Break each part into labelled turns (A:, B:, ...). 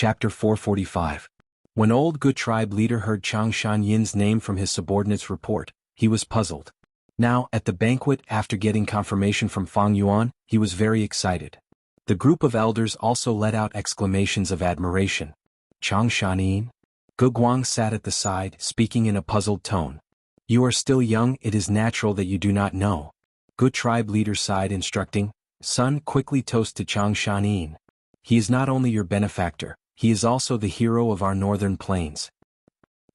A: Chapter 445. When old Gu tribe leader heard Chang Shanyin's name from his subordinate's report, he was puzzled. Now, at the banquet after getting confirmation from Fang Yuan, he was very excited. The group of elders also let out exclamations of admiration. Chang Shanyin? Gu Guang sat at the side, speaking in a puzzled tone. You are still young, it is natural that you do not know. Gu tribe leader sighed, instructing, Son, quickly toast to Chang Shanyin. He is not only your benefactor, he is also the hero of our northern plains.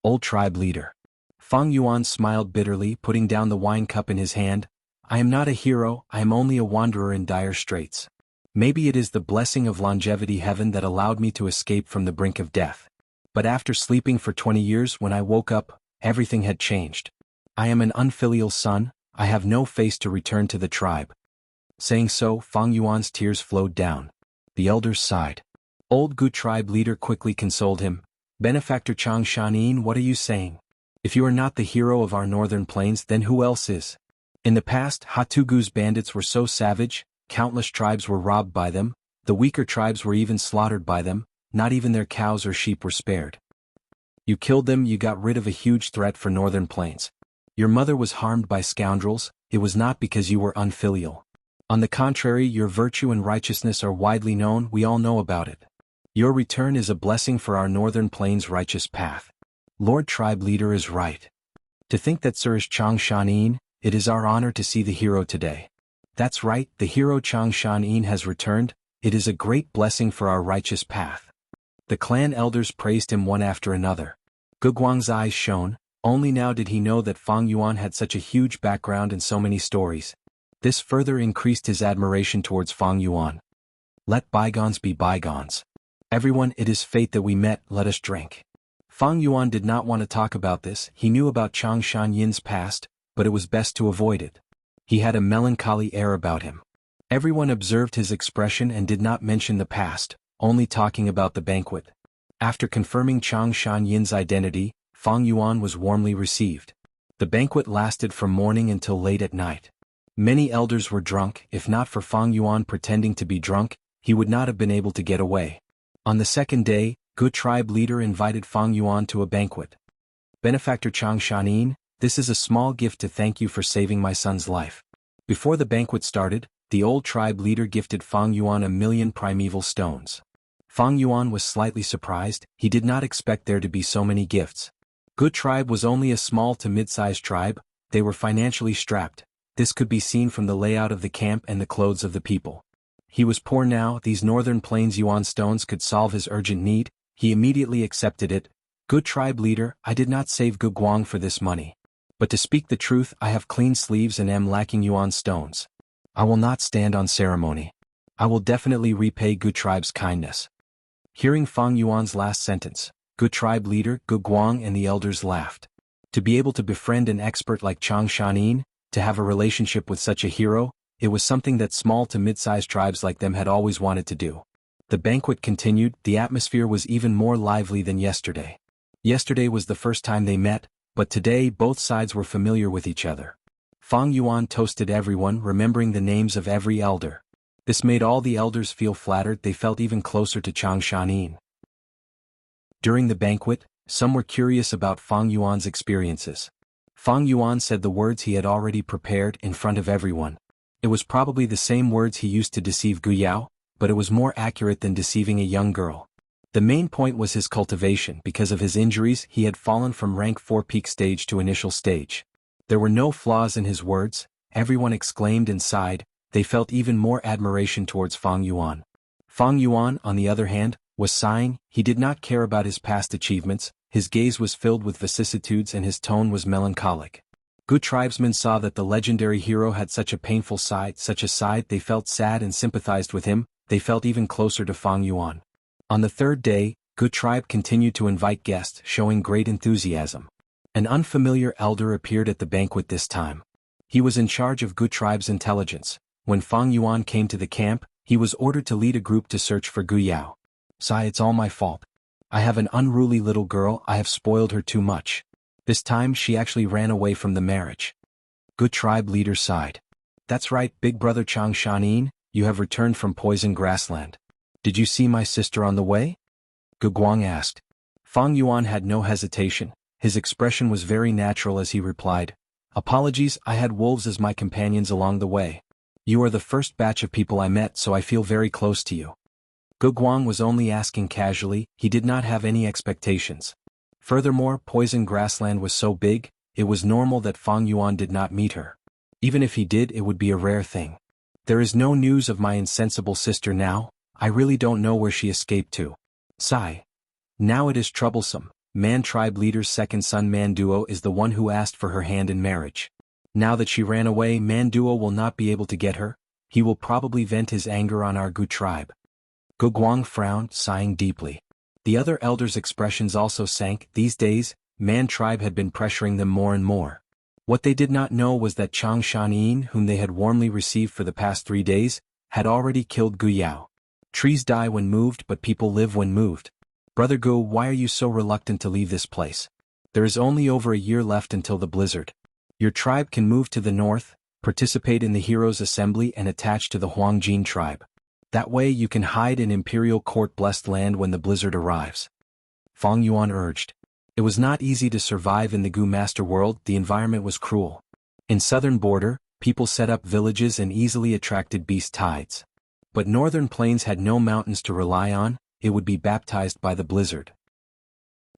A: Old tribe leader. Fang Yuan smiled bitterly, putting down the wine cup in his hand. I am not a hero, I am only a wanderer in dire straits. Maybe it is the blessing of longevity heaven that allowed me to escape from the brink of death. But after sleeping for 20 years, when I woke up, everything had changed. I am an unfilial son, I have no face to return to the tribe. Saying so, Fang Yuan's tears flowed down. The elders sighed. Old Gu tribe leader quickly consoled him. Benefactor Chang Shanyin, what are you saying? If you are not the hero of our northern plains, then who else is? In the past, Hatugu's bandits were so savage, countless tribes were robbed by them, the weaker tribes were even slaughtered by them, not even their cows or sheep were spared. You killed them, you got rid of a huge threat for northern plains. Your mother was harmed by scoundrels, it was not because you were unfilial. On the contrary, your virtue and righteousness are widely known, we all know about it. Your return is a blessing for our northern plains' righteous path. Lord tribe leader is right. To think that Sir is Chang Shanyin, it is our honor to see the hero today. That's right, the hero Chang Shanyin has returned, it is a great blessing for our righteous path. The clan elders praised him one after another. Gu Guang's eyes shone, only now did he know that Fang Yuan had such a huge background and so many stories. This further increased his admiration towards Fang Yuan. Let bygones be bygones. Everyone, it is fate that we met, let us drink. Fang Yuan did not want to talk about this, he knew about Chang Shanyin's past, but it was best to avoid it. He had a melancholy air about him. Everyone observed his expression and did not mention the past, only talking about the banquet. After confirming Chang Shanyin's identity, Fang Yuan was warmly received. The banquet lasted from morning until late at night. Many elders were drunk, if not for Fang Yuan pretending to be drunk, he would not have been able to get away. On the second day, Gu tribe leader invited Fang Yuan to a banquet. Benefactor Chang Shanyin, this is a small gift to thank you for saving my son's life. Before the banquet started, the old tribe leader gifted Fang Yuan 1,000,000 primeval stones. Fang Yuan was slightly surprised, he did not expect there to be so many gifts. Gu tribe was only a small to mid-sized tribe, they were financially strapped. This could be seen from the layout of the camp and the clothes of the people. He was poor now, these northern plains yuan stones could solve his urgent need, he immediately accepted it. Good tribe leader, I did not save Gu Guang for this money. But to speak the truth, I have clean sleeves and am lacking yuan stones. I will not stand on ceremony. I will definitely repay Gu tribe's kindness. Hearing Fang Yuan's last sentence, Gu tribe leader, Gu Guang and the elders laughed. To be able to befriend an expert like Chang Shanyin, to have a relationship with such a hero, it was something that small to mid-sized tribes like them had always wanted to do. The banquet continued, the atmosphere was even more lively than yesterday. Yesterday was the first time they met, but today both sides were familiar with each other. Fang Yuan toasted everyone, remembering the names of every elder. This made all the elders feel flattered, they felt even closer to Chang Shanyin. During the banquet, some were curious about Fang Yuan's experiences. Fang Yuan said the words he had already prepared in front of everyone. It was probably the same words he used to deceive Gu Yao, but it was more accurate than deceiving a young girl. The main point was his cultivation. Because of his injuries, he had fallen from rank 4 peak stage to initial stage. There were no flaws in his words, everyone exclaimed and sighed, they felt even more admiration towards Fang Yuan. Fang Yuan, on the other hand, was sighing, he did not care about his past achievements, his gaze was filled with vicissitudes and his tone was melancholic. Good tribesmen saw that the legendary hero had such a painful side, they felt sad and sympathized with him, they felt even closer to Fang Yuan. On the third day, Good tribe continued to invite guests, showing great enthusiasm. An unfamiliar elder appeared at the banquet this time. He was in charge of Good tribe's intelligence. When Fang Yuan came to the camp, he was ordered to lead a group to search for Gu Yao. Sai, it's all my fault. I have an unruly little girl, I have spoiled her too much. This time she actually ran away from the marriage. Good tribe leader sighed. That's right, big brother Chang Shanyin, you have returned from poison grassland. Did you see my sister on the way? Gu Guang asked. Fang Yuan had no hesitation. His expression was very natural as he replied, "Apologies, I had wolves as my companions along the way. You are the first batch of people I met, so I feel very close to you." Gu Guang was only asking casually, he did not have any expectations. Furthermore, poison grassland was so big, it was normal that Fang Yuan did not meet her. Even if he did, it would be a rare thing. "There is no news of my insensible sister now, I really don't know where she escaped to." Sigh. Now it is troublesome. Man tribe leader's second son Manduo is the one who asked for her hand in marriage. Now that she ran away, Manduo will not be able to get her. He will probably vent his anger on our Gu tribe. Gu Guang frowned, sighing deeply. The other elders' expressions also sank. These days, Man tribe had been pressuring them more and more. What they did not know was that Changshan Yin, whom they had warmly received for the past 3 days, had already killed Gu Yao. Trees die when moved, but people live when moved. Brother Gu, why are you so reluctant to leave this place? There is only over a year left until the blizzard. Your tribe can move to the north, participate in the Heroes' Assembly and attach to the Huangjin tribe. That way you can hide in Imperial Court-blessed land when the blizzard arrives. Fang Yuan urged. It was not easy to survive in the Gu Master world, the environment was cruel. In southern border, people set up villages and easily attracted beast tides. But northern plains had no mountains to rely on, it would be baptized by the blizzard.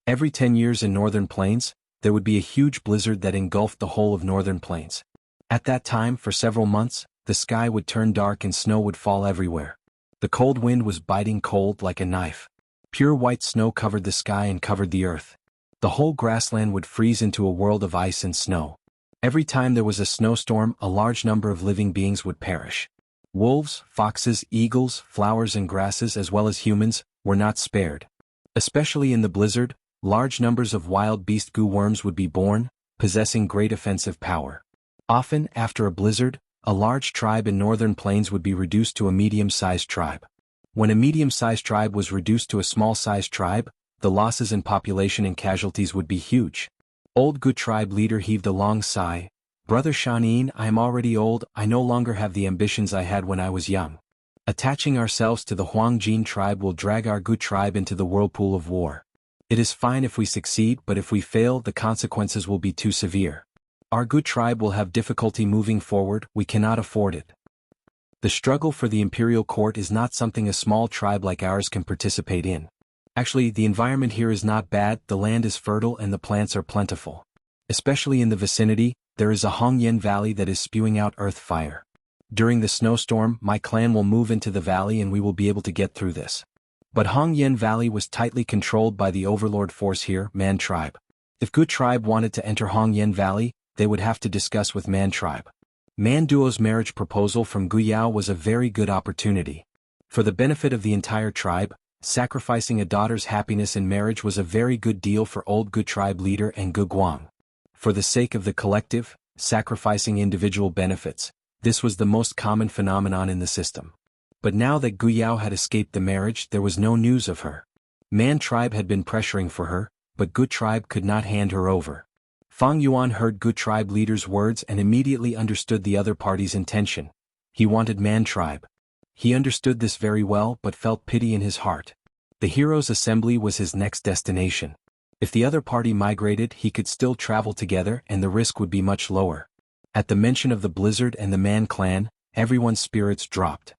A: Every 10 years in northern plains, there would be a huge blizzard that engulfed the whole of northern plains. At that time, for several months, the sky would turn dark and snow would fall everywhere. The cold wind was biting cold like a knife. Pure white snow covered the sky and covered the earth. The whole grassland would freeze into a world of ice and snow. Every time there was a snowstorm, a large number of living beings would perish. Wolves, foxes, eagles, flowers and grasses as well as humans were not spared. Especially in the blizzard, large numbers of wild beast Gu worms would be born, possessing great offensive power. Often, after a blizzard, a large tribe in northern plains would be reduced to a medium-sized tribe. When a medium-sized tribe was reduced to a small-sized tribe, the losses in population and casualties would be huge. Old Gu tribe leader heaved a long sigh. Brother Shanin, I am already old, I no longer have the ambitions I had when I was young. Attaching ourselves to the Huangjin tribe will drag our Gu tribe into the whirlpool of war. It is fine if we succeed, but if we fail, the consequences will be too severe. Our Gu tribe will have difficulty moving forward, we cannot afford it. The struggle for the imperial court is not something a small tribe like ours can participate in. Actually, the environment here is not bad, the land is fertile and the plants are plentiful. Especially in the vicinity, there is a Hongyan valley that is spewing out earth fire. During the snowstorm, my clan will move into the valley and we will be able to get through this. But Hongyan Valley was tightly controlled by the overlord force here, Man tribe. If Gu tribe wanted to enter Hongyan Valley, they would have to discuss with Man tribe. Man Duo's marriage proposal from Gu Yao was a very good opportunity. For the benefit of the entire tribe, sacrificing a daughter's happiness in marriage was a very good deal for old Gu tribe leader and Gu Guang. For the sake of the collective, sacrificing individual benefits, this was the most common phenomenon in the system. But now that Gu Yao had escaped the marriage, there was no news of her. Man tribe had been pressuring for her, but Gu tribe could not hand her over. Fang Yuan heard Gu tribe leader's words and immediately understood the other party's intention. He wanted Man tribe. He understood this very well but felt pity in his heart. The Heroes' Assembly was his next destination. If the other party migrated, he could still travel together and the risk would be much lower. At the mention of the blizzard and the Man clan, everyone's spirits dropped.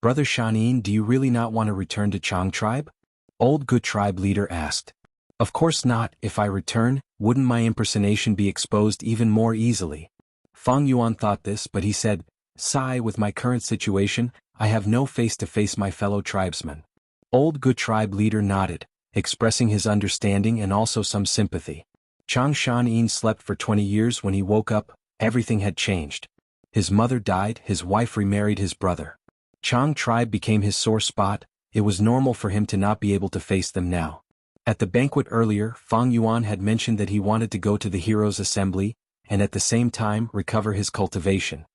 A: Brother Shanin, do you really not want to return to Chang tribe? Old Gu tribe leader asked. Of course not, if I return, wouldn't my impersonation be exposed even more easily? Fang Yuan thought this, but he said, Sigh, with my current situation, I have no face to face my fellow tribesmen. Old Gu tribe leader nodded, expressing his understanding and also some sympathy. Changshan Yin slept for 20 years. When he woke up, everything had changed. His mother died, his wife remarried his brother. Chang tribe became his sore spot, it was normal for him to not be able to face them now. At the banquet earlier, Fang Yuan had mentioned that he wanted to go to the Heroes' Assembly, and at the same time recover his cultivation.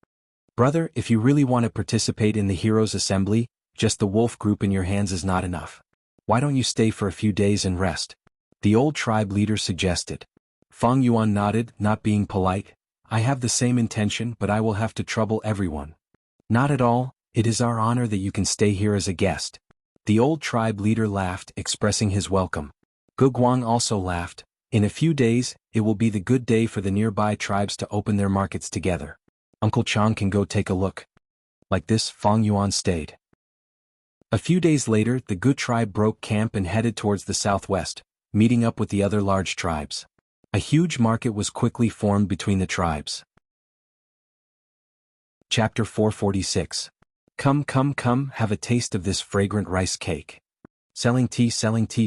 A: Brother, if you really want to participate in the Heroes' Assembly, just the wolf group in your hands is not enough. Why don't you stay for a few days and rest? The old tribe leader suggested. Fang Yuan nodded, not being polite. I have the same intention, but I will have to trouble everyone. Not at all, it is our honor that you can stay here as a guest. The old tribe leader laughed, expressing his welcome. Gu Guang also laughed. In a few days, it will be the good day for the nearby tribes to open their markets together. Uncle Chang can go take a look. Like this, Fang Yuan stayed. A few days later, the Gu tribe broke camp and headed towards the southwest, meeting up with the other large tribes. A huge market was quickly formed between the tribes. Chapter 446. Come, come, come, have a taste of this fragrant rice cake. Selling tea,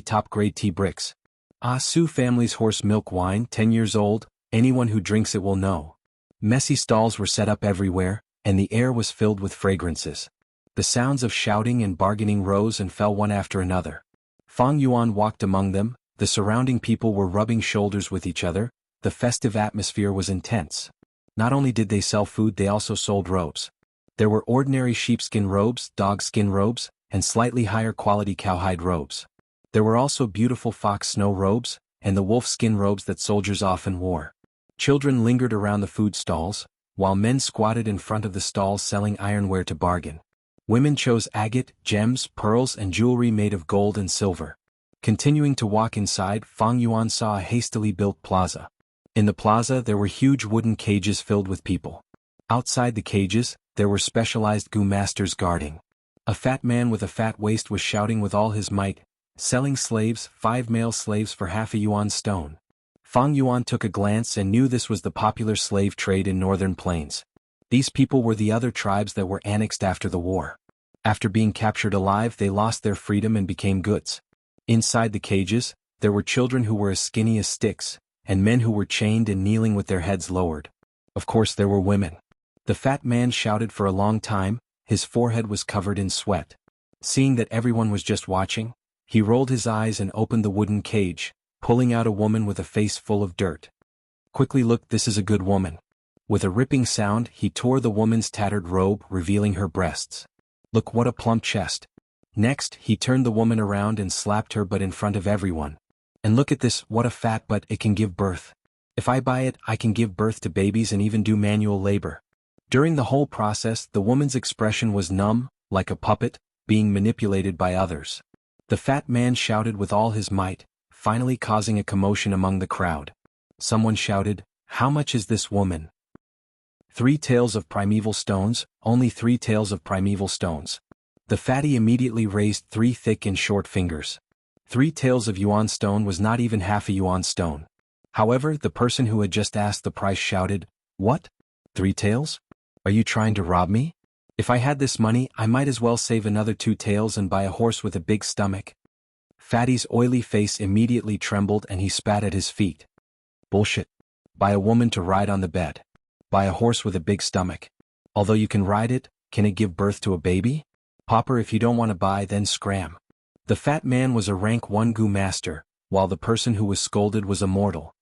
A: top-grade tea bricks. Ah Su family's horse milk wine, 10 years old, anyone who drinks it will know. Messy stalls were set up everywhere, and the air was filled with fragrances. The sounds of shouting and bargaining rose and fell one after another. Fang Yuan walked among them, the surrounding people were rubbing shoulders with each other, the festive atmosphere was intense. Not only did they sell food, they also sold robes. There were ordinary sheepskin robes, dogskin robes, and slightly higher quality cowhide robes. There were also beautiful fox snow robes, and the wolfskin robes that soldiers often wore. Children lingered around the food stalls, while men squatted in front of the stalls selling ironware to bargain. Women chose agate, gems, pearls, and jewelry made of gold and silver. Continuing to walk inside, Fang Yuan saw a hastily built plaza. In the plaza there were huge wooden cages filled with people. Outside the cages, there were specialized Gu masters guarding. A fat man with a fat waist was shouting with all his might, selling slaves, 5 male slaves for half a yuan stone. Fang Yuan took a glance and knew this was the popular slave trade in northern plains. These people were the other tribes that were annexed after the war. After being captured alive, they lost their freedom and became goods. Inside the cages, there were children who were as skinny as sticks, and men who were chained and kneeling with their heads lowered. Of course there were women. The fat man shouted for a long time, his forehead was covered in sweat. Seeing that everyone was just watching, he rolled his eyes and opened the wooden cage, pulling out a woman with a face full of dirt. Quickly look, this is a good woman. With a ripping sound, he tore the woman's tattered robe, revealing her breasts. Look, what a plump chest. Next, he turned the woman around and slapped her butt in front of everyone. And look at this, what a fat butt, it can give birth. If I buy it, I can give birth to babies and even do manual labor. During the whole process, the woman's expression was numb, like a puppet, being manipulated by others. The fat man shouted with all his might, finally causing a commotion among the crowd. Someone shouted, "How much is this woman?" 3 taels of primeval stones, only 3 taels of primeval stones. The fatty immediately raised 3 thick and short fingers. 3 taels of yuan stone was not even half a yuan stone. However, the person who had just asked the price shouted, "What? 3 taels? Are you trying to rob me? If I had this money, I might as well save another 2 taels and buy a horse with a big stomach." Fatty's oily face immediately trembled and he spat at his feet. Bullshit. Buy a woman to ride on the bed. Buy a horse with a big stomach. Although you can ride it, can it give birth to a baby? Pauper, if you don't want to buy, then scram. The fat man was a rank 1 Gu master, while the person who was scolded was a mortal.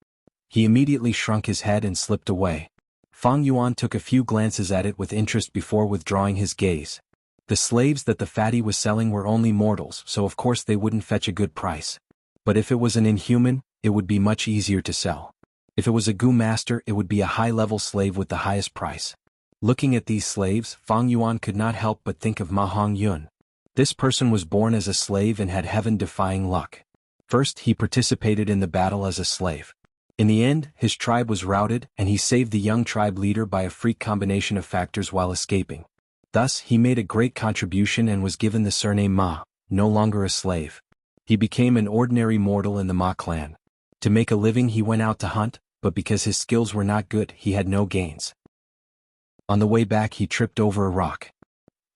A: He immediately shrunk his head and slipped away. Fang Yuan took a few glances at it with interest before withdrawing his gaze. The slaves that the fatty was selling were only mortals, so of course they wouldn't fetch a good price. But if it was an inhuman, it would be much easier to sell. If it was a Gu master, it would be a high-level slave with the highest price. Looking at these slaves, Fang Yuan could not help but think of Ma Hongyun. This person was born as a slave and had heaven-defying luck. First, he participated in the battle as a slave. In the end, his tribe was routed and he saved the young tribe leader by a freak combination of factors while escaping. Thus, he made a great contribution and was given the surname Ma, no longer a slave. He became an ordinary mortal in the Ma clan. To make a living he went out to hunt, but because his skills were not good, he had no gains. On the way back he tripped over a rock.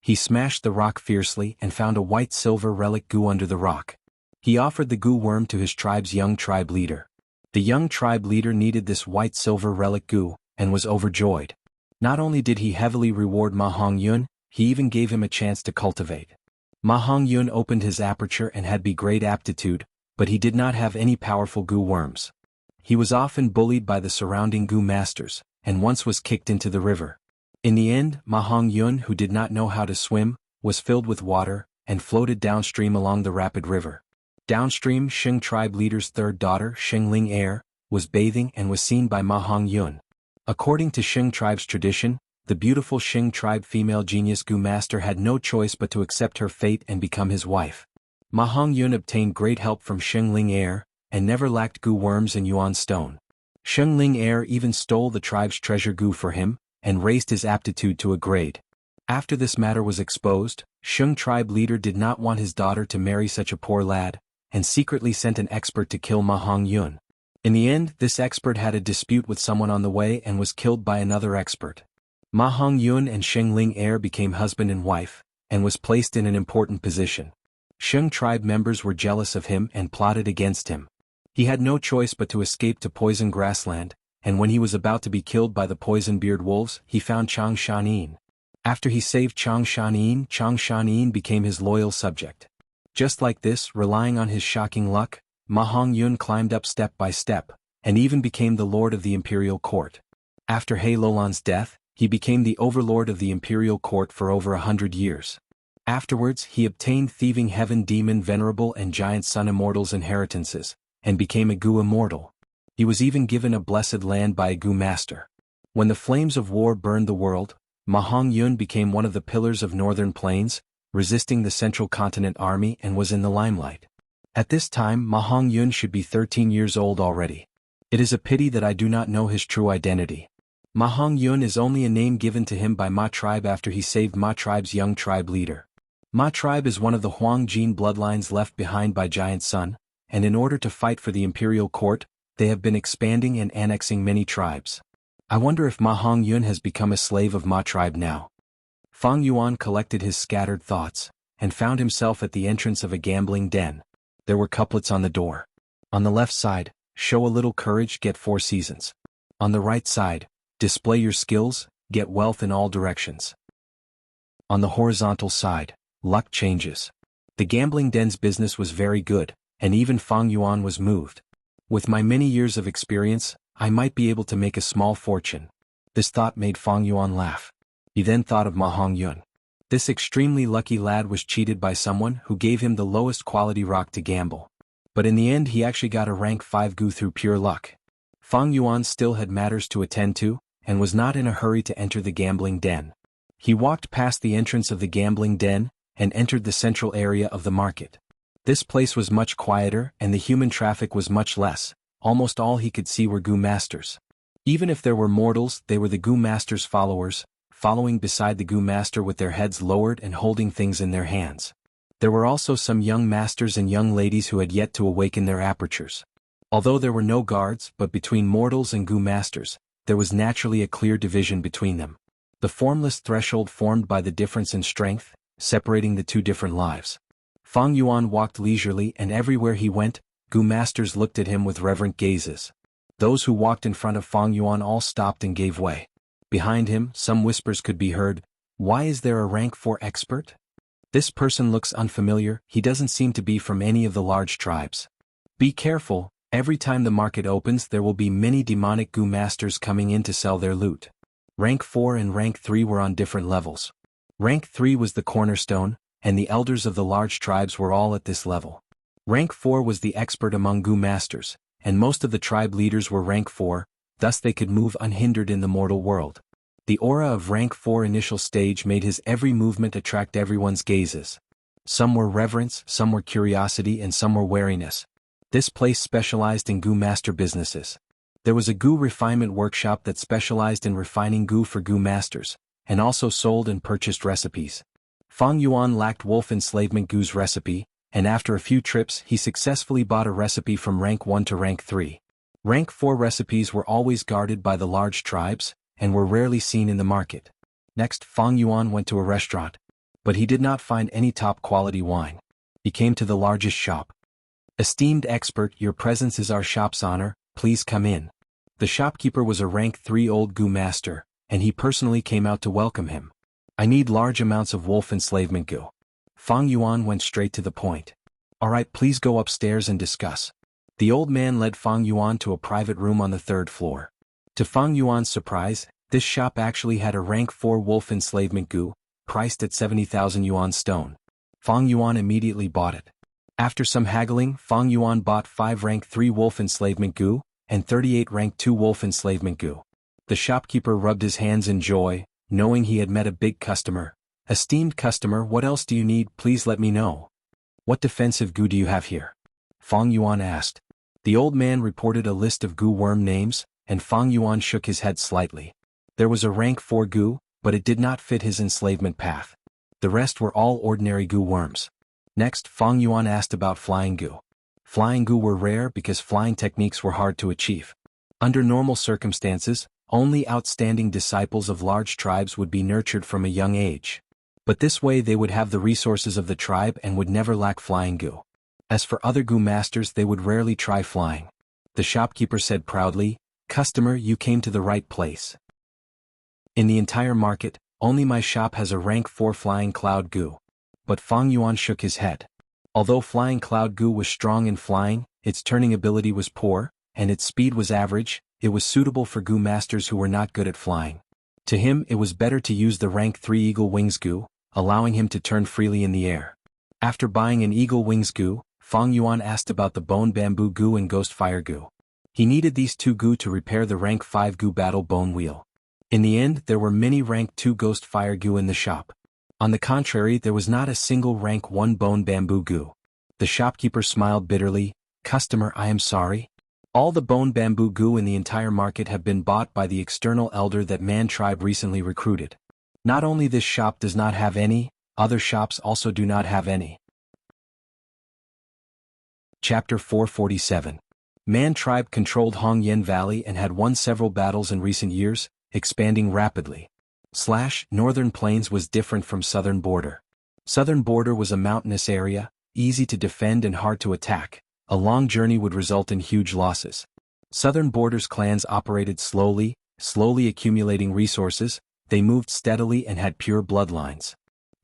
A: He smashed the rock fiercely and found a white-silver relic Gu under the rock. He offered the Gu worm to his tribe's young tribe leader. The young tribe leader needed this white-silver relic Gu, and was overjoyed. Not only did he heavily reward Ma Hongyun, he even gave him a chance to cultivate. Ma Hongyun opened his aperture and had great aptitude, but he did not have any powerful Gu worms. He was often bullied by the surrounding Gu masters, and once was kicked into the river. In the end, Ma Hongyun, who did not know how to swim, was filled with water, and floated downstream along the rapid river. Downstream, Sheng tribe leader's third daughter, Sheng Ling Heir, was bathing and was seen by Ma Hongyun. According to Sheng tribe's tradition, the beautiful Xing tribe female genius Gu master had no choice but to accept her fate and become his wife. Ma Hongyun obtained great help from Sheng Ling heir, and never lacked Gu worms and yuan stone. Sheng Ling heir even stole the tribe's treasure Gu for him, and raised his aptitude to a grade. After this matter was exposed, Sheng tribe leader did not want his daughter to marry such a poor lad, and secretly sent an expert to kill Ma Hongyun. In the end, this expert had a dispute with someone on the way and was killed by another expert. Ma Hongyun and Sheng Ling heir became husband and wife, and was placed in an important position. Sheng tribe members were jealous of him and plotted against him. He had no choice but to escape to Poison Grassland, and when he was about to be killed by the poison-beard wolves, he found Chang Shanyin. After he saved Chang Shanyin became his loyal subject. Just like this, relying on his shocking luck, Ma Hongyun climbed up step by step, and even became the lord of the imperial court. After He Lolan's death, he became the overlord of the imperial court for over 100 years. Afterwards, he obtained Thieving Heaven Demon Venerable and Giant Sun Immortals inheritances, and became a Gu immortal. He was even given a blessed land by a Gu master. When the flames of war burned the world, Ma Hongyun became one of the pillars of northern plains, resisting the Central Continent army and was in the limelight. At this time Ma Hongyun should be 13 years old already. It is a pity that I do not know his true identity. Ma Hongyun is only a name given to him by Ma tribe after he saved Ma tribe's young tribe leader. Ma tribe is one of the Huang Jin bloodlines left behind by Giant Sun, and in order to fight for the imperial court, they have been expanding and annexing many tribes. I wonder if Ma Hongyun has become a slave of Ma tribe now. Fang Yuan collected his scattered thoughts, and found himself at the entrance of a gambling den. There were couplets on the door. On the left side, show a little courage, get 4 seasons. On the right side, display your skills, get wealth in all directions. On the horizontal side, luck changes. The gambling den's business was very good, and even Fang Yuan was moved. With my many years of experience, I might be able to make a small fortune. This thought made Fang Yuan laugh. He then thought of Ma Hongyun. This extremely lucky lad was cheated by someone who gave him the lowest quality rock to gamble. But in the end he actually got a rank 5 Gu through pure luck. Fang Yuan still had matters to attend to, and was not in a hurry to enter the gambling den. He walked past the entrance of the gambling den, and entered the central area of the market. This place was much quieter and the human traffic was much less. Almost all he could see were Gu masters. Even if there were mortals, they were the Gu master's followers, following beside the Gu master with their heads lowered and holding things in their hands. There were also some young masters and young ladies who had yet to awaken their apertures. Although there were no guards, but between mortals and Gu masters, there was naturally a clear division between them. The formless threshold formed by the difference in strength, separating the two different lives. Fang Yuan walked leisurely, and everywhere he went, Gu masters looked at him with reverent gazes. Those who walked in front of Fang Yuan all stopped and gave way. Behind him, some whispers could be heard. Why is there a rank 4 expert? This person looks unfamiliar, he doesn't seem to be from any of the large tribes. Be careful, every time the market opens there will be many demonic Gu masters coming in to sell their loot. Rank 4 and rank 3 were on different levels. Rank 3 was the cornerstone, and the elders of the large tribes were all at this level. Rank 4 was the expert among Gu masters, and most of the tribe leaders were rank 4, thus they could move unhindered in the mortal world. The aura of rank 4 initial stage made his every movement attract everyone's gazes. Some were reverence, some were curiosity, and some were wariness. This place specialized in Gu master businesses. There was a Gu refinement workshop that specialized in refining Gu for Gu masters, and also sold and purchased recipes. Fang Yuan lacked wolf enslavement Gu's recipe, and after a few trips he successfully bought a recipe from rank 1 to rank 3. Rank 4 recipes were always guarded by the large tribes, and were rarely seen in the market. Next, Fang Yuan went to a restaurant, but he did not find any top-quality wine. He came to the largest shop. Esteemed expert, your presence is our shop's honor, please come in. The shopkeeper was a rank 3 old Gu master, and he personally came out to welcome him. I need large amounts of wolf enslavement Gu. Fang Yuan went straight to the point. Alright, please go upstairs and discuss. The old man led Fang Yuan to a private room on the 3rd floor. To Fang Yuan's surprise, this shop actually had a rank 4 wolf enslavement Gu, priced at 70,000 yuan stone. Fang Yuan immediately bought it. After some haggling, Fang Yuan bought 5 rank 3 wolf enslavement Gu, and 38 rank 2 wolf enslavement Gu. The shopkeeper rubbed his hands in joy. knowing he had met a big customer. "Esteemed customer, what else do you need? Please let me know. What defensive goo do you have here?" Fang Yuan asked. The old man reported a list of goo worm names, and Fang Yuan shook his head slightly. There was a rank 4 goo, but it did not fit his enslavement path. The rest were all ordinary goo worms. Next, Fang Yuan asked about flying goo. Flying goo were rare because flying techniques were hard to achieve. Under normal circumstances, only outstanding disciples of large tribes would be nurtured from a young age. But this way they would have the resources of the tribe and would never lack flying goo. As for other goo masters, they would rarely try flying. The shopkeeper said proudly, "Customer, you came to the right place. In the entire market, only my shop has a rank 4 flying cloud goo." But Fang Yuan shook his head. Although flying cloud goo was strong in flying, its turning ability was poor, and its speed was average. It was suitable for goo masters who were not good at flying. To him it was better to use the rank 3 eagle wings goo, allowing him to turn freely in the air. After buying an eagle wings goo, Fang Yuan asked about the bone bamboo goo and ghost fire goo. He needed these 2 goo to repair the rank 5 goo battle bone wheel. In the end, there were many rank 2 ghost fire goo in the shop. On the contrary, there was not a single rank 1 bone bamboo goo. The shopkeeper smiled bitterly. "Customer, I am sorry. All the bone bamboo goo in the entire market have been bought by the external elder that Man tribe recently recruited. Not only this shop does not have any, other shops also do not have any." Chapter 447. Man tribe controlled Hongyan Valley and had won several battles in recent years, expanding rapidly. Northern Plains was different from Southern Border. Southern Border was a mountainous area, easy to defend and hard to attack. A long journey would result in huge losses. Southern Border's clans operated slowly accumulating resources. They moved steadily and had pure bloodlines.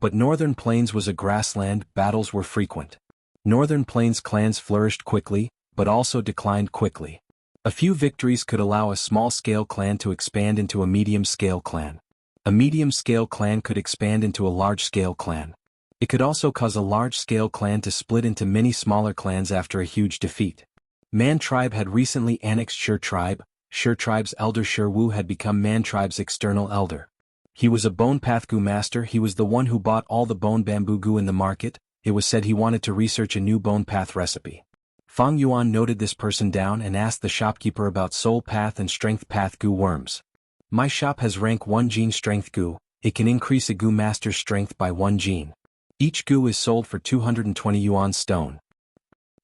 A: But Northern Plains was a grassland. Battles were frequent. Northern Plains clans flourished quickly, but also declined quickly. A few victories could allow a small-scale clan to expand into a medium-scale clan. A medium-scale clan could expand into a large-scale clan. It could also cause a large-scale clan to split into many smaller clans after a huge defeat. Man tribe had recently annexed Shi tribe. Shi tribe's elder Shi Wu had become Man tribe's external elder. He was a bone path goo master. He was the one who bought all the bone bamboo goo in the market. It was said he wanted to research a new bone path recipe. Fang Yuan noted this person down and asked the shopkeeper about soul path and strength path goo worms. "My shop has rank 1 gene strength goo. It can increase a goo master's strength by 1 gene. Each goo is sold for 220 yuan stone.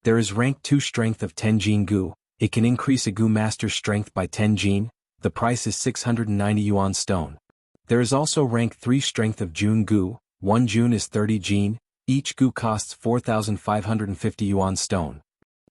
A: There is rank 2 strength of 10 gene goo. It can increase a goo master's strength by 10 gene. The price is 690 yuan stone. There is also rank 3 strength of June goo. 1 June is 30 gene. Each goo costs 4,550 yuan stone.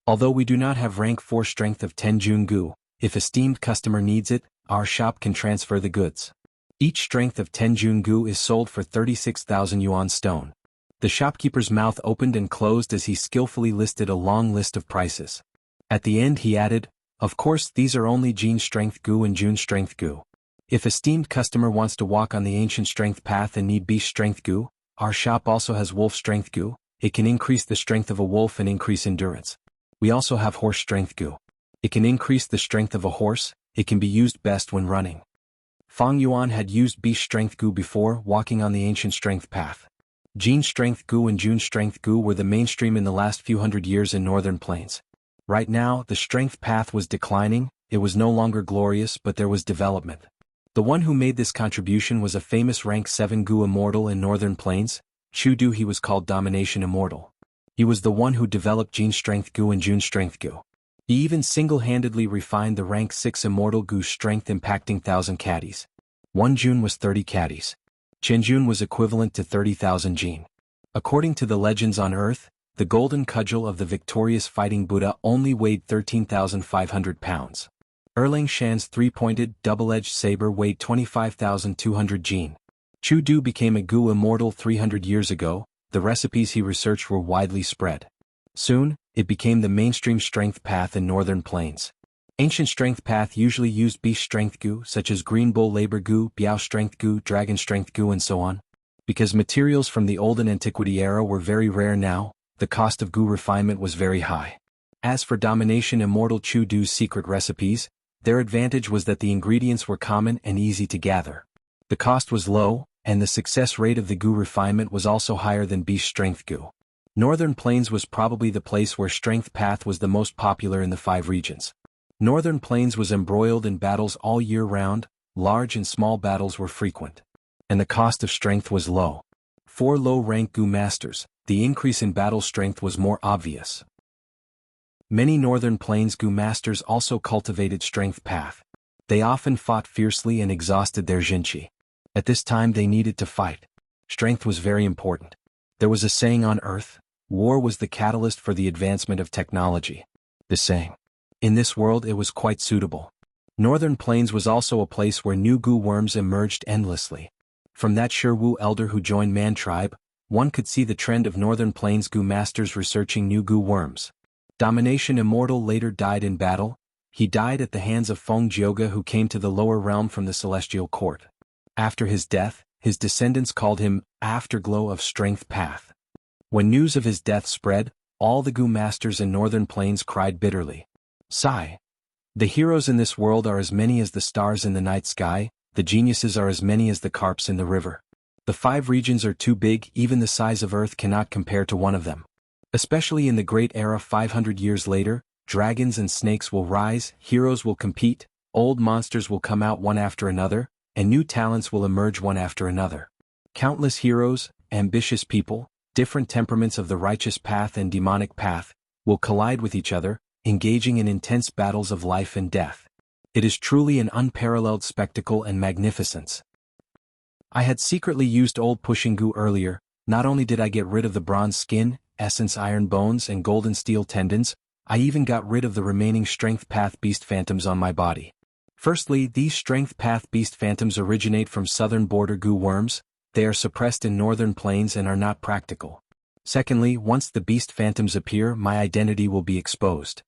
A: Although we do not have rank 4 strength of 10 June goo, if esteemed customer needs it, our shop can transfer the goods. Each strength of 10 June goo is sold for 36,000 yuan stone." The shopkeeper's mouth opened and closed as he skillfully listed a long list of prices. At the end he added, "Of course, these are only Gene strength goo and June strength goo. If esteemed customer wants to walk on the ancient strength path and need beast strength goo, our shop also has wolf strength goo. It can increase the strength of a wolf and increase endurance. We also have horse strength goo. It can increase the strength of a horse. It can be used best when running." Fang Yuan had used beast strength goo before walking on the ancient strength path. Gene strength goo and June strength goo were the mainstream in the last few hundred years in Northern Plains. Right now, the strength path was declining. It was no longer glorious, but there was development. The one who made this contribution was a famous rank 7 goo immortal in Northern Plains. Chudu. He was called Domination Immortal. He was the one who developed Gene strength goo and June strength goo. He even single-handedly refined the rank 6 immortal goo strength, impacting 1,000 caddies. 1 June was 30 caddies. Chenjun was equivalent to 30,000 Jin. According to the legends on Earth, the golden cudgel of the victorious fighting Buddha only weighed 13,500 pounds. Erlang Shan's three-pointed, double-edged saber weighed 25,200 Jin. Chu Du became a goo immortal 300 years ago. The recipes he researched were widely spread. Soon, it became the mainstream strength path in Northern Plains. Ancient strength path usually used beast strength goo such as green bull labor goo, biao strength goo, dragon strength goo and so on. Because materials from the olden antiquity era were very rare now, the cost of goo refinement was very high. As for Domination Immortal Chu Du's secret recipes, their advantage was that the ingredients were common and easy to gather. The cost was low, and the success rate of the goo refinement was also higher than beast strength goo. Northern Plains was probably the place where strength path was the most popular in the 5 regions. Northern Plains was embroiled in battles all year round, large and small battles were frequent. And the cost of strength was low. For low-rank goo masters, the increase in battle strength was more obvious. Many Northern Plains goo masters also cultivated strength path. They often fought fiercely and exhausted their jinchi. At this time they needed to fight. Strength was very important. There was a saying on Earth, war was the catalyst for the advancement of technology. The saying. In this world it was quite suitable. Northern Plains was also a place where new goo worms emerged endlessly. From that Sherwu elder who joined Man tribe, one could see the trend of Northern Plains goo masters researching new goo worms. Domination Immortal later died in battle. He died at the hands of Feng Jioga, who came to the lower realm from the celestial court. After his death, his descendants called him Afterglow of Strength Path. When news of his death spread, all the goo masters in Northern Plains cried bitterly. Sigh. The heroes in this world are as many as the stars in the night sky, the geniuses are as many as the carps in the river. The 5 regions are too big, even the size of Earth cannot compare to one of them. Especially in the Great Era 500 years later, dragons and snakes will rise, heroes will compete, old monsters will come out one after another, and new talents will emerge one after another. Countless heroes, ambitious people, different temperaments of the righteous path and demonic path, will collide with each other, engaging in intense battles of life and death. It is truly an unparalleled spectacle and magnificence. I had secretly used old pushing goo earlier. Not only did I get rid of the bronze skin, essence iron bones and golden steel tendons, I even got rid of the remaining strength path beast phantoms on my body. Firstly, these strength path beast phantoms originate from southern border goo worms. They are suppressed in Northern Plains and are not practical. Secondly, once the beast phantoms appear, my identity will be exposed.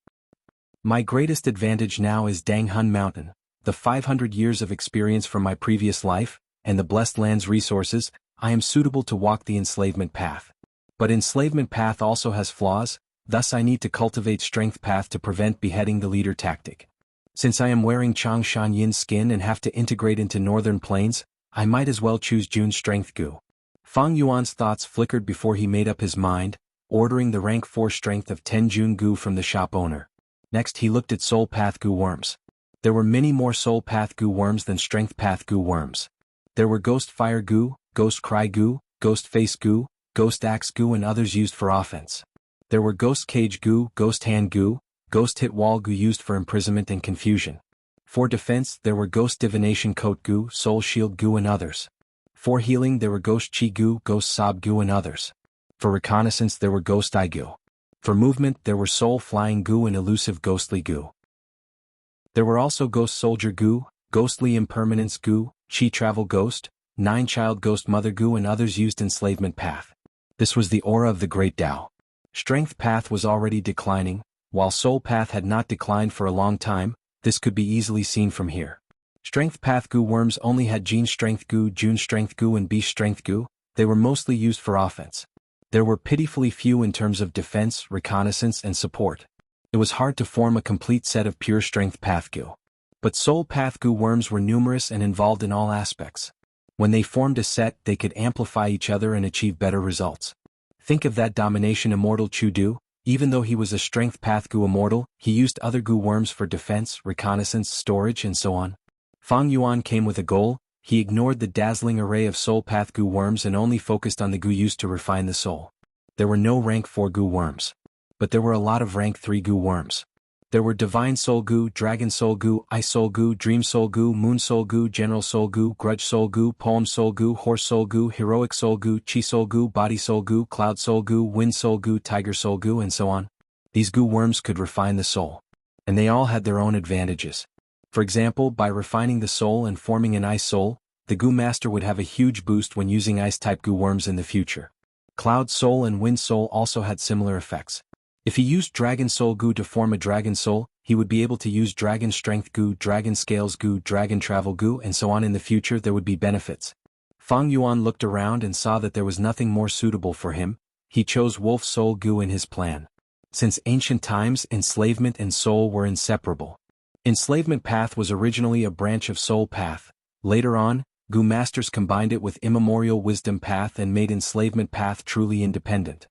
A: My greatest advantage now is Danghun Mountain, the 500 years of experience from my previous life, and the blessed land's resources. I am suitable to walk the enslavement path. But enslavement path also has flaws, thus I need to cultivate strength path to prevent beheading the leader tactic. Since I am wearing Changshan Yin's skin and have to integrate into Northern Plains, I might as well choose Jun's strength goo. Fang Yuan's thoughts flickered before he made up his mind, ordering the rank 4 strength of 10 Jun goo from the shop owner. Next he looked at soul path goo worms. There were many more soul path goo worms than strength path goo worms. There were ghost fire goo, ghost cry goo, ghost face goo, ghost axe goo and others used for offense. There were ghost cage goo, ghost hand goo, ghost hit wall goo used for imprisonment and confusion. For defense there were ghost divination coat goo, soul shield goo and others. For healing there were ghost chi goo, ghost sob goo and others. For reconnaissance there were ghost eye goo. For movement there were soul flying goo and elusive ghostly goo. There were also ghost soldier goo, ghostly impermanence goo, chi travel ghost, 9-child ghost mother goo and others used enslavement path. This was the aura of the great Tao. Strength path was already declining, while soul path had not declined for a long time. This could be easily seen from here. Strength path goo worms only had Jin strength goo, Jun strength goo and Beast strength goo. They were mostly used for offense. There were pitifully few in terms of defense, reconnaissance and support. It was hard to form a complete set of pure strength path goo. But soul path goo worms were numerous and involved in all aspects. When they formed a set, they could amplify each other and achieve better results. Think of that domination immortal Chudu. Even though he was a strength path goo immortal, he used other goo worms for defense, reconnaissance, storage and so on. Fang Yuan came with a goal. He ignored the dazzling array of soul path goo worms and only focused on the goo used to refine the soul. There were no rank 4 goo worms. But there were a lot of rank 3 goo worms. There were Divine Soul Goo, Dragon Soul Goo, Ice Soul Goo, Dream Soul Goo, Moon Soul Goo, General Soul Goo, Grudge Soul Goo, Poem Soul Goo, Horse Soul Goo, Heroic Soul Goo, Chi Soul Goo, Body Soul Goo, Cloud Soul Goo, Wind Soul Goo, Tiger Soul Goo and so on. These goo worms could refine the soul. And they all had their own advantages. For example, by refining the soul and forming an ice soul, the goo master would have a huge boost when using ice-type goo worms in the future. Cloud Soul and Wind Soul also had similar effects. If he used Dragon Soul Goo to form a Dragon Soul, he would be able to use Dragon Strength Goo, Dragon Scales Goo, Dragon Travel Goo and so on. In the future there would be benefits. Fang Yuan looked around and saw that there was nothing more suitable for him. He chose Wolf Soul Goo in his plan. Since ancient times, enslavement and soul were inseparable. Enslavement path was originally a branch of soul path. Later on, Gu masters combined it with immemorial wisdom path and made enslavement path truly independent.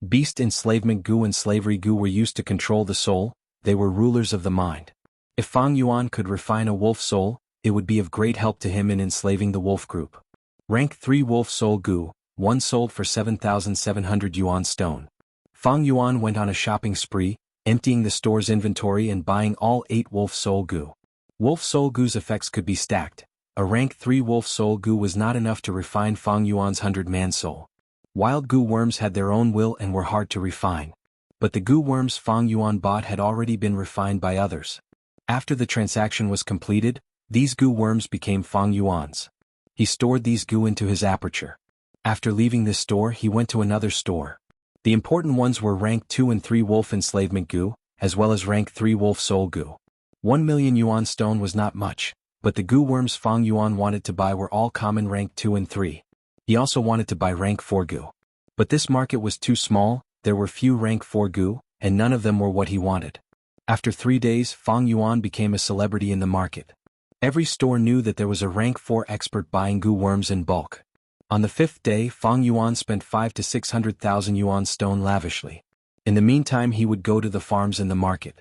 A: Beast enslavement Gu and slavery Gu were used to control the soul, they were rulers of the mind. If Fang Yuan could refine a wolf soul, it would be of great help to him in enslaving the wolf group. Rank 3 Wolf Soul Gu, 1 sold for 7,700 yuan stone. Fang Yuan went on a shopping spree, emptying the store's inventory and buying all 8 Wolf Soul Gu. Wolf Soul Gu's effects could be stacked. A rank 3 Wolf Soul Gu was not enough to refine Fang Yuan's 100-man soul. Wild Gu worms had their own will and were hard to refine. But the Gu worms Fang Yuan bought had already been refined by others. After the transaction was completed, these Gu worms became Fang Yuan's. He stored these Gu into his aperture. After leaving this store he went to another store. The important ones were rank 2 and 3 Wolf Enslavement Gu, as well as rank 3 Wolf Soul Gu. 1 million yuan stone was not much, but the Gu worms Fang Yuan wanted to buy were all common rank 2 and 3. He also wanted to buy rank 4 Gu. But this market was too small, there were few rank 4 Gu, and none of them were what he wanted. After 3 days Fang Yuan became a celebrity in the market. Every store knew that there was a rank 4 expert buying Gu worms in bulk. On the 5th day Fang Yuan spent 5 to 600,000 yuan stone lavishly. In the meantime he would go to the farms in the market.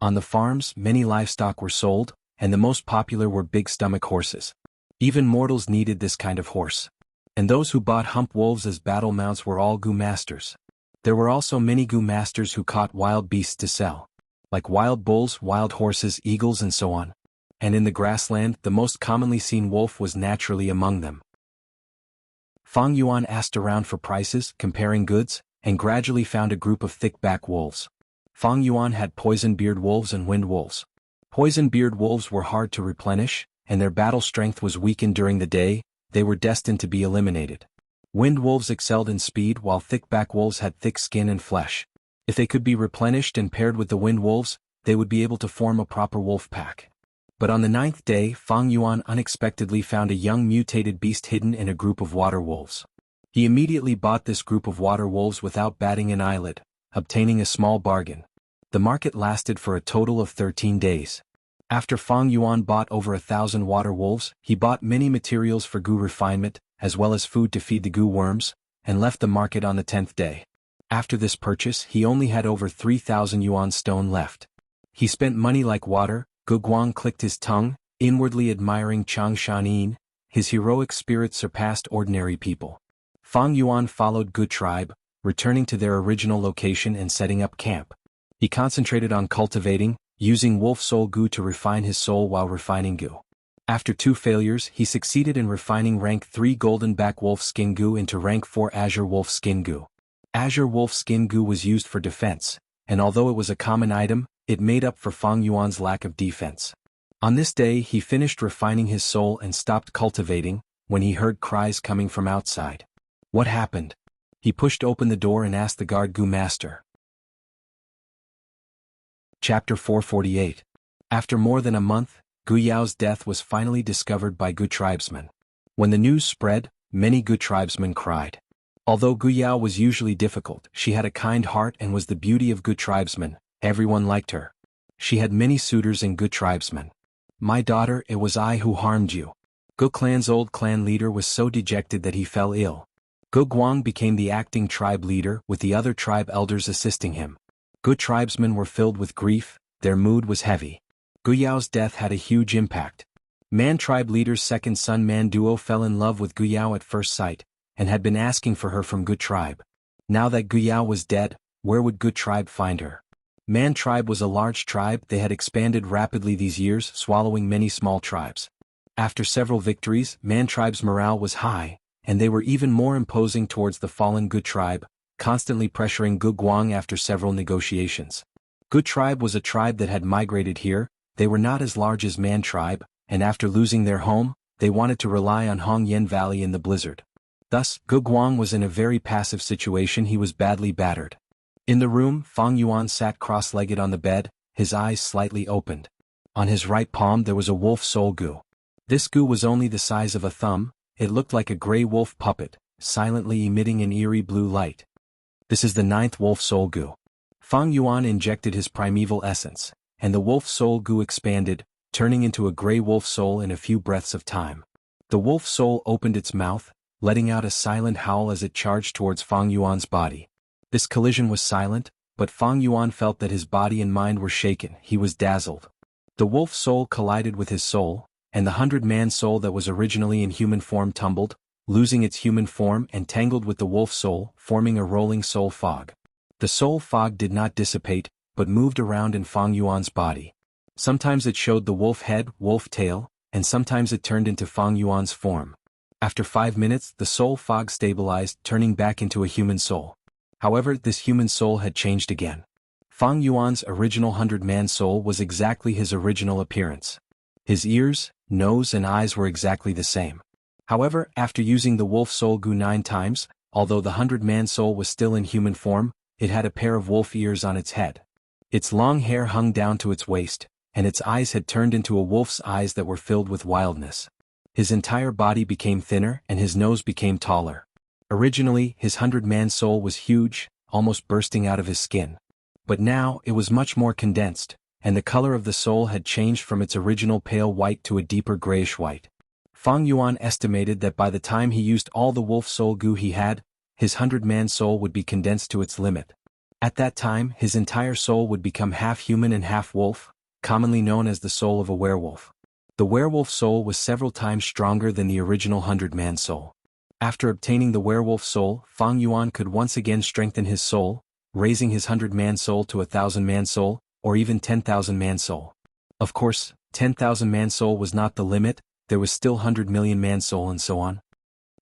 A: On the farms many livestock were sold, and the most popular were big stomach horses. Even mortals needed this kind of horse. And those who bought hump wolves as battle mounts were all Gu masters. There were also many Gu masters who caught wild beasts to sell. Like wild bulls, wild horses, eagles and so on. And in the grassland, the most commonly seen wolf was naturally among them. Fang Yuan asked around for prices, comparing goods, and gradually found a group of thick-back wolves. Fang Yuan had poison-beard wolves and wind wolves. Poison-beard wolves were hard to replenish, and their battle strength was weakened during the day, they were destined to be eliminated. Wind wolves excelled in speed while thick-back wolves had thick skin and flesh. If they could be replenished and paired with the wind wolves, they would be able to form a proper wolf pack. But on the 9th day Fang Yuan unexpectedly found a young mutated beast hidden in a group of water wolves. He immediately bought this group of water wolves without batting an eyelid, obtaining a small bargain. The market lasted for a total of 13 days. After Fang Yuan bought over 1,000 water wolves, he bought many materials for Gu refinement, as well as food to feed the Gu worms, and left the market on the 10th day. After this purchase he only had over 3,000 yuan stone left. He spent money like water. Gu Guang clicked his tongue, inwardly admiring Changshan Yin. His heroic spirit surpassed ordinary people. Fang Yuan followed Gu tribe, returning to their original location and setting up camp. He concentrated on cultivating, using Wolf Soul Gu to refine his soul while refining Gu. After 2 failures he succeeded in refining rank 3 Golden Back Wolf Skin Gu into rank 4 Azure Wolf Skin Gu. Azure Wolf Skin Gu was used for defense, and although it was a common item, it made up for Fang Yuan's lack of defense. On this day he finished refining his soul and stopped cultivating, when he heard cries coming from outside. What happened? He pushed open the door and asked the guard Gu master. Chapter 448. After more than a month, Gu Yao's death was finally discovered by Gu tribesmen. When the news spread, many Gu tribesmen cried. Although Gu Yao was usually difficult, she had a kind heart and was the beauty of Gu tribesmen. Everyone liked her. She had many suitors and Gu tribesmen. My daughter, it was I who harmed you. Gu clan's old clan leader was so dejected that he fell ill. Gu Guang became the acting tribe leader with the other tribe elders assisting him. Gu tribesmen were filled with grief, their mood was heavy. Gu Yao's death had a huge impact. Man tribe leader's second son Man Duo fell in love with Gu Yao at first sight, and had been asking for her from Gu tribe. Now that Gu Yao was dead, where would Gu tribe find her? Man tribe was a large tribe, they had expanded rapidly these years, swallowing many small tribes. After several victories, Man tribe's morale was high, and they were even more imposing towards the fallen Gu tribe, constantly pressuring Gu Guang after several negotiations. Gu tribe was a tribe that had migrated here, they were not as large as Man tribe, and after losing their home, they wanted to rely on Hong Yen Valley in the blizzard. Thus, Gu Guang was in a very passive situation, he was badly battered. In the room, Fang Yuan sat cross-legged on the bed, his eyes slightly opened. On his right palm there was a wolf soul Gu. This Gu was only the size of a thumb, it looked like a gray wolf puppet, silently emitting an eerie blue light. This is the 9th wolf soul Gu. Fang Yuan injected his primeval essence, and the wolf soul Gu expanded, turning into a gray wolf soul in a few breaths of time. The wolf soul opened its mouth, letting out a silent howl as it charged towards Fang Yuan's body. This collision was silent, but Fang Yuan felt that his body and mind were shaken. He was dazzled. The wolf soul collided with his soul, and the 100-man soul that was originally in human form tumbled, losing its human form and tangled with the wolf soul, forming a rolling soul fog. The soul fog did not dissipate, but moved around in Fang Yuan's body. Sometimes it showed the wolf head, wolf tail, and sometimes it turned into Fang Yuan's form. After 5 minutes, the soul fog stabilized, turning back into a human soul. However, this human soul had changed again. Fang Yuan's original 100-man soul was exactly his original appearance. His ears, nose and eyes were exactly the same. However, after using the wolf soul goo 9 times, although the 100-man soul was still in human form, it had a pair of wolf ears on its head. Its long hair hung down to its waist, and its eyes had turned into a wolf's eyes that were filled with wildness. His entire body became thinner and his nose became taller. Originally, his 100-man soul was huge, almost bursting out of his skin. But now, it was much more condensed, and the color of the soul had changed from its original pale white to a deeper grayish white. Fang Yuan estimated that by the time he used all the wolf soul goo he had, his 100-man soul would be condensed to its limit. At that time, his entire soul would become half human and half wolf, commonly known as the soul of a werewolf. The werewolf soul was several times stronger than the original 100-man soul. After obtaining the werewolf soul, Fang Yuan could once again strengthen his soul, raising his 100-man soul to a 1,000-man soul, or even 10,000-man soul. Of course, 10,000-man soul was not the limit, there was still 100,000,000-man soul and so on.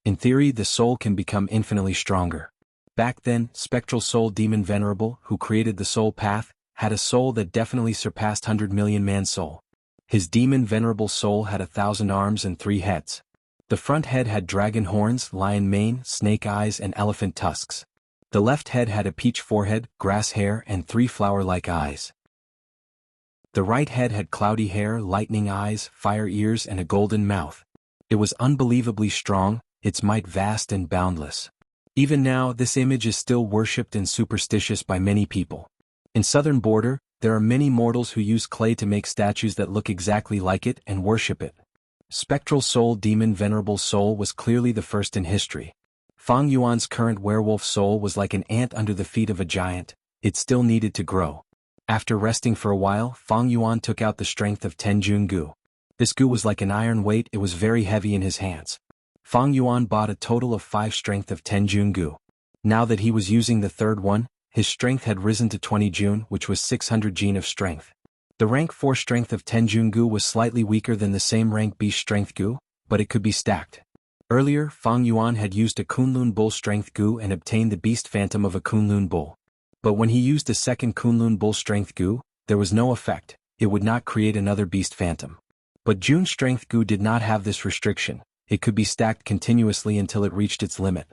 A: In theory, the soul can become infinitely stronger. Back then, Spectral Soul Demon Venerable, who created the soul path, had a soul that definitely surpassed 100,000,000-man soul. His demon venerable soul had 1,000 arms and 3 heads. The front head had dragon horns, lion mane, snake eyes and elephant tusks. The left head had a peach forehead, grass hair and 3 flower-like eyes. The right head had cloudy hair, lightning eyes, fire ears and a golden mouth. It was unbelievably strong, its might vast and boundless. Even now, this image is still worshipped and superstitious by many people. In southern border, there are many mortals who use clay to make statues that look exactly like it and worship it. Spectral Soul Demon Venerable Soul was clearly the first in history. Fang Yuan's current werewolf soul was like an ant under the feet of a giant, it still needed to grow. After resting for a while, Fang Yuan took out the strength of 10 Jun goo. This goo was like an iron weight, it was very heavy in his hands. Fang Yuan bought a total of 5 strength of 10 Jun goo. Now that he was using the third one, his strength had risen to 20 Jun, which was 600 Jin of strength. The rank 4 strength of 10 Jun goo was slightly weaker than the same rank beast strength goo, but it could be stacked. Earlier, Fang Yuan had used a Kunlun bull strength goo and obtained the beast phantom of a Kunlun bull. But when he used a second Kunlun bull strength goo, there was no effect, it would not create another beast phantom. But Jun strength goo did not have this restriction, it could be stacked continuously until it reached its limit.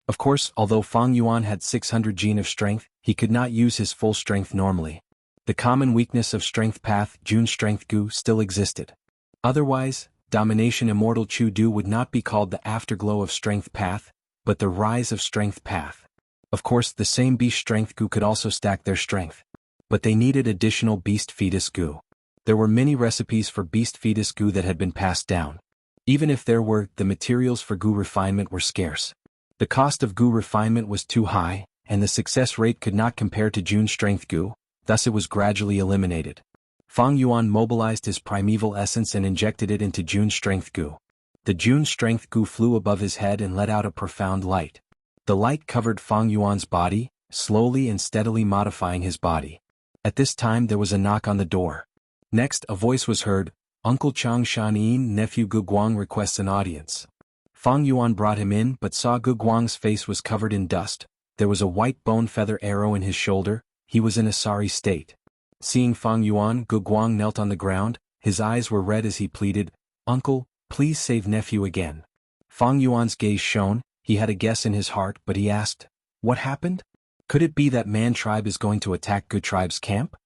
A: Of course, although Fang Yuan had 600 Jin of strength, he could not use his full strength normally. The common weakness of strength path, Jun strength goo, still existed. Otherwise, Domination Immortal Chu Du would not be called the afterglow of strength path, but the rise of strength path. Of course, the same beast strength goo could also stack their strength. But they needed additional beast fetus goo. There were many recipes for beast fetus goo that had been passed down. Even if there were, the materials for goo refinement were scarce. The cost of goo refinement was too high, and the success rate could not compare to Jun strength goo, thus it was gradually eliminated. Fang Yuan mobilized his primeval essence and injected it into Jun strength goo. The Jun strength goo flew above his head and let out a profound light. The light covered Fang Yuan's body, slowly and steadily modifying his body. At this time there was a knock on the door. Next, a voice was heard, "Uncle Chang Shan-yin, nephew Gu Guang requests an audience." Fang Yuan brought him in but saw Gu Guang's face was covered in dust, there was a white bone feather arrow in his shoulder, he was in a sorry state. Seeing Fang Yuan, Gu Guang knelt on the ground, his eyes were red as he pleaded, "Uncle, please save nephew again." Fang Yuan's gaze shone, he had a guess in his heart but he asked, "What happened? Could it be that Man tribe is going to attack Gu tribe's camp?"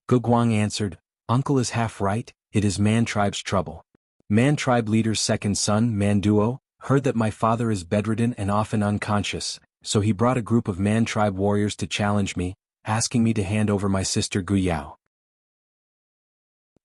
A: Gu Guang answered, "Uncle is half right, it is Man tribe's trouble. Man tribe leader's second son, Man Duo, heard that my father is bedridden and often unconscious, so he brought a group of Man tribe warriors to challenge me, asking me to hand over my sister Gu Yao.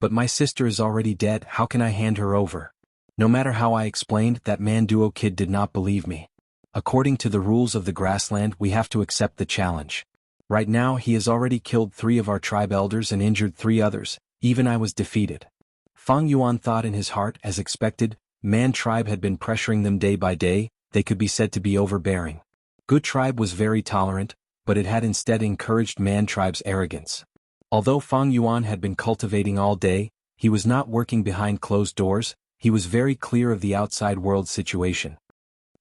A: But my sister is already dead, how can I hand her over? No matter how I explained, that Manduo kid did not believe me. According to the rules of the grassland, we have to accept the challenge. Right now he has already killed 3 of our tribe elders and injured 3 others, even I was defeated. Fang Yuan thought in his heart. As expected, Man tribe had been pressuring them day by day, they could be said to be overbearing. Good tribe was very tolerant, but it had instead encouraged Man tribe's arrogance. Although Fang Yuan had been cultivating all day, he was not working behind closed doors, he was very clear of the outside world situation.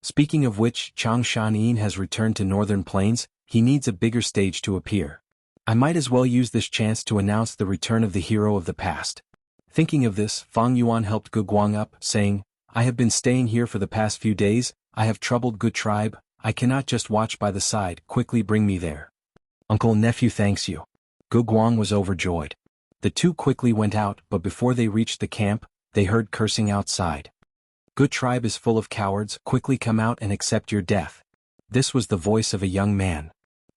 A: Speaking of which, Chang Shan has returned to Northern Plains, he needs a bigger stage to appear. I might as well use this chance to announce the return of the hero of the past. Thinking of this, Fang Yuan helped Gu Guang up, saying, I have been staying here for the past few days, I have troubled Good tribe, I cannot just watch by the side, quickly bring me there. Uncle nephew thanks you. Gu Guang was overjoyed. The 2 quickly went out, but before they reached the camp, they heard cursing outside. Good tribe is full of cowards, quickly come out and accept your death. This was the voice of a young man.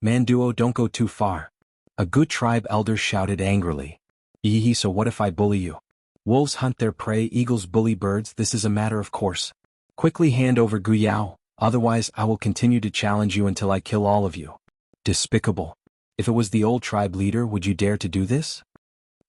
A: Manduo, don't go too far. A Good tribe elder shouted angrily. Yee, so what if I bully you? Wolves hunt their prey, eagles bully birds, this is a matter of course. Quickly hand over Gu Yao, otherwise I will continue to challenge you until I kill all of you. Despicable. If it was the old tribe leader, would you dare to do this?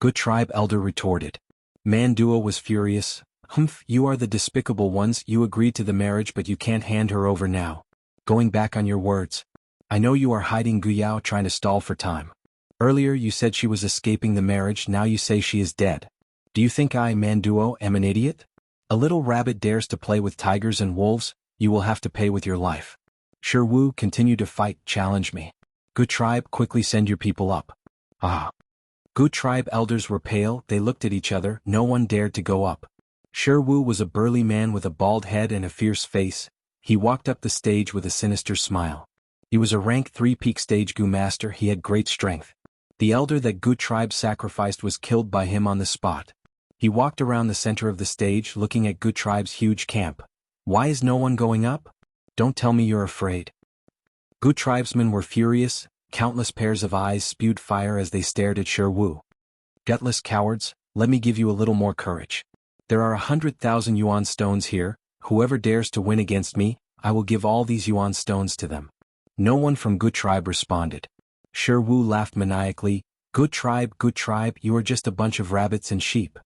A: Good tribe elder retorted. Manduo was furious. Humph, you are the despicable ones, you agreed to the marriage but you can't hand her over now. Going back on your words. I know you are hiding Gu Yao, trying to stall for time. Earlier you said she was escaping the marriage, now you say she is dead. Do you think I, Manduo, am an idiot? A little rabbit dares to play with tigers and wolves, you will have to pay with your life. Shi Wu, continue to fight, challenge me. Good tribe, quickly send your people up. Ah. Good tribe elders were pale, they looked at each other, no one dared to go up. Shi Wu was a burly man with a bald head and a fierce face. He walked up the stage with a sinister smile. He was a rank 3 peak stage Gu master, he had great strength. The elder that Gu tribe sacrificed was killed by him on the spot. He walked around the center of the stage looking at Gu tribe's huge camp. Why is no one going up? Don't tell me you're afraid. Gu tribesmen were furious, countless pairs of eyes spewed fire as they stared at Shi Wu. Gutless cowards, let me give you a little more courage. There are 100,000 yuan stones here, whoever dares to win against me, I will give all these yuan stones to them. No one from Gu tribe responded. Shi Wu laughed maniacally, Gu tribe, you are just a bunch of rabbits and sheep.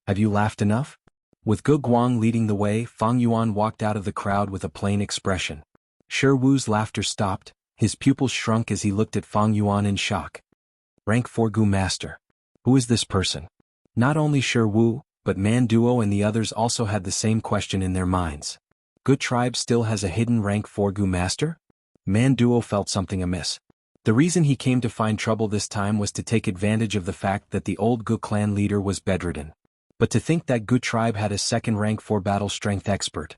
A: Have you laughed enough? With Gu Guang leading the way, Fang Yuan walked out of the crowd with a plain expression. Shi Wu's laughter stopped, his pupils shrunk as he looked at Fang Yuan in shock. Rank 4 Gu master. Who is this person? Not only Shi Wu, but Manduo and the others also had the same question in their minds. Good tribe still has a hidden rank 4 Gu master? Manduo felt something amiss. The reason he came to find trouble this time was to take advantage of the fact that the old Gu clan leader was bedridden. But to think that Gu tribe had a second rank 4 battle strength expert.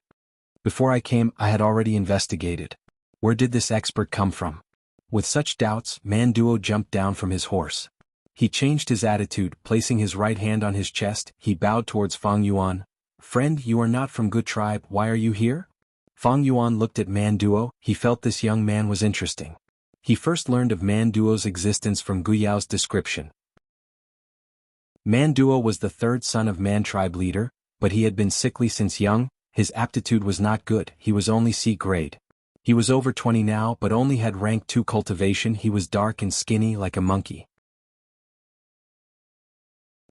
A: Before I came, I had already investigated. Where did this expert come from? With such doubts, Manduo jumped down from his horse. He changed his attitude, placing his right hand on his chest, he bowed towards Fang Yuan. Friend, you are not from Good tribe, why are you here? Fang Yuan looked at Manduo, he felt this young man was interesting. He first learned of Manduo's existence from Gu Yao's description. Manduo was the 3rd son of Man tribe leader, but he had been sickly since young, his aptitude was not good, he was only C grade. He was over 20 now but only had rank 2 cultivation, he was dark and skinny like a monkey.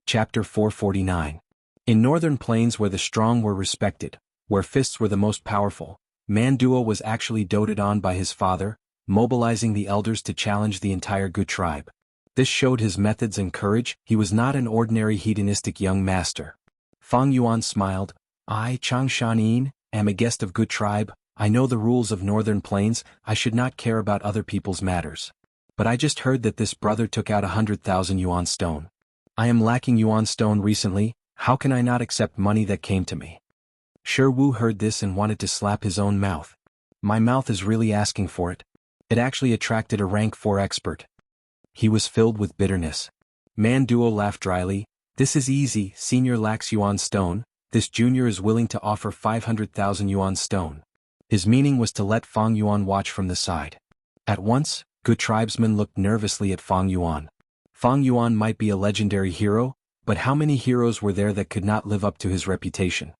A: Chapter 449. In Northern Plains where the strong were respected, where fists were the most powerful, Manduo was actually doted on by his father, mobilizing the elders to challenge the entire Gu tribe. This showed his methods and courage, he was not an ordinary hedonistic young master. Fang Yuan smiled, I, Chang Shan, am a guest of Gu tribe, I know the rules of Northern Plains, I should not care about other people's matters. But I just heard that this brother took out 100,000 yuan stone. I am lacking yuan stone recently, how can I not accept money that came to me? Shi Wu heard this and wanted to slap his own mouth. My mouth is really asking for it. It actually attracted a rank 4 expert. He was filled with bitterness. Manduo laughed dryly, this is easy, senior lacks yuan stone, this junior is willing to offer 500,000 yuan stone. His meaning was to let Fang Yuan watch from the side. At once, Gu tribesmen looked nervously at Fang Yuan. Fang Yuan might be a legendary hero, but how many heroes were there that could not live up to his reputation?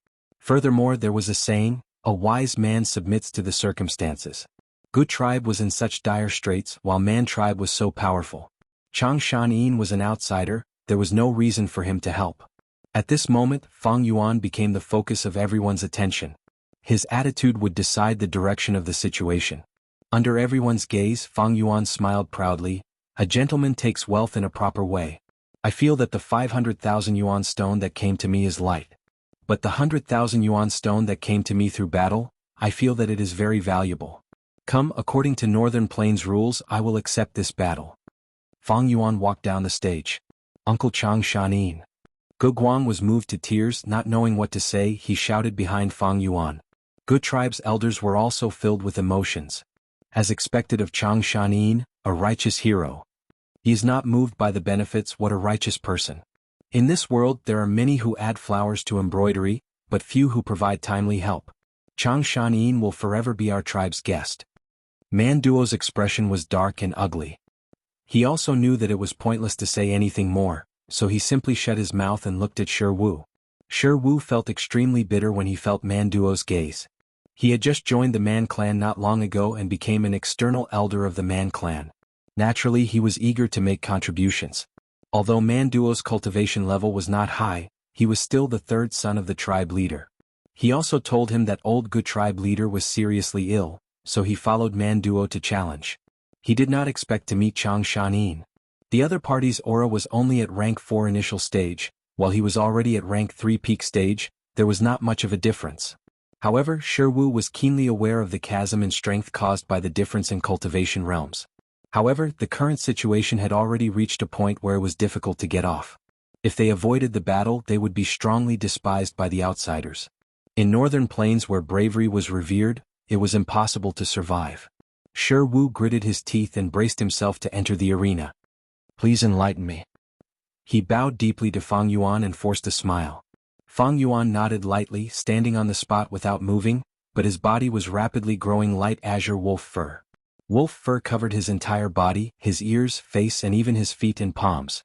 A: Furthermore, there was a saying, a wise man submits to the circumstances. Gu tribe was in such dire straits while Man tribe was so powerful. Changshan Yin was an outsider, there was no reason for him to help. At this moment, Fang Yuan became the focus of everyone's attention. His attitude would decide the direction of the situation. Under everyone's gaze, Fang Yuan smiled proudly. A gentleman takes wealth in a proper way. I feel that the 500,000 yuan stone that came to me is light. But the 100,000 yuan stone that came to me through battle, I feel that it is very valuable. Come, according to Northern Plains rules, I will accept this battle. Fang Yuan walked down the stage. Uncle Changshan Yin. Gu Guang was moved to tears, not knowing what to say. He shouted behind Fang Yuan. Gu tribe's elders were also filled with emotions. As expected of Changshan Yin, a righteous hero. He is not moved by the benefits. What a righteous person. In this world there are many who add flowers to embroidery, but few who provide timely help. Changshan Yin will forever be our tribe's guest. Man Duo's expression was dark and ugly. He also knew that it was pointless to say anything more, so he simply shut his mouth and looked at Shi Wu. Shi Wu felt extremely bitter when he felt Man Duo's gaze. He had just joined the Man clan not long ago and became an external elder of the Man clan. Naturally, he was eager to make contributions. Although Man Duo's cultivation level was not high, he was still the third son of the tribe leader. He also told him that old Gu tribe leader was seriously ill, so he followed Man Duo to challenge. He did not expect to meet Changshan Yin. The other party's aura was only at rank 4 initial stage, while he was already at rank 3 peak stage. There was not much of a difference. However, Shi Wu was keenly aware of the chasm in strength caused by the difference in cultivation realms. However, the current situation had already reached a point where it was difficult to get off. If they avoided the battle, they would be strongly despised by the outsiders. In Northern Plains where bravery was revered, it was impossible to survive. Shi Wu gritted his teeth and braced himself to enter the arena. Please enlighten me. He bowed deeply to Fang Yuan and forced a smile. Fang Yuan nodded lightly, standing on the spot without moving, but his body was rapidly growing light azure wolf fur. Wolf fur covered his entire body, his ears, face and even his feet and palms.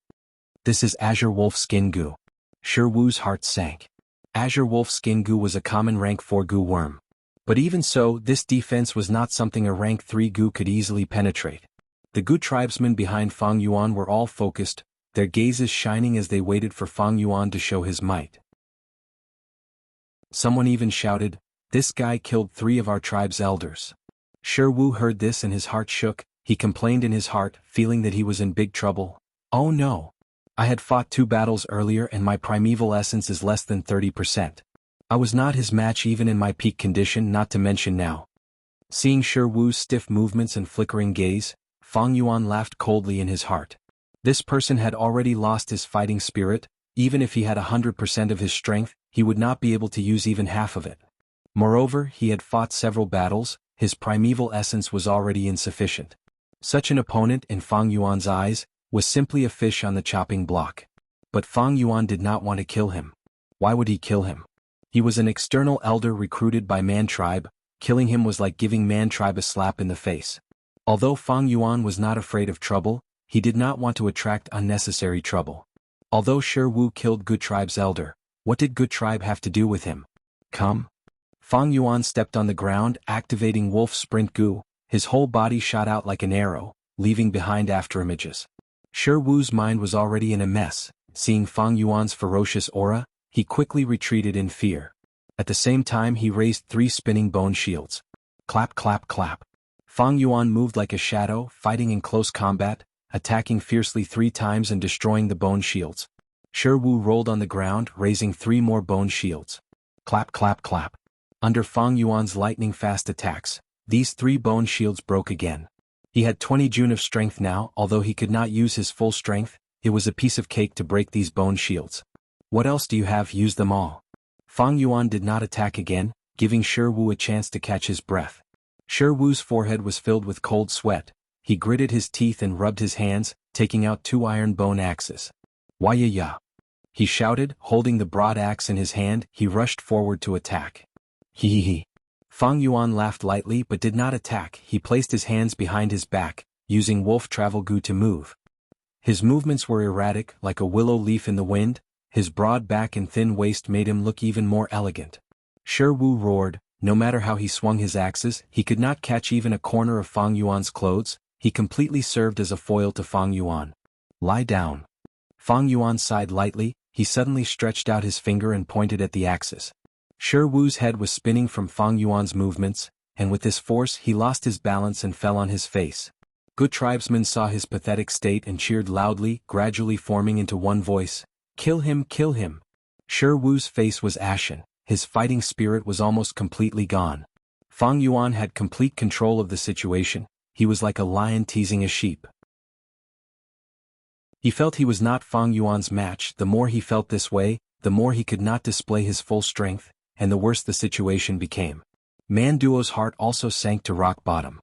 A: This is azure wolf skin goo. Shi Wu's heart sank. Azure wolf skin goo was a common rank 4 goo worm. But even so, this defense was not something a rank 3 goo could easily penetrate. The Gu tribesmen behind Fang Yuan were all focused, their gazes shining as they waited for Fang Yuan to show his might. Someone even shouted, "This guy killed 3 of our tribe's elders." Shi Wu heard this and his heart shook. He complained in his heart, feeling that he was in big trouble. Oh no! I had fought 2 battles earlier and my primeval essence is less than 30%. I was not his match even in my peak condition, not to mention now. Seeing Shi Wu's stiff movements and flickering gaze, Fang Yuan laughed coldly in his heart. This person had already lost his fighting spirit. Even if he had 100% of his strength, he would not be able to use even half of it. Moreover, he had fought several battles. His primeval essence was already insufficient. Such an opponent, in Fang Yuan's eyes, was simply a fish on the chopping block. But Fang Yuan did not want to kill him. Why would he kill him? He was an external elder recruited by Man tribe. Killing him was like giving Man tribe a slap in the face. Although Fang Yuan was not afraid of trouble, he did not want to attract unnecessary trouble. Although Shi Wu killed Gu tribe's elder, what did Gu tribe have to do with him? Come. Fang Yuan stepped on the ground, activating Wolf Sprint Gu. His whole body shot out like an arrow, leaving behind afterimages. Shi Wu's mind was already in a mess. Seeing Fang Yuan's ferocious aura, he quickly retreated in fear. At the same time he raised 3 spinning bone shields. Clap clap clap. Fang Yuan moved like a shadow, fighting in close combat, attacking fiercely 3 times and destroying the bone shields. Shi Wu rolled on the ground, raising 3 more bone shields. Clap clap clap. Under Fang Yuan's lightning-fast attacks, these 3 bone shields broke again. He had 20 June of strength now. Although he could not use his full strength, it was a piece of cake to break these bone shields. What else do you have? Use them all. Fang Yuan did not attack again, giving Shi Wu a chance to catch his breath. Shi Wu's forehead was filled with cold sweat. He gritted his teeth and rubbed his hands, taking out 2 iron bone axes. Waya! He shouted, holding the broad axe in his hand. He rushed forward to attack. Hee. Fang Yuan laughed lightly but did not attack. He placed his hands behind his back, using Wolf Travel Gu to move. His movements were erratic, like a willow leaf in the wind. His broad back and thin waist made him look even more elegant. Shi Wu roared. No matter how he swung his axes, he could not catch even a corner of Fang Yuan's clothes. He completely served as a foil to Fang Yuan. Lie down. Fang Yuan sighed lightly. He suddenly stretched out his finger and pointed at the axes. Shi Wu's head was spinning from Fang Yuan's movements, and with this force he lost his balance and fell on his face. Good tribesmen saw his pathetic state and cheered loudly, gradually forming into one voice. Kill him, kill him. Shi Wu's face was ashen. His fighting spirit was almost completely gone. Fang Yuan had complete control of the situation. He was like a lion teasing a sheep. He felt he was not Fang Yuan's match. The more he felt this way, the more he could not display his full strength, and the worse the situation became. Manduo's heart also sank to rock bottom.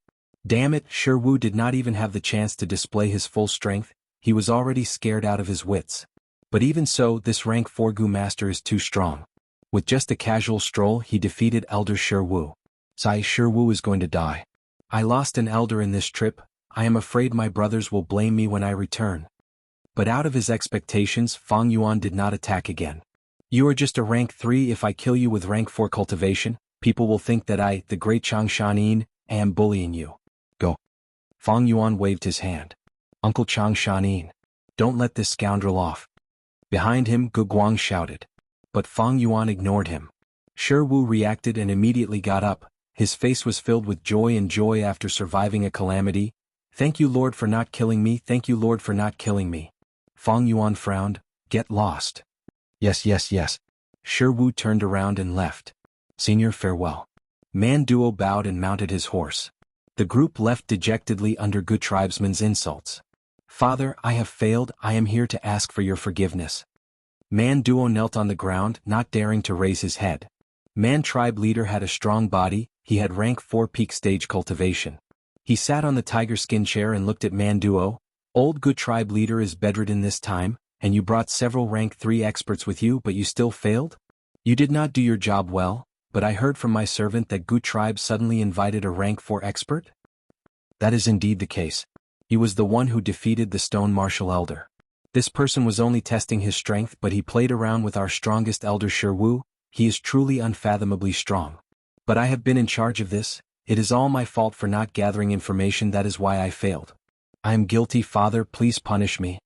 A: Damn it, Shi Wu did not even have the chance to display his full strength. He was already scared out of his wits. But even so, this rank 4 Gu master is too strong. With just a casual stroll he defeated Elder Shi Wu. Shi Wu is going to die. I lost an elder in this trip. I am afraid my brothers will blame me when I return. But out of his expectations, Fang Yuan did not attack again. You are just a rank 3. If I kill you with rank 4 cultivation, people will think that I, the great Changshanin, am bullying you. Go. Fang Yuan waved his hand. Uncle Changshanin. Don't let this scoundrel off. Behind him, Gu Guang shouted. But Fang Yuan ignored him. Shi Wu reacted and immediately got up. His face was filled with joy and joy after surviving a calamity. Thank you, Lord, for not killing me. Thank you, Lord, for not killing me. Fang Yuan frowned. Get lost. Yes, yes, yes. Shi Wu turned around and left. Senior, farewell. Manduo bowed and mounted his horse. The group left dejectedly under good tribesmen's insults. Father, I have failed. I am here to ask for your forgiveness. Manduo knelt on the ground, not daring to raise his head. Man tribe leader had a strong body. He had rank 4 peak stage cultivation. He sat on the tiger skin chair and looked at Manduo. Old good tribe leader is bedridden this time, and you brought several rank 3 experts with you but you still failed? You did not do your job well, but I heard from my servant that Gu tribe suddenly invited a rank 4 expert? That is indeed the case. He was the one who defeated the stone martial elder. This person was only testing his strength, but he played around with our strongest elder Shi Wu. He is truly unfathomably strong. But I have been in charge of this. It is all my fault for not gathering information. That is why I failed. I am guilty, Father, please punish me.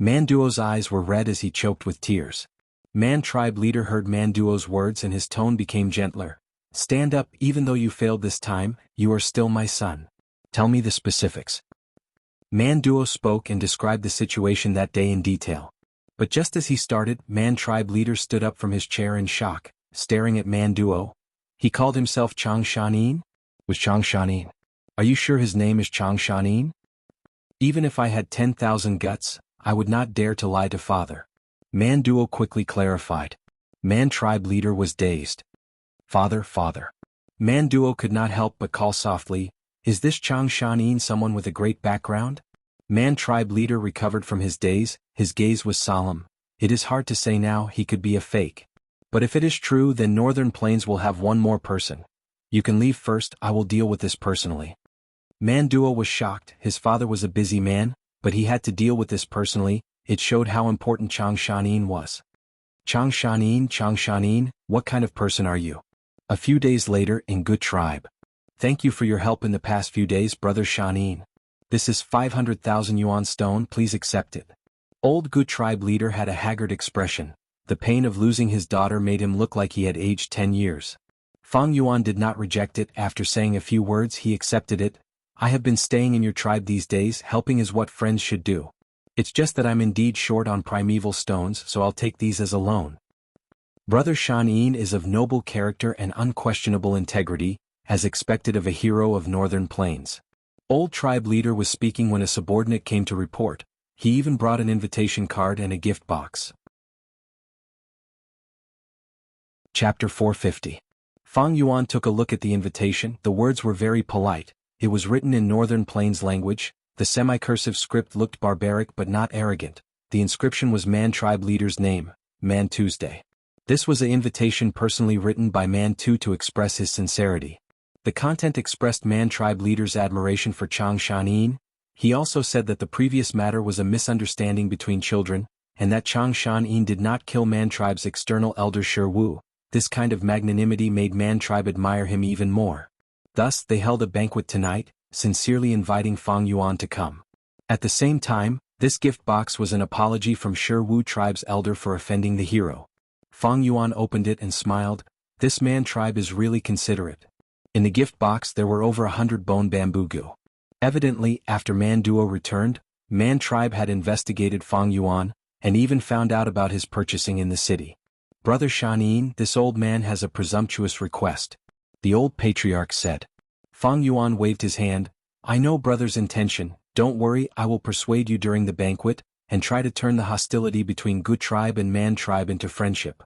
A: Manduo's eyes were red as he choked with tears. Man tribe leader heard Manduo's words and his tone became gentler. Stand up, even though you failed this time, you are still my son. Tell me the specifics. Manduo spoke and described the situation that day in detail. But just as he started, Man tribe leader stood up from his chair in shock, staring at Manduo. He called himself Changshanin? Was Changshanin? Are you sure his name is Changshanin? Even if I had 10,000 guts, I would not dare to lie to Father. Manduo quickly clarified. Man tribe leader was dazed. Father, Father. Manduo could not help but call softly. Is this Changshanin someone with a great background? Man tribe leader recovered from his daze. His gaze was solemn. It is hard to say now, he could be a fake. But if it is true, then Northern Plains will have one more person. You can leave first, I will deal with this personally. Manduo was shocked. His father was a busy man, but he had to deal with this personally. It showed how important Changshanin was. Changshanin, what kind of person are you? A few days later, in Good Tribe. Thank you for your help in the past few days, Brother Shanin. This is 500,000 yuan stone, please accept it. Old Good Tribe leader had a haggard expression. The pain of losing his daughter made him look like he had aged 10 years. Fang Yuan did not reject it. After saying a few words, he accepted it. I have been staying in your tribe these days. Helping is what friends should do. It's just that I'm indeed short on primeval stones, so I'll take these as a loan. Brother Shanin is of noble character and unquestionable integrity, as expected of a hero of Northern Plains. Old tribe leader was speaking when a subordinate came to report. He even brought an invitation card and a gift box. Chapter 450. Fang Yuan took a look at the invitation. The words were very polite. It was written in Northern Plains language. The semi-cursive script looked barbaric but not arrogant. The inscription was Man tribe leader's name, Man Tuesday. This was an invitation personally written by Man Tu to express his sincerity. The content expressed Man tribe leader's admiration for Changshanin. He also said that the previous matter was a misunderstanding between children, and that Changshanin did not kill Man tribe's external elder Shi Wu. This kind of magnanimity made Man tribe admire him even more. Thus they held a banquet tonight, sincerely inviting Fang Yuan to come. At the same time, this gift box was an apology from Wu tribe's elder for offending the hero. Fang Yuan opened it and smiled. This Man tribe is really considerate. In the gift box there were over 100 bone bamboo gu. Evidently, after Man Duo returned, Man tribe had investigated Fang Yuan, and even found out about his purchasing in the city. Brother Shanin, this old man has a presumptuous request. The old patriarch said. Fang Yuan waved his hand. I know brother's intention, don't worry, I will persuade you during the banquet, and try to turn the hostility between Gu tribe and Man tribe into friendship.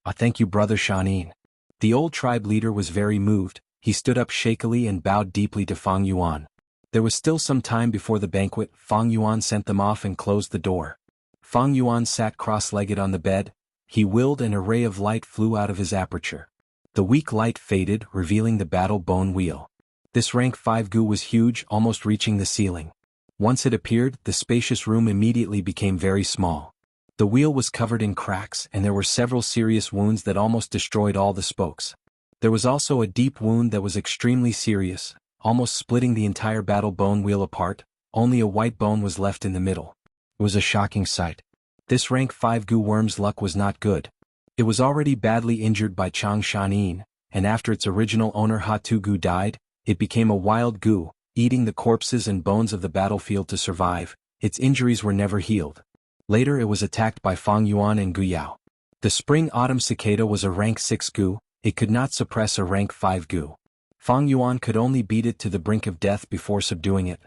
A: Thank you brother Shanin. The old tribe leader was very moved, he stood up shakily and bowed deeply to Fang Yuan. There was still some time before the banquet. Fang Yuan sent them off and closed the door. Fang Yuan sat cross-legged on the bed. He willed and a ray of light flew out of his aperture. The weak light faded, revealing the battle bone wheel. This rank 5 gu was huge, almost reaching the ceiling. Once it appeared, the spacious room immediately became very small. The wheel was covered in cracks and there were several serious wounds that almost destroyed all the spokes. There was also a deep wound that was extremely serious, almost splitting the entire battle bone wheel apart. Only a white bone was left in the middle. It was a shocking sight. This rank 5 gu worm's luck was not good. It was already badly injured by Chang Shanin, and after its original owner Ha-Tu gu died, it became a wild gu, eating the corpses and bones of the battlefield to survive. Its injuries were never healed. Later it was attacked by Fang Yuan and Gu Yao. The spring-autumn cicada was a rank 6 gu, it could not suppress a rank 5 gu. Fang Yuan could only beat it to the brink of death before subduing it.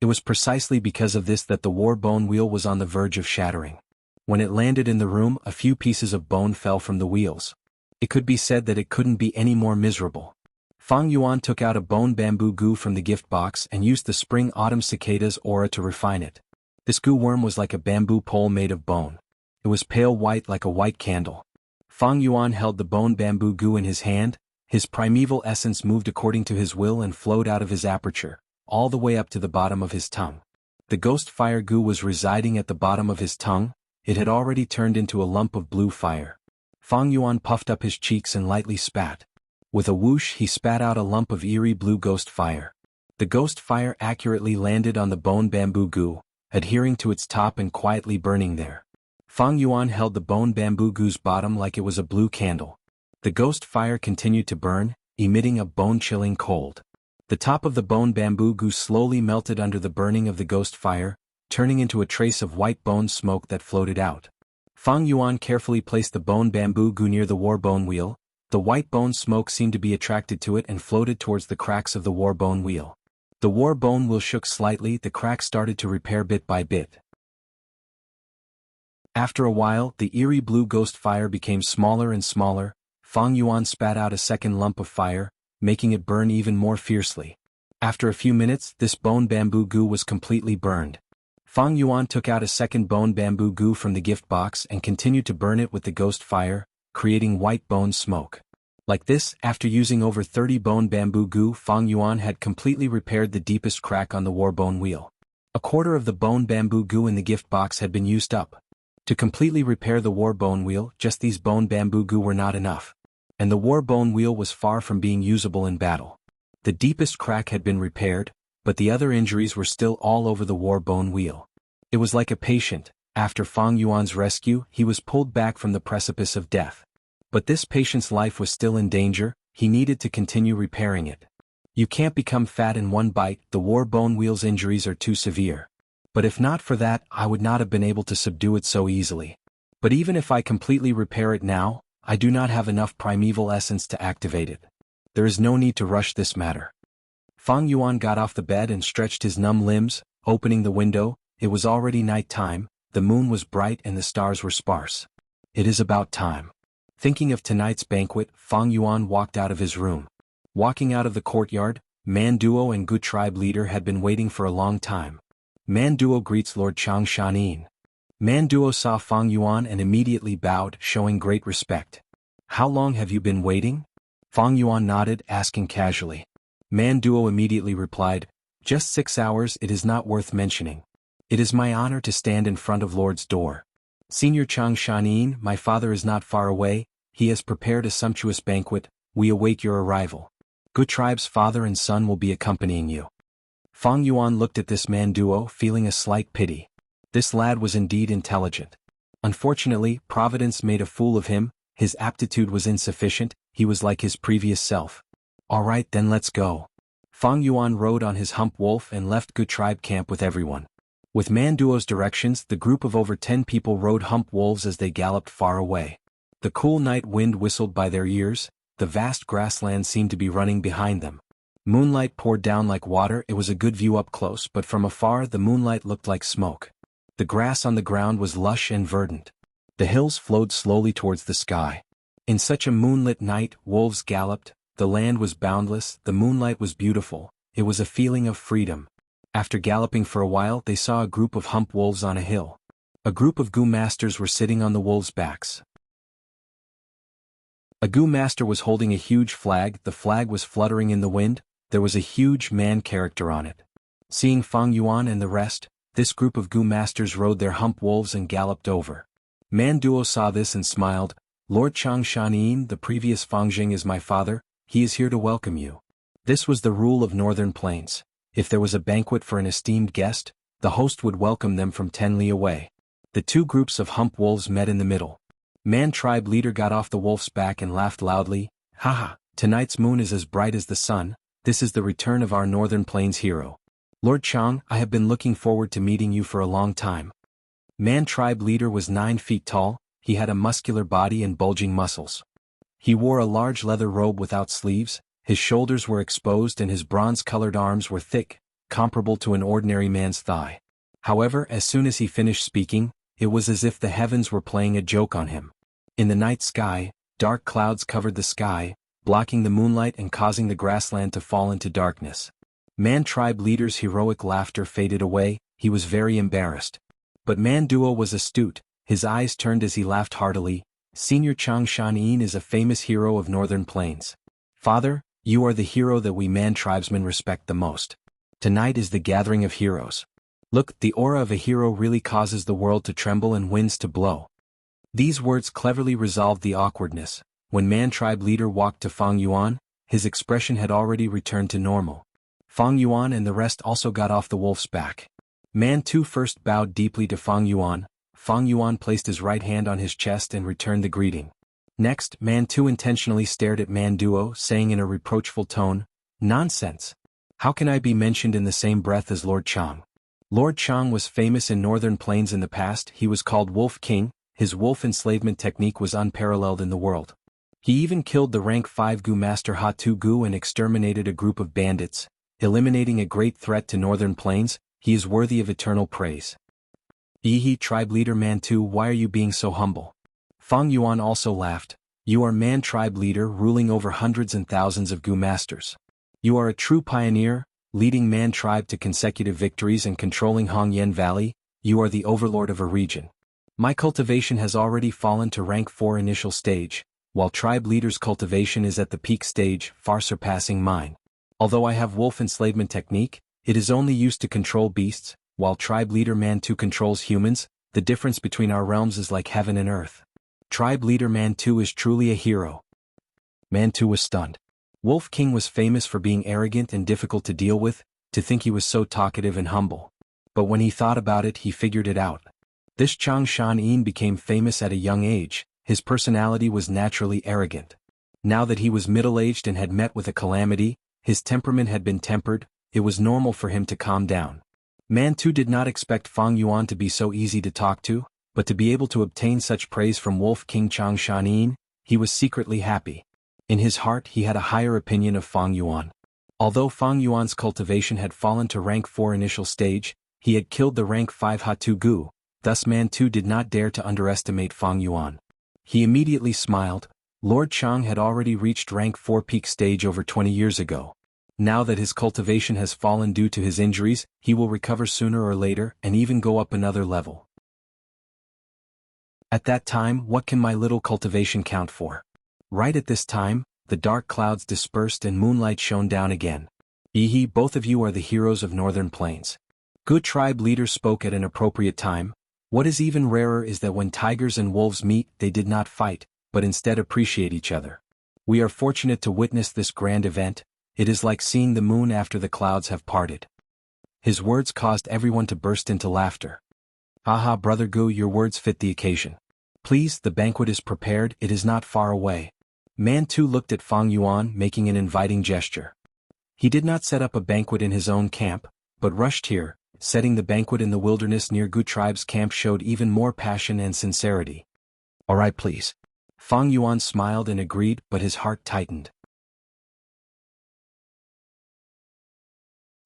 A: It was precisely because of this that the war bone wheel was on the verge of shattering. When it landed in the room, a few pieces of bone fell from the wheels. It could be said that it couldn't be any more miserable. Fang Yuan took out a bone bamboo gu from the gift box and used the spring-autumn cicada's aura to refine it. This gu worm was like a bamboo pole made of bone. It was pale white like a white candle. Fang Yuan held the bone bamboo gu in his hand. His primeval essence moved according to his will and flowed out of his aperture, all the way up to the bottom of his tongue. The ghost fire gu was residing at the bottom of his tongue. It had already turned into a lump of blue fire. Fang Yuan puffed up his cheeks and lightly spat. With a whoosh he spat out a lump of eerie blue ghost fire. The ghost fire accurately landed on the bone bamboo gu, adhering to its top and quietly burning there. Fang Yuan held the bone bamboo gu's bottom like it was a blue candle. The ghost fire continued to burn, emitting a bone-chilling cold. The top of the bone bamboo gu slowly melted under the burning of the ghost fire, turning into a trace of white bone smoke that floated out. Fang Yuan carefully placed the bone bamboo gu near the war bone wheel. The white bone smoke seemed to be attracted to it and floated towards the cracks of the war bone wheel. The war bone wheel shook slightly, the cracks started to repair bit by bit. After a while, the eerie blue ghost fire became smaller and smaller. Fang Yuan spat out a second lump of fire, making it burn even more fiercely. After a few minutes, this bone bamboo gu was completely burned. Fang Yuan took out a second bone bamboo gu from the gift box and continued to burn it with the ghost fire, creating white bone smoke. Like this, after using over 30 bone bamboo gu, Fang Yuan had completely repaired the deepest crack on the war bone wheel. A quarter of the bone bamboo gu in the gift box had been used up. To completely repair the war bone wheel, just these bone bamboo gu were not enough. And the war bone wheel was far from being usable in battle. The deepest crack had been repaired, but the other injuries were still all over the war bone wheel. It was like a patient. After Fang Yuan's rescue, he was pulled back from the precipice of death. But this patient's life was still in danger, he needed to continue repairing it. You can't become fat in one bite, the war bone wheel's injuries are too severe. But if not for that, I would not have been able to subdue it so easily. But even if I completely repair it now, I do not have enough primeval essence to activate it. There is no need to rush this matter. Fang Yuan got off the bed and stretched his numb limbs, opening the window. It was already night time, the moon was bright and the stars were sparse. It is about time. Thinking of tonight's banquet, Fang Yuan walked out of his room. Walking out of the courtyard, Man Duo and Gu tribe leader had been waiting for a long time. Man Duo greets Lord Chang Shanin. Man Duo saw Fang Yuan and immediately bowed, showing great respect. How long have you been waiting? Fang Yuan nodded, asking casually. Man Duo immediately replied, just 6 hours, it is not worth mentioning. It is my honor to stand in front of Lord's door. Senior Chang Shanin, my father is not far away, He has prepared a sumptuous banquet, we await your arrival. Good Tribe's father and son will be accompanying you. Fang Yuan looked at this man duo, feeling a slight pity. This lad was indeed intelligent. Unfortunately, Providence made a fool of him, his aptitude was insufficient, he was like his previous self. Alright then, let's go. Fang Yuan rode on his hump wolf and left Good Tribe camp with everyone. With Man Duo's directions, the group of over 10 people rode hump wolves as they galloped far away. The cool night wind whistled by their ears, the vast grassland seemed to be running behind them. Moonlight poured down like water. It was a good view up close, but from afar the moonlight looked like smoke. The grass on the ground was lush and verdant. The hills flowed slowly towards the sky. In such a moonlit night, wolves galloped, the land was boundless, the moonlight was beautiful, it was a feeling of freedom. After galloping for a while, they saw a group of hump wolves on a hill. A group of Gu masters were sitting on the wolves' backs. A Gu master was holding a huge flag, the flag was fluttering in the wind, there was a huge man character on it. Seeing Fang Yuan and the rest, this group of Gu masters rode their hump wolves and galloped over. Man Duo saw this and smiled. Lord Chang Shanin, the previous Fangjing, is my father, he is here to welcome you. This was the rule of Northern Plains. If there was a banquet for an esteemed guest, the host would welcome them from 10 li away. The two groups of hump wolves met in the middle. Man tribe leader got off the wolf's back and laughed loudly. Haha, tonight's moon is as bright as the sun, this is the return of our Northern Plains hero. Lord Chang, I have been looking forward to meeting you for a long time. Man tribe leader was 9 feet tall, he had a muscular body and bulging muscles. He wore a large leather robe without sleeves, his shoulders were exposed and his bronze-colored arms were thick, comparable to an ordinary man's thigh. However, as soon as he finished speaking, it was as if the heavens were playing a joke on him. In the night sky, dark clouds covered the sky, blocking the moonlight and causing the grassland to fall into darkness. Man tribe leader's heroic laughter faded away, he was very embarrassed. But Man Duo was astute, his eyes turned as he laughed heartily. Senior Chang Shanin is a famous hero of Northern Plains. Father, you are the hero that we Man tribesmen respect the most. Tonight is the gathering of heroes. Look, the aura of a hero really causes the world to tremble and winds to blow. These words cleverly resolved the awkwardness. When Man tribe leader walked to Fang Yuan, his expression had already returned to normal. Fang Yuan and the rest also got off the wolf's back. Man Tu first bowed deeply to Fang Yuan. Fang Yuan placed his right hand on his chest and returned the greeting. Next, Man Tu intentionally stared at Man Duo, saying in a reproachful tone, "Nonsense! How can I be mentioned in the same breath as Lord Chang?" Lord Chang was famous in Northern Plains in the past, he was called Wolf King, his wolf enslavement technique was unparalleled in the world. He even killed the rank 5 Gu master Ha Tu Gu and exterminated a group of bandits, eliminating a great threat to Northern Plains, he is worthy of eternal praise. Yihi tribe leader Man Tu, why are you being so humble? Fang Yuan also laughed. You are Man tribe leader ruling over hundreds and thousands of Gu masters. You are a true pioneer, leading Man tribe to consecutive victories and controlling Hongyan Valley, you are the overlord of a region. My cultivation has already fallen to rank 4 initial stage, while tribe leader's cultivation is at the peak stage, far surpassing mine. Although I have wolf enslavement technique, it is only used to control beasts, while tribe leader Man Tu controls humans, the difference between our realms is like heaven and earth. Tribe leader Man Tu is truly a hero. Man Tu was stunned. Wolf King was famous for being arrogant and difficult to deal with, to think he was so talkative and humble. But when he thought about it, he figured it out. This Chang Shanin became famous at a young age, his personality was naturally arrogant. Now that he was middle-aged and had met with a calamity, his temperament had been tempered, it was normal for him to calm down. Man Tu did not expect Fang Yuan to be so easy to talk to, but to be able to obtain such praise from Wolf King Chang Shanin, he was secretly happy. In his heart he had a higher opinion of Fang Yuan. Although Fang Yuan's cultivation had fallen to rank 4 initial stage, he had killed the rank 5 Ha Tu Gu, thus Man Tu did not dare to underestimate Fang Yuan. He immediately smiled. Lord Chang had already reached rank 4 peak stage over 20 years ago. Now that his cultivation has fallen due to his injuries, he will recover sooner or later and even go up another level. At that time, what can my little cultivation count for? Right at this time, the dark clouds dispersed and moonlight shone down again. Yihi, both of you are the heroes of Northern Plains. Good tribe leader spoke at an appropriate time. What is even rarer is that when tigers and wolves meet, they did not fight, but instead appreciate each other. We are fortunate to witness this grand event. It is like seeing the moon after the clouds have parted. His words caused everyone to burst into laughter. Haha, Brother Gu, your words fit the occasion. Please, the banquet is prepared, it is not far away. Man Tu looked at Fang Yuan, making an inviting gesture. He did not set up a banquet in his own camp, but rushed here. Setting the banquet in the wilderness near Gu tribe's camp showed even more passion and sincerity. Alright, please. Fang Yuan smiled and agreed, but his heart tightened.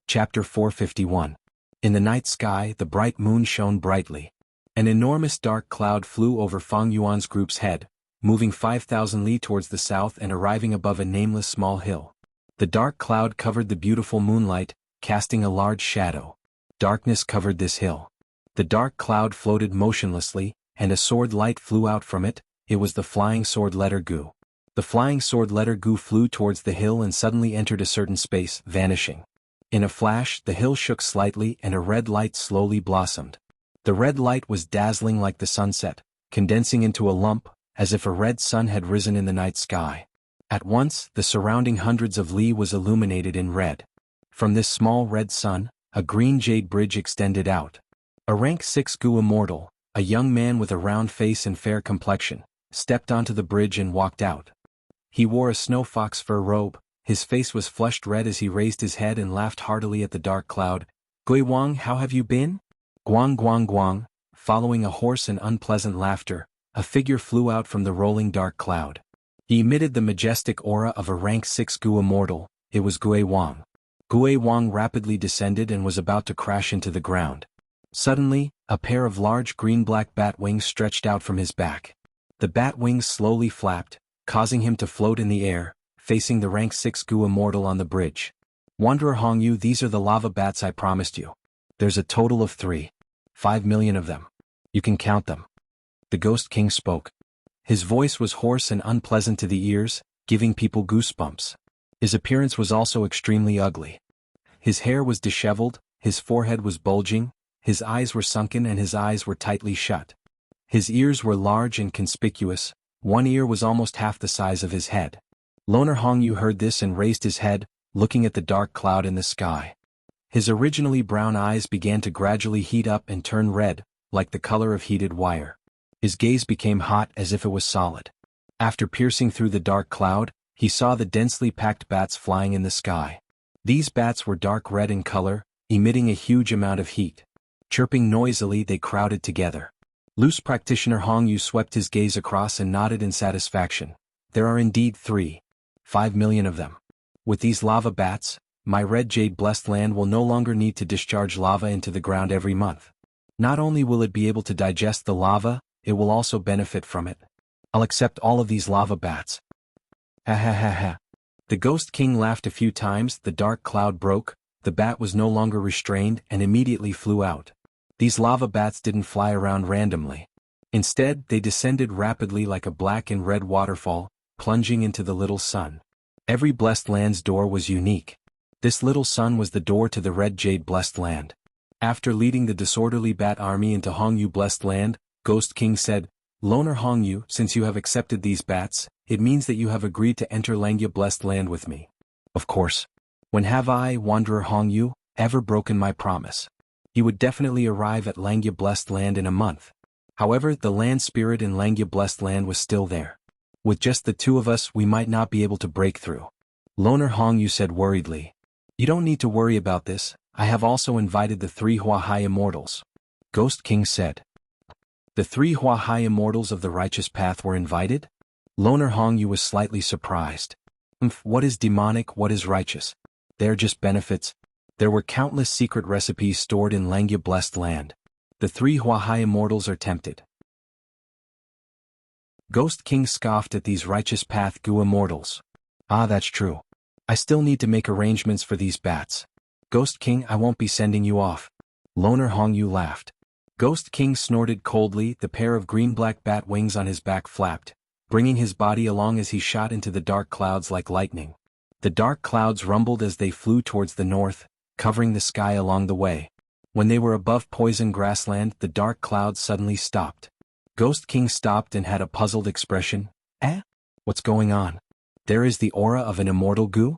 A: Chapter 451. In the night sky, the bright moon shone brightly. An enormous dark cloud flew over Fang Yuan's group's head, moving 5,000 li towards the south and arriving above a nameless small hill. The dark cloud covered the beautiful moonlight, casting a large shadow. Darkness covered this hill. The dark cloud floated motionlessly, and a sword light flew out from it. It was the flying sword letter Gu. The flying sword letter Gu flew towards the hill and suddenly entered a certain space, vanishing. In a flash, the hill shook slightly and a red light slowly blossomed. The red light was dazzling like the sunset, condensing into a lump, as if a red sun had risen in the night sky. At once, the surrounding hundreds of li was illuminated in red. From this small red sun, a green jade bridge extended out. A rank 6 Gu immortal, a young man with a round face and fair complexion, stepped onto the bridge and walked out. He wore a snow fox fur robe. His face was flushed red as he raised his head and laughed heartily at the dark cloud. Gui Wang, how have you been? Guang guang guang. Following a hoarse and unpleasant laughter, a figure flew out from the rolling dark cloud. He emitted the majestic aura of a rank 6 Gu immortal. It was Gui Wang. Gui Wang rapidly descended and was about to crash into the ground. Suddenly, a pair of large green-black bat wings stretched out from his back. The bat wings slowly flapped, causing him to float in the air, facing the rank 6 Gu immortal on the bridge. Wanderer Hongyu, these are the lava bats I promised you. There's a total of 5 million of them. You can count them. The Ghost King spoke. His voice was hoarse and unpleasant to the ears, giving people goosebumps. His appearance was also extremely ugly. His hair was disheveled, his forehead was bulging, his eyes were sunken and his eyes were tightly shut. His ears were large and conspicuous, one ear was almost half the size of his head. Loner Hongyu heard this and raised his head, looking at the dark cloud in the sky. His originally brown eyes began to gradually heat up and turn red, like the color of heated wire. His gaze became hot as if it was solid. After piercing through the dark cloud, he saw the densely packed bats flying in the sky. These bats were dark red in color, emitting a huge amount of heat. Chirping noisily, they crowded together. Loose practitioner Hongyu swept his gaze across and nodded in satisfaction. There are indeed 5 million of them. With these lava bats, my red jade blessed land will no longer need to discharge lava into the ground every month. Not only will it be able to digest the lava, it will also benefit from it. I'll accept all of these lava bats. Ha ha ha ha. The Ghost King laughed a few times, the dark cloud broke, the bat was no longer restrained and immediately flew out. These lava bats didn't fly around randomly. Instead, they descended rapidly like a black and red waterfall, plunging into the little sun. Every blessed land's door was unique. This little sun was the door to the red jade blessed land. After leading the disorderly bat army into Hongyu blessed land, Ghost King said, Loner Hongyu, since you have accepted these bats, it means that you have agreed to enter Langya blessed land with me. Of course. When have I, Wanderer Hongyu, ever broken my promise? He would definitely arrive at Langya blessed land in a month. However, the land spirit in Langya blessed land was still there. With just the two of us, we might not be able to break through. Loner Hongyu said worriedly. You don't need to worry about this, I have also invited the 3 Huahai immortals. Ghost King said. The 3 Huahai immortals of the righteous path were invited? Loner Hongyu was slightly surprised. What is demonic, what is righteous? They're just benefits. There were countless secret recipes stored in Langya blessed land. The 3 Huahai immortals are tempted. Ghost King scoffed at these righteous path Gu immortals. Ah, that's true. I still need to make arrangements for these bats. Ghost King, I won't be sending you off. Loner Hongyu laughed. Ghost King snorted coldly, the pair of green-black bat wings on his back flapped, bringing his body along as he shot into the dark clouds like lightning. The dark clouds rumbled as they flew towards the north, covering the sky along the way. When they were above poison grassland, the dark clouds suddenly stopped. Ghost King stopped and had a puzzled expression. Eh? What's going on? There is the aura of an immortal goo?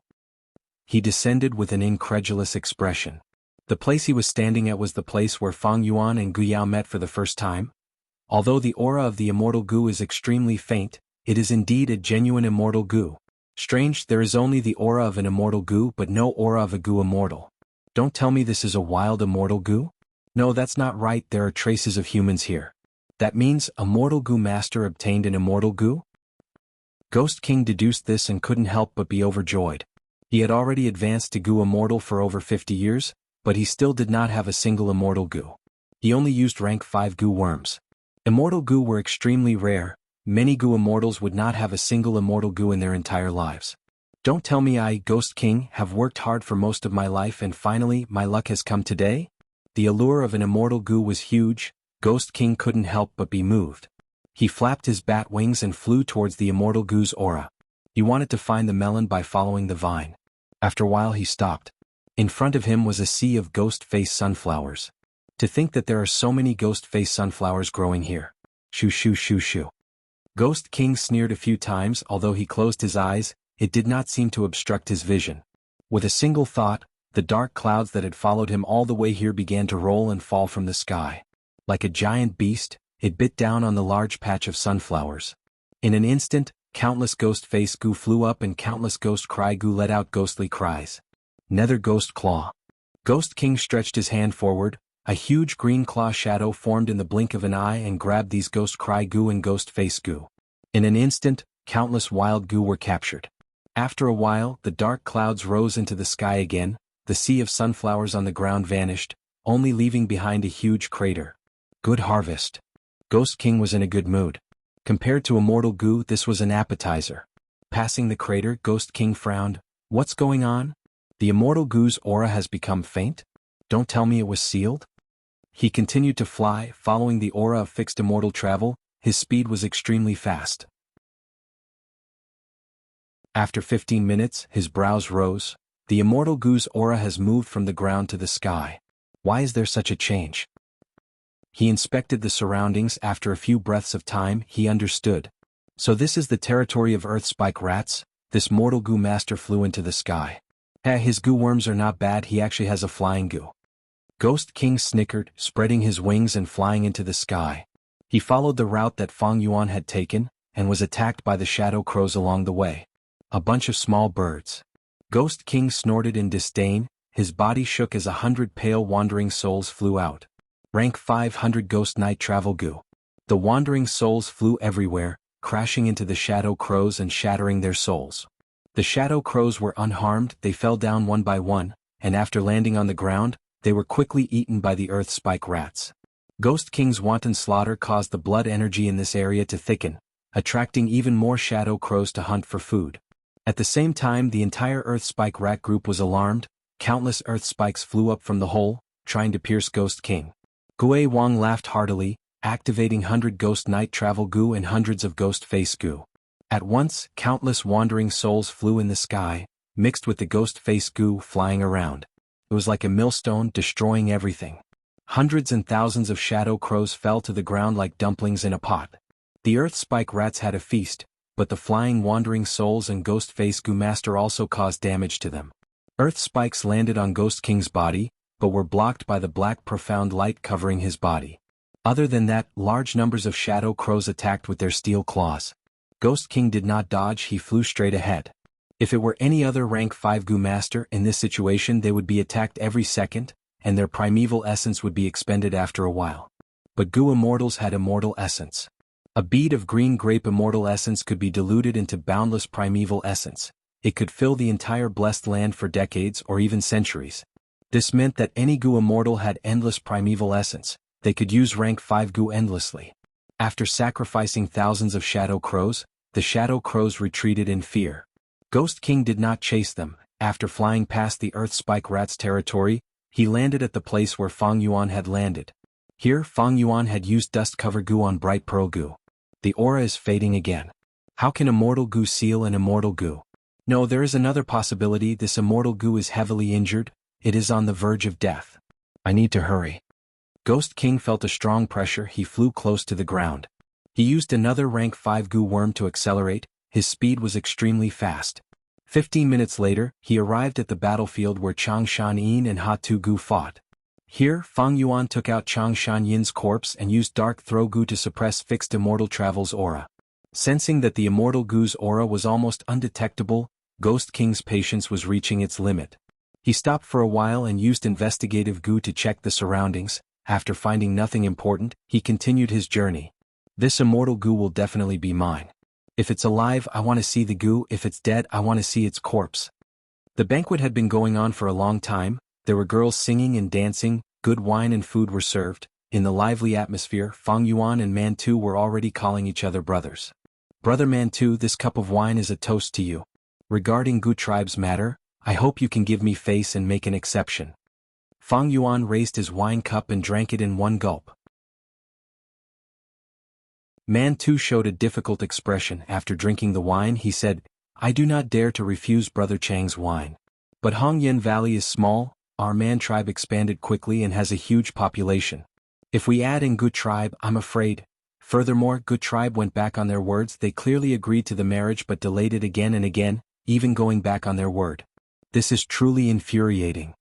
A: He descended with an incredulous expression. The place he was standing at was the place where Fang Yuan and Gu Yao met for the first time. Although the aura of the immortal goo is extremely faint, it is indeed a genuine immortal goo. Strange, there is only the aura of an immortal goo but no aura of a goo immortal. Don't tell me this is a wild immortal goo? No, that's not right, there are traces of humans here. That means a mortal goo master obtained an immortal goo? Ghost King deduced this and couldn't help but be overjoyed. He had already advanced to goo immortal for over 50 years, but he still did not have a single immortal goo. He only used rank 5 goo worms. Immortal goo were extremely rare. Many goo immortals would not have a single immortal goo in their entire lives. Don't tell me I, Ghost King, have worked hard for most of my life and finally my luck has come today? The allure of an immortal goo was huge. Ghost King couldn't help but be moved. He flapped his bat wings and flew towards the immortal goo's aura. He wanted to find the melon by following the vine. After a while he stopped. In front of him was a sea of ghost-face sunflowers. To think that there are so many ghost-face sunflowers growing here. Shoo shoo shoo shoo. Ghost King sneered a few times, although he closed his eyes, it did not seem to obstruct his vision. With a single thought, the dark clouds that had followed him all the way here began to roll and fall from the sky. Like a giant beast, it bit down on the large patch of sunflowers. In an instant, countless ghost-face goo flew up and countless ghost cry goo let out ghostly cries. Nether Ghost Claw. Ghost King stretched his hand forward. A huge green claw shadow formed in the blink of an eye and grabbed these ghost cry goo and ghost face goo. In an instant, countless wild goo were captured. After a while, the dark clouds rose into the sky again, the sea of sunflowers on the ground vanished, only leaving behind a huge crater. Good harvest. Ghost King was in a good mood. Compared to immortal goo, this was an appetizer. Passing the crater, Ghost King frowned. What's going on? The immortal goo's aura has become faint? Don't tell me it was sealed? He continued to fly, following the aura of fixed immortal travel. His speed was extremely fast. After 15 minutes, his brows rose. The immortal goo's aura has moved from the ground to the sky. Why is there such a change? He inspected the surroundings. After a few breaths of time, he understood. So this is the territory of earth spike rats? This mortal goo master flew into the sky. His goo worms are not bad, he actually has a flying goo. Ghost King snickered, spreading his wings and flying into the sky. He followed the route that Fang Yuan had taken, and was attacked by the shadow crows along the way. A bunch of small birds. Ghost King snorted in disdain, his body shook as 100 pale wandering souls flew out. Rank 500 Ghost Night Travel Goo. The wandering souls flew everywhere, crashing into the shadow crows and shattering their souls. The shadow crows were unharmed, they fell down one by one, and after landing on the ground, they were quickly eaten by the earth spike rats. Ghost King's wanton slaughter caused the blood energy in this area to thicken, attracting even more shadow crows to hunt for food. At the same time, the entire earth spike rat group was alarmed. Countless earth spikes flew up from the hole, trying to pierce Ghost King. Gui Wang laughed heartily, activating 100 Ghost Night Travel Goo and hundreds of Ghost Face Goo. At once, countless wandering souls flew in the sky, mixed with the Ghost Face Goo flying around. It was like a millstone destroying everything. Hundreds and thousands of shadow crows fell to the ground like dumplings in a pot. The earth spike rats had a feast, but the flying wandering souls and Ghost Face Goo Master also caused damage to them. Earth spikes landed on Ghost King's body, but were blocked by the black profound light covering his body. Other than that, large numbers of shadow crows attacked with their steel claws. Ghost King did not dodge, he flew straight ahead. If it were any other rank 5 Goo Master in this situation, they would be attacked every second, and their primeval essence would be expended after a while. But Goo Immortals had immortal essence. A bead of green grape immortal essence could be diluted into boundless primeval essence. It could fill the entire blessed land for decades or even centuries. This meant that any Goo Immortal had endless primeval essence. They could use rank 5 Goo endlessly. After sacrificing thousands of shadow crows, the shadow crows retreated in fear. Ghost King did not chase them. After flying past the earth spike rat's territory, he landed at the place where Fang Yuan had landed. Here, Fang Yuan had used dust cover goo on bright pearl goo. The aura is fading again. How can immortal goo seal an immortal goo? No, there is another possibility. This immortal goo is heavily injured. It is on the verge of death. I need to hurry. Ghost King felt a strong pressure. He flew close to the ground. He used another rank 5 Gu worm to accelerate. His speed was extremely fast. 15 minutes later, he arrived at the battlefield where Chang Shan-yin and Ha Tu Gu fought. Here, Fang Yuan took out Chang Shan-yin's corpse and used Dark Throw Gu to suppress Fixed Immortal Travel's aura. Sensing that the Immortal Gu's aura was almost undetectable, Ghost King's patience was reaching its limit. He stopped for a while and used Investigative Gu to check the surroundings. After finding nothing important, he continued his journey. This Immortal Gu will definitely be mine. If it's alive, I want to see the Gu. If it's dead, I want to see its corpse. The banquet had been going on for a long time. There were girls singing and dancing, good wine and food were served. In the lively atmosphere, Fang Yuan and Mantu were already calling each other brothers. Brother Mantu, this cup of wine is a toast to you. Regarding Gu tribe's matter, I hope you can give me face and make an exception. Fang Yuan raised his wine cup and drank it in one gulp. Mantu showed a difficult expression. After drinking the wine, he said, I do not dare to refuse Brother Chang's wine. But Hongyan Valley is small, our Man tribe expanded quickly and has a huge population. If we add in Gu tribe, I'm afraid. Furthermore, Gu tribe went back on their words. They clearly agreed to the marriage but delayed it again and again, even going back on their word. This is truly infuriating.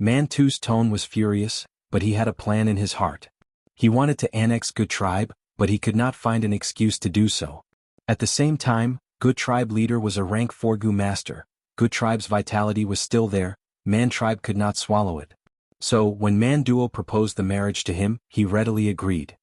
A: Mantu's tone was furious, but he had a plan in his heart. He wanted to annex Gu tribe, but he could not find an excuse to do so. At the same time, Gu tribe leader was a rank 4 Gu master. Gu tribe's vitality was still there. Man tribe could not swallow it. So, when Man Duo proposed the marriage to him, he readily agreed.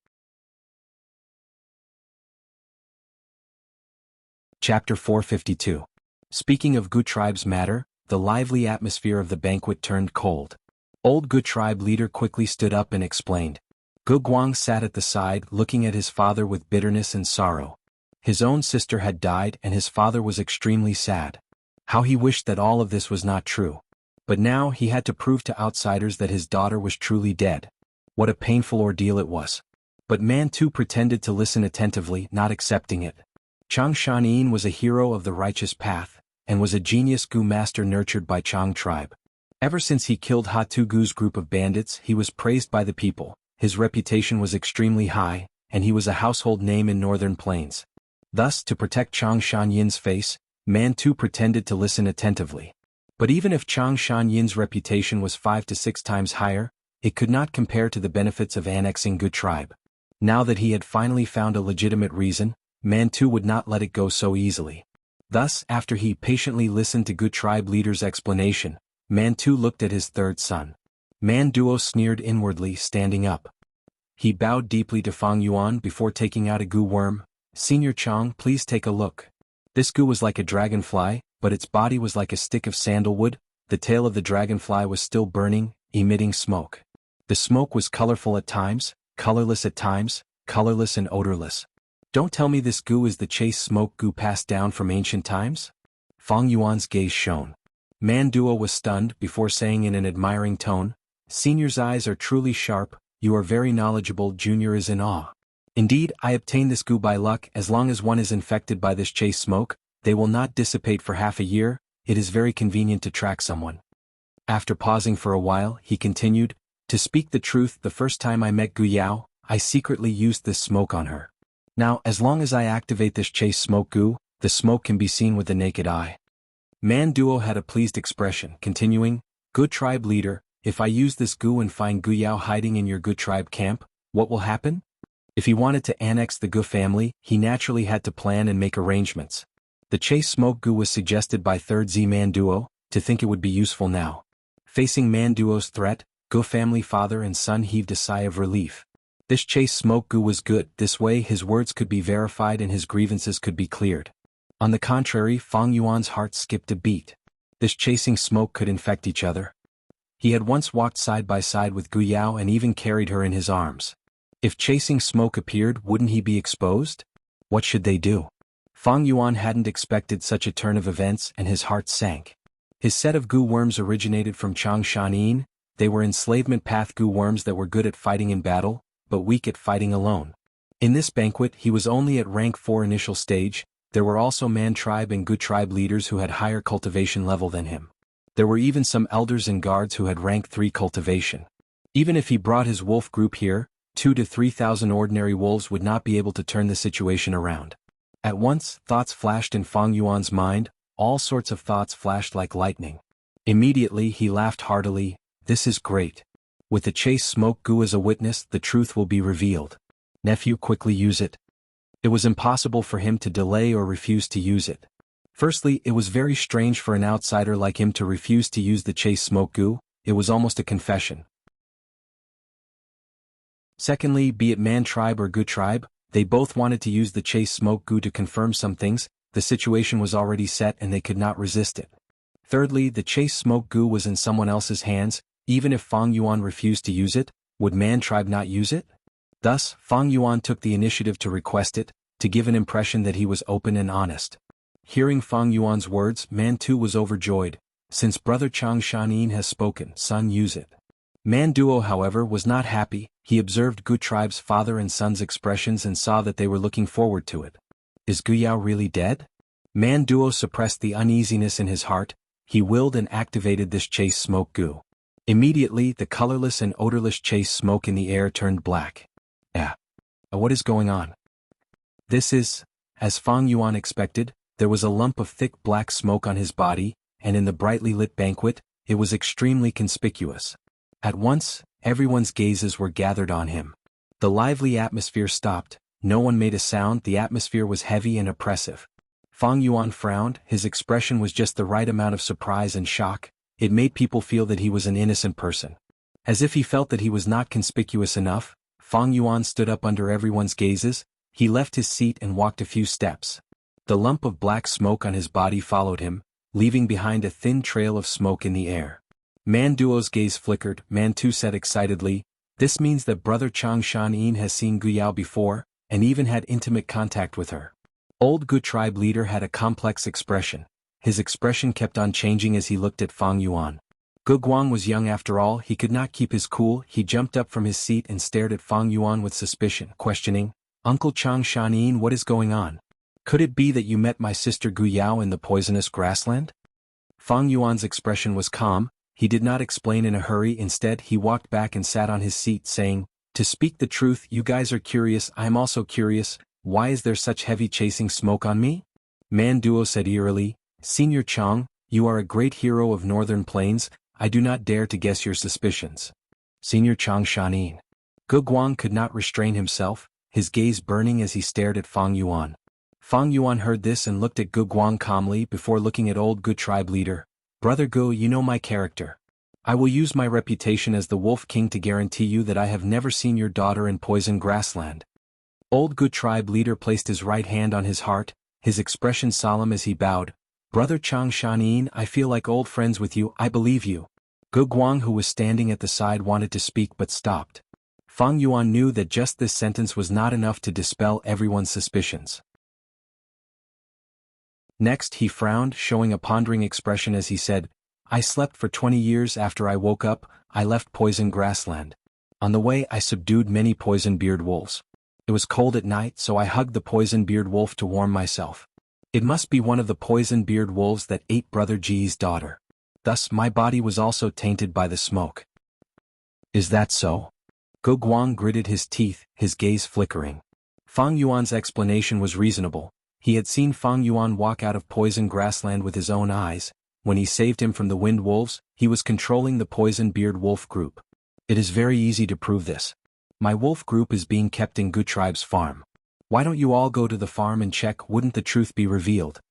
A: Chapter 452. Speaking of Gu tribe's matter, the lively atmosphere of the banquet turned cold. Old Gu tribe leader quickly stood up and explained. Gu Guang sat at the side, looking at his father with bitterness and sorrow. His own sister had died and his father was extremely sad. How he wished that all of this was not true. But now he had to prove to outsiders that his daughter was truly dead. What a painful ordeal it was. But Mantu pretended to listen attentively, not accepting it. Chang Shan-yin was a hero of the righteous path, and was a genius Gu master nurtured by Chang tribe. Ever since he killed Ha Tu Gu's group of bandits, he was praised by the people. His reputation was extremely high, and he was a household name in northern plains. Thus, to protect Chang Shan-yin's face, Mantu pretended to listen attentively. But even if Chang Shan-yin's reputation was 5 to 6 times higher, it could not compare to the benefits of annexing Gu tribe. Now that he had finally found a legitimate reason, Mantu would not let it go so easily. Thus, after he patiently listened to Gu tribe leader's explanation, Mantu looked at his third son. Man Duo sneered inwardly, standing up. He bowed deeply to Fang Yuan before taking out a Gu worm. Senior Chang, please take a look. This Gu was like a dragonfly, but its body was like a stick of sandalwood. The tail of the dragonfly was still burning, emitting smoke. The smoke was colorful at times, colorless at times, colorless and odorless. Don't tell me this Gu is the chase smoke Gu passed down from ancient times? Fang Yuan's gaze shone. Man Duo was stunned before saying in an admiring tone, Senior's eyes are truly sharp, you are very knowledgeable. Junior is in awe. Indeed, I obtained this Gu by luck. As long as one is infected by this chase smoke, they will not dissipate for half a year. It is very convenient to track someone. After pausing for a while, he continued, to speak the truth, the first time I met Gu Yao, I secretly used this smoke on her. Now, as long as I activate this chase smoke Gu, the smoke can be seen with the naked eye. Man Duo had a pleased expression, continuing, Good tribe leader, if I use this Gu and find Gu Yao hiding in your Gu tribe camp, what will happen? If he wanted to annex the Gu family, he naturally had to plan and make arrangements. The chase smoke Gu was suggested by Third Z Man Duo, to think it would be useful now. Facing Man Duo's threat, Gu family father and son heaved a sigh of relief. This chase smoke Gu was good, this way his words could be verified and his grievances could be cleared. On the contrary, Fang Yuan's heart skipped a beat. This chasing smoke could infect each other. He had once walked side by side with Gu Yao and even carried her in his arms. If chasing smoke appeared, wouldn't he be exposed? What should they do? Fang Yuan hadn't expected such a turn of events and his heart sank. His set of Gu worms originated from Chang Shan-yin. They were enslavement path Gu worms that were good at fighting in battle, but weak at fighting alone. In this banquet, he was only at rank 4 initial stage. There were also Man tribe and Gu tribe leaders who had higher cultivation level than him. There were even some elders and guards who had rank 3 cultivation. Even if he brought his wolf group here, 2 to 3,000 ordinary wolves would not be able to turn the situation around. At once, thoughts flashed in Fang Yuan's mind, all sorts of thoughts flashed like lightning. Immediately he laughed heartily. This is great. With the chase smoke goo as a witness, the truth will be revealed. Nephew, quickly use it. It was impossible for him to delay or refuse to use it. Firstly, it was very strange for an outsider like him to refuse to use the chase smoke goo. It was almost a confession. Secondly, be it man tribe or goo tribe, they both wanted to use the chase smoke goo to confirm some things. The situation was already set and they could not resist it. Thirdly, the chase smoke goo was in someone else's hands. Even if Fang Yuan refused to use it, would man tribe not use it? Thus, Fang Yuan took the initiative to request it, to give an impression that he was open and honest. Hearing Fang Yuan's words, Man too was overjoyed. Since brother Chang Shanin has spoken, son, use it. Man Duo, however, was not happy. He observed Gu tribe's father and son's expressions and saw that they were looking forward to it. Is Gu Yao really dead? Man Duo suppressed the uneasiness in his heart. He willed and activated this chase smoke goo. Immediately, the colorless and odorless chase smoke in the air turned black. What is going on? This is, as Fang Yuan expected, there was a lump of thick black smoke on his body, and in the brightly lit banquet, it was extremely conspicuous. At once, everyone's gazes were gathered on him. The lively atmosphere stopped, no one made a sound, the atmosphere was heavy and oppressive. Fang Yuan frowned, his expression was just the right amount of surprise and shock. It made people feel that he was an innocent person. As if he felt that he was not conspicuous enough, Fang Yuan stood up under everyone's gazes. He left his seat and walked a few steps. The lump of black smoke on his body followed him, leaving behind a thin trail of smoke in the air. Man Duo's gaze flickered. Man Tu said excitedly, this means that brother Chang Shanin has seen Gu Yao before, and even had intimate contact with her. Old Gu tribe leader had a complex expression. His expression kept on changing as he looked at Fang Yuan. Gu Guang was young after all, he could not keep his cool. He jumped up from his seat and stared at Fang Yuan with suspicion, questioning, Uncle Chang Shanin, what is going on? Could it be that you met my sister Gu Yao in the poisonous grassland? Fang Yuan's expression was calm. He did not explain in a hurry, instead he walked back and sat on his seat saying, to speak the truth, you guys are curious, I am also curious, why is there such heavy chasing smoke on me? Man Duo said eerily, Senior Chang, you are a great hero of Northern Plains, I do not dare to guess your suspicions. Senior Chang Shanin. Gu Guang could not restrain himself, his gaze burning as he stared at Fang Yuan. Fang Yuan heard this and looked at Gu Guang calmly before looking at old Gu tribe leader. Brother Gu, you know my character. I will use my reputation as the Wolf King to guarantee you that I have never seen your daughter in poison grassland. Old Gu tribe leader placed his right hand on his heart, his expression solemn as he bowed. Brother Chang Shanin, I feel like old friends with you, I believe you. Gu Guang, who was standing at the side, wanted to speak but stopped. Fang Yuan knew that just this sentence was not enough to dispel everyone's suspicions. Next he frowned, showing a pondering expression as he said, I slept for 20 years. After I woke up, I left poison grassland. On the way I subdued many poison-beard wolves. It was cold at night, so I hugged the poison-beard wolf to warm myself. It must be one of the poison-beard wolves that ate Brother Ji's daughter. Thus my body was also tainted by the smoke. Is that so? Gu Guang gritted his teeth, his gaze flickering. Fang Yuan's explanation was reasonable. He had seen Fang Yuan walk out of poison grassland with his own eyes. When he saved him from the wind wolves, he was controlling the poison-beard wolf group. It is very easy to prove this. My wolf group is being kept in Gu tribe's farm. Why don't you all go to the farm and check, wouldn't the truth be revealed?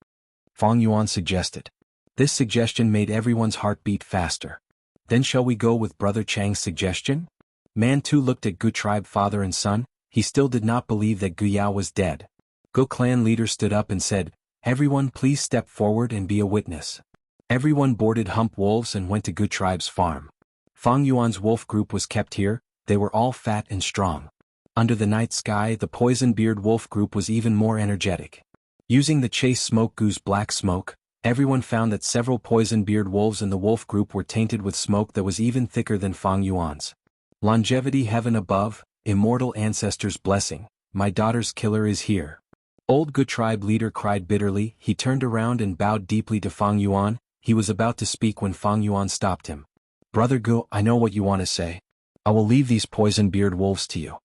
A: Fang Yuan suggested. This suggestion made everyone's heart beat faster. Then shall we go with Brother Chang's suggestion? Man Tu looked at Gu tribe father and son. He still did not believe that Gu Yao was dead. Gu clan leader stood up and said, Everyone please step forward and be a witness. Everyone boarded hump wolves and went to Gu tribe's farm. Fang Yuan's wolf group was kept here. They were all fat and strong. Under the night sky, the poison-beard wolf group was even more energetic. Using the chase smoke goo's black smoke, everyone found that several poison-beard wolves in the wolf group were tainted with smoke that was even thicker than Fang Yuan's. Longevity heaven above, immortal ancestors' blessing, my daughter's killer is here. Old Gu tribe leader cried bitterly. He turned around and bowed deeply to Fang Yuan. He was about to speak when Fang Yuan stopped him. Brother Gu, I know what you want to say. I will leave these poison-beard wolves to you.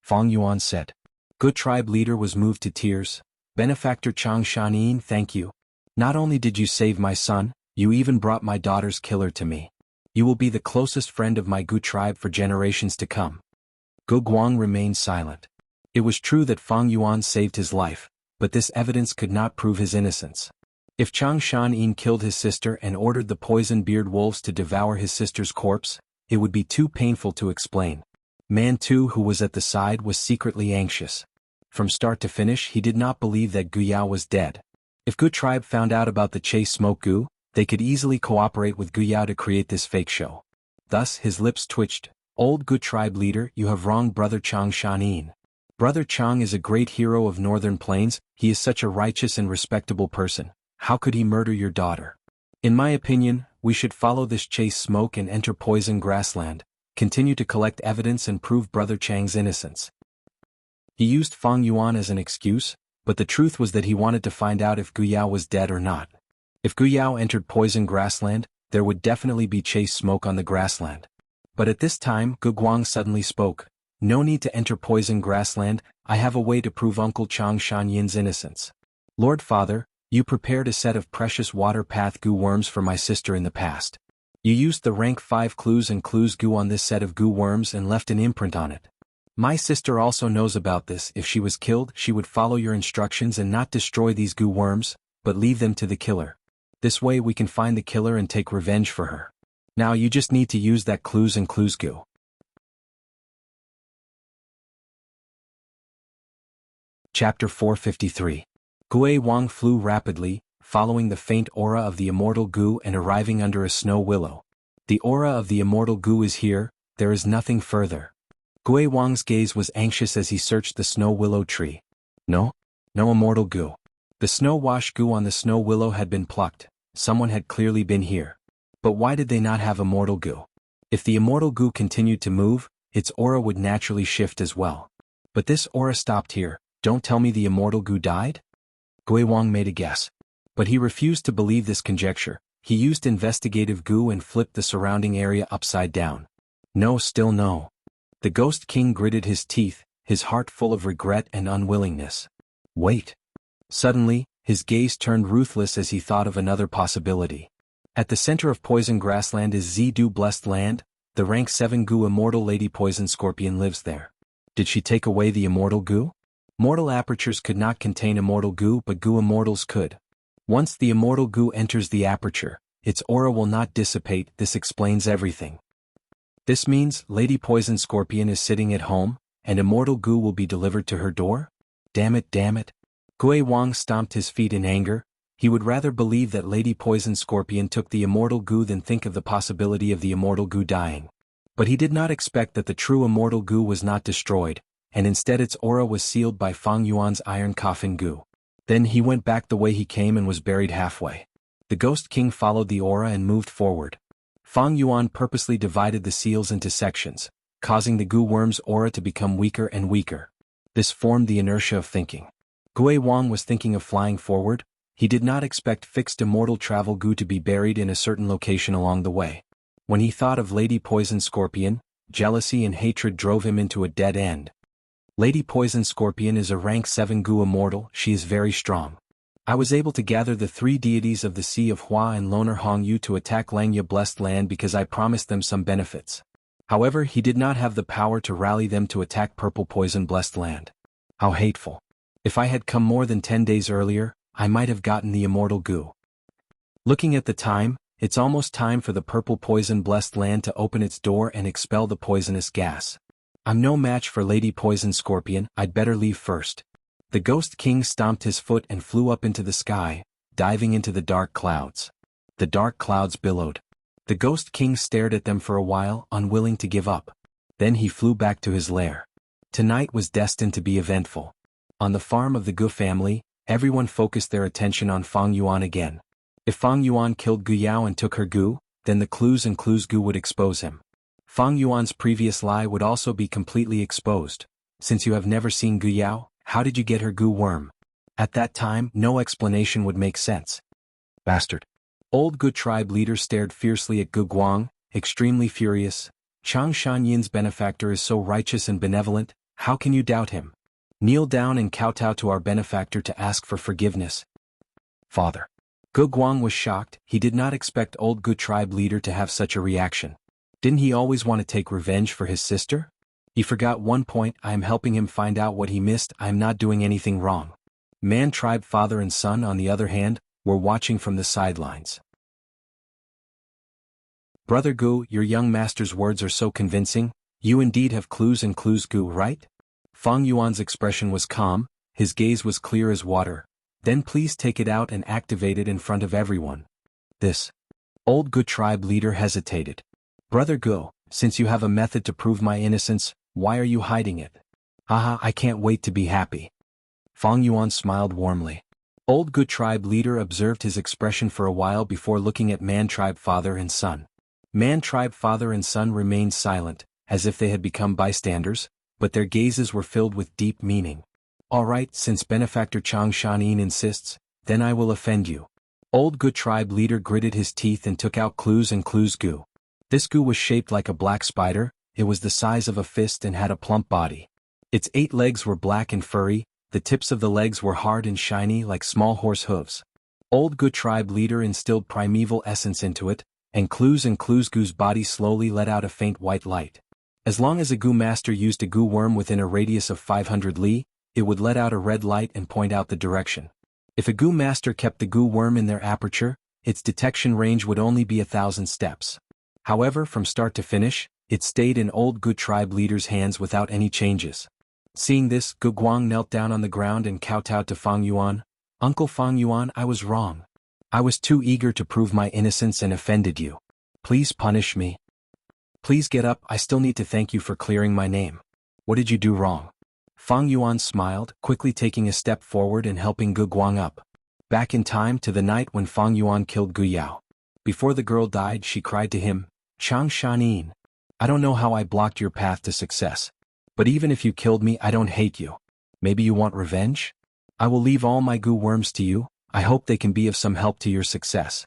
A: Fang Yuan said. Good tribe leader was moved to tears. Benefactor Chang Shanyin, thank you. Not only did you save my son, you even brought my daughter's killer to me. You will be the closest friend of my Gu tribe for generations to come. Gu Guang remained silent. It was true that Fang Yuan saved his life, but this evidence could not prove his innocence. If Chang Shanyin killed his sister and ordered the poison-beard wolves to devour his sister's corpse, it would be too painful to explain. Man Tu, who was at the side, was secretly anxious. From start to finish, he did not believe that Gu Yao was dead. If Gu tribe found out about the chase smoke Gu, they could easily cooperate with Gu Yao to create this fake show. Thus his lips twitched. Old Gu tribe leader, you have wronged brother Chang Shanyin. Brother Chang is a great hero of Northern Plains, he is such a righteous and respectable person. How could he murder your daughter? In my opinion, we should follow this chase smoke and enter poison grassland, continue to collect evidence and prove brother Chang's innocence. He used Fang Yuan as an excuse, but the truth was that he wanted to find out if Gu Yao was dead or not. If Gu Yao entered poison grassland, there would definitely be chase smoke on the grassland. But at this time, Gu Guang suddenly spoke. No need to enter poison grassland, I have a way to prove Uncle Chang Shanyin's innocence. Lord Father, you prepared a set of precious water path Gu worms for my sister in the past. You used the rank 5 clues and clues Gu on this set of Gu worms and left an imprint on it. My sister also knows about this. If she was killed, she would follow your instructions and not destroy these Gu worms, but leave them to the killer. This way we can find the killer and take revenge for her. Now you just need to use that clues and clues Gu. Chapter 453. Gui Wang flew rapidly, following the faint aura of the immortal Gu and arriving under a snow willow. The aura of the immortal Gu is here, there is nothing further. Gui Wang's gaze was anxious as he searched the snow willow tree. No immortal Gu. The snow wash Gu on the snow willow had been plucked, someone had clearly been here. But why did they not have immortal Gu? If the immortal Gu continued to move, its aura would naturally shift as well. But this aura stopped here, don't tell me the immortal Gu died? Gui Wang made a guess. But he refused to believe this conjecture. He used investigative Gu and flipped the surrounding area upside down. No, still no. The Ghost King gritted his teeth, his heart full of regret and unwillingness. Wait. Suddenly, his gaze turned ruthless as he thought of another possibility. At the center of poison grassland is Zidu Blessed Land, the rank 7 Gu immortal Lady Poison Scorpion lives there. Did she take away the immortal Gu? Mortal apertures could not contain immortal Gu, but Gu immortals could. Once the immortal Gu enters the aperture, its aura will not dissipate. This explains everything. This means Lady Poison Scorpion is sitting at home, and immortal Gu will be delivered to her door? Damn it. Gui Wang stomped his feet in anger. He would rather believe that Lady Poison Scorpion took the immortal Gu than think of the possibility of the immortal Gu dying. But he did not expect that the true immortal Gu was not destroyed, and instead its aura was sealed by Fang Yuan's iron coffin Gu. Then he went back the way he came and was buried halfway. The Ghost King followed the aura and moved forward. Fang Yuan purposely divided the seals into sections, causing the Gu worm's aura to become weaker and weaker. This formed the inertia of thinking. Gui Wang was thinking of flying forward. He did not expect fixed immortal travel Gu to be buried in a certain location along the way. When he thought of Lady Poison Scorpion, jealousy and hatred drove him into a dead end. Lady Poison Scorpion is a rank 7 Gu immortal, she is very strong. I was able to gather the 3 deities of the Sea of Hua and Loner Hongyu to attack Langya Blessed Land because I promised them some benefits. However, he did not have the power to rally them to attack Purple Poison Blessed Land. How hateful. If I had come more than 10 days earlier, I might have gotten the immortal Gu. Looking at the time, it's almost time for the Purple Poison Blessed Land to open its door and expel the poisonous gas. I'm no match for Lady Poison Scorpion, I'd better leave first. The Ghost King stomped his foot and flew up into the sky, diving into the dark clouds. The dark clouds billowed. The Ghost King stared at them for a while, unwilling to give up. Then he flew back to his lair. Tonight was destined to be eventful. On the farm of the Gu family, everyone focused their attention on Fang Yuan again. If Fang Yuan killed Gu Yao and took her Gu, then the clues and clues Gu would expose him. Fang Yuan's previous lie would also be completely exposed. Since you have never seen Gu Yao, how did you get her Gu worm? At that time, no explanation would make sense. Bastard. Old Gu tribe leader stared fiercely at Gu Guang, extremely furious. Chang Shanyin's benefactor is so righteous and benevolent, How can you doubt him? Kneel down and kowtow to our benefactor to ask for forgiveness. Father. Gu Guang was shocked. He did not expect old Gu tribe leader to have such a reaction. Didn't he always want to take revenge for his sister? He forgot one point. I am helping him find out what he missed. I am not doing anything wrong. Man tribe father and son, on the other hand, were watching from the sidelines. Brother Gu, your young master's words are so convincing. You indeed have clues and clues, Gu, right? Fang Yuan's expression was calm, his gaze was clear as water. Then please take it out and activate it in front of everyone. This. Old Gu tribe leader hesitated. Brother Gu, since you have a method to prove my innocence, why are you hiding it? Haha, I can't wait to be happy. Fang Yuan smiled warmly. Old Gu tribe leader observed his expression for a while before looking at Man tribe father and son. Man tribe father and son remained silent, as if they had become bystanders, but their gazes were filled with deep meaning. All right, since benefactor Chang Shanin insists, then I will offend you. Old Gu tribe leader gritted his teeth and took out clues and clues Gu. This Gu was shaped like a black spider, it was the size of a fist and had a plump body. Its 8 legs were black and furry, the tips of the legs were hard and shiny like small horse hooves. Old Gu tribe leader instilled primeval essence into it, and clues Gu's body slowly let out a faint white light. As long as a Gu master used a Gu worm within a radius of 500 li, it would let out a red light and point out the direction. If a Gu master kept the Gu worm in their aperture, its detection range would only be 1,000 steps. However, from start to finish, it stayed in old Gu tribe leader's hands without any changes. Seeing this, Gu Guang knelt down on the ground and kowtowed to Fang Yuan. Uncle Fang Yuan, I was wrong. I was too eager to prove my innocence and offended you. Please punish me. Please get up, I still need to thank you for clearing my name. What did you do wrong? Fang Yuan smiled, quickly taking a step forward and helping Gu Guang up. Back in time to the night when Fang Yuan killed Gu Yao. Before the girl died, she cried to him, Chang Shanin. I don't know how I blocked your path to success. But even if you killed me, I don't hate you. Maybe you want revenge? I will leave all my Gu worms to you. I hope they can be of some help to your success.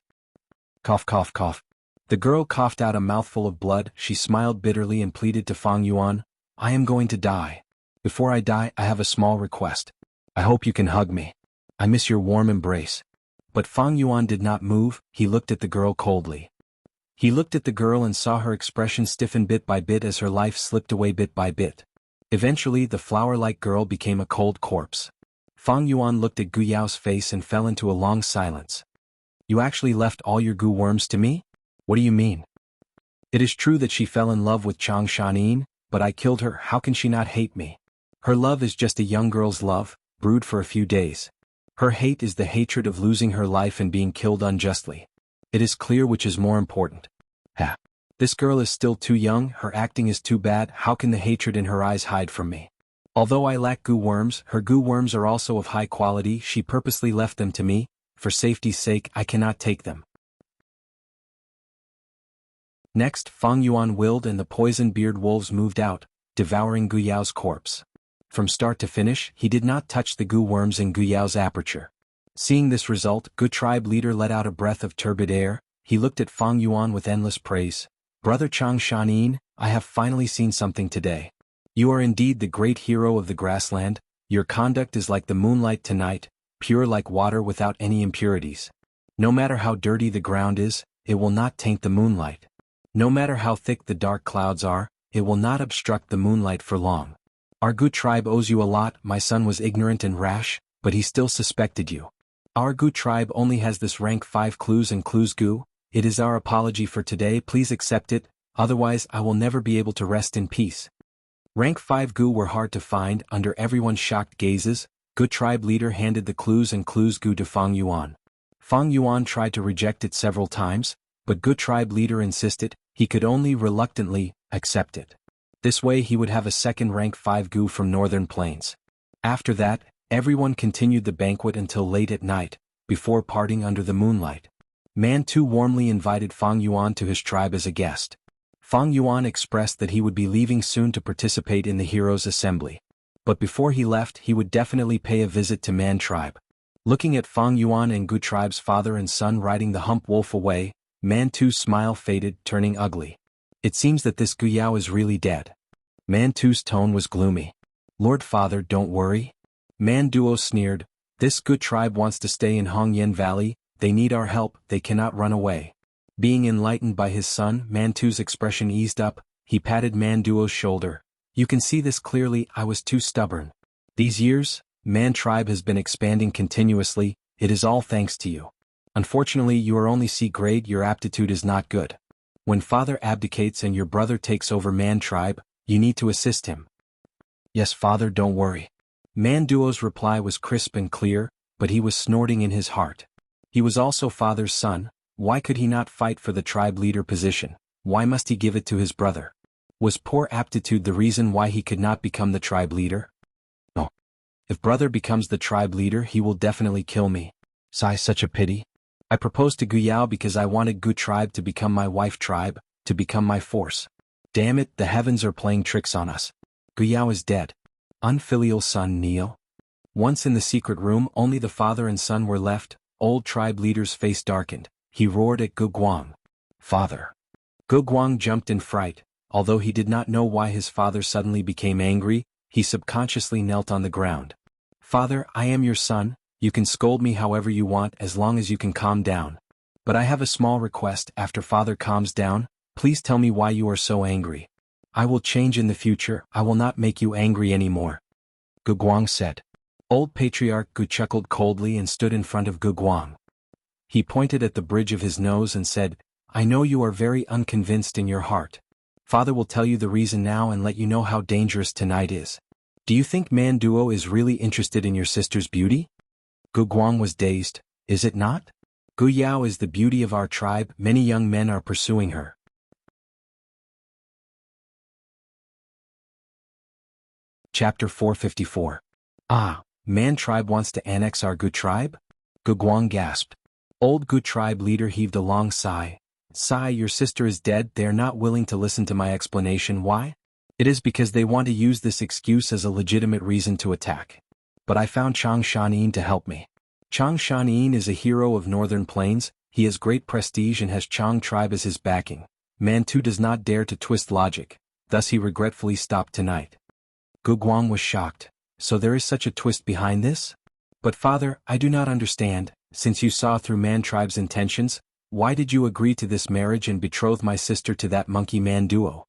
A: Cough, cough, cough. The girl coughed out a mouthful of blood. She smiled bitterly and pleaded to Fang Yuan, I am going to die. Before I die, I have a small request. I hope you can hug me. I miss your warm embrace. But Fang Yuan did not move, he looked at the girl coldly. He looked at the girl and saw her expression stiffen bit by bit as her life slipped away bit by bit. Eventually, the flower-like girl became a cold corpse. Fang Yuan looked at Gu Yao's face and fell into a long silence. You actually left all your Gu worms to me? What do you mean? It is true that she fell in love with Chang Shanin, but I killed her. How can she not hate me? Her love is just a young girl's love, brewed for a few days. Her hate is the hatred of losing her life and being killed unjustly. It is clear which is more important. Ha! This girl is still too young, her acting is too bad. How can the hatred in her eyes hide from me? Although I lack Gu worms, her Gu worms are also of high quality. She purposely left them to me. For safety's sake, I cannot take them. Next, Fang Yuan willed and the poison-beard wolves moved out, devouring Gu Yao's corpse. From start to finish, he did not touch the Gu worms in Gu Yao's aperture. Seeing this result, Gu tribe leader let out a breath of turbid air. He looked at Fang Yuan with endless praise. Brother Chang Shanin, I have finally seen something today. You are indeed the great hero of the grassland. Your conduct is like the moonlight tonight, pure like water without any impurities. No matter how dirty the ground is, it will not taint the moonlight. No matter how thick the dark clouds are, it will not obstruct the moonlight for long. Our Gu tribe owes you a lot. My son was ignorant and rash, but he still suspected you. Our Gu tribe only has this rank 5 clues and clues Gu. It is our apology for today. Please accept it, otherwise I will never be able to rest in peace. Rank 5 Gu were hard to find. Under everyone's shocked gazes, Gu tribe leader handed the clues and clues Gu to Fang Yuan. Fang Yuan tried to reject it several times, but Gu tribe leader insisted. He could only reluctantly accept it. This way he would have a second rank 5 Gu from Northern Plains. After that, everyone continued the banquet until late at night, before parting under the moonlight. Man Tu warmly invited Fang Yuan to his tribe as a guest. Fang Yuan expressed that he would be leaving soon to participate in the Heroes' Assembly. But before he left, he would definitely pay a visit to Man tribe. Looking at Fang Yuan and Gu tribe's father and son riding the hump wolf away, Man Tu's smile faded, turning ugly. It seems that this Gu Yao is really dead. Man Tu's tone was gloomy. Lord Father, don't worry. Man Duo sneered. This good tribe wants to stay in Hongyan Valley, they need our help, they cannot run away. Being enlightened by his son, Mantu's expression eased up, he patted Man Duo's shoulder. You can see this clearly, I was too stubborn. These years, Man tribe has been expanding continuously, it is all thanks to you. Unfortunately you are only C grade, your aptitude is not good. When father abdicates and your brother takes over Man tribe, you need to assist him. Yes father, don't worry. Man Duo's reply was crisp and clear, but he was snorting in his heart. He was also father's son, why could he not fight for the tribe leader position? Why must he give it to his brother? Was poor aptitude the reason why he could not become the tribe leader? No. If brother becomes the tribe leader he will definitely kill me. Sigh, such a pity. I proposed to Guyao because I wanted Gu tribe to become my wife tribe, to become my force. Damn it, the heavens are playing tricks on us. Guyao is dead. Unfilial son Neil. Once in the secret room only the father and son were left, old tribe leader's face darkened. He roared at Gu Guang. Father. Gu Guang jumped in fright, although he did not know why his father suddenly became angry, he subconsciously knelt on the ground. Father, I am your son, you can scold me however you want as long as you can calm down. But I have a small request, after father calms down, please tell me why you are so angry. I will change in the future, I will not make you angry anymore. Gu Guang said. Old patriarch Gu chuckled coldly and stood in front of Gu Guang. He pointed at the bridge of his nose and said, I know you are very unconvinced in your heart. Father will tell you the reason now and let you know how dangerous tonight is. Do you think Man Duo is really interested in your sister's beauty? Gu Guang was dazed, is it not? Gu Yao is the beauty of our tribe, many young men are pursuing her. Chapter 454. Ah, Man tribe wants to annex our Gu tribe? Gu Guang gasped. Old Gu tribe leader heaved a long sigh. Sigh, your sister is dead, they are not willing to listen to my explanation. Why? It is because they want to use this excuse as a legitimate reason to attack. But I found Chang Shanin to help me. Chang Shanin is a hero of Northern Plains, he has great prestige and has Chang tribe as his backing. Mantu does not dare to twist logic, thus he regretfully stopped tonight. Gu Guang was shocked. So there is such a twist behind this? But father, I do not understand, since you saw through Man tribe's intentions, why did you agree to this marriage and betroth my sister to that monkey Man Duo?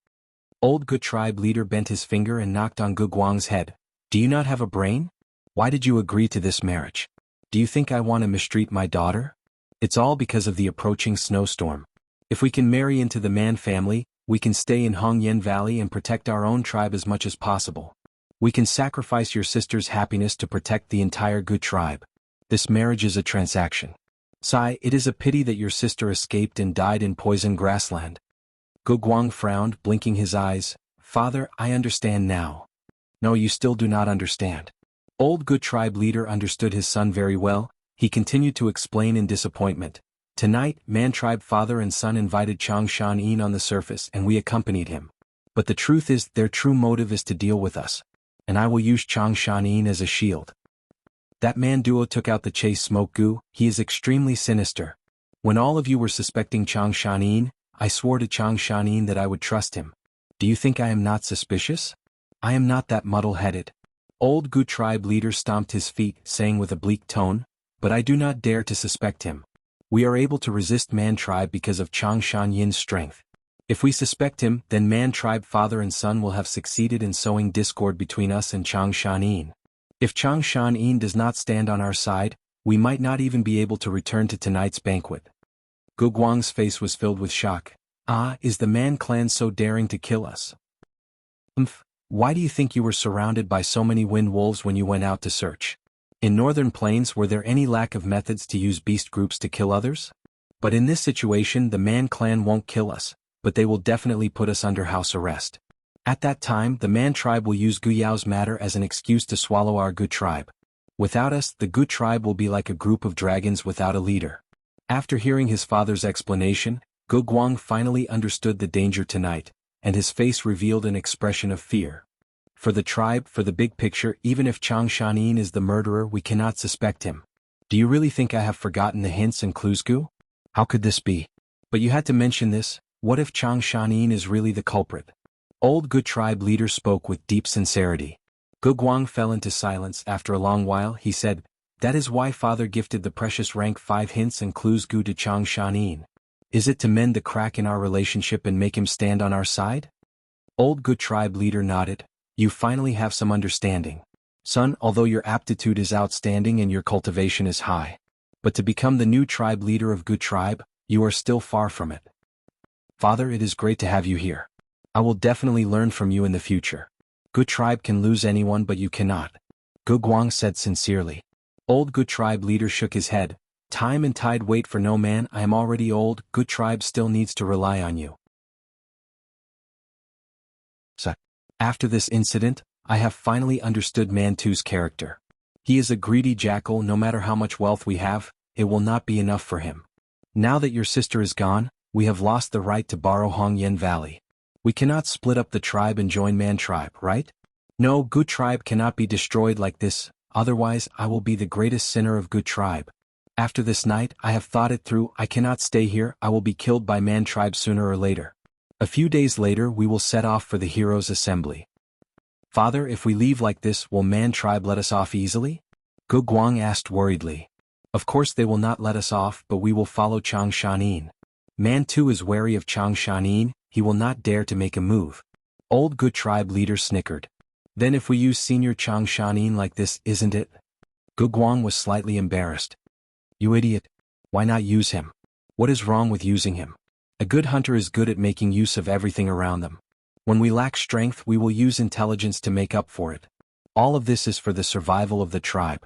A: Old Gu tribe leader bent his finger and knocked on Gu Guang's head. Do you not have a brain? Why did you agree to this marriage? Do you think I want to mistreat my daughter? It's all because of the approaching snowstorm. If we can marry into the Man family, we can stay in Hongyan Valley and protect our own tribe as much as possible. We can sacrifice your sister's happiness to protect the entire Gu tribe. This marriage is a transaction. Sai, it is a pity that your sister escaped and died in poison grassland. Gu Guang frowned, blinking his eyes. Father, I understand now. No, you still do not understand. Old Gu tribe leader understood his son very well, he continued to explain in disappointment. Tonight, Man tribe father and son invited Chang Shanin on the surface and we accompanied him. But the truth is, their true motive is to deal with us. And I will use Chang Shanin as a shield. That Man Duo took out the chase smoke Gu, he is extremely sinister. When all of you were suspecting Chang Shanin, I swore to Chang Shanin that I would trust him. Do you think I am not suspicious? I am not that muddle-headed. Old Gu tribe leader stomped his feet, saying with a bleak tone, but I do not dare to suspect him. We are able to resist Man tribe because of Chang Shanyin's strength. If we suspect him, then Man tribe father and son will have succeeded in sowing discord between us and Chang Shanin. If Chang Shanin does not stand on our side, we might not even be able to return to tonight's banquet. Gu Guang's face was filled with shock. Ah, is the Man clan so daring to kill us? Why do you think you were surrounded by so many wind wolves when you went out to search? In Northern Plains were there any lack of methods to use beast groups to kill others? But in this situation the Man clan won't kill us, but they will definitely put us under house arrest. At that time the Man tribe will use Gu Yao's matter as an excuse to swallow our Gu tribe. Without us, the Gu tribe will be like a group of dragons without a leader. After hearing his father's explanation, Gu Guang finally understood the danger tonight, and his face revealed an expression of fear. For the tribe, for the big picture, even if Chang Shanin is the murderer, we cannot suspect him. Do you really think I have forgotten the hints and clues, Gu? How could this be? But you had to mention this, what if Chang Shanin is really the culprit? Old Gu tribe leader spoke with deep sincerity. Gu Guang fell into silence. After a long while he said, "That is why father gifted the precious rank 5 hints and clues Gu to Chang Shanin. Is it to mend the crack in our relationship and make him stand on our side?" Old Gu tribe leader nodded. "You finally have some understanding. Son, although your aptitude is outstanding and your cultivation is high. But to become the new tribe leader of Gu tribe, you are still far from it. Father, it is great to have you here. I will definitely learn from you in the future. Gu tribe can lose anyone but you cannot," Gu Guang said sincerely. Old Gu tribe leader shook his head. "Time and tide wait for no man. I am already old. Gu tribe still needs to rely on you." So, after this incident, I have finally understood Mantu's character. He is a greedy jackal. No matter how much wealth we have, it will not be enough for him. Now that your sister is gone, we have lost the right to borrow Hongyan Valley. We cannot split up the tribe and join Man tribe, right? No, Gu tribe cannot be destroyed like this, otherwise I will be the greatest sinner of Gu tribe. After this night, I have thought it through. I cannot stay here. I will be killed by Man tribe sooner or later. A few days later we will set off for the heroes' assembly. Father, if we leave like this, will Man tribe let us off easily? Gu Guang asked worriedly. Of course they will not let us off, but we will follow Chang Shanin. Man too is wary of Chang Shanin. He will not dare to make a move. Old Gu tribe leader snickered. Then if we use senior Chang Shanin like this, isn't it? Gu Guang was slightly embarrassed. You idiot. Why not use him? What is wrong with using him? A good hunter is good at making use of everything around them. When we lack strength, we will use intelligence to make up for it. All of this is for the survival of the tribe.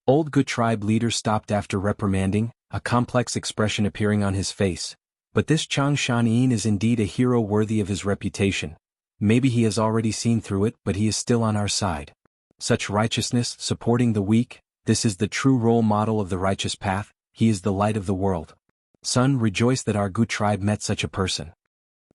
A: Old Gu tribe leader stopped after reprimanding, a complex expression appearing on his face. But this Chang Shanin is indeed a hero worthy of his reputation. Maybe he has already seen through it, but he is still on our side. Such righteousness, supporting the weak, this is the true role model of the righteous path. He is the light of the world. Son, rejoice that our Gu tribe met such a person.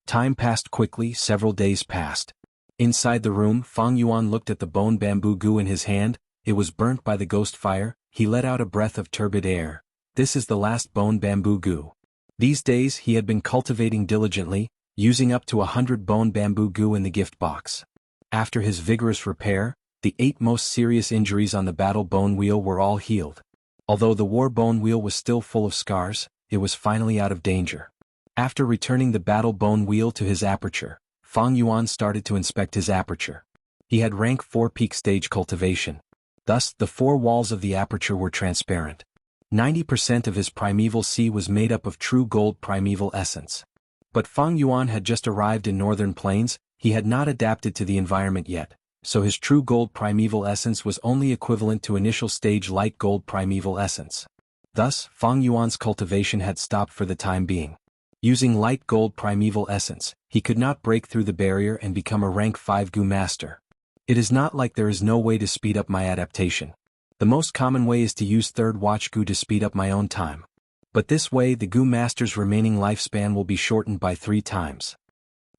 A: Time passed quickly. Several days passed. Inside the room, Fang Yuan looked at the bone bamboo Gu in his hand. It was burnt by the ghost fire. He let out a breath of turbid air. This is the last bone bamboo Gu. These days he had been cultivating diligently, using up to 100 bone bamboo Gu in the gift box. After his vigorous repair, the 8 most serious injuries on the battle bone wheel were all healed. Although the war bone wheel was still full of scars, it was finally out of danger. After returning the battle bone wheel to his aperture, Fang Yuan started to inspect his aperture. He had rank 4 peak stage cultivation. Thus, the 4 walls of the aperture were transparent. 90% of his primeval sea was made up of true gold primeval essence. But Fang Yuan had just arrived in northern plains. He had not adapted to the environment yet, so his true gold primeval essence was only equivalent to initial stage light gold primeval essence. Thus, Fang Yuan's cultivation had stopped for the time being. Using light gold primeval essence, he could not break through the barrier and become a rank 5 Gu master. It is not like there is no way to speed up my adaptation. The most common way is to use third watch Gu to speed up my own time. But this way the Gu master's remaining lifespan will be shortened by 3 times.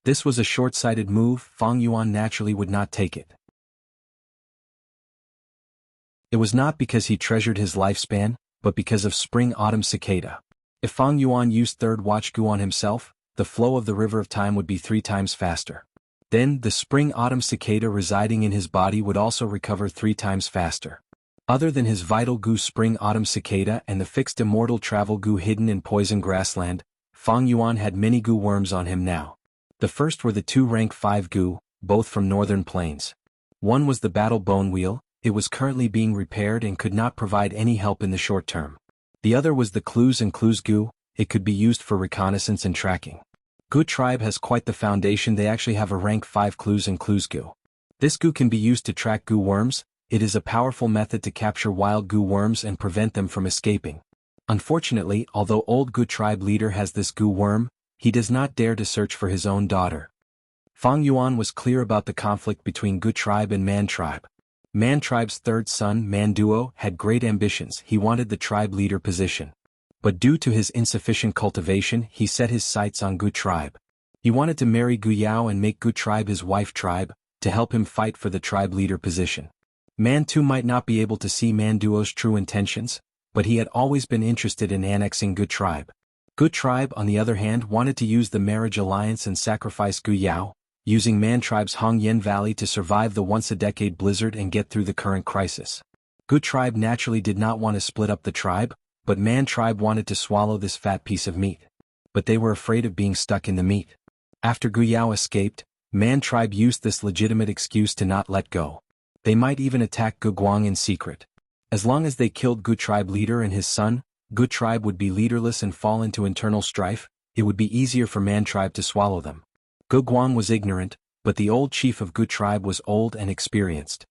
A: This was a short-sighted move. Fang Yuan naturally would not take it. It was not because he treasured his lifespan, but because of spring-autumn cicada. If Fang Yuan used third watch Gu on himself, the flow of the river of time would be 3 times faster. Then, the spring-autumn cicada residing in his body would also recover 3 times faster. Other than his vital Gu spring-autumn cicada and the fixed immortal travel Gu hidden in poison grassland, Fang Yuan had many Gu worms on him now. The first were the 2 rank 5 Gu, both from northern plains. One was the battle bone wheel. It was currently being repaired and could not provide any help in the short term. The other was the clues and clues Gu. It could be used for reconnaissance and tracking. Gu tribe has quite the foundation. They actually have a rank 5 clues and clues Gu. This Gu can be used to track Gu worms. It is a powerful method to capture wild Gu worms and prevent them from escaping. Unfortunately, although old Gu tribe leader has this Gu worm, he does not dare to search for his own daughter. Fang Yuan was clear about the conflict between Gu tribe and Man tribe. Man tribe's third son, Manduo, had great ambitions. He wanted the tribe leader position. But due to his insufficient cultivation, he set his sights on Gu tribe. He wanted to marry Gu Yao and make Gu tribe his wife tribe, to help him fight for the tribe leader position. Man too might not be able to see Manduo's true intentions, but he had always been interested in annexing Gu tribe. Gu tribe, on the other hand, wanted to use the marriage alliance and sacrifice Gu Yao. using Man Tribe's Hongyan Valley to survive the once-a-decade blizzard and get through the current crisis. Good Tribe naturally did not want to split up the tribe, but Man Tribe wanted to swallow this fat piece of meat. But they were afraid of being stuck in the meat. After Gu Yao escaped, Man Tribe used this legitimate excuse to not let go. They might even attack Gu Guang in secret. As long as they killed Gu Tribe leader and his son, Gu Tribe would be leaderless and fall into internal strife. It would be easier for Man Tribe to swallow them. Gu Guang was ignorant, but the old chief of Gu Tribe was old and experienced.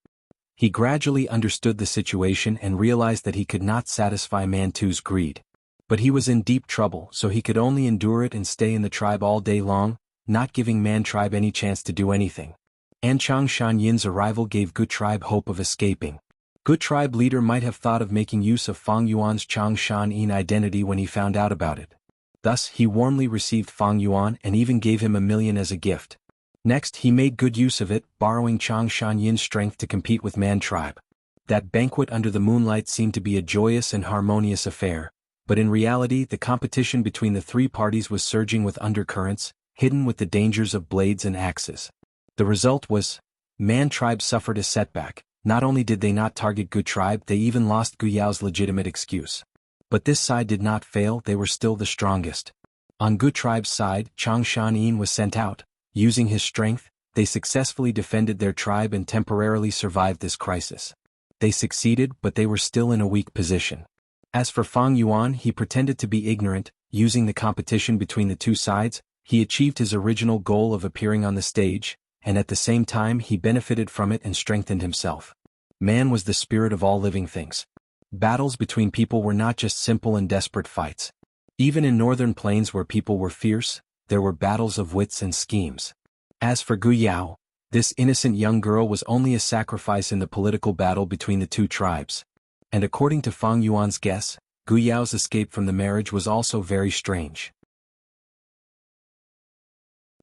A: He gradually understood the situation and realized that he could not satisfy Mantu's greed. But he was in deep trouble, so he could only endure it and stay in the tribe all day long, not giving Man Tribe any chance to do anything. And Changshan Yin's arrival gave Gu Tribe hope of escaping. Gu Tribe leader might have thought of making use of Fang Yuan's Changshan Yin identity when he found out about it. Thus, he warmly received Fang Yuan and even gave him 1 million as a gift. Next, he made good use of it, borrowing Changshan Yin's strength to compete with Man Tribe. That banquet under the moonlight seemed to be a joyous and harmonious affair, but in reality the competition between the three parties was surging with undercurrents, hidden with the dangers of blades and axes. The result was, Man Tribe suffered a setback. Not only did they not target Gu Tribe, they even lost Gu Yao's legitimate excuse. But this side did not fail, they were still the strongest. On Gu Tribe's side, Changshan Yin was sent out. Using his strength, they successfully defended their tribe and temporarily survived this crisis. They succeeded, but they were still in a weak position. As for Fang Yuan, he pretended to be ignorant. Using the competition between the two sides, he achieved his original goal of appearing on the stage, and at the same time he benefited from it and strengthened himself. Man was the spirit of all living things. Battles between people were not just simple and desperate fights. Even in northern plains where people were fierce, there were battles of wits and schemes. As for Gu Yao, this innocent young girl was only a sacrifice in the political battle between the two tribes. And according to Fang Yuan's guess, Gu Yao's escape from the marriage was also very strange.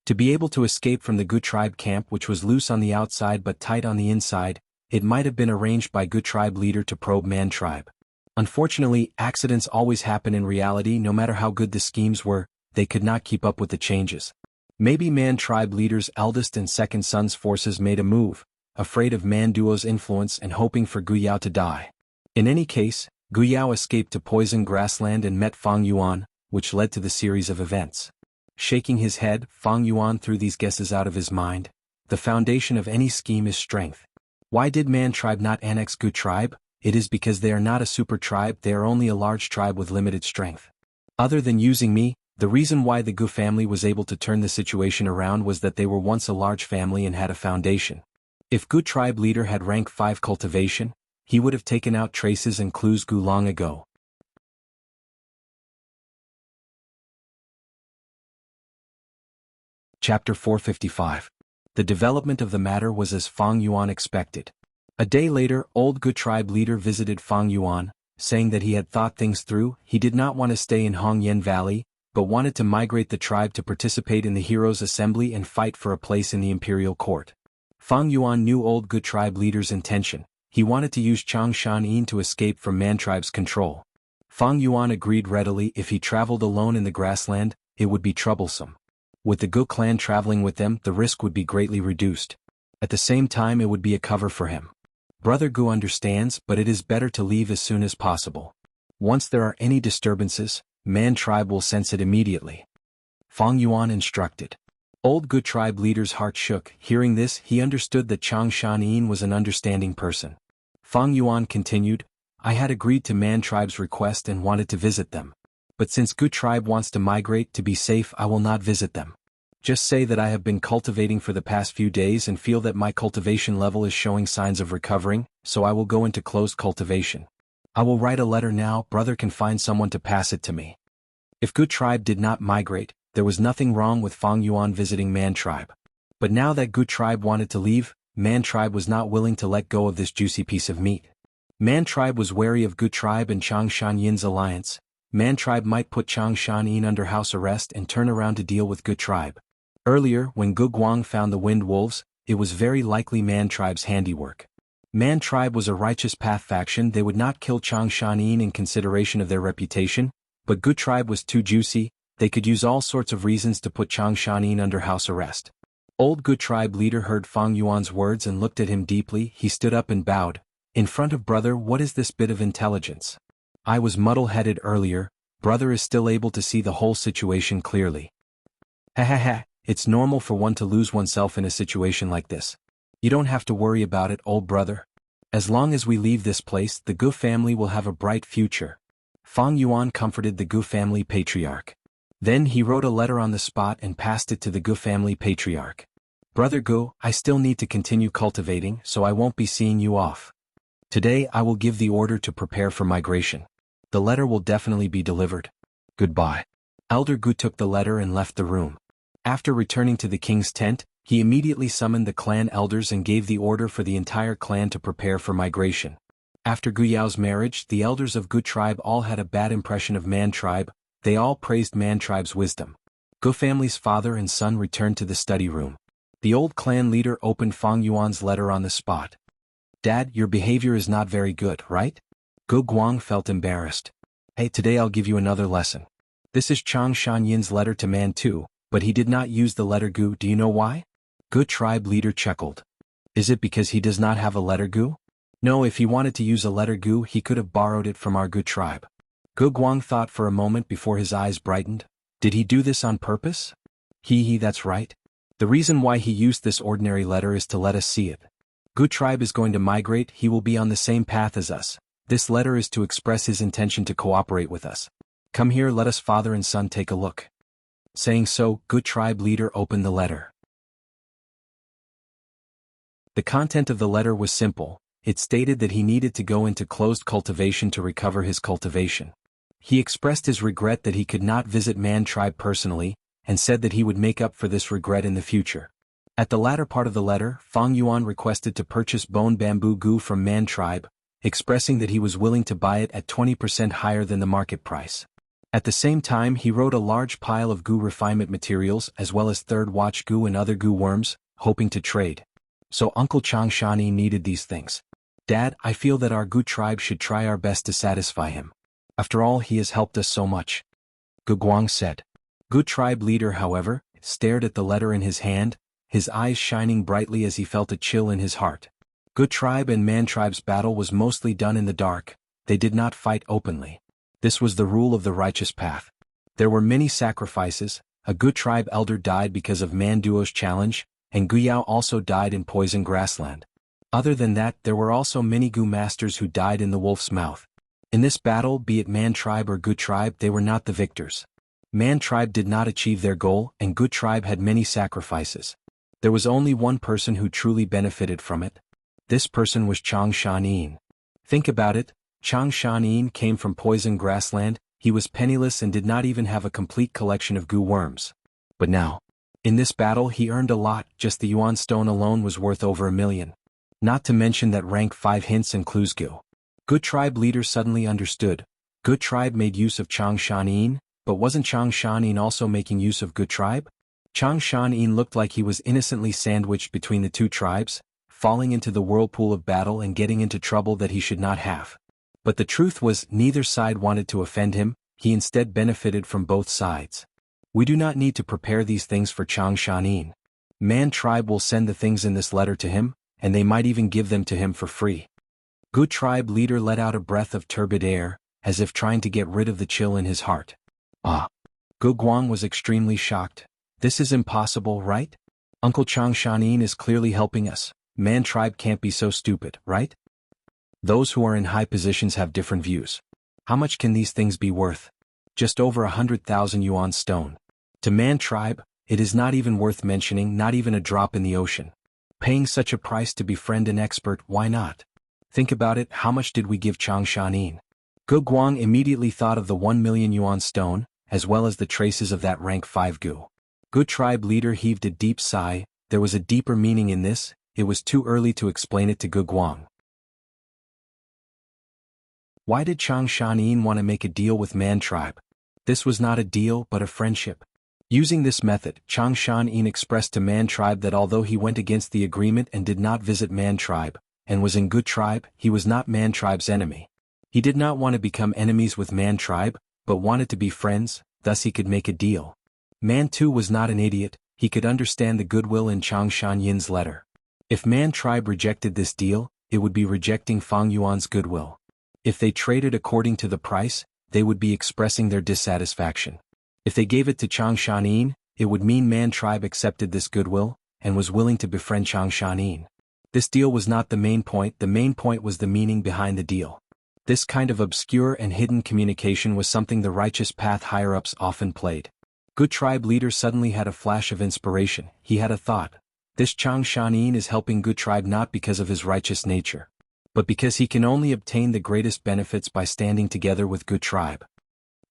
A: To be able to escape from the Gu tribe camp, which was loose on the outside but tight on the inside, it might have been arranged by Gu tribe leader to probe Man Tribe. Unfortunately, accidents always happen in reality. No matter how good the schemes were, they could not keep up with the changes. Maybe Man Tribe leader's eldest and second son's forces made a move, afraid of Man Duo's influence and hoping for Gu Yao to die. In any case, Gu Yao escaped to Poison Grassland and met Fang Yuan, which led to the series of events. Shaking his head, Fang Yuan threw these guesses out of his mind. The foundation of any scheme is strength. Why did Man Tribe not annex Gu Tribe? It is because they are not a super tribe, they are only a large tribe with limited strength. Other than using me, the reason why the Gu family was able to turn the situation around was that they were once a large family and had a foundation. If Gu tribe leader had rank 5 cultivation, he would have taken out traces and clues Gu long ago. Chapter 455. The development of the matter was as Fang Yuan expected. A day later, old Gu tribe leader visited Fang Yuan, saying that he had thought things through. He did not want to stay in Hongyan Valley, but wanted to migrate the tribe to participate in the Heroes' Assembly and fight for a place in the imperial court. Fang Yuan knew old Gu tribe leader's intention. He wanted to use Changshan Yin to escape from Man Tribe's control. Fang Yuan agreed readily. If he traveled alone in the grassland, it would be troublesome. With the Gu clan traveling with them, the risk would be greatly reduced. At the same time, it would be a cover for him. Brother Gu understands, but it is better to leave as soon as possible. Once there are any disturbances, Man Tribe will sense it immediately. Fang Yuan instructed. Old Gu tribe leader's heart shook. Hearing this, he understood that Changshan Yin was an understanding person. Fang Yuan continued, I had agreed to Man Tribe's request and wanted to visit them. But since Gu tribe wants to migrate, to be safe, I will not visit them. Just say that I have been cultivating for the past few days and feel that my cultivation level is showing signs of recovering, so I will go into closed cultivation. I will write a letter now. Brother can find someone to pass it to me. If Gu tribe did not migrate, there was nothing wrong with Fang Yuan visiting Man Tribe. But now that Gu tribe wanted to leave, Man Tribe was not willing to let go of this juicy piece of meat. Man Tribe was wary of Gu tribe and Changshan Yin's alliance. Man Tribe might put Changshan Yin under house arrest and turn around to deal with Gu tribe. Earlier, when Gu Guang found the Wind Wolves, it was very likely Man Tribe's handiwork. Man Tribe was a righteous path faction. They would not kill Changshan Yin in consideration of their reputation, but Gu tribe was too juicy. They could use all sorts of reasons to put Changshan Yin under house arrest. Old Good Tribe leader heard Fang Yuan's words and looked at him deeply. He stood up and bowed. In front of brother, what is this bit of intelligence? I was muddle-headed earlier, brother is still able to see the whole situation clearly. Ha ha ha, it's normal for one to lose oneself in a situation like this. You don't have to worry about it, old brother. As long as we leave this place, the Gu family will have a bright future. Fang Yuan comforted the Gu family patriarch. Then he wrote a letter on the spot and passed it to the Gu family patriarch. Brother Gu, I still need to continue cultivating, so I won't be seeing you off. Today I will give the order to prepare for migration. The letter will definitely be delivered. Goodbye. Elder Gu took the letter and left the room. After returning to the king's tent, he immediately summoned the clan elders and gave the order for the entire clan to prepare for migration. After Gu Yao's marriage, the elders of Gu tribe all had a bad impression of Man tribe. They all praised Man tribe's wisdom. Gu family's father and son returned to the study room. The old clan leader opened Fang Yuan's letter on the spot. Dad, your behavior is not very good, right? Gu Guang felt embarrassed. Hey, today I'll give you another lesson. This is Chang Shanyin's letter to Man too, but he did not use the letter Gu. Do you know why? Gu tribe leader chuckled. Is it because he does not have a letter Gu? No, if he wanted to use a letter Gu, he could have borrowed it from our Gu tribe. Gu Guang thought for a moment before his eyes brightened. Did he do this on purpose? That's right. The reason why he used this ordinary letter is to let us see it. Gu tribe is going to migrate, he will be on the same path as us. This letter is to express his intention to cooperate with us. Come here, let us father and son take a look. Saying so, Gu tribe leader opened the letter. The content of the letter was simple. It stated that he needed to go into closed cultivation to recover his cultivation. He expressed his regret that he could not visit Man tribe personally, and said that he would make up for this regret in the future. At the latter part of the letter, Fang Yuan requested to purchase bone bamboo Gu from Man tribe, expressing that he was willing to buy it at 20% higher than the market price. At the same time, he wrote a large pile of Gu refinement materials as well as third watch Gu and other Gu worms, hoping to trade. So Uncle Chang Shani needed these things. Dad, I feel that our Gu tribe should try our best to satisfy him. After all, he has helped us so much. Gu Guang said. Gu tribe leader, however, stared at the letter in his hand, his eyes shining brightly as he felt a chill in his heart. Gu tribe and Man tribe's battle was mostly done in the dark. They did not fight openly. This was the rule of the righteous path. There were many sacrifices. A Gu tribe elder died because of Man duo's challenge, and Gu Yao also died in poison grassland. Other than that, there were also many Gu masters who died in the wolf's mouth. In this battle, be it Man tribe or Gu tribe, they were not the victors. Man tribe did not achieve their goal, and Gu tribe had many sacrifices. There was only one person who truly benefited from it. This person was Chang Shanin. Think about it, Chang Shanin came from poison grassland, he was penniless and did not even have a complete collection of Gu worms. But now, in this battle he earned a lot, just the Yuan stone alone was worth over 1 million. Not to mention that rank 5 hints and clues Gu. Gu tribe leader suddenly understood. Gu tribe made use of Chang Shanin, but wasn't Chang Shanin also making use of Gu tribe? Chang Shanin looked like he was innocently sandwiched between the two tribes, falling into the whirlpool of battle and getting into trouble that he should not have. But the truth was, neither side wanted to offend him, he instead benefited from both sides. We do not need to prepare these things for Chang Shanin. Man tribe will send the things in this letter to him, and they might even give them to him for free. Gu tribe leader let out a breath of turbid air, as if trying to get rid of the chill in his heart. Gu Guang was extremely shocked. This is impossible, right? Uncle Chang Shanin is clearly helping us. Man tribe can't be so stupid, right? Those who are in high positions have different views. How much can these things be worth? Just over 100,000 yuan stone. To Man tribe, it is not even worth mentioning, not even a drop in the ocean. Paying such a price to befriend an expert, why not? Think about it, how much did we give Chang Shanin? Gu Guang immediately thought of the 1 million yuan stone, as well as the traces of that rank 5 Gu. Gu tribe leader heaved a deep sigh. There was a deeper meaning in this, it was too early to explain it to Gu Guang. Why did Chang Shanin want to make a deal with Man tribe? This was not a deal but a friendship. Using this method, Chang Shanin expressed to Man tribe that although he went against the agreement and did not visit Man tribe, and was in Gu tribe, he was not Man tribe's enemy. He did not want to become enemies with Man tribe, but wanted to be friends, thus he could make a deal. Man too was not an idiot, he could understand the goodwill in Changshan Yin's letter. If Man Tribe rejected this deal, it would be rejecting Fang Yuan's goodwill. If they traded according to the price, they would be expressing their dissatisfaction. If they gave it to Changshan Yin, it would mean Man Tribe accepted this goodwill, and was willing to befriend Changshan Yin. This deal was not the main point was the meaning behind the deal. This kind of obscure and hidden communication was something the righteous path higher-ups often played. Good Tribe leader suddenly had a flash of inspiration. He had a thought. This Changshan Yin is helping Good Tribe not because of his righteous nature, but because he can only obtain the greatest benefits by standing together with Good Tribe.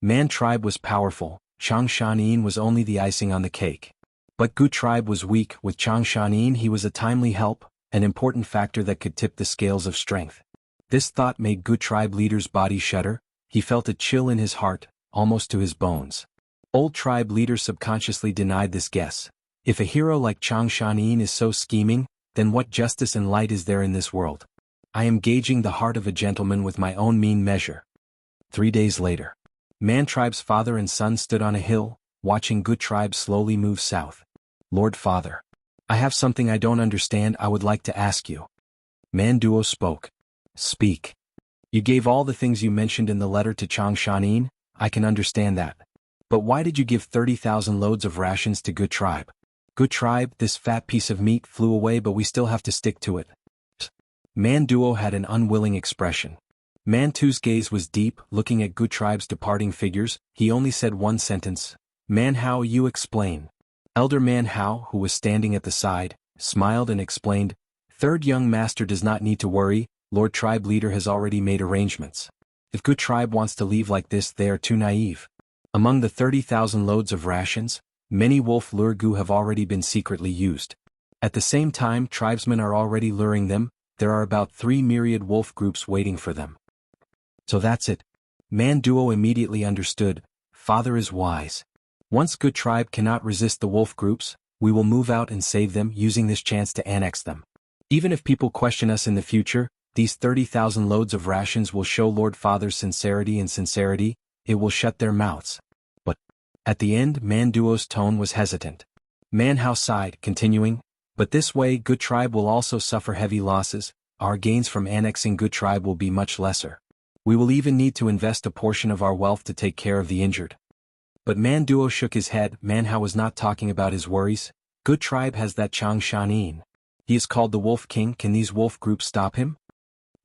A: Man Tribe was powerful, Changshan Yin was only the icing on the cake. But Good Tribe was weak. With Changshan Yin he was a timely help, an important factor that could tip the scales of strength. This thought made Good Tribe leader's body shudder. He felt a chill in his heart, almost to his bones. Old Tribe leader subconsciously denied this guess. If a hero like Changshan Yin is so scheming, then what justice and light is there in this world? I am gauging the heart of a gentleman with my own mean measure. 3 days later. Man Tribe's father and son stood on a hill, watching Good Tribe slowly move south. Lord Father. I have something I don't understand I would like to ask you. Man Duo spoke. Speak. You gave all the things you mentioned in the letter to Changshan Yin, I can understand that. But why did you give 30,000 loads of rations to Good Tribe? Good Tribe, this fat piece of meat flew away but we still have to stick to it. Man Duo had an unwilling expression. Man Tu's gaze was deep, looking at Good Tribe's departing figures. He only said one sentence. Man Hao, you explain. Elder Man Hao, who was standing at the side, smiled and explained, Third young master does not need to worry, Lord Tribe leader has already made arrangements. If Good Tribe wants to leave like this they are too naive. Among the 30,000 loads of rations, many wolf lure gu have already been secretly used. At the same time tribesmen are already luring them, there are about 3 myriad wolf groups waiting for them. So that's it. Man Duo immediately understood, Father is wise. Once Good Tribe cannot resist the wolf groups, we will move out and save them using this chance to annex them. Even if people question us in the future, these 30,000 loads of rations will show Lord Father's sincerity and sincerity, it will shut their mouths. But, at the end Man Duo's tone was hesitant. Man Hao sighed, continuing, but this way Good Tribe will also suffer heavy losses, our gains from annexing Good Tribe will be much lesser. We will even need to invest a portion of our wealth to take care of the injured. But Man Duo shook his head. Man Hao was not talking about his worries. Good Tribe has that Changshan Yin. He is called the Wolf King. Can these wolf groups stop him?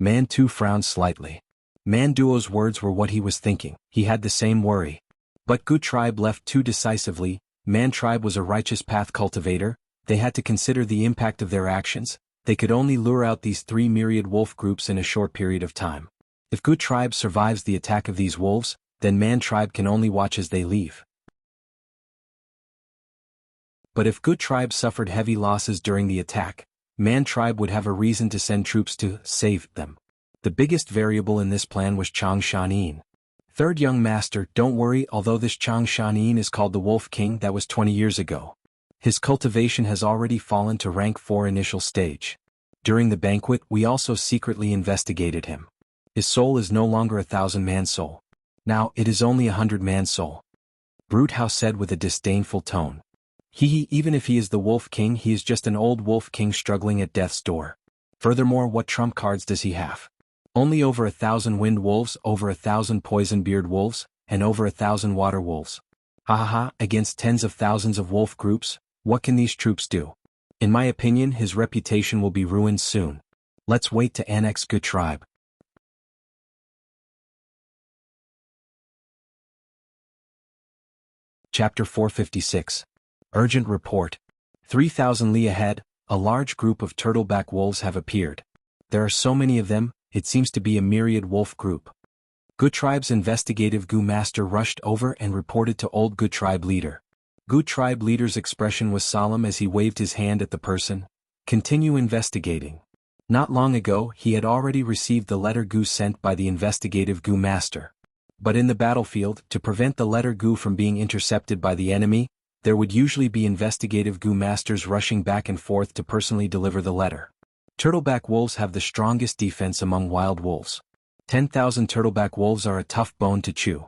A: Man Tu frowned slightly. Man Duo's words were what he was thinking. He had the same worry. But Good Tribe left too decisively. Man Tribe was a righteous path cultivator. They had to consider the impact of their actions. They could only lure out these 3 myriad wolf groups in a short period of time. If Good Tribe survives the attack of these wolves, then Man Tribe can only watch as they leave. But if Good Tribe suffered heavy losses during the attack, Man Tribe would have a reason to send troops to save them. The biggest variable in this plan was Changshan Yin. Third young master, don't worry, although this Changshan Yin is called the Wolf King, that was 20 years ago. His cultivation has already fallen to rank 4 initial stage. During the banquet we also secretly investigated him. His soul is no longer 1,000-man soul. Now it is only 100-man soul. Brute Hao said with a disdainful tone. Even if he is the Wolf King, he is just an old Wolf King struggling at death's door. Furthermore, what trump cards does he have? Only over 1,000 wind wolves, over 1,000 poison-beard wolves, and over 1,000 water wolves. Ha ha ha, against tens of thousands of wolf groups, what can these troops do? In my opinion his reputation will be ruined soon. Let's wait to annex Good Tribe. Chapter 456. Urgent report. 3,000 li ahead, a large group of turtleback wolves have appeared. There are so many of them, it seems to be a myriad wolf group. Good Tribe's investigative Gu master rushed over and reported to old Good Tribe leader. Good Tribe leader's expression was solemn as he waved his hand at the person. Continue investigating. Not long ago he had already received the letter Gu sent by the investigative Gu master. But in the battlefield, to prevent the letter Gu from being intercepted by the enemy, there would usually be investigative Gu masters rushing back and forth to personally deliver the letter. Turtleback wolves have the strongest defense among wild wolves. 10,000 turtleback wolves are a tough bone to chew.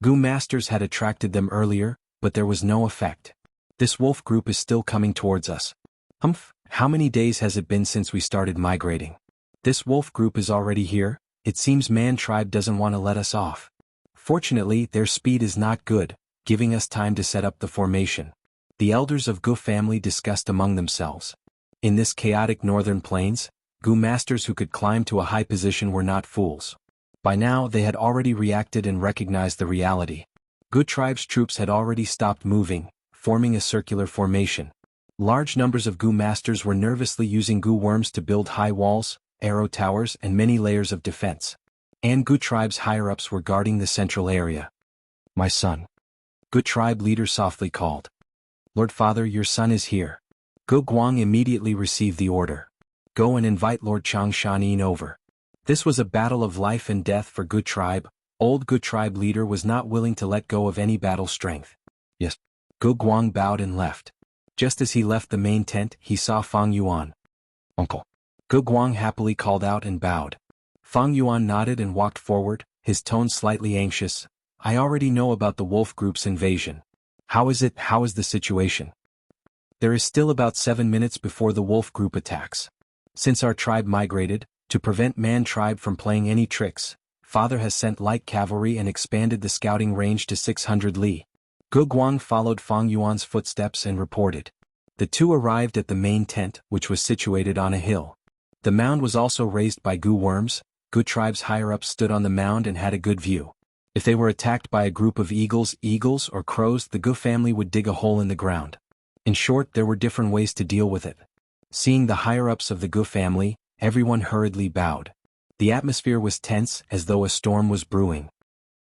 A: Gu masters had attracted them earlier, but there was no effect. This wolf group is still coming towards us. Humph, how many days has it been since we started migrating? This wolf group is already here. It seems Man tribe doesn't want to let us off. Fortunately, their speed is not good, giving us time to set up the formation. The elders of Gu family discussed among themselves. In this chaotic northern plains, Gu masters who could climb to a high position were not fools. By now they had already reacted and recognized the reality. Gu tribe's troops had already stopped moving, forming a circular formation. Large numbers of Gu masters were nervously using Gu worms to build high walls, arrow towers and many layers of defense. And Gu tribe's higher-ups were guarding the central area. "My son." Gu tribe leader softly called. "Lord Father, your son is here." Gu Guang immediately received the order. "Go and invite Lord Changshan over." This was a battle of life and death for Gu tribe. Old Gu tribe leader was not willing to let go of any battle strength. "Yes." Gu Guang bowed and left. Just as he left the main tent, he saw Fang Yuan. "Uncle." Gu Guang happily called out and bowed. Fang Yuan nodded and walked forward, his tone slightly anxious. "I already know about the wolf group's invasion. How is the situation?" "There is still about 7 minutes before the wolf group attacks. Since our tribe migrated, to prevent Man tribe from playing any tricks, Father has sent light cavalry and expanded the scouting range to 600 li." Gu Guang followed Fang Yuan's footsteps and reported. The two arrived at the main tent, which was situated on a hill. The mound was also raised by Gu worms. Gu tribe's higher-ups stood on the mound and had a good view. If they were attacked by a group of eagles or crows, the Gu family would dig a hole in the ground. In short, there were different ways to deal with it. Seeing the higher-ups of the Gu family, everyone hurriedly bowed. The atmosphere was tense, as though a storm was brewing.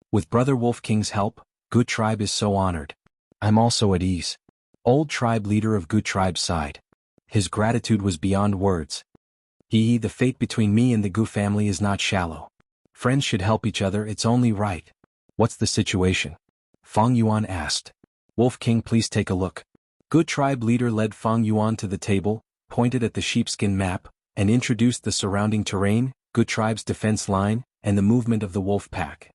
A: With Brother Wolf King's help, Gu tribe is so honored. I'm also at ease. Old tribe leader of Gu tribe sighed. His gratitude was beyond words. The fate between me and the Gu family is not shallow. Friends should help each other, it's only right. What's the situation? Fang Yuan asked. Wolf King, please take a look. Gu tribe leader led Fang Yuan to the table, pointed at the sheepskin map, and introduced the surrounding terrain, Gu tribe's defense line, and the movement of the wolf pack.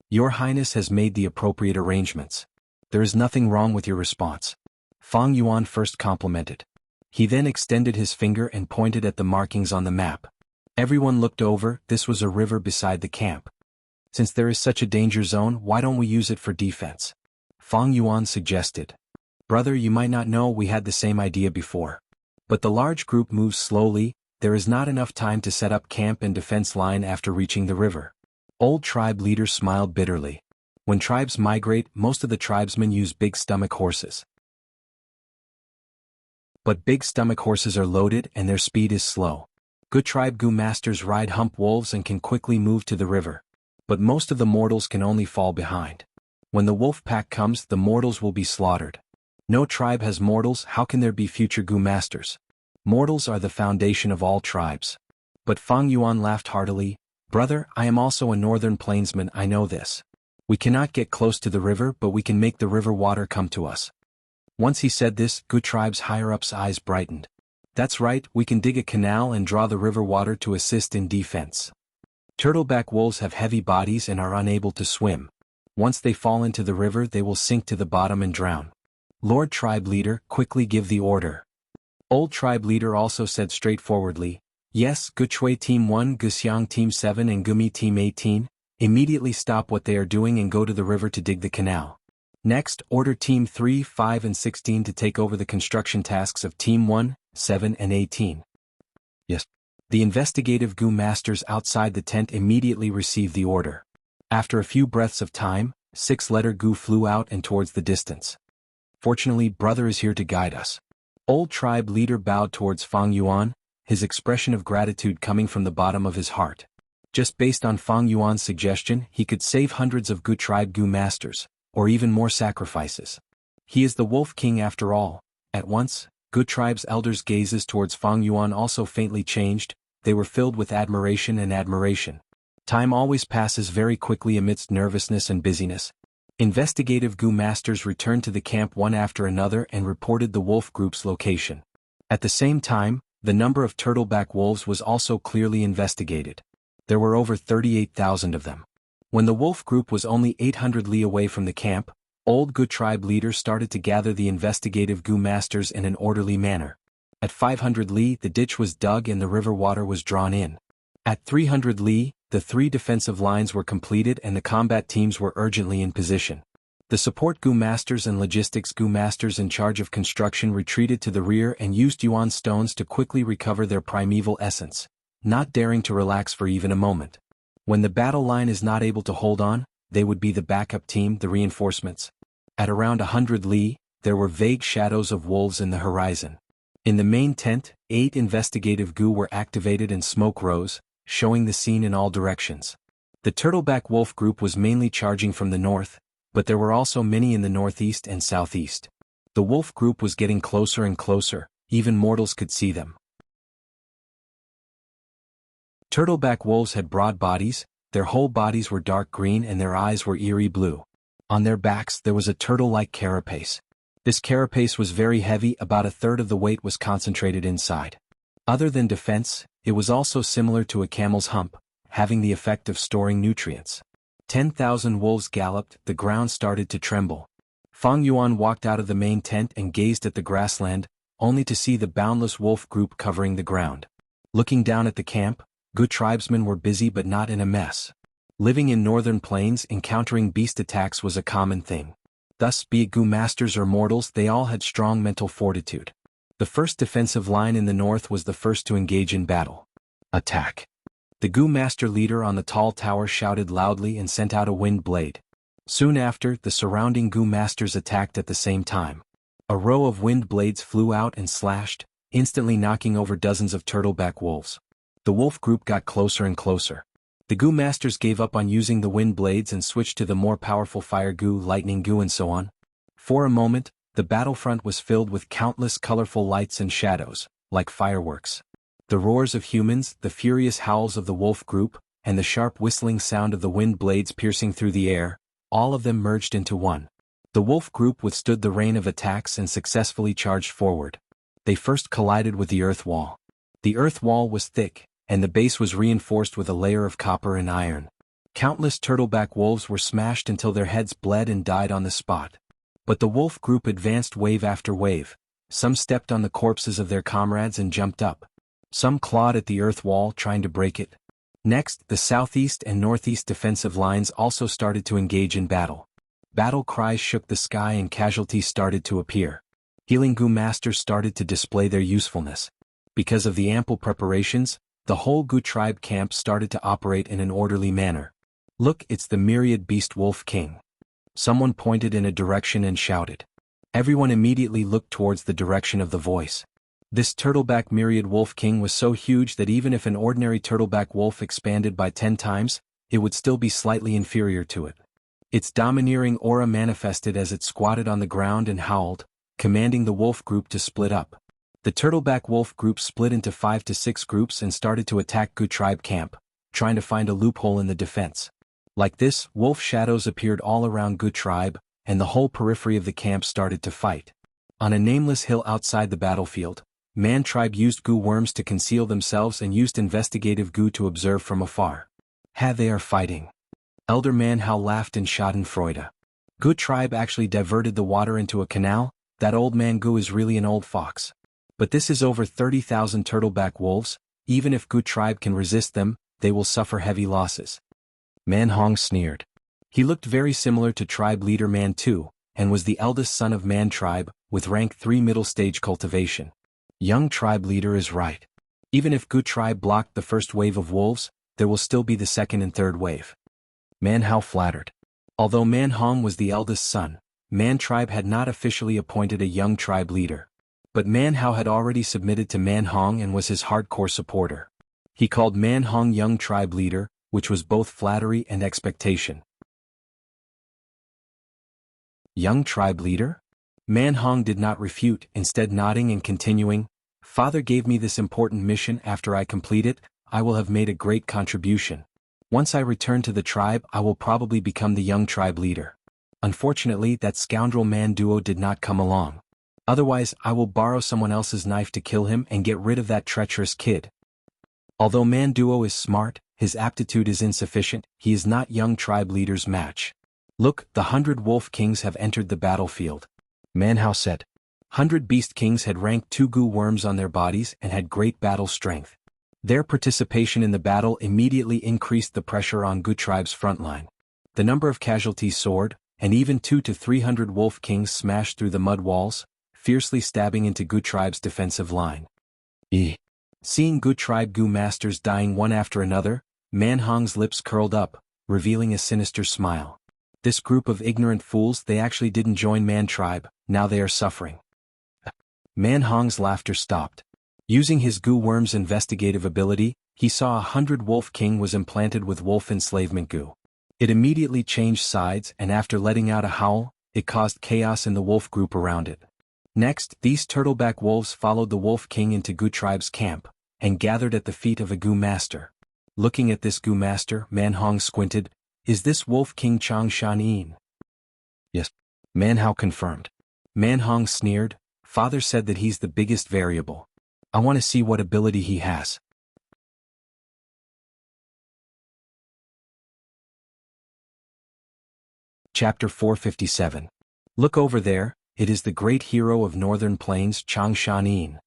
A: Your Highness has made the appropriate arrangements. There is nothing wrong with your response. Fang Yuan first complimented. He then extended his finger and pointed at the markings on the map. Everyone looked over. This was a river beside the camp. Since there is such a danger zone, why don't we use it for defense? Fang Yuan suggested. Brother, you might not know we had the same idea before. But the large group moves slowly, there is not enough time to set up camp and defense line after reaching the river. Old tribe leader smiled bitterly. When tribes migrate, most of the tribesmen use big stomach horses. But big stomach horses are loaded and their speed is slow. Good tribe Gu masters ride hump wolves and can quickly move to the river. But most of the mortals can only fall behind. When the wolf pack comes, the mortals will be slaughtered. No tribe has mortals, how can there be future Gu masters? Mortals are the foundation of all tribes. But Fang Yuan laughed heartily. Brother, I am also a northern plainsman, I know this. We cannot get close to the river, but we can make the river water come to us. Once he said this, Gu tribe's higher-ups' eyes brightened. That's right, we can dig a canal and draw the river water to assist in defense. Turtleback wolves have heavy bodies and are unable to swim. Once they fall into the river, they will sink to the bottom and drown. Lord Tribe Leader, quickly give the order. Old Tribe Leader also said straightforwardly, yes, Guchui Team 1, Guxiang Team 7 and Gumi Team 18, immediately stop what they are doing and go to the river to dig the canal. Next, order Team 3, 5 and 16 to take over the construction tasks of Team 1, 7 and 18. Yes. The investigative Gu masters outside the tent immediately received the order. After a few breaths of time, 6-letter Gu flew out and towards the distance. Fortunately, brother is here to guide us. Old tribe leader bowed towards Fang Yuan, his expression of gratitude coming from the bottom of his heart. Just based on Fang Yuan's suggestion, he could save hundreds of Gu tribe Gu masters, or even more sacrifices. He is the Wolf King after all. At once, Gu tribe's elders' gazes towards Fang Yuan also faintly changed, they were filled with admiration and admiration. Time always passes very quickly amidst nervousness and busyness. Investigative Gu masters returned to the camp one after another and reported the wolf group's location. At the same time, the number of turtleback wolves was also clearly investigated. There were over 38,000 of them. When the wolf group was only 800 li away from the camp, Old Gu tribe leader started to gather the investigative Gu masters in an orderly manner. At 500 li, the ditch was dug and the river water was drawn in. At 300 li, the 3 defensive lines were completed and the combat teams were urgently in position. The support Gu masters and logistics Gu masters in charge of construction retreated to the rear and used yuan stones to quickly recover their primeval essence, not daring to relax for even a moment. When the battle line is not able to hold on, they would be the backup team, the reinforcements. At around 100 li, there were vague shadows of wolves in the horizon. In the main tent, 8 investigative Gu were activated and smoke rose, showing the scene in all directions. The turtleback wolf group was mainly charging from the north, but there were also many in the northeast and southeast. The wolf group was getting closer and closer, even mortals could see them. Turtleback wolves had broad bodies, their whole bodies were dark green and their eyes were eerie blue. On their backs there was a turtle-like carapace. This carapace was very heavy, about a third of the weight was concentrated inside. Other than defense, it was also similar to a camel's hump, having the effect of storing nutrients. 10,000 wolves galloped, the ground started to tremble. Fang Yuan walked out of the main tent and gazed at the grassland, only to see the boundless wolf group covering the ground. Looking down at the camp, Gu tribesmen were busy but not in a mess. Living in northern plains, encountering beast attacks was a common thing. Thus, be it Gu masters or mortals, they all had strong mental fortitude. The first defensive line in the north was the first to engage in battle. Attack! The Gu master leader on the tall tower shouted loudly and sent out a wind blade. Soon after, the surrounding Gu masters attacked at the same time. A row of wind blades flew out and slashed, instantly knocking over dozens of turtleback wolves. The wolf group got closer and closer. The Gu masters gave up on using the wind blades and switched to the more powerful fire Gu, lightning Gu and so on. For a moment, the battlefront was filled with countless colorful lights and shadows, like fireworks. The roars of humans, the furious howls of the wolf group, and the sharp whistling sound of the wind blades piercing through the air, all of them merged into one. The wolf group withstood the rain of attacks and successfully charged forward. They first collided with the earth wall. The earth wall was thick, and the base was reinforced with a layer of copper and iron. Countless turtleback wolves were smashed until their heads bled and died on the spot. But the wolf group advanced wave after wave. Some stepped on the corpses of their comrades and jumped up. Some clawed at the earth wall trying to break it. Next, the southeast and northeast defensive lines also started to engage in battle. Battle cries shook the sky and casualties started to appear. Healing Gu masters started to display their usefulness. Because of the ample preparations, the whole Gu tribe camp started to operate in an orderly manner. Look, it's the myriad beast wolf king. Someone pointed in a direction and shouted. Everyone immediately looked towards the direction of the voice. This turtleback myriad wolf king was so huge that even if an ordinary turtleback wolf expanded by 10 times, it would still be slightly inferior to it. Its domineering aura manifested as it squatted on the ground and howled, commanding the wolf group to split up. The turtleback wolf group split into 5 to 6 groups and started to attack Gu tribe camp, trying to find a loophole in the defense. Like this, wolf shadows appeared all around Gu tribe, and the whole periphery of the camp started to fight. On a nameless hill outside the battlefield, Man tribe used Gu worms to conceal themselves and used investigative Gu to observe from afar. They are fighting. Elder Man Hao laughed in schadenfreude. Gu tribe actually diverted the water into a canal. That old man Gu is really an old fox. But this is over 30,000 turtleback wolves. Even if Gu tribe can resist them, they will suffer heavy losses. Man Hong sneered. He looked very similar to tribe leader Man Tu, and was the eldest son of Man tribe, with rank 3 middle stage cultivation. Young tribe leader is right. Even if Gu tribe blocked the first wave of wolves, there will still be the second and third wave. Man Hao flattered. Although Man Hong was the eldest son, Man tribe had not officially appointed a young tribe leader. But Man Hao had already submitted to Man Hong and was his hardcore supporter. He called Man Hong young tribe leader, which was both flattery and expectation. Young tribe leader? Man Hong did not refute, instead nodding and continuing, Father gave me this important mission. After I complete it, I will have made a great contribution. Once I return to the tribe, I will probably become the young tribe leader. Unfortunately, that scoundrel Man Duo did not come along. Otherwise, I will borrow someone else's knife to kill him and get rid of that treacherous kid. Although Man Duo is smart, his aptitude is insufficient. He is not young tribe leader's match. Look, the 100 wolf kings have entered the battlefield. Manhao said. 100 beast kings had ranked 2 goo worms on their bodies and had great battle strength. Their participation in the battle immediately increased the pressure on Gu tribe's front line. The number of casualties soared, and even 200 to 300 wolf kings smashed through the mud walls, fiercely stabbing into Gu tribe's defensive line. Seeing Gu tribe Gu masters dying one after another, Manhong's lips curled up, revealing a sinister smile. This group of ignorant fools, they actually didn't join Man tribe, now they are suffering. Manhong's laughter stopped. Using his Gu worm's investigative ability, he saw 100 wolf king was implanted with wolf enslavement Gu. It immediately changed sides, and after letting out a howl, it caused chaos in the wolf group around it. Next, these turtleback wolves followed the wolf king into Gu tribe's camp, and gathered at the feet of a Gu master. Looking at this Gu master, Manhong squinted. Is this wolf king Chang Shan? Yes. Manhao confirmed. Manhong sneered. Father said that he's the biggest variable. I want to see what ability he has. Chapter 457. Look over there, it is the great hero of Northern Plains, Chang Shan.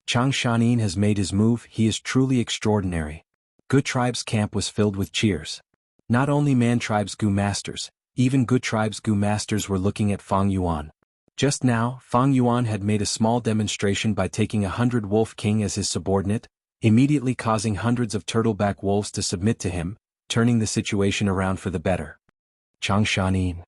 A: Chang Shan has made his move, he is truly extraordinary. Gu tribe's camp was filled with cheers. Not only Man tribe's Gu masters, even Gu tribe's Gu masters were looking at Fang Yuan. Just now, Fang Yuan had made a small demonstration by taking 100 wolf king as his subordinate, immediately causing hundreds of turtleback wolves to submit to him, turning the situation around for the better. Chang Shan.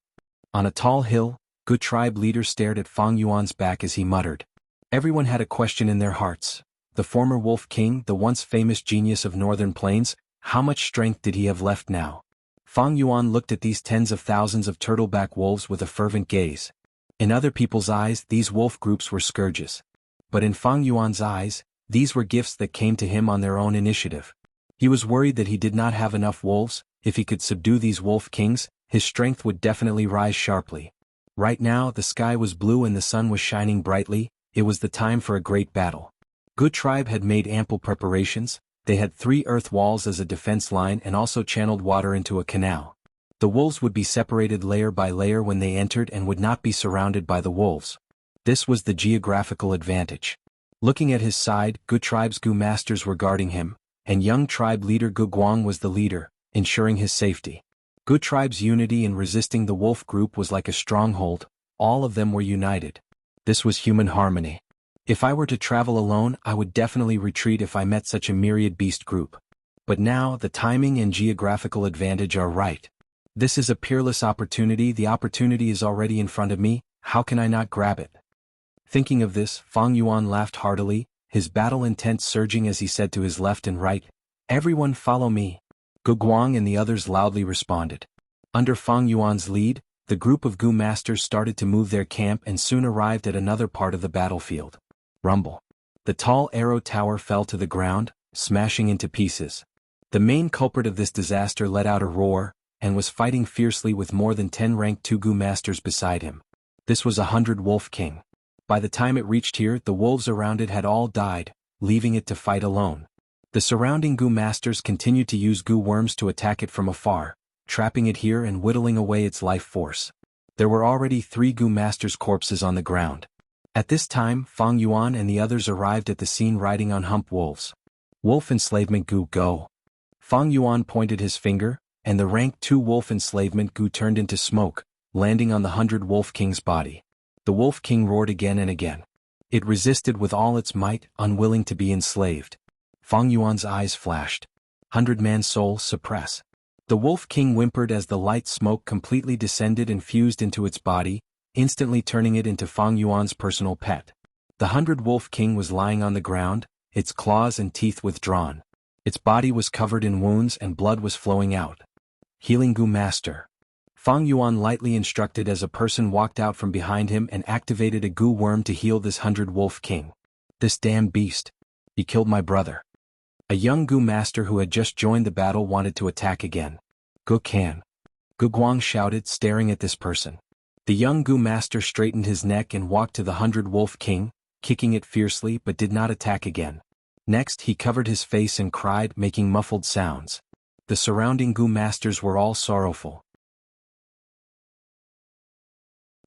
A: On a tall hill, Gu tribe leader stared at Fang Yuan's back as he muttered. Everyone had a question in their hearts. The former wolf king, the once famous genius of Northern Plains, how much strength did he have left now? Fang Yuan looked at these tens of thousands of turtleback wolves with a fervent gaze. In other people's eyes, these wolf groups were scourges. But in Fang Yuan's eyes, these were gifts that came to him on their own initiative. He was worried that he did not have enough wolves. If he could subdue these wolf kings, his strength would definitely rise sharply. Right now, the sky was blue and the sun was shining brightly. It was the time for a great battle. Gu tribe had made ample preparations. They had 3 earth walls as a defense line and also channeled water into a canal. The wolves would be separated layer by layer when they entered and would not be surrounded by the wolves. This was the geographical advantage. Looking at his side, Gu tribe's Gu masters were guarding him, and young tribe leader Gu Guang was the leader, ensuring his safety. Gu tribe's unity in resisting the wolf group was like a stronghold. All of them were united. This was human harmony. If I were to travel alone, I would definitely retreat if I met such a myriad beast group. But now, the timing and geographical advantage are right. This is a peerless opportunity. The opportunity is already in front of me. How can I not grab it? Thinking of this, Fang Yuan laughed heartily, his battle intent surging as he said to his left and right, "Everyone follow me." Gu Guang and the others loudly responded. Under Fang Yuan's lead, the group of Gu masters started to move their camp and soon arrived at another part of the battlefield. Rumble. The tall arrow tower fell to the ground, smashing into pieces. The main culprit of this disaster let out a roar, and was fighting fiercely with more than 10 ranked 2 Gu masters beside him. This was 100 wolf king. By the time it reached here, the wolves around it had all died, leaving it to fight alone. The surrounding Gu masters continued to use Gu worms to attack it from afar, trapping it here and whittling away its life force. There were already 3 Gu masters' corpses on the ground. At this time, Fang Yuan and the others arrived at the scene riding on hump wolves. Wolf enslavement Gu go. Fang Yuan pointed his finger, and the rank 2 wolf enslavement Gu turned into smoke, landing on the 100 wolf king's body. The wolf king roared again and again. It resisted with all its might, unwilling to be enslaved. Fang Yuan's eyes flashed. 100-man soul suppress. The wolf king whimpered as the light smoke completely descended and fused into its body, instantly turning it into Fang Yuan's personal pet. The 100 wolf king was lying on the ground, its claws and teeth withdrawn. Its body was covered in wounds and blood was flowing out. Healing Gu master. Fang Yuan lightly instructed as a person walked out from behind him and activated a Gu worm to heal this 100 wolf king. This damn beast. He killed my brother. A young Gu master who had just joined the battle wanted to attack again. Gu can. Gu Guang shouted, staring at this person. The young Gu master straightened his neck and walked to the 100 wolf king, kicking it fiercely but did not attack again. Next he covered his face and cried, making muffled sounds. The surrounding Gu masters were all sorrowful.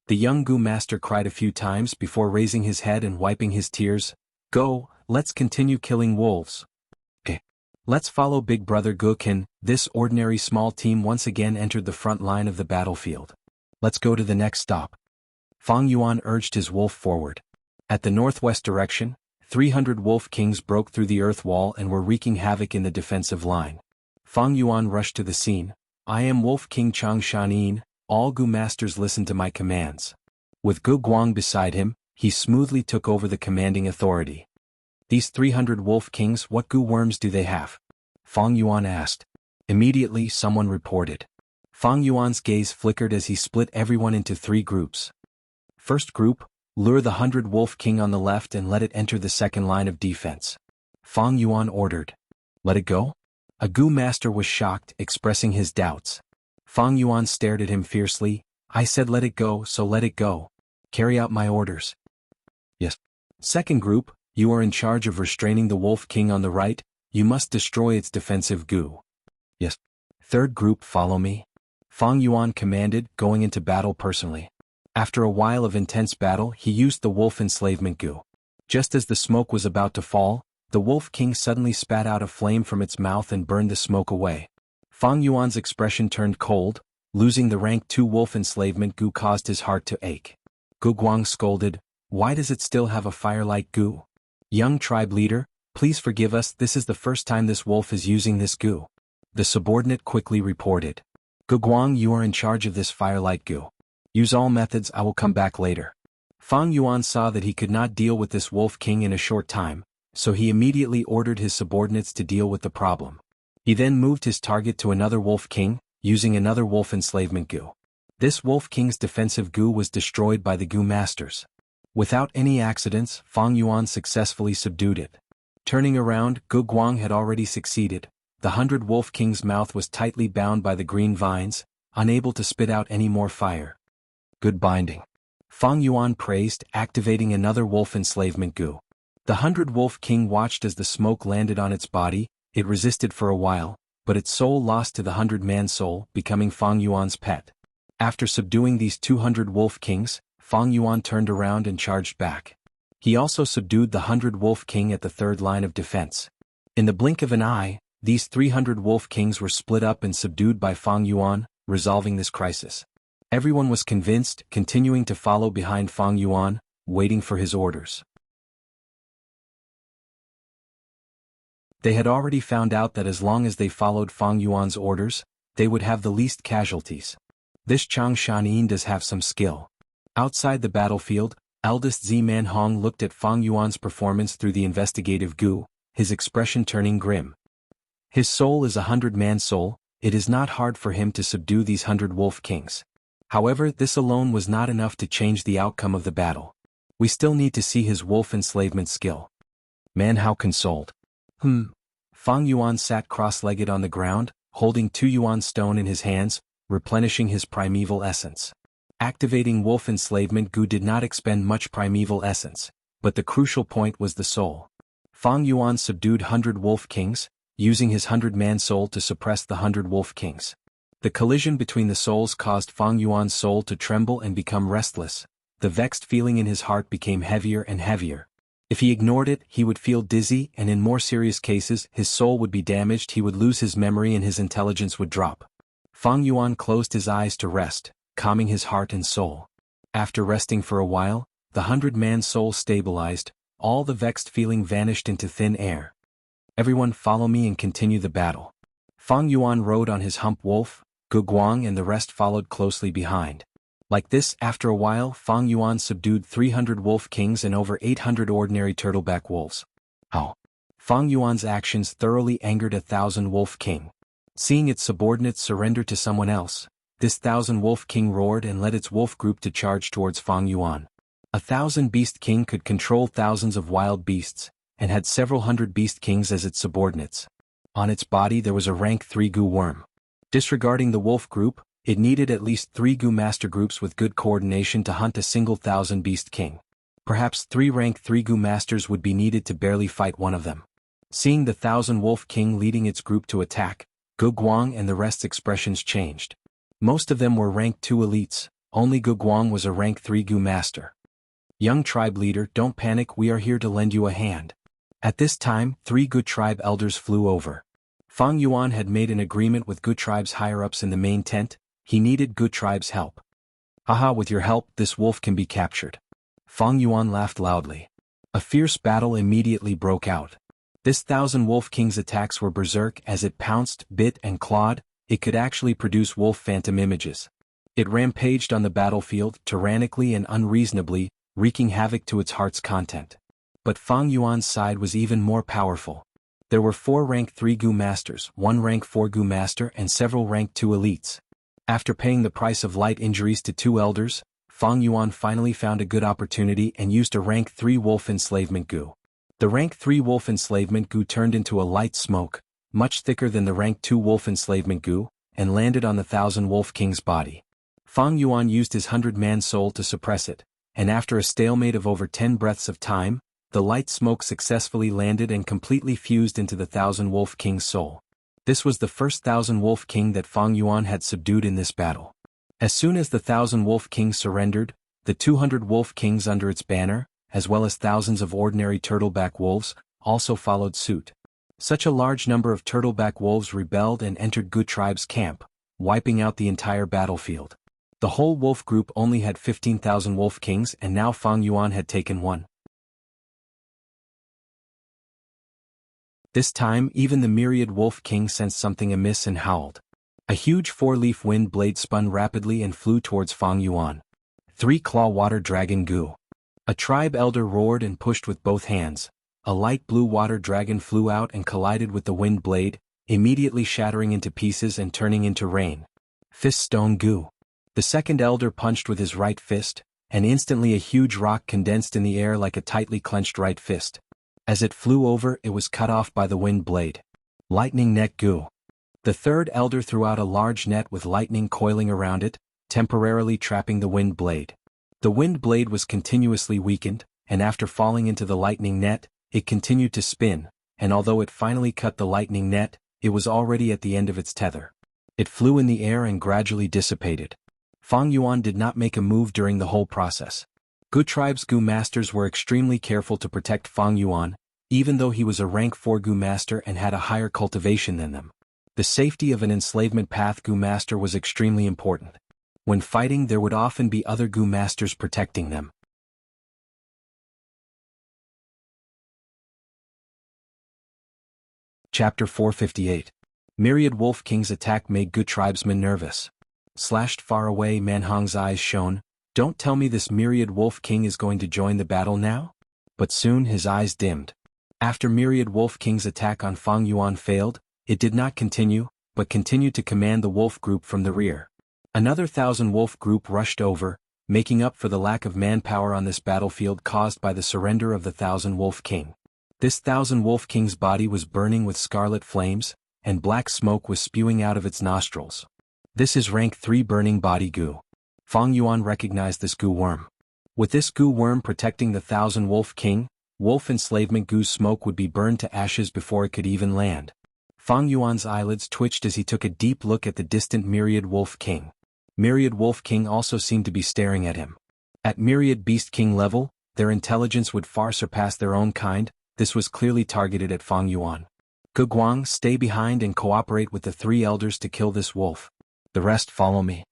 A: The young Gu master cried a few times before raising his head and wiping his tears. Go, let's continue killing wolves. Okay. Let's follow Big Brother Gukin. This ordinary small team once again entered the front line of the battlefield. Let's go to the next stop. Fang Yuan urged his wolf forward. At the northwest direction, 300 wolf kings broke through the earth wall and were wreaking havoc in the defensive line. Fang Yuan rushed to the scene. I am Wolf King Chang Shanin, all Gu masters listen to my commands. With Gu Guang beside him, he smoothly took over the commanding authority. These 300 wolf kings, what Gu worms do they have? Fang Yuan asked. Immediately someone reported. Fang Yuan's gaze flickered as he split everyone into 3 groups. First group, lure the 100 wolf king on the left and let it enter the second line of defense. Fang Yuan ordered. Let it go? A Gu master was shocked, expressing his doubts. Fang Yuan stared at him fiercely. I said let it go, so let it go. Carry out my orders. Yes. Second group, you are in charge of restraining the wolf king on the right. You must destroy its defensive Gu. Yes. Third group, follow me. Fang Yuan commanded, going into battle personally. After a while of intense battle, he used the wolf enslavement Gu. Just as the smoke was about to fall, the wolf king suddenly spat out a flame from its mouth and burned the smoke away. Fang Yuan's expression turned cold. Losing the rank 2 wolf enslavement Gu caused his heart to ache. Gu Guang scolded, why does it still have a fire-like Gu? Young tribe leader, please forgive us, this is the first time this wolf is using this Gu. The subordinate quickly reported. Gu Guang, you are in charge of this fire-like Gu. Use all methods, I will come back later. Fang Yuan saw that he could not deal with this wolf king in a short time, so he immediately ordered his subordinates to deal with the problem. He then moved his target to another wolf king, using another wolf enslavement Gu. This wolf king's defensive Gu was destroyed by the Gu masters. Without any accidents, Fang Yuan successfully subdued it. Turning around, Gu Guang had already succeeded. The 100 wolf king's mouth was tightly bound by the green vines, unable to spit out any more fire. Good binding. Fang Yuan praised, activating another wolf enslavement Gu. The 100 wolf king watched as the smoke landed on its body. It resisted for a while, but its soul lost to the 100-man soul, becoming Fang Yuan's pet. After subduing these 200 wolf kings, Fang Yuan turned around and charged back. He also subdued the 100 wolf king at the third line of defense. In the blink of an eye, these 300 wolf kings were split up and subdued by Fang Yuan, resolving this crisis. Everyone was convinced, continuing to follow behind Fang Yuan, waiting for his orders. They had already found out that as long as they followed Fang Yuan's orders, they would have the least casualties. This Chang Shanin does have some skill. Outside the battlefield, eldest Z-Man Hong looked at Fang Yuan's performance through the investigative Gu, his expression turning grim. His soul is a 100-man soul, it is not hard for him to subdue these 100 wolf kings. However, this alone was not enough to change the outcome of the battle. We still need to see his wolf enslavement skill. Man Hao consoled. Fang Yuan sat cross-legged on the ground, holding 2 yuan stone in his hands, replenishing his primeval essence. Activating wolf enslavement Gu did not expend much primeval essence, but the crucial point was the soul. Fang Yuan subdued 100 wolf kings, using his 100-man soul to suppress the 100 wolf kings. The collision between the souls caused Fang Yuan's soul to tremble and become restless. The vexed feeling in his heart became heavier and heavier. If he ignored it, he would feel dizzy, and in more serious cases, his soul would be damaged, he would lose his memory and his intelligence would drop. Fang Yuan closed his eyes to rest, calming his heart and soul. After resting for a while, the 100-man soul stabilized, all the vexed feeling vanished into thin air. Everyone follow me and continue the battle. Fang Yuan rode on his hump wolf, Gu Guang and the rest followed closely behind. Like this, after a while, Fang Yuan subdued 300 wolf kings and over 800 ordinary turtleback wolves. Fang Yuan's actions thoroughly angered 1,000 wolf king. Seeing its subordinates surrender to someone else, this 1,000 wolf king roared and led its wolf group to charge towards Fang Yuan. 1,000 beast king could control thousands of wild beasts, and had several hundred beast kings as its subordinates. On its body there was a rank 3 Gu worm. Disregarding the wolf group, it needed at least 3 Gu master groups with good coordination to hunt a single 1,000 beast king. Perhaps 3 rank 3 Gu masters would be needed to barely fight one of them. Seeing the 1,000 wolf king leading its group to attack, Gu Guang and the rest's expressions changed. Most of them were rank 2 elites, Only Gu Guang was a rank 3 Gu master. Young tribe leader, don't panic, we are here to lend you a hand. At this time, 3 Gu tribe elders flew over. Fang Yuan had made an agreement with Gu tribe's higher-ups in the main tent. He needed Gu tribe's help. Haha, with your help, this wolf can be captured. Fang Yuan laughed loudly. A fierce battle immediately broke out. This 1,000 Wolf King's attacks were berserk as it pounced, bit and clawed. It could actually produce wolf phantom images. It rampaged on the battlefield, tyrannically and unreasonably, wreaking havoc to its heart's content. But Fang Yuan's side was even more powerful. There were 4 rank 3 Gu masters, 1 rank 4 Gu master and several rank 2 elites. After paying the price of light injuries to 2 elders, Fang Yuan finally found a good opportunity and used a rank 3 wolf enslavement Gu. The rank 3 wolf enslavement Gu turned into a light smoke, much thicker than the rank 2 wolf enslavement Gu, and landed on the 1,000 Wolf King's body. Fang Yuan used his 100-man soul to suppress it, and after a stalemate of over 10 breaths of time, the light smoke successfully landed and completely fused into the 1,000 Wolf King's soul. This was the first 1,000 Wolf King that Fang Yuan had subdued in this battle. As soon as the 1,000 Wolf Kings surrendered, the 200 Wolf Kings under its banner, as well as thousands of ordinary turtleback wolves, also followed suit. Such a large number of turtleback wolves rebelled and entered Gu tribe's camp, wiping out the entire battlefield. The whole wolf group only had 15,000 Wolf Kings, and now Fang Yuan had taken one. This time even the myriad Wolf King sensed something amiss and howled. A huge 4-leaf wind blade spun rapidly and flew towards Fang Yuan. 3-claw water dragon Gu. A tribe elder roared and pushed with both hands. A light blue water dragon flew out and collided with the wind blade, immediately shattering into pieces and turning into rain. Fist stone Gu. The second elder punched with his right fist, and instantly a huge rock condensed in the air like a tightly clenched right fist. As it flew over, it was cut off by the wind blade. Lightning net Gu. The third elder threw out a large net with lightning coiling around it, temporarily trapping the wind blade. The wind blade was continuously weakened, and after falling into the lightning net, it continued to spin, and although it finally cut the lightning net, it was already at the end of its tether. It flew in the air and gradually dissipated. Fang Yuan did not make a move during the whole process. Gu tribe's Gu masters were extremely careful to protect Fang Yuan, even though he was a rank 4 Gu master and had a higher cultivation than them. The safety of an enslavement path Gu master was extremely important. When fighting, there would often be other Gu masters protecting them. Chapter 458. Myriad Wolf King's attack made Gu tribesmen nervous. Slashed far away, Manhong's eyes shone. Don't tell me this Myriad Wolf King is going to join the battle now? But soon his eyes dimmed. After Myriad Wolf King's attack on Fang Yuan failed, it did not continue, but continued to command the wolf group from the rear. Another 1,000 wolf group rushed over, making up for the lack of manpower on this battlefield caused by the surrender of the 1,000 Wolf King. This 1,000 Wolf King's body was burning with scarlet flames, and black smoke was spewing out of its nostrils. This is rank 3 burning body Gu. Fang Yuan recognized this Gu worm. With this Gu worm protecting the 1,000 Wolf King, wolf enslavement Gu's smoke would be burned to ashes before it could even land. Fang Yuan's eyelids twitched as he took a deep look at the distant Myriad Wolf King. Myriad Wolf King also seemed to be staring at him. At Myriad Beast King level, their intelligence would far surpass their own kind. This was clearly targeted at Fang Yuan. Gu Guang, stay behind and cooperate with the 3 elders to kill this wolf. The rest follow me.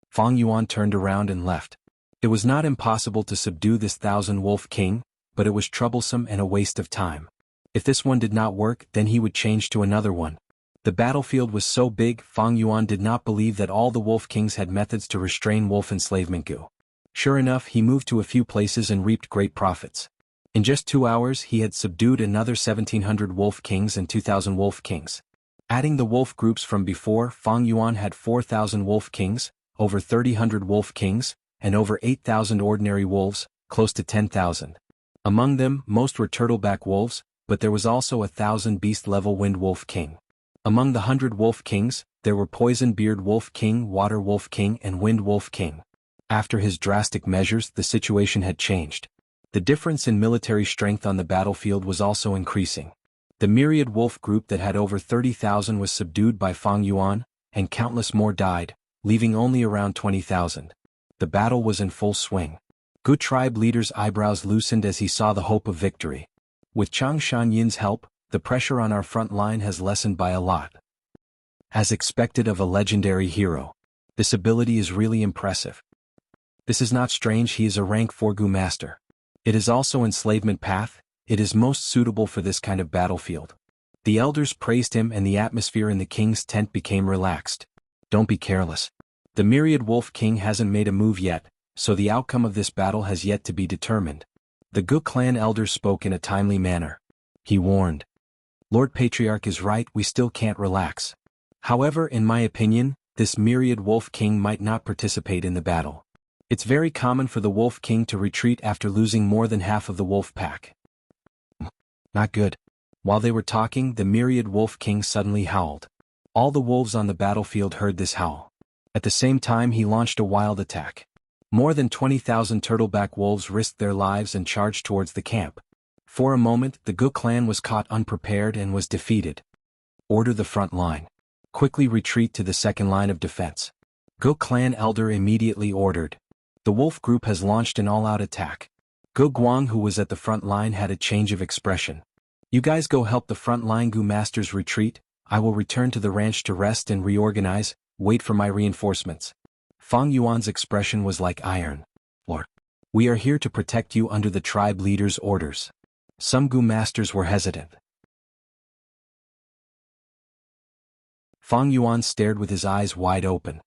A: Fang Yuan turned around and left. It was not impossible to subdue this 1,000 Wolf King, but it was troublesome and a waste of time. If this one did not work, then he would change to another one. The battlefield was so big, Fang Yuan did not believe that all the Wolf Kings had methods to restrain wolf enslavement Gu. Sure enough, he moved to a few places and reaped great profits. In just 2 hours, he had subdued another 1,700 Wolf Kings and 2,000 Wolf Kings. Adding the wolf groups from before, Fang Yuan had 4,000 Wolf Kings, over 3,000 Wolf Kings, and over 8,000 ordinary wolves, close to 10,000. Among them, most were turtleback wolves, but there was also 1,000 beast-level Wind Wolf King. Among the 100 Wolf Kings, there were Poison Beard Wolf King, Water Wolf King, and Wind Wolf King. After his drastic measures, the situation had changed. The difference in military strength on the battlefield was also increasing. The myriad wolf group that had over 30,000 was subdued by Fang Yuan, and countless more died, leaving only around 20,000. The battle was in full swing. Gu tribe leader's eyebrows loosened as he saw the hope of victory. With Chang Shanyin's help, the pressure on our front line has lessened by a lot. As expected of a legendary hero. This ability is really impressive. This is not strange, he is a rank 4 Gu master. It is also enslavement path, it is most suitable for this kind of battlefield. The elders praised him and the atmosphere in the king's tent became relaxed. Don't be careless. The myriad wolf king hasn't made a move yet, so the outcome of this battle has yet to be determined. The Gu clan elder spoke in a timely manner. He warned. Lord Patriarch is right, we still can't relax. However, in my opinion, this myriad wolf king might not participate in the battle. It's very common for the wolf king to retreat after losing more than half of the wolf pack. Not good. While they were talking, the myriad wolf king suddenly howled. All the wolves on the battlefield heard this howl. At the same time he launched a wild attack. More than 20,000 turtleback wolves risked their lives and charged towards the camp. For a moment, the Gu clan was caught unprepared and was defeated. Order the front line. Quickly retreat to the second line of defense. Gu clan elder immediately ordered. The wolf group has launched an all-out attack. Gu Guang, who was at the front line, had a change of expression. You guys go help the front line Gu masters retreat, I will return to the ranch to rest and reorganize, wait for my reinforcements. Fang Yuan's expression was like iron. Lord, we are here to protect you under the tribe leader's orders. Some Gu masters were hesitant. Fang Yuan stared with his eyes wide open.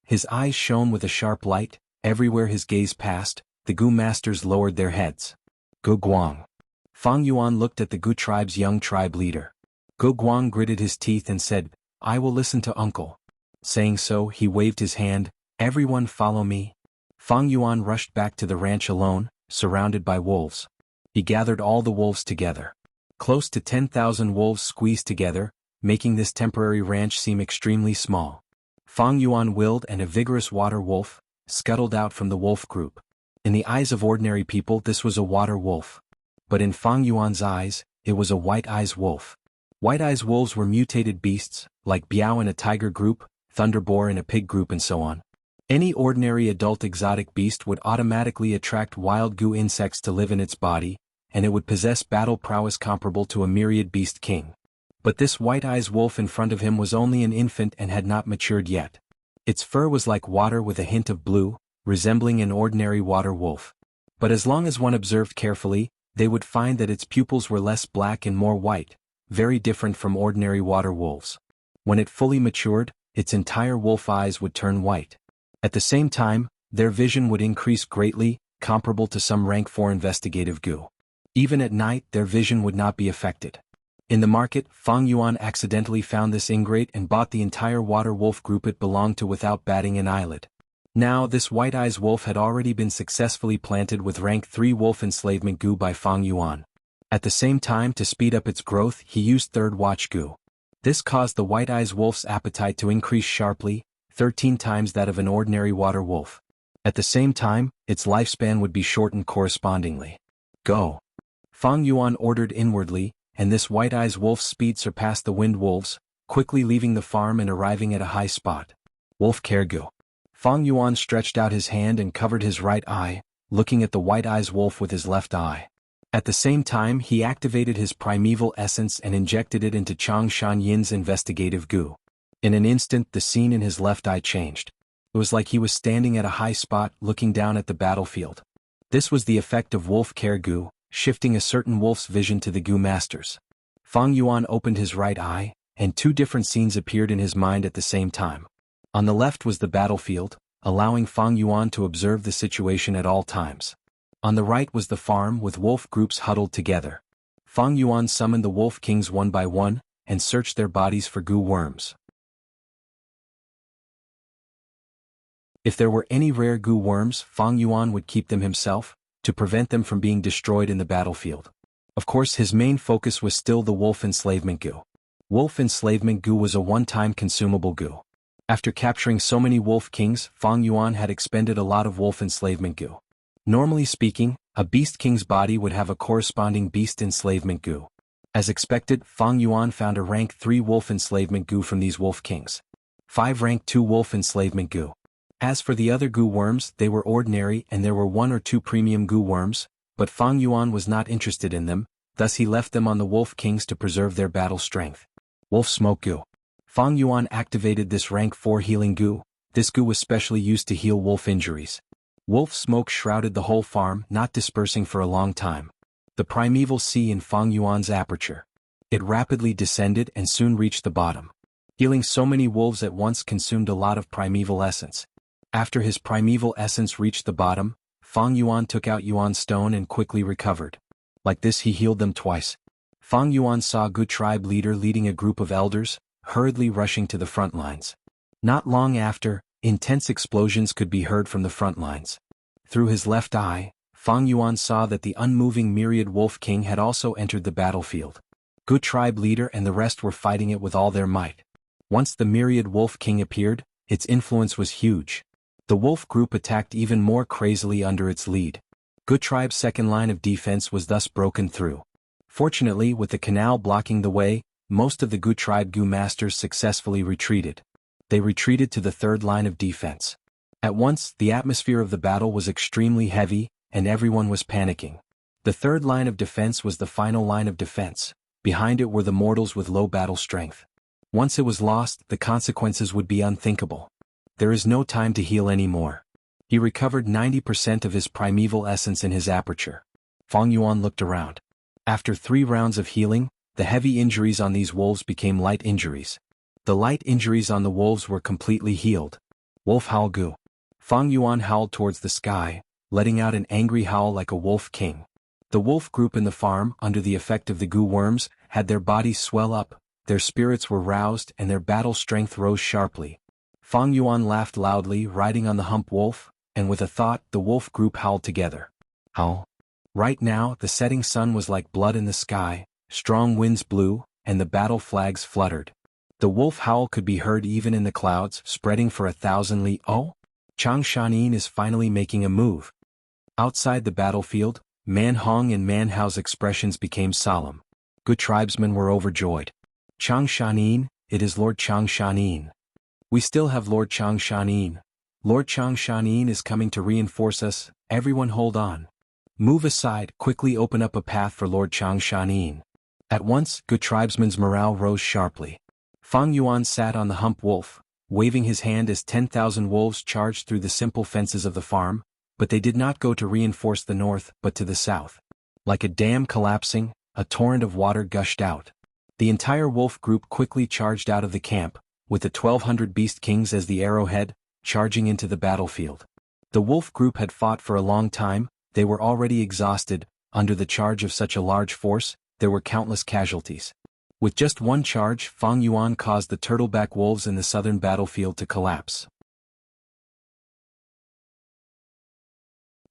A: His eyes shone with a sharp light, everywhere his gaze passed, the Gu masters lowered their heads. Gu Guang. Fang Yuan looked at the Gu tribe's young tribe leader. Gu Guang gritted his teeth and said, I will listen to uncle. Saying so, he waved his hand, everyone follow me. Fang Yuan rushed back to the ranch alone, surrounded by wolves. He gathered all the wolves together. Close to 10,000 wolves squeezed together, making this temporary ranch seem extremely small. Fang Yuan willed and a vigorous water wolf scuttled out from the wolf group. In the eyes of ordinary people this was a water wolf. But in Fang Yuan's eyes, it was a white-eyes wolf. White-eyes wolves were mutated beasts, like Biao in a tiger group, Thunderboar in a pig group and so on. Any ordinary adult exotic beast would automatically attract wild Gu insects to live in its body, and it would possess battle prowess comparable to a myriad beast king. But this white-eyes wolf in front of him was only an infant and had not matured yet. Its fur was like water with a hint of blue, resembling an ordinary water wolf. But as long as one observed carefully, they would find that its pupils were less black and more white, very different from ordinary water wolves. When it fully matured, its entire wolf eyes would turn white. At the same time, their vision would increase greatly, comparable to some rank 4 investigative Gu. Even at night their vision would not be affected. In the market, Fang Yuan accidentally found this ingrate and bought the entire water wolf group it belonged to without batting an eyelid. Now this white-eyes wolf had already been successfully planted with rank 3 wolf enslavement Gu by Fang Yuan. At the same time, to speed up its growth, he used third watch Gu. This caused the white-eyes wolf's appetite to increase sharply, 13 times that of an ordinary water wolf. At the same time, its lifespan would be shortened correspondingly. Go! Fang Yuan ordered inwardly, and this white-eyes wolf's speed surpassed the wind wolves, quickly leaving the farm and arriving at a high spot. Wolf Kergu. Fang Yuan stretched out his hand and covered his right eye, looking at the white-eyes wolf with his left eye. At the same time he activated his primeval essence and injected it into Chang Shanyin's investigative Gu. In an instant the scene in his left eye changed. It was like he was standing at a high spot looking down at the battlefield. This was the effect of Wolf Kergu, shifting a certain wolf's vision to the Gu masters. Fang Yuan opened his right eye, and 2 different scenes appeared in his mind at the same time. On the left was the battlefield, allowing Fang Yuan to observe the situation at all times. On the right was the farm with wolf groups huddled together. Fang Yuan summoned the wolf kings one by one, and searched their bodies for Gu worms. If there were any rare Gu worms, Fang Yuan would keep them himself, to prevent them from being destroyed in the battlefield. Of course his main focus was still the wolf enslavement Gu. Wolf enslavement Gu was a one-time consumable Gu. After capturing so many wolf kings, Fang Yuan had expended a lot of wolf enslavement Gu. Normally speaking, a beast king's body would have a corresponding beast enslavement Gu. As expected, Fang Yuan found a rank 3 wolf enslavement Gu from these wolf kings. 5 rank 2 wolf enslavement Gu. As for the other goo worms, they were ordinary and there were 1 or 2 premium goo worms, but Fang Yuan was not interested in them, thus he left them on the wolf kings to preserve their battle strength. Wolf Smoke Goo. Fang Yuan activated this rank 4 healing goo. This goo was specially used to heal wolf injuries. Wolf smoke shrouded the whole farm, not dispersing for a long time. The primeval sea in Fang Yuan's aperture. It rapidly descended and soon reached the bottom. Healing so many wolves at once consumed a lot of primeval essence. After his primeval essence reached the bottom, Fang Yuan took out Yuan stone and quickly recovered. Like this he healed them twice. Fang Yuan saw Gu tribe leader leading a group of elders, hurriedly rushing to the front lines. Not long after, intense explosions could be heard from the front lines. Through his left eye, Fang Yuan saw that the unmoving myriad wolf king had also entered the battlefield. Gu tribe leader and the rest were fighting it with all their might. Once the myriad wolf king appeared, its influence was huge. The wolf group attacked even more crazily under its lead. Gu tribe's second line of defense was thus broken through. Fortunately, with the canal blocking the way, most of the Gu tribe Gu masters successfully retreated. They retreated to the third line of defense. At once, the atmosphere of the battle was extremely heavy, and everyone was panicking. The third line of defense was the final line of defense. Behind it were the mortals with low battle strength. Once it was lost, the consequences would be unthinkable. There is no time to heal anymore. He recovered 90% of his primeval essence in his aperture. Fang Yuan looked around. After 3 rounds of healing, the heavy injuries on these wolves became light injuries. The light injuries on the wolves were completely healed. Wolf Howl Gu. Fang Yuan howled towards the sky, letting out an angry howl like a wolf king. The wolf group in the farm, under the effect of the Gu worms, had their bodies swell up, their spirits were roused and their battle strength rose sharply. Fang Yuan laughed loudly, riding on the hump wolf, and with a thought, the wolf group howled together. Howl. Right now, the setting sun was like blood in the sky, strong winds blew, and the battle flags fluttered. The wolf howl could be heard even in the clouds, spreading for 1,000 li. Oh! Chang Shanin is finally making a move. Outside the battlefield, Man Hong and Man Hao's expressions became solemn. Good tribesmen were overjoyed. Chang Shanin, it is Lord Chang Shanin. We still have Lord Chang Shanin. Lord Chang Shanin is coming to reinforce us, everyone hold on. Move aside, quickly open up a path for Lord Chang Shanin. At once, good tribesmen's morale rose sharply. Fang Yuan sat on the hump wolf, waving his hand as 10,000 wolves charged through the simple fences of the farm, but they did not go to reinforce the north but to the south. Like a dam collapsing, a torrent of water gushed out. The entire wolf group quickly charged out of the camp, with the 1,200 beast kings as the arrowhead, charging into the battlefield. The wolf group had fought for a long time, they were already exhausted. Under the charge of such a large force, there were countless casualties. With just one charge, Fang Yuan caused the turtleback wolves in the southern battlefield to collapse.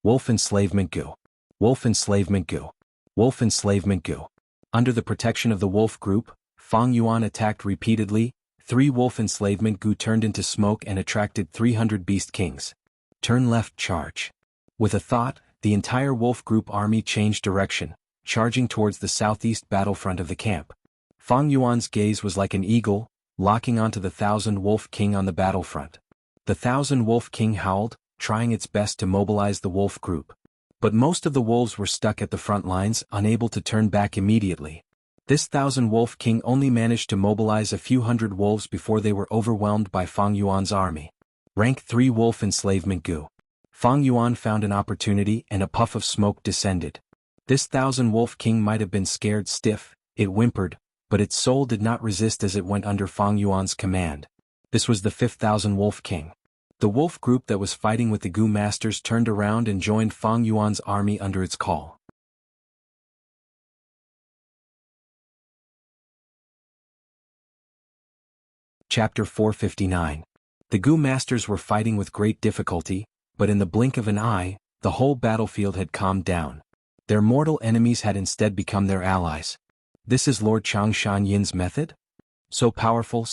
A: Wolf Enslavement Gu. Wolf Enslavement Gu. Wolf Enslavement Gu. Under the protection of the wolf group, Fang Yuan attacked repeatedly. 3 wolf enslavement Gu turned into smoke and attracted 300 beast kings. Turn left charge. With a thought, the entire wolf group army changed direction, charging towards the southeast battlefront of the camp. Fang Yuan's gaze was like an eagle, locking onto the 1,000 wolf king on the battlefront. The 1,000 wolf king howled, trying its best to mobilize the wolf group. But most of the wolves were stuck at the front lines, unable to turn back immediately. This 1,000 wolf king only managed to mobilize a few hundred wolves before they were overwhelmed by Fang Yuan's army. Rank 3 Wolf Enslavement Gu. Fang Yuan found an opportunity and a puff of smoke descended. This 1,000 wolf king might have been scared stiff, it whimpered, but its soul did not resist as it went under Fang Yuan's command. This was the 5th 1,000 wolf king. The wolf group that was fighting with the Gu masters turned around and joined Fang Yuan's army under its call. Chapter 459. The Gu masters were fighting with great difficulty, but in the blink of an eye, the whole battlefield had calmed down. Their mortal enemies had instead become their allies. This is Lord Chang Shanyin's method? So powerful,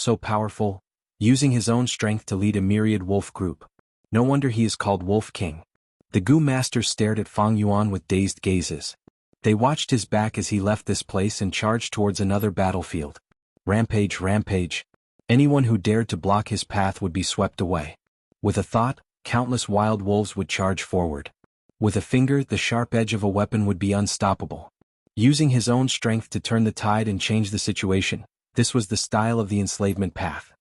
A: using his own strength to lead a myriad wolf group. No wonder he is called Wolf King. The Gu masters stared at Fang Yuan with dazed gazes. They watched his back as he left this place and charged towards another battlefield. Rampage. Anyone who dared to block his path would be swept away. With a thought, countless wild wolves would charge forward. With a finger, the sharp edge of a weapon would be unstoppable. Using his own strength to turn the tide and change the situation, this was the style of the enslavement path.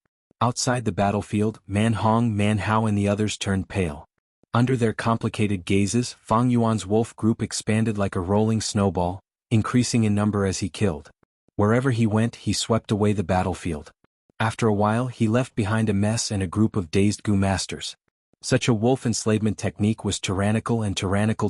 A: Outside the battlefield, Man Hong, Man Hao and the others turned pale. Under their complicated gazes, Fang Yuan's wolf group expanded like a rolling snowball, increasing in number as he killed. Wherever he went, he swept away the battlefield. After a while, he left behind a mess and a group of dazed Gu masters. Such a wolf enslavement technique was tyrannical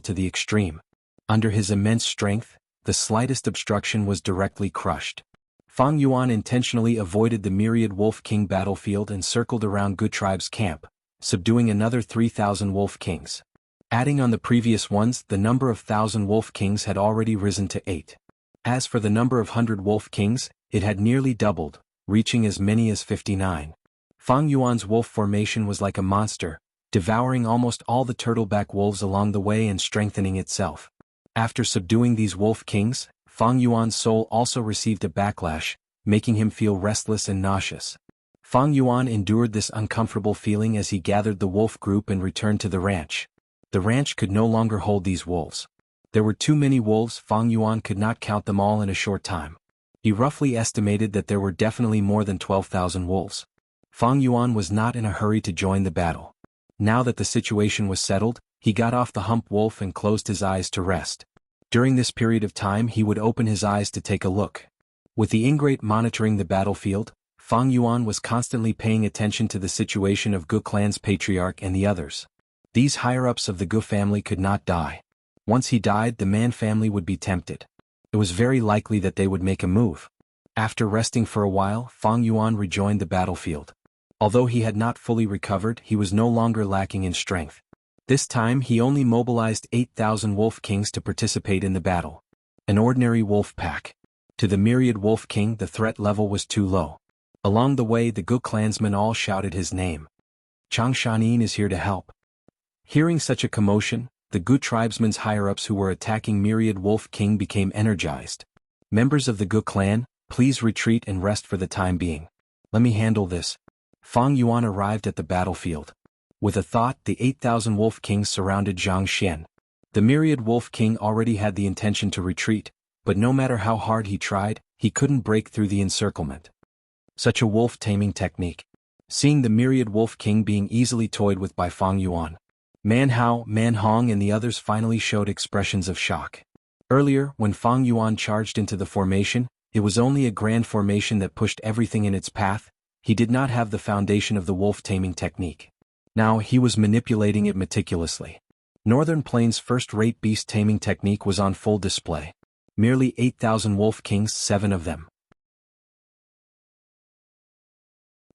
A: to the extreme. Under his immense strength, the slightest obstruction was directly crushed. Fang Yuan intentionally avoided the myriad Wolf King battlefield and circled around Gu tribe's camp, subduing another 3,000 Wolf Kings. Adding on the previous ones, the number of 1,000 Wolf Kings had already risen to 8. As for the number of 100 Wolf Kings, it had nearly doubled, reaching as many as 59. Fang Yuan's wolf formation was like a monster, devouring almost all the turtleback wolves along the way and strengthening itself. After subduing these Wolf Kings, Fang Yuan's soul also received a backlash, making him feel restless and nauseous. Fang Yuan endured this uncomfortable feeling as he gathered the wolf group and returned to the ranch. The ranch could no longer hold these wolves. There were too many wolves. Fang Yuan could not count them all in a short time. He roughly estimated that there were definitely more than 12,000 wolves. Fang Yuan was not in a hurry to join the battle. Now that the situation was settled, he got off the hump wolf and closed his eyes to rest. During this period of time he would open his eyes to take a look. With the ingrate monitoring the battlefield, Fang Yuan was constantly paying attention to the situation of Gu clan's patriarch and the others. These higher-ups of the Gu family could not die. Once he died, the Man family would be tempted. It was very likely that they would make a move. After resting for a while, Fang Yuan rejoined the battlefield. Although he had not fully recovered, he was no longer lacking in strength. This time he only mobilized 8,000 Wolf Kings to participate in the battle. An ordinary wolf pack. To the myriad Wolf King the threat level was too low. Along the way the Gu clansmen all shouted his name. Changshan is here to help. Hearing such a commotion, the Gu tribesmen's higher-ups who were attacking myriad Wolf King became energized. Members of the Gu clan, please retreat and rest for the time being. Let me handle this. Fang Yuan arrived at the battlefield. With a thought, the 8,000 Wolf Kings surrounded Zhang Xian. The myriad Wolf King already had the intention to retreat, but no matter how hard he tried, he couldn't break through the encirclement. Such a wolf taming technique. Seeing the myriad Wolf King being easily toyed with by Fang Yuan, Man Hao, Man Hong and the others finally showed expressions of shock. Earlier, when Fang Yuan charged into the formation, it was only a grand formation that pushed everything in its path. He did not have the foundation of the wolf taming technique. Now he was manipulating it meticulously. Northern Plains' first-rate beast taming technique was on full display. Merely 8,000 Wolf Kings, 7 of them.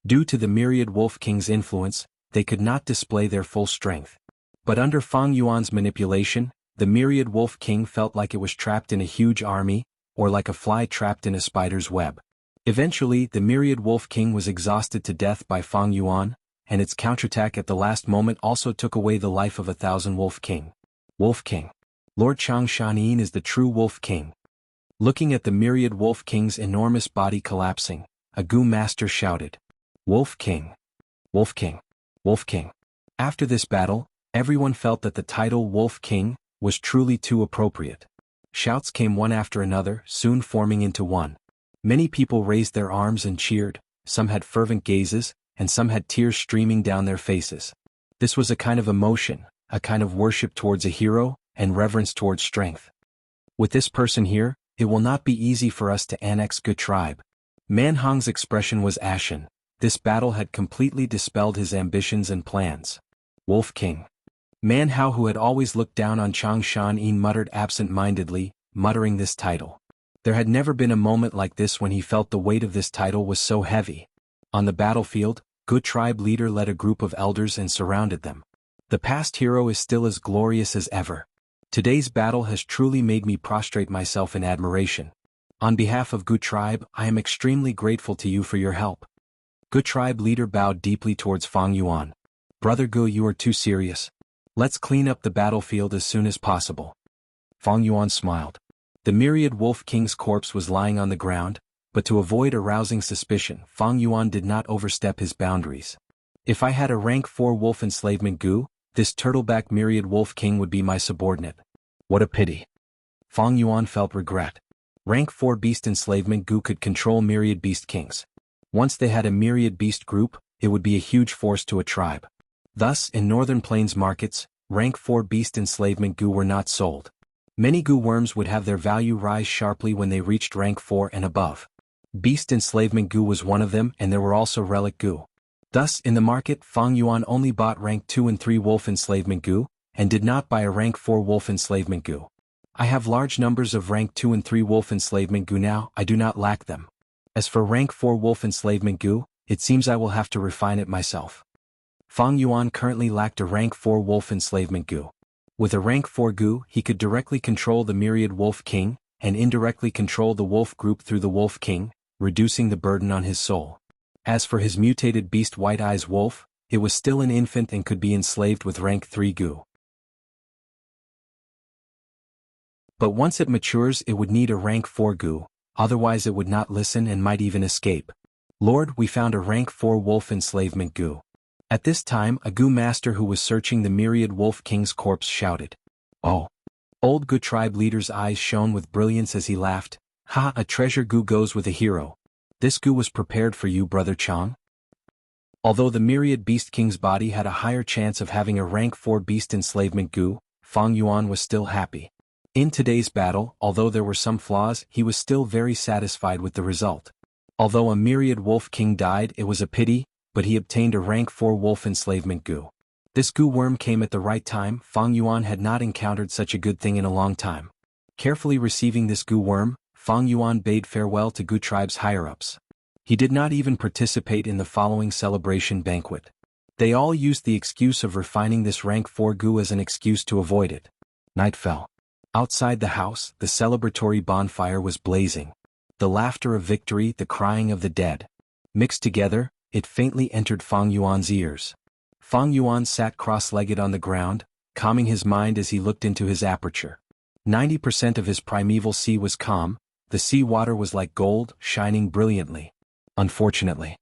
A: Due to the myriad Wolf King's influence, they could not display their full strength. But under Fang Yuan's manipulation, the myriad Wolf King felt like it was trapped in a huge army, or like a fly trapped in a spider's web. Eventually, the myriad Wolf King was exhausted to death by Fang Yuan, and its counterattack at the last moment also took away the life of 1,000 Wolf King. Wolf King. Lord Changshan is the true Wolf King. Looking at the myriad Wolf King's enormous body collapsing, a Gu master shouted, Wolf King. Wolf King. Wolf King. After this battle, everyone felt that the title Wolf King was truly too appropriate. Shouts came one after another, soon forming into one. Many people raised their arms and cheered, some had fervent gazes, and some had tears streaming down their faces. This was a kind of emotion, a kind of worship towards a hero, and reverence towards strength. With this person here, it will not be easy for us to annex Gu tribe. Man Hong's expression was ashen. This battle had completely dispelled his ambitions and plans. Wolf King. Man Hao, who had always looked down on Changshan, muttered absent-mindedly, muttering this title. There had never been a moment like this when he felt the weight of this title was so heavy. On the battlefield, Gu tribe leader led a group of elders and surrounded them. The past hero is still as glorious as ever. Today's battle has truly made me prostrate myself in admiration. On behalf of Gu tribe, I am extremely grateful to you for your help. Gu tribe leader bowed deeply towards Fang Yuan. Brother Gu, you are too serious. Let's clean up the battlefield as soon as possible. Fang Yuan smiled. The myriad Wolf King's corpse was lying on the ground, but to avoid arousing suspicion, Fang Yuan did not overstep his boundaries. If I had a rank 4 wolf enslavement gu, this turtleback myriad wolf king would be my subordinate. What a pity. Fang Yuan felt regret. Rank 4 beast enslavement gu could control myriad beast kings. Once they had a myriad beast group, it would be a huge force to a tribe. Thus, in northern plains markets, rank 4 beast enslavement gu were not sold. Many gu worms would have their value rise sharply when they reached rank 4 and above. Beast enslavement gu was one of them, and there were also relic gu. Thus, in the market, Fang Yuan only bought rank 2 and 3 wolf enslavement gu, and did not buy a rank 4 wolf enslavement gu. I have large numbers of rank 2 and 3 wolf enslavement gu now, I do not lack them. As for rank 4 wolf enslavement gu, it seems I will have to refine it myself. Fang Yuan currently lacked a rank 4 wolf enslavement gu. With a rank 4 gu, he could directly control the myriad wolf king, and indirectly control the wolf group through the wolf king, reducing the burden on his soul. As for his mutated beast White Eyes Wolf, it was still an infant and could be enslaved with rank 3 gu. But once it matures it would need a rank 4 gu, otherwise it would not listen and might even escape. Lord, we found a rank 4 wolf enslavement gu. At this time a gu master who was searching the myriad wolf king's corpse shouted. Oh! Old gu tribe leader's eyes shone with brilliance as he laughed. Ha! A treasure gu goes with a hero. This gu was prepared for you, Brother Chang. Although the myriad beast king's body had a higher chance of having a rank 4 beast enslavement gu, Fang Yuan was still happy. In today's battle, although there were some flaws, he was still very satisfied with the result. Although a myriad wolf king died, it was a pity, but he obtained a rank 4 wolf enslavement gu. This gu worm came at the right time. Fang Yuan had not encountered such a good thing in a long time. Carefully receiving this gu worm, Fang Yuan bade farewell to gu tribe's higher-ups. He did not even participate in the following celebration banquet. They all used the excuse of refining this rank 4 gu as an excuse to avoid it. Night fell. Outside the house, the celebratory bonfire was blazing. The laughter of victory, the crying of the dead. Mixed together, it faintly entered Fang Yuan's ears. Fang Yuan sat cross-legged on the ground, calming his mind as he looked into his aperture. 90% of his primeval sea was calm. The sea water was like gold, shining brilliantly. Unfortunately,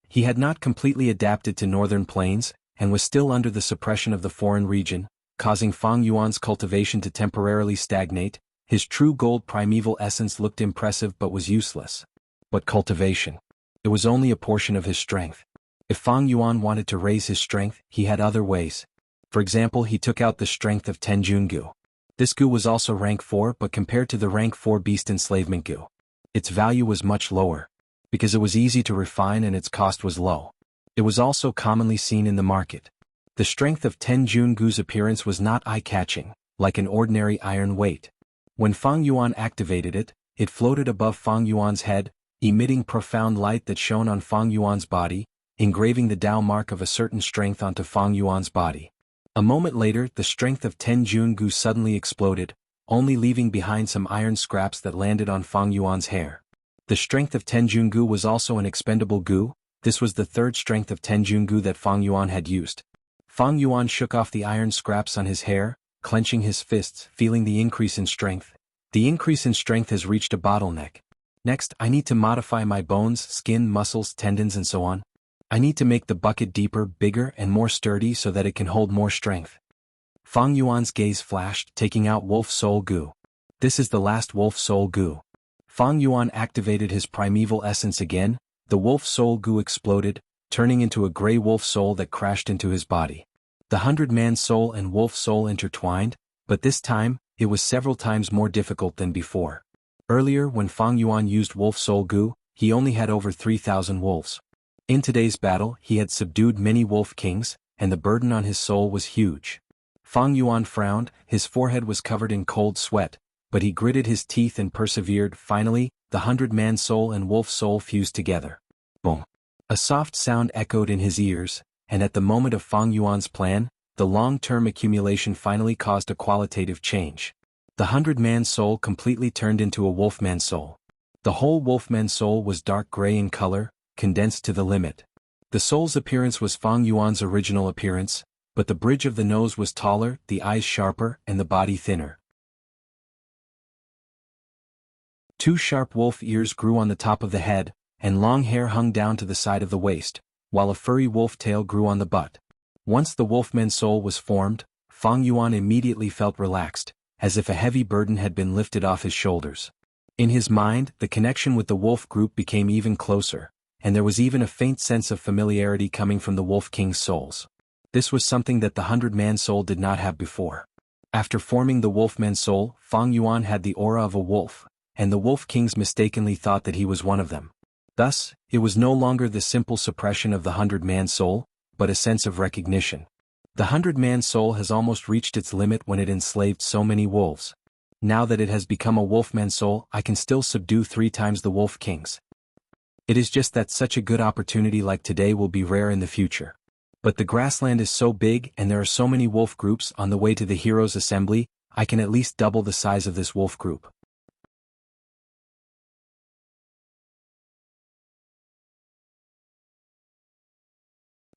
A: he had not completely adapted to northern plains, and was still under the suppression of the foreign region, causing Fang Yuan's cultivation to temporarily stagnate. His true gold primeval essence looked impressive but was useless. But cultivation. It was only a portion of his strength. If Fang Yuan wanted to raise his strength, he had other ways. For example, he took out the strength of Tenjun gu. This gu was also rank 4, but compared to the rank 4 beast enslavement gu, its value was much lower, because it was easy to refine and its cost was low. It was also commonly seen in the market. The strength of Tenjun gu's appearance was not eye-catching, like an ordinary iron weight. When Fang Yuan activated it, it floated above Fang Yuan's head, emitting profound light that shone on Fang Yuan's body, engraving the Tao mark of a certain strength onto Fang Yuan's body. A moment later, the strength of Tenjun gu suddenly exploded, only leaving behind some iron scraps that landed on Fang Yuan's hair. The strength of Tenjun gu was also an expendable gu. This was the third strength of Tenjun gu that Fang Yuan had used. Fang Yuan shook off the iron scraps on his hair, clenching his fists, feeling the increase in strength. The increase in strength has reached a bottleneck. Next, I need to modify my bones, skin, muscles, tendons and so on. I need to make the bucket deeper, bigger, and more sturdy so that it can hold more strength. Fang Yuan's gaze flashed, taking out Wolf Soul Gu. This is the last Wolf Soul Gu. Fang Yuan activated his primeval essence again. The Wolf Soul Gu exploded, turning into a gray wolf soul that crashed into his body. The 100-man soul and wolf soul intertwined, but this time, it was several times more difficult than before. Earlier, when Fang Yuan used Wolf Soul Gu, he only had over 3,000 wolves. In today's battle, he had subdued many wolf kings, and the burden on his soul was huge. Fang Yuan frowned, his forehead was covered in cold sweat, but he gritted his teeth and persevered. Finally, the 100-man soul and wolf soul fused together. Boom! A soft sound echoed in his ears, and at the moment of Fang Yuan's plan, the long-term accumulation finally caused a qualitative change. The 100-man soul completely turned into a wolfman soul. The whole wolfman soul was dark gray in color, condensed to the limit. The soul's appearance was Fang Yuan's original appearance, but the bridge of the nose was taller, the eyes sharper, and the body thinner. 2 sharp wolf ears grew on the top of the head, and long hair hung down to the side of the waist. while a furry wolf tail grew on the butt. Once the wolfman's soul was formed, Fang Yuan immediately felt relaxed, as if a heavy burden had been lifted off his shoulders. In his mind, the connection with the wolf group became even closer, and there was even a faint sense of familiarity coming from the Wolf King's souls. This was something that the 100-man soul did not have before. After forming the wolfman's soul, Fang Yuan had the aura of a wolf, and the Wolf Kings mistakenly thought that he was one of them. Thus, it was no longer the simple suppression of the 100-man soul, but a sense of recognition. The 100-man soul has almost reached its limit when it enslaved so many wolves. Now that it has become a wolfman's soul, I can still subdue 3 times the Wolf Kings. It is just that such a good opportunity like today will be rare in the future. But the grassland is so big and there are so many wolf groups on the way to the heroes' assembly, I can at least double the size of this wolf group.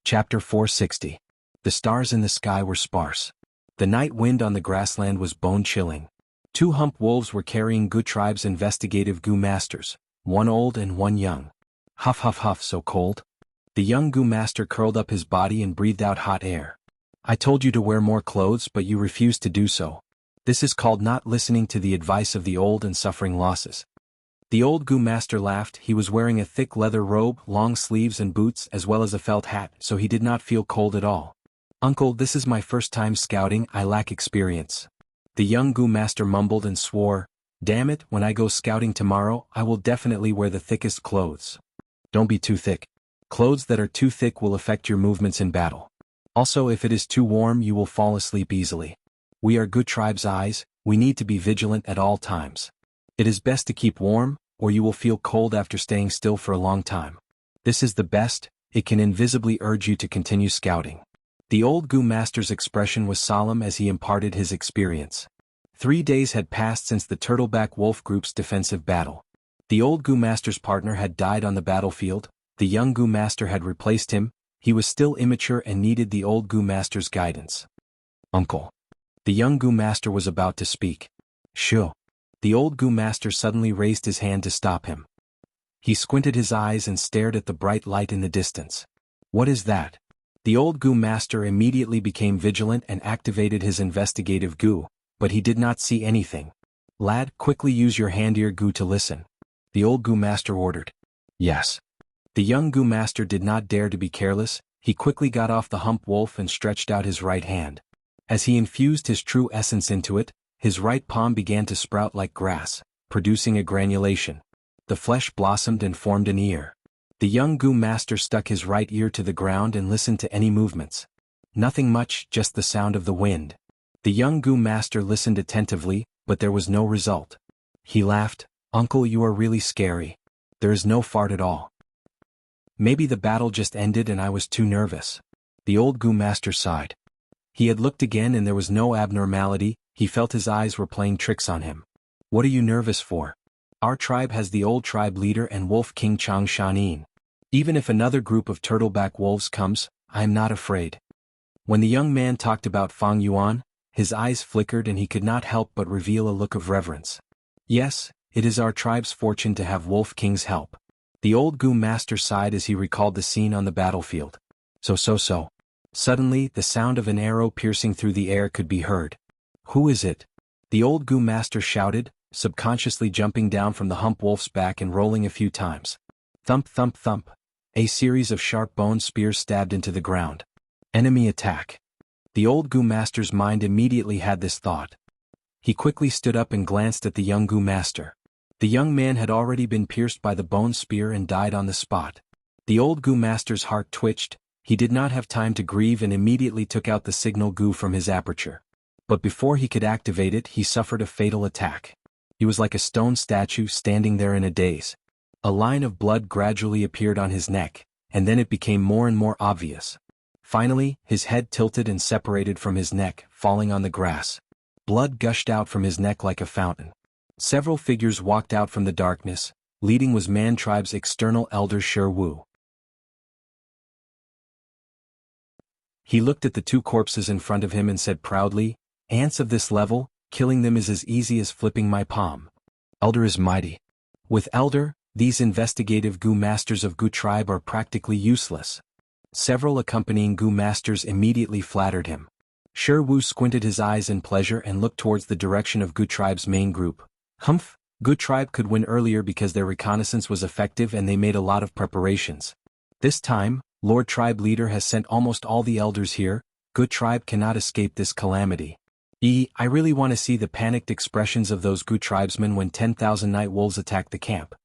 A: Chapter 460. The stars in the sky were sparse. The night wind on the grassland was bone-chilling. 2 hump wolves were carrying Gu tribe's investigative Gu masters, one old and one young. Huff huff huff, so cold. The young Gu master curled up his body and breathed out hot air. I told you to wear more clothes, but you refused to do so. This is called not listening to the advice of the old and suffering losses. The old Gu master laughed. He was wearing a thick leather robe, long sleeves and boots, as well as a felt hat, so he did not feel cold at all. Uncle, this is my first time scouting, I lack experience. The young Gu master mumbled and swore, damn it, when I go scouting tomorrow, I will definitely wear the thickest clothes. Don't be too thick. Clothes that are too thick will affect your movements in battle. Also, if it is too warm, you will fall asleep easily. We are Gu tribe's eyes, we need to be vigilant at all times. It is best to keep warm, or you will feel cold after staying still for a long time. This is the best, it can invisibly urge you to continue scouting. The old Gu master's expression was solemn as he imparted his experience. 3 days had passed since the Turtleback Wolf Group's defensive battle. The old Gu master's partner had died on the battlefield, the young Gu master had replaced him, he was still immature and needed the old Gu master's guidance. Uncle. The young Gu master was about to speak. Shoo. The old Gu master suddenly raised his hand to stop him. He squinted his eyes and stared at the bright light in the distance. What is that? The old Gu master immediately became vigilant and activated his investigative Gu, but he did not see anything. Lad, quickly use your hand-ear Gu to listen. The old Gu master ordered. Yes. The young Gu master did not dare to be careless, he quickly got off the hump wolf and stretched out his right hand. As he infused his true essence into it, his right palm began to sprout like grass, producing a granulation. The flesh blossomed and formed an ear. The young Gu master stuck his right ear to the ground and listened to any movements. Nothing much, just the sound of the wind. The young Gu master listened attentively, but there was no result. He laughed, Uncle, you are really scary. There is no fart at all. Maybe the battle just ended and I was too nervous. The old Gu master sighed. He had looked again and there was no abnormality, he felt his eyes were playing tricks on him. What are you nervous for? Our tribe has the old tribe leader and Wolf King Chang Shanin. Even if another group of turtleback wolves comes, I am not afraid. When the young man talked about Fang Yuan, his eyes flickered and he could not help but reveal a look of reverence. Yes, it is our tribe's fortune to have Wolf King's help. The old Gu master sighed as he recalled the scene on the battlefield. So. Suddenly, the sound of an arrow piercing through the air could be heard. Who is it? The old Gu master shouted, subconsciously jumping down from the hump wolf's back and rolling a few times. Thump thump thump. A series of sharp bone spears stabbed into the ground. Enemy attack. The old Gu master's mind immediately had this thought. He quickly stood up and glanced at the young Gu master. The young man had already been pierced by the bone spear and died on the spot. The old Gu master's heart twitched, he did not have time to grieve and immediately took out the signal Gu from his aperture. But before he could activate it, he suffered a fatal attack. He was like a stone statue standing there in a daze. A line of blood gradually appeared on his neck, and then it became more and more obvious. Finally, his head tilted and separated from his neck, falling on the grass. Blood gushed out from his neck like a fountain. Several figures walked out from the darkness, leading was Man Tribe's external elder Shi Wu. He looked at the 2 corpses in front of him and said proudly, Ants of this level, killing them is as easy as flipping my palm. Elder is mighty. With Elder, these investigative Gu masters of Gu tribe are practically useless. Several accompanying Gu masters immediately flattered him. Shi Wu squinted his eyes in pleasure and looked towards the direction of Gu tribe's main group. Humph, Gu tribe could win earlier because their reconnaissance was effective and they made a lot of preparations. This time, Lord Tribe Leader has sent almost all the elders here. Gu tribe cannot escape this calamity. I really want to see the panicked expressions of those Gu tribesmen when 10,000 night wolves attacked the camp.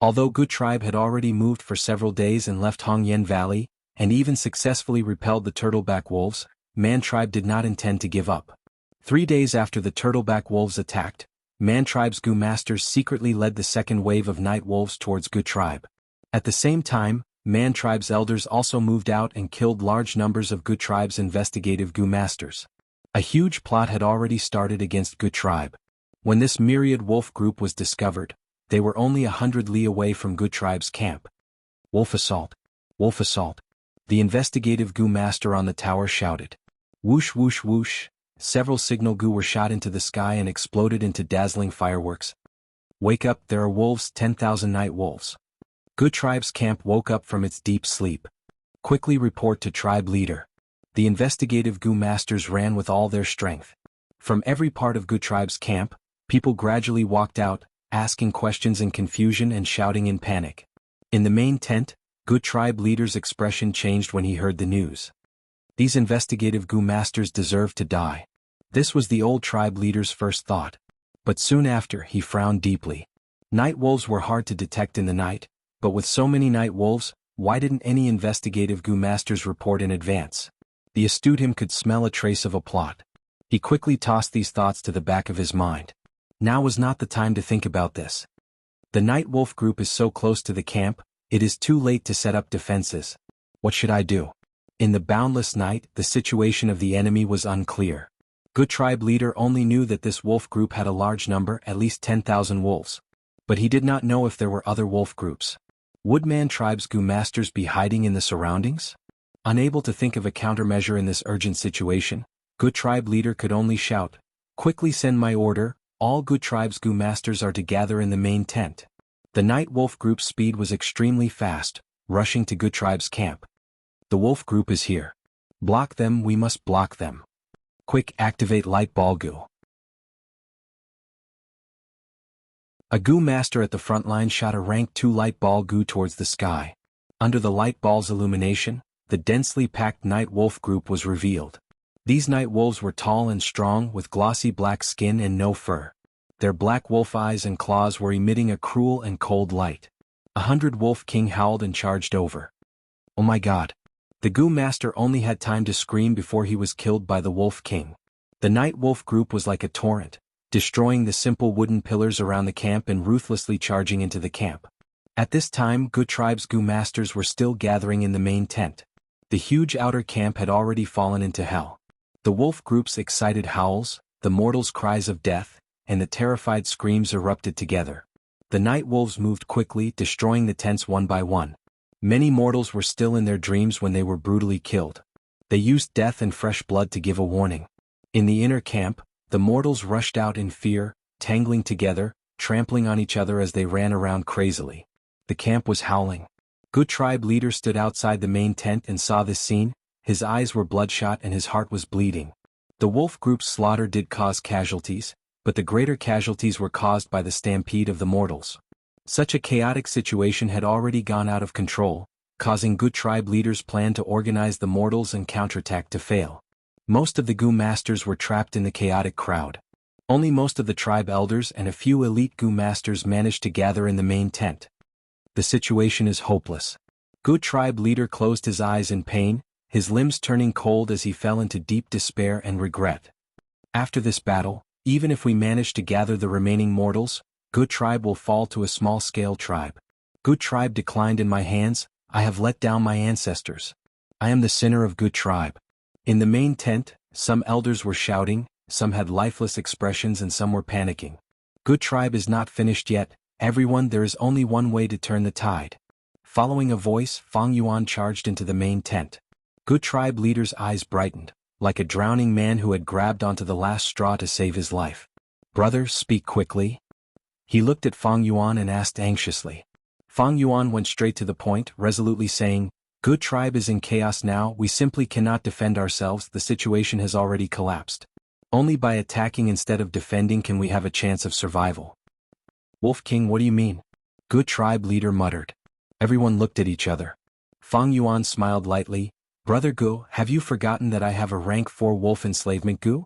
A: Although Gu tribe had already moved for several days and left Hongyan Valley, and even successfully repelled the turtleback wolves, Man tribe did not intend to give up. 3 days after the turtleback wolves attacked, Man tribe's Gu masters secretly led the second wave of night wolves towards Gu tribe. At the same time, Man tribe's elders also moved out and killed large numbers of Gu tribe's investigative Gu masters. A huge plot had already started against Gu tribe. When this myriad wolf group was discovered, they were only 100 li away from Gu tribe's camp. Wolf assault! Wolf assault! The investigative Gu master on the tower shouted. Whoosh whoosh whoosh, several signal Gu were shot into the sky and exploded into dazzling fireworks. Wake up, there are wolves, 10,000 night wolves. Gu tribe's camp woke up from its deep sleep. Quickly report to tribe leader. The investigative Gu masters ran with all their strength. From every part of Gu tribe's camp, people gradually walked out, asking questions in confusion and shouting in panic. In the main tent, Gu tribe leader's expression changed when he heard the news. These investigative Gu masters deserve to die. This was the old tribe leader's first thought. But soon after, he frowned deeply. Night wolves were hard to detect in the night, but with so many night wolves, why didn't any investigative Gu masters report in advance? The astute him could smell a trace of a plot. He quickly tossed these thoughts to the back of his mind. Now was not the time to think about this. The night wolf group is so close to the camp, it is too late to set up defenses. What should I do? In the boundless night, the situation of the enemy was unclear. Gu tribe leader only knew that this wolf group had a large number, at least 10,000 wolves. But he did not know if there were other wolf groups. Would Man tribe's Gu masters be hiding in the surroundings? Unable to think of a countermeasure in this urgent situation, Gu tribe leader could only shout, "Quickly send my order, all Gu tribe's Gu masters are to gather in the main tent." The night wolf group's speed was extremely fast, rushing to Gu tribe's camp. The wolf group is here. Block them, we must block them. Quick, activate light ball Gu. A Gu master at the front line shot a rank 2 light ball Gu towards the sky. Under the light ball's illumination, the densely packed night wolf group was revealed. These night wolves were tall and strong with glossy black skin and no fur. Their black wolf eyes and claws were emitting a cruel and cold light. 100 Wolf King howled and charged over. Oh my god! The Gu master only had time to scream before he was killed by the Wolf King. The night wolf group was like a torrent, destroying the simple wooden pillars around the camp and ruthlessly charging into the camp. At this time, Gu tribe's Gu masters were still gathering in the main tent. The huge outer camp had already fallen into hell. The wolf group's excited howls, the mortals' cries of death, and the terrified screams erupted together. The night wolves moved quickly, destroying the tents one by one. Many mortals were still in their dreams when they were brutally killed. They used death and fresh blood to give a warning. In the inner camp, the mortals rushed out in fear, tangling together, trampling on each other as they ran around crazily. The camp was howling. Gu tribe leader stood outside the main tent and saw this scene. His eyes were bloodshot and his heart was bleeding. The wolf group's slaughter did cause casualties, but the greater casualties were caused by the stampede of the mortals. Such a chaotic situation had already gone out of control, causing Gu tribe leaders' plan to organize the mortals and counterattack to fail. Most of the Gu masters were trapped in the chaotic crowd. Only most of the tribe elders and a few elite Gu masters managed to gather in the main tent. The situation is hopeless. Gu tribe leader closed his eyes in pain, his limbs turning cold as he fell into deep despair and regret. After this battle, even if we manage to gather the remaining mortals, Gu tribe will fall to a small-scale tribe. Gu tribe declined in my hands, I have let down my ancestors. I am the sinner of Gu tribe. In the main tent, some elders were shouting, some had lifeless expressions and some were panicking. Gu tribe is not finished yet, everyone, there is only one way to turn the tide. Following a voice, Fang Yuan charged into the main tent. Gu tribe leader's eyes brightened, like a drowning man who had grabbed onto the last straw to save his life. Brother, speak quickly. He looked at Fang Yuan and asked anxiously. Fang Yuan went straight to the point, resolutely saying, Good tribe is in chaos now, we simply cannot defend ourselves, the situation has already collapsed. Only by attacking instead of defending can we have a chance of survival. Wolf King, what do you mean? Good tribe leader muttered. Everyone looked at each other. Fang Yuan smiled lightly. Brother Gu, have you forgotten that I have a rank 4 wolf enslavement Gu?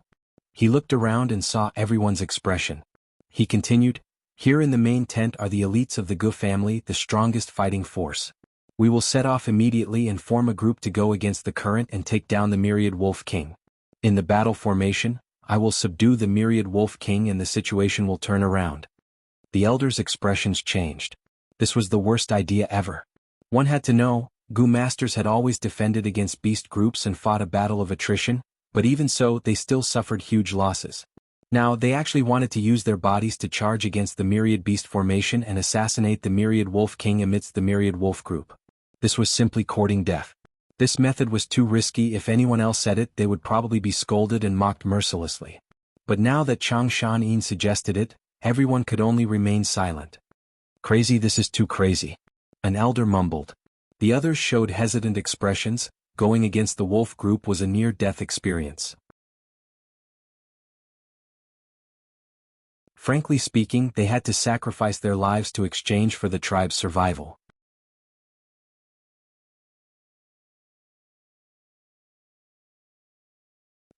A: He looked around and saw everyone's expression. He continued, here in the main tent are the elites of the Gu family, the strongest fighting force. We will set off immediately and form a group to go against the current and take down the Myriad Wolf King. In the battle formation, I will subdue the Myriad Wolf King and the situation will turn around. The elders' expressions changed. This was the worst idea ever. One had to know, Gu masters had always defended against beast groups and fought a battle of attrition, but even so they still suffered huge losses. Now they actually wanted to use their bodies to charge against the Myriad Beast formation and assassinate the Myriad Wolf King amidst the Myriad Wolf group. This was simply courting death. This method was too risky. If anyone else said it, they would probably be scolded and mocked mercilessly. But now that Chang Shan-yin suggested it, everyone could only remain silent. Crazy, this is too crazy. An elder mumbled. The others showed hesitant expressions. Going against the wolf group was a near-death experience. Frankly speaking, they had to sacrifice their lives to exchange for the tribe's survival.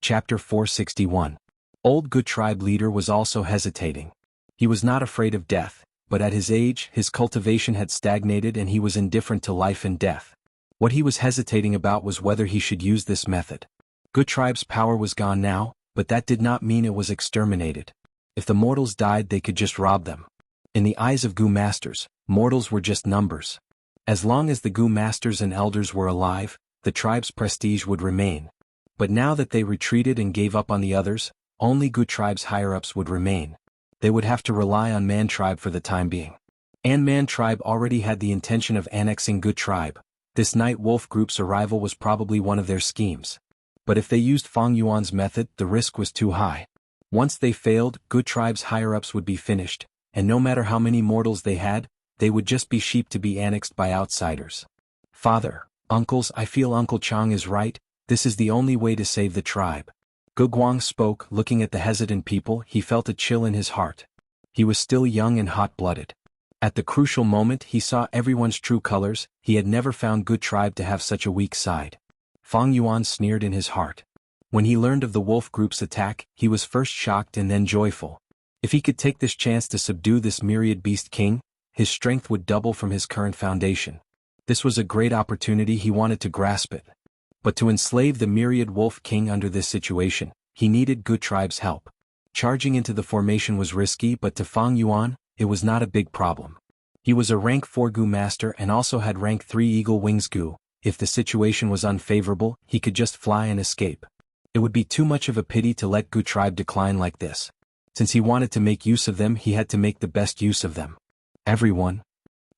A: Chapter 461. Old Good tribe leader was also hesitating. He was not afraid of death, but at his age, his cultivation had stagnated and he was indifferent to life and death. What he was hesitating about was whether he should use this method. Good tribe's power was gone now, but that did not mean it was exterminated. If the mortals died, they could just rob them. In the eyes of Gu masters, mortals were just numbers. As long as the Gu masters and elders were alive, the tribe's prestige would remain. But now that they retreated and gave up on the others, only Gu tribe's higher-ups would remain. They would have to rely on Man tribe for the time being. And Man tribe already had the intention of annexing Gu tribe. This Night Wolf group's arrival was probably one of their schemes. But if they used Fang Yuan's method, the risk was too high. Once they failed, Gu tribe's higher-ups would be finished, and no matter how many mortals they had, they would just be sheep to be annexed by outsiders. Father, uncles, I feel Uncle Chang is right, this is the only way to save the tribe. Gu Guang spoke, looking at the hesitant people. He felt a chill in his heart. He was still young and hot-blooded. At the crucial moment he saw everyone's true colors. He had never found Good tribe to have such a weak side. Fang Yuan sneered in his heart. When he learned of the wolf group's attack, he was first shocked and then joyful. If he could take this chance to subdue this myriad beast king, his strength would double from his current foundation. This was a great opportunity, he wanted to grasp it. But to enslave the myriad wolf king under this situation, he needed Good tribe's help. Charging into the formation was risky, but to Fang Yuan, it was not a big problem. He was a rank 4 Gu master and also had rank 3 Eagle Wings Gu. If the situation was unfavorable, he could just fly and escape. It would be too much of a pity to let Gu tribe decline like this. Since he wanted to make use of them, he had to make the best use of them. Everyone!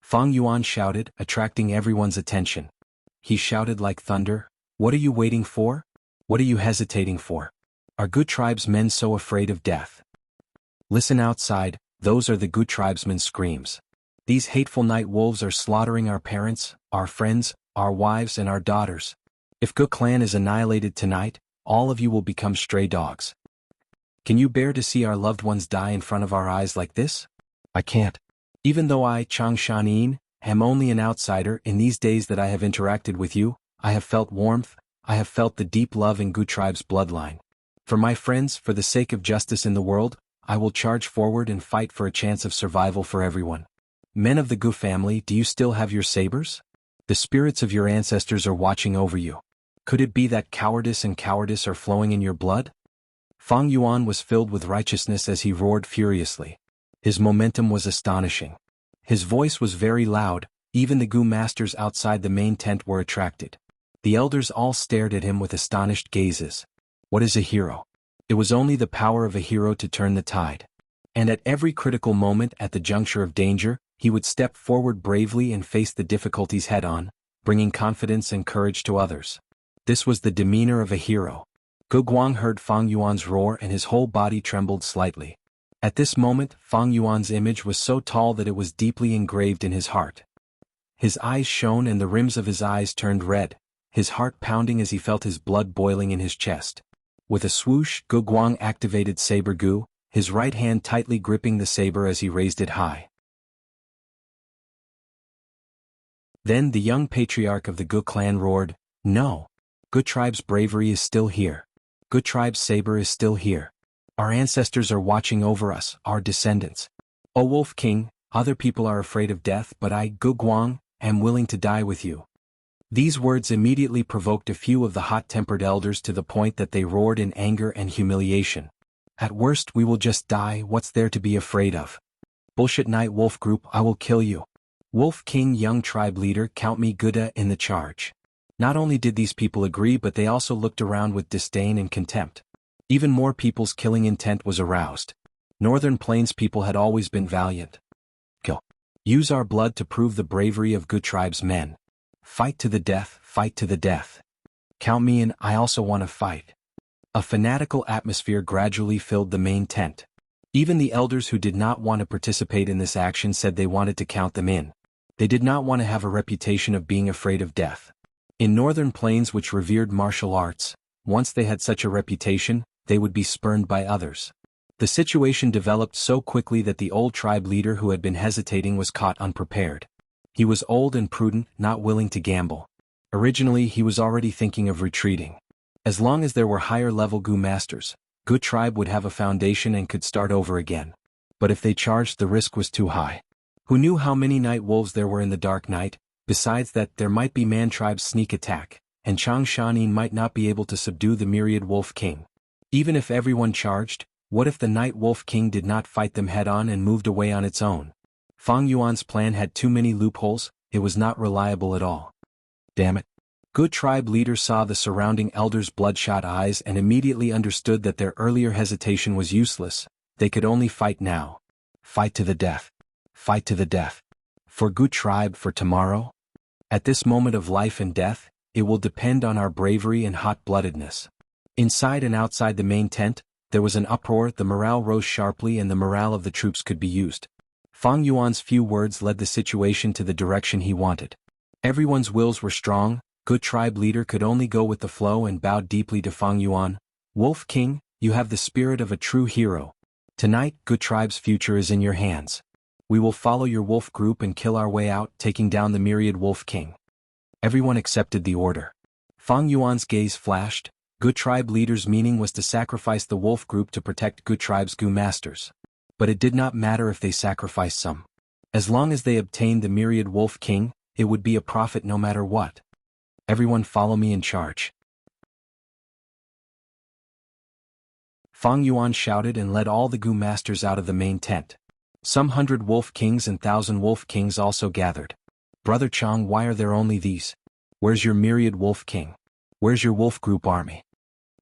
A: Fang Yuan shouted, attracting everyone's attention. He shouted like thunder, "What are you waiting for? What are you hesitating for? Are Gu tribe's men so afraid of death? Listen outside, those are the Gu tribesmen's screams. These hateful night wolves are slaughtering our parents, our friends, our wives and our daughters. If Gu clan is annihilated tonight, all of you will become stray dogs. Can you bear to see our loved ones die in front of our eyes like this? I can't. Even though I, Chang Shan-yin, am only an outsider, in these days that I have interacted with you, I have felt warmth, I have felt the deep love in Gu tribe's bloodline. For my friends, for the sake of justice in the world, I will charge forward and fight for a chance of survival for everyone. Men of the Gu family, do you still have your sabers? The spirits of your ancestors are watching over you. Could it be that cowardice and cowardice are flowing in your blood?" Fang Yuan was filled with righteousness as he roared furiously. His momentum was astonishing. His voice was very loud, even the Gu masters outside the main tent were attracted. The elders all stared at him with astonished gazes. What is a hero? It was only the power of a hero to turn the tide. And at every critical moment, at the juncture of danger, he would step forward bravely and face the difficulties head-on, bringing confidence and courage to others. This was the demeanor of a hero. Gu Guang heard Fang Yuan's roar and his whole body trembled slightly. At this moment, Fang Yuan's image was so tall that it was deeply engraved in his heart. His eyes shone and the rims of his eyes turned red, his heart pounding as he felt his blood boiling in his chest. With a swoosh, Gu Guang activated Saber Gu, his right hand tightly gripping the saber as he raised it high. Then the young patriarch of the Gu clan roared, "No! Gu tribe's bravery is still here. Gu tribe's saber is still here. Our ancestors are watching over us, our descendants. O Wolf King, other people are afraid of death, but I, Gu Guang, am willing to die with you." These words immediately provoked a few of the hot-tempered elders to the point that they roared in anger and humiliation. "At worst we will just die, what's there to be afraid of? Bullshit Night Wolf Group, I will kill you. Wolf King young tribe leader, count me Gouda in the charge." Not only did these people agree, but they also looked around with disdain and contempt. Even more people's killing intent was aroused. Northern Plains people had always been valiant. Kill. Use our blood to prove the bravery of Gu tribe's men. Fight to the death, fight to the death. Count me in, I also want to fight. A fanatical atmosphere gradually filled the main tent. Even the elders who did not want to participate in this action said they wanted to count them in. They did not want to have a reputation of being afraid of death. In Northern Plains, which revered martial arts, once they had such a reputation, they would be spurned by others. The situation developed so quickly that the old tribe leader who had been hesitating was caught unprepared. He was old and prudent, not willing to gamble. Originally he was already thinking of retreating. As long as there were higher-level Gu masters, Gu tribe would have a foundation and could start over again. But if they charged, the risk was too high. Who knew how many night wolves there were in the dark night? Besides that, there might be man tribe's sneak attack, and Chang Shanin might not be able to subdue the myriad Wolf King. Even if everyone charged, what if the Night Wolf King did not fight them head-on and moved away on its own? Fang Yuan's plan had too many loopholes, it was not reliable at all. Damn it. Gu tribe leader saw the surrounding elders' bloodshot eyes and immediately understood that their earlier hesitation was useless. They could only fight now. Fight to the death. Fight to the death. For Gu tribe, for tomorrow? At this moment of life and death, it will depend on our bravery and hot-bloodedness. Inside and outside the main tent, there was an uproar, the morale rose sharply and the morale of the troops could be used. Fang Yuan's few words led the situation to the direction he wanted. Everyone's wills were strong. Gu tribe leader could only go with the flow and bowed deeply to Fang Yuan. "Wolf King, you have the spirit of a true hero. Tonight, Gu tribe's future is in your hands. We will follow your wolf group and kill our way out, taking down the myriad Wolf King." Everyone accepted the order. Fang Yuan's gaze flashed. Gu tribe leader's meaning was to sacrifice the wolf group to protect Gu tribe's Gu masters. But it did not matter if they sacrificed some. As long as they obtained the myriad Wolf King, it would be a profit no matter what. "Everyone follow me in charge." Fang Yuan shouted and led all the Gu masters out of the main tent. Some 100 Wolf Kings and 1,000 Wolf Kings also gathered. "Brother Chang, why are there only these? Where's your myriad Wolf King? Where's your wolf group army?"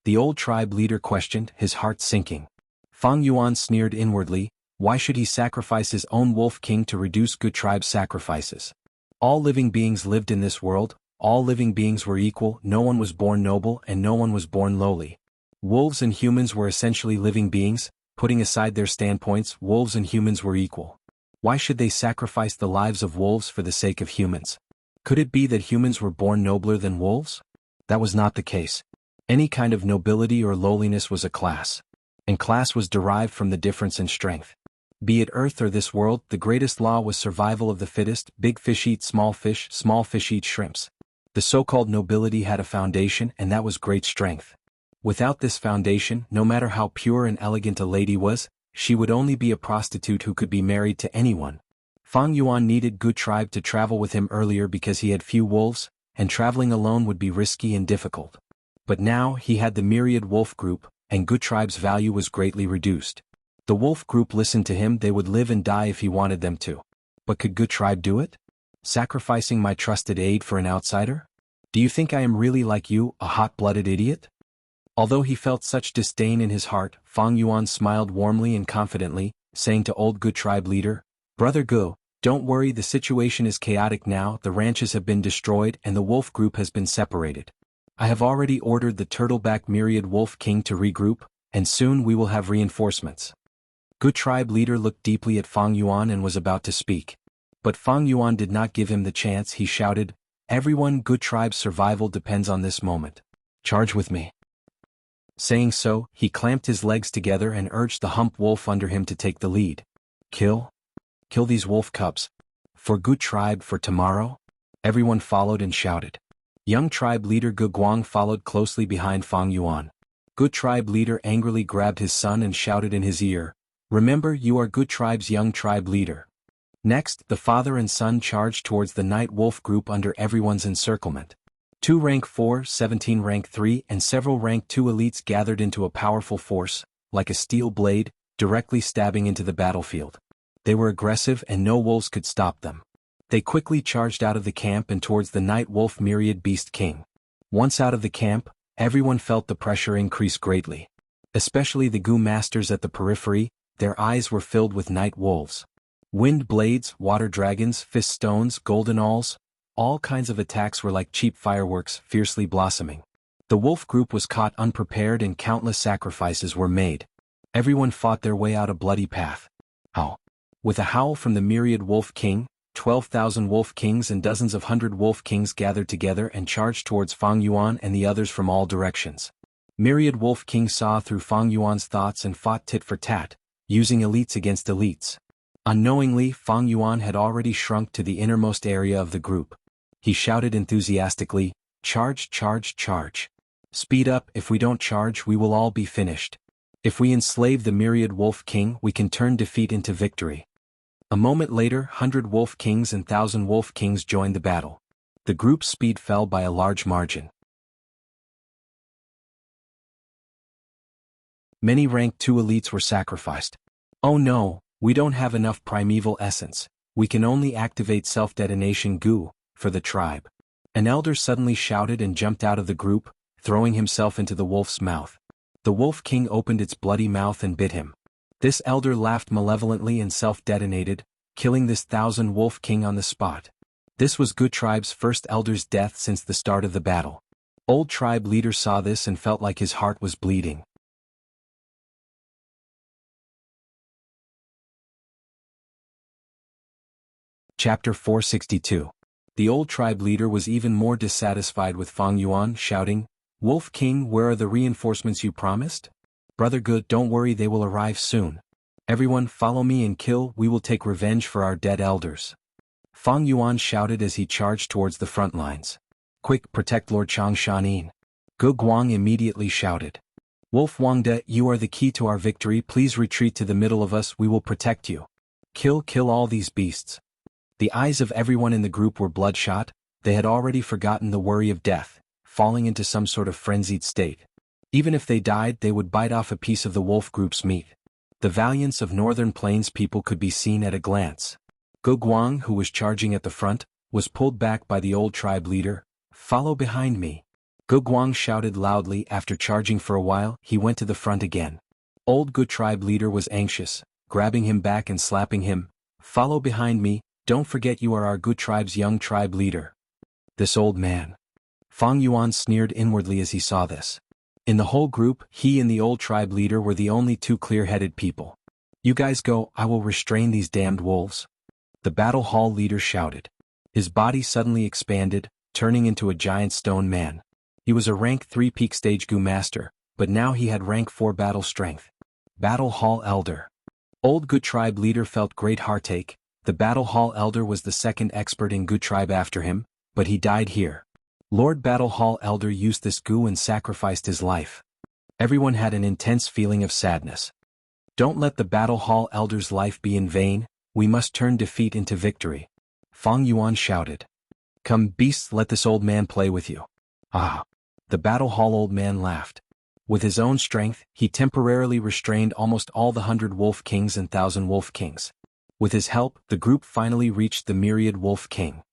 A: The old tribe leader questioned, his heart sinking. Fang Yuan sneered inwardly. Why should he sacrifice his own Wolf King to reduce Gu tribe's sacrifices? All living beings lived in this world, all living beings were equal, no one was born noble and no one was born lowly. Wolves and humans were essentially living beings, putting aside their standpoints, wolves and humans were equal. Why should they sacrifice the lives of wolves for the sake of humans? Could it be that humans were born nobler than wolves? That was not the case. Any kind of nobility or lowliness was a class. And class was derived from the difference in strength. Be it Earth or this world, the greatest law was survival of the fittest, big fish eat small fish eat shrimps. The so-called nobility had a foundation, and that was great strength. Without this foundation, no matter how pure and elegant a lady was, she would only be a prostitute who could be married to anyone. Fang Yuan needed Gu tribe to travel with him earlier because he had few wolves, and traveling alone would be risky and difficult. But now he had the myriad wolf group, and Gu tribe's value was greatly reduced. The wolf group listened to him, they would live and die if he wanted them to. But could Gu tribe do it? Sacrificing my trusted aide for an outsider? Do you think I am really like you, a hot-blooded idiot? Although he felt such disdain in his heart, Fang Yuan smiled warmly and confidently, saying to old Gu tribe leader, "Brother Gu, don't worry, the situation is chaotic now, the ranches have been destroyed and the wolf group has been separated. I have already ordered the turtleback myriad Wolf King to regroup, and soon we will have reinforcements." Gu tribe leader looked deeply at Fang Yuan and was about to speak. But Fang Yuan did not give him the chance. He shouted, "Everyone, Good Tribe's survival depends on this moment. Charge with me." Saying so, he clamped his legs together and urged the hump wolf under him to take the lead. Kill these wolf cubs. For Good Tribe, for tomorrow? Everyone followed and shouted. Young tribe leader Ge Guang followed closely behind Fang Yuan. Good Tribe leader angrily grabbed his son and shouted in his ear, "Remember, you are Good Tribe's young tribe leader." Next, the father and son charged towards the night wolf group under everyone's encirclement. 2 rank 4, 17 rank 3 and several rank 2 elites gathered into a powerful force, like a steel blade, directly stabbing into the battlefield. They were aggressive and no wolves could stop them. They quickly charged out of the camp and towards the night wolf myriad beast king. Once out of the camp, everyone felt the pressure increase greatly. Especially the Gu masters at the periphery, their eyes were filled with night wolves. Wind blades, water dragons, fist stones, golden awls, all kinds of attacks were like cheap fireworks fiercely blossoming. The wolf group was caught unprepared and countless sacrifices were made. Everyone fought their way out a bloody path. Howl. With a howl from the myriad wolf king, 12,000 wolf kings and dozens of 100 wolf kings gathered together and charged towards Fang Yuan and the others from all directions. Myriad wolf king saw through Fang Yuan's thoughts and fought tit for tat, using elites against elites. Unknowingly, Fang Yuan had already shrunk to the innermost area of the group. He shouted enthusiastically, "Charge, charge, charge. Speed up, if we don't charge we will all be finished. If we enslave the myriad wolf king we can turn defeat into victory." A moment later 100 wolf kings and 1,000 wolf kings joined the battle. The group's speed fell by a large margin. Many rank 2 elites were sacrificed. "Oh no, we don't have enough primeval essence, we can only activate self-detonation goo, for the tribe." An elder suddenly shouted and jumped out of the group, throwing himself into the wolf's mouth. The wolf king opened its bloody mouth and bit him. This elder laughed malevolently and self-detonated, killing this 1,000 wolf king on the spot. This was Good Tribe's first elder's death since the start of the battle. Old tribe leader saw this and felt like his heart was bleeding. Chapter 462. The old tribe leader was even more dissatisfied with Fang Yuan, shouting, "Wolf King, where are the reinforcements you promised? Brother Good, don't worry, they will arrive soon. Everyone follow me and kill, we will take revenge for our dead elders." Fang Yuan shouted as he charged towards the front lines. "Quick, protect Lord Changshanin." Ge Guang immediately shouted. "Wolf Wangde, you are the key to our victory, please retreat to the middle of us, we will protect you. Kill all these beasts." The eyes of everyone in the group were bloodshot, they had already forgotten the worry of death, falling into some sort of frenzied state. Even if they died they would bite off a piece of the wolf group's meat. The valiance of Northern Plains people could be seen at a glance. Ge Guang, who was charging at the front, was pulled back by the old tribe leader. "Follow behind me." Ge Guang shouted loudly. After charging for a while, he went to the front again. Old Good tribe leader was anxious, grabbing him back and slapping him. "Follow behind me, don't forget you are our Good tribe's young tribe leader." This old man. Fang Yuan sneered inwardly as he saw this. In the whole group, he and the old tribe leader were the only 2 clear-headed people. "You guys go, I will restrain these damned wolves." The battle hall leader shouted. His body suddenly expanded, turning into a giant stone man. He was a rank 3 peak stage Gu master, but now he had rank 4 battle strength. Battle hall elder. Old Good tribe leader felt great heartache. The battle hall elder was the second expert in Good tribe after him, but he died here. Lord Battle Hall Elder used this goo and sacrificed his life. Everyone had an intense feeling of sadness. "Don't let the Battle Hall Elder's life be in vain, we must turn defeat into victory." Fang Yuan shouted. "Come beasts, let this old man play with you." "Ah!" The Battle Hall old man laughed. With his own strength, he temporarily restrained almost all the 100 wolf kings and 1,000 wolf kings. With his help, the group finally reached the myriad wolf king.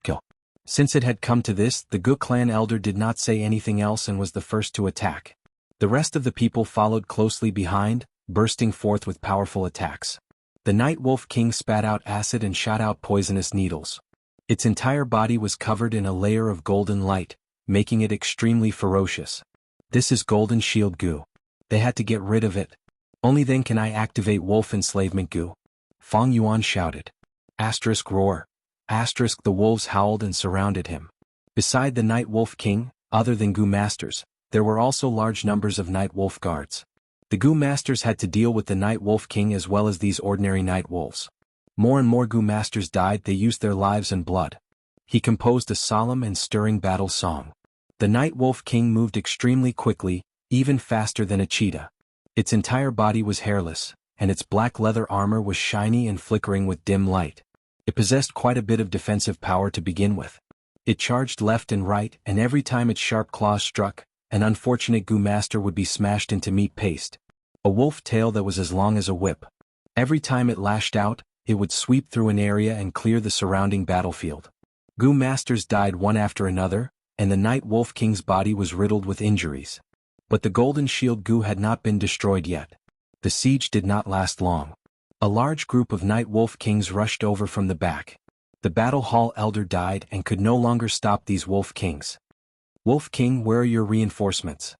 A: Kill. Since it had come to this, the Gu clan elder did not say anything else and was the first to attack. The rest of the people followed closely behind, bursting forth with powerful attacks. The night wolf king spat out acid and shot out poisonous needles. Its entire body was covered in a layer of golden light, making it extremely ferocious. "This is Golden Shield Gu. They had to get rid of it. Only then can I activate Wolf Enslavement Gu." Fang Yuan shouted. Roar. The wolves howled and surrounded him. Beside the Night Wolf King, other than Gu Masters, there were also large numbers of Night Wolf guards. The Gu Masters had to deal with the Night Wolf King as well as these ordinary Night Wolves. More and more Gu Masters died. They used their lives and blood. He composed a solemn and stirring battle song. The Night Wolf King moved extremely quickly, even faster than a cheetah. Its entire body was hairless, and its black leather armor was shiny and flickering with dim light. It possessed quite a bit of defensive power to begin with. It charged left and right, and every time its sharp claws struck, an unfortunate Gu Master would be smashed into meat paste. A wolf tail that was as long as a whip. Every time it lashed out, it would sweep through an area and clear the surrounding battlefield. Gu Masters died one after another, and the Night Wolf King's body was riddled with injuries. But the Golden Shield Gu had not been destroyed yet. The siege did not last long. A large group of Night Wolf Kings rushed over from the back. The Battle Hall Elder died and could no longer stop these Wolf Kings. "Wolf King, where are your reinforcements?"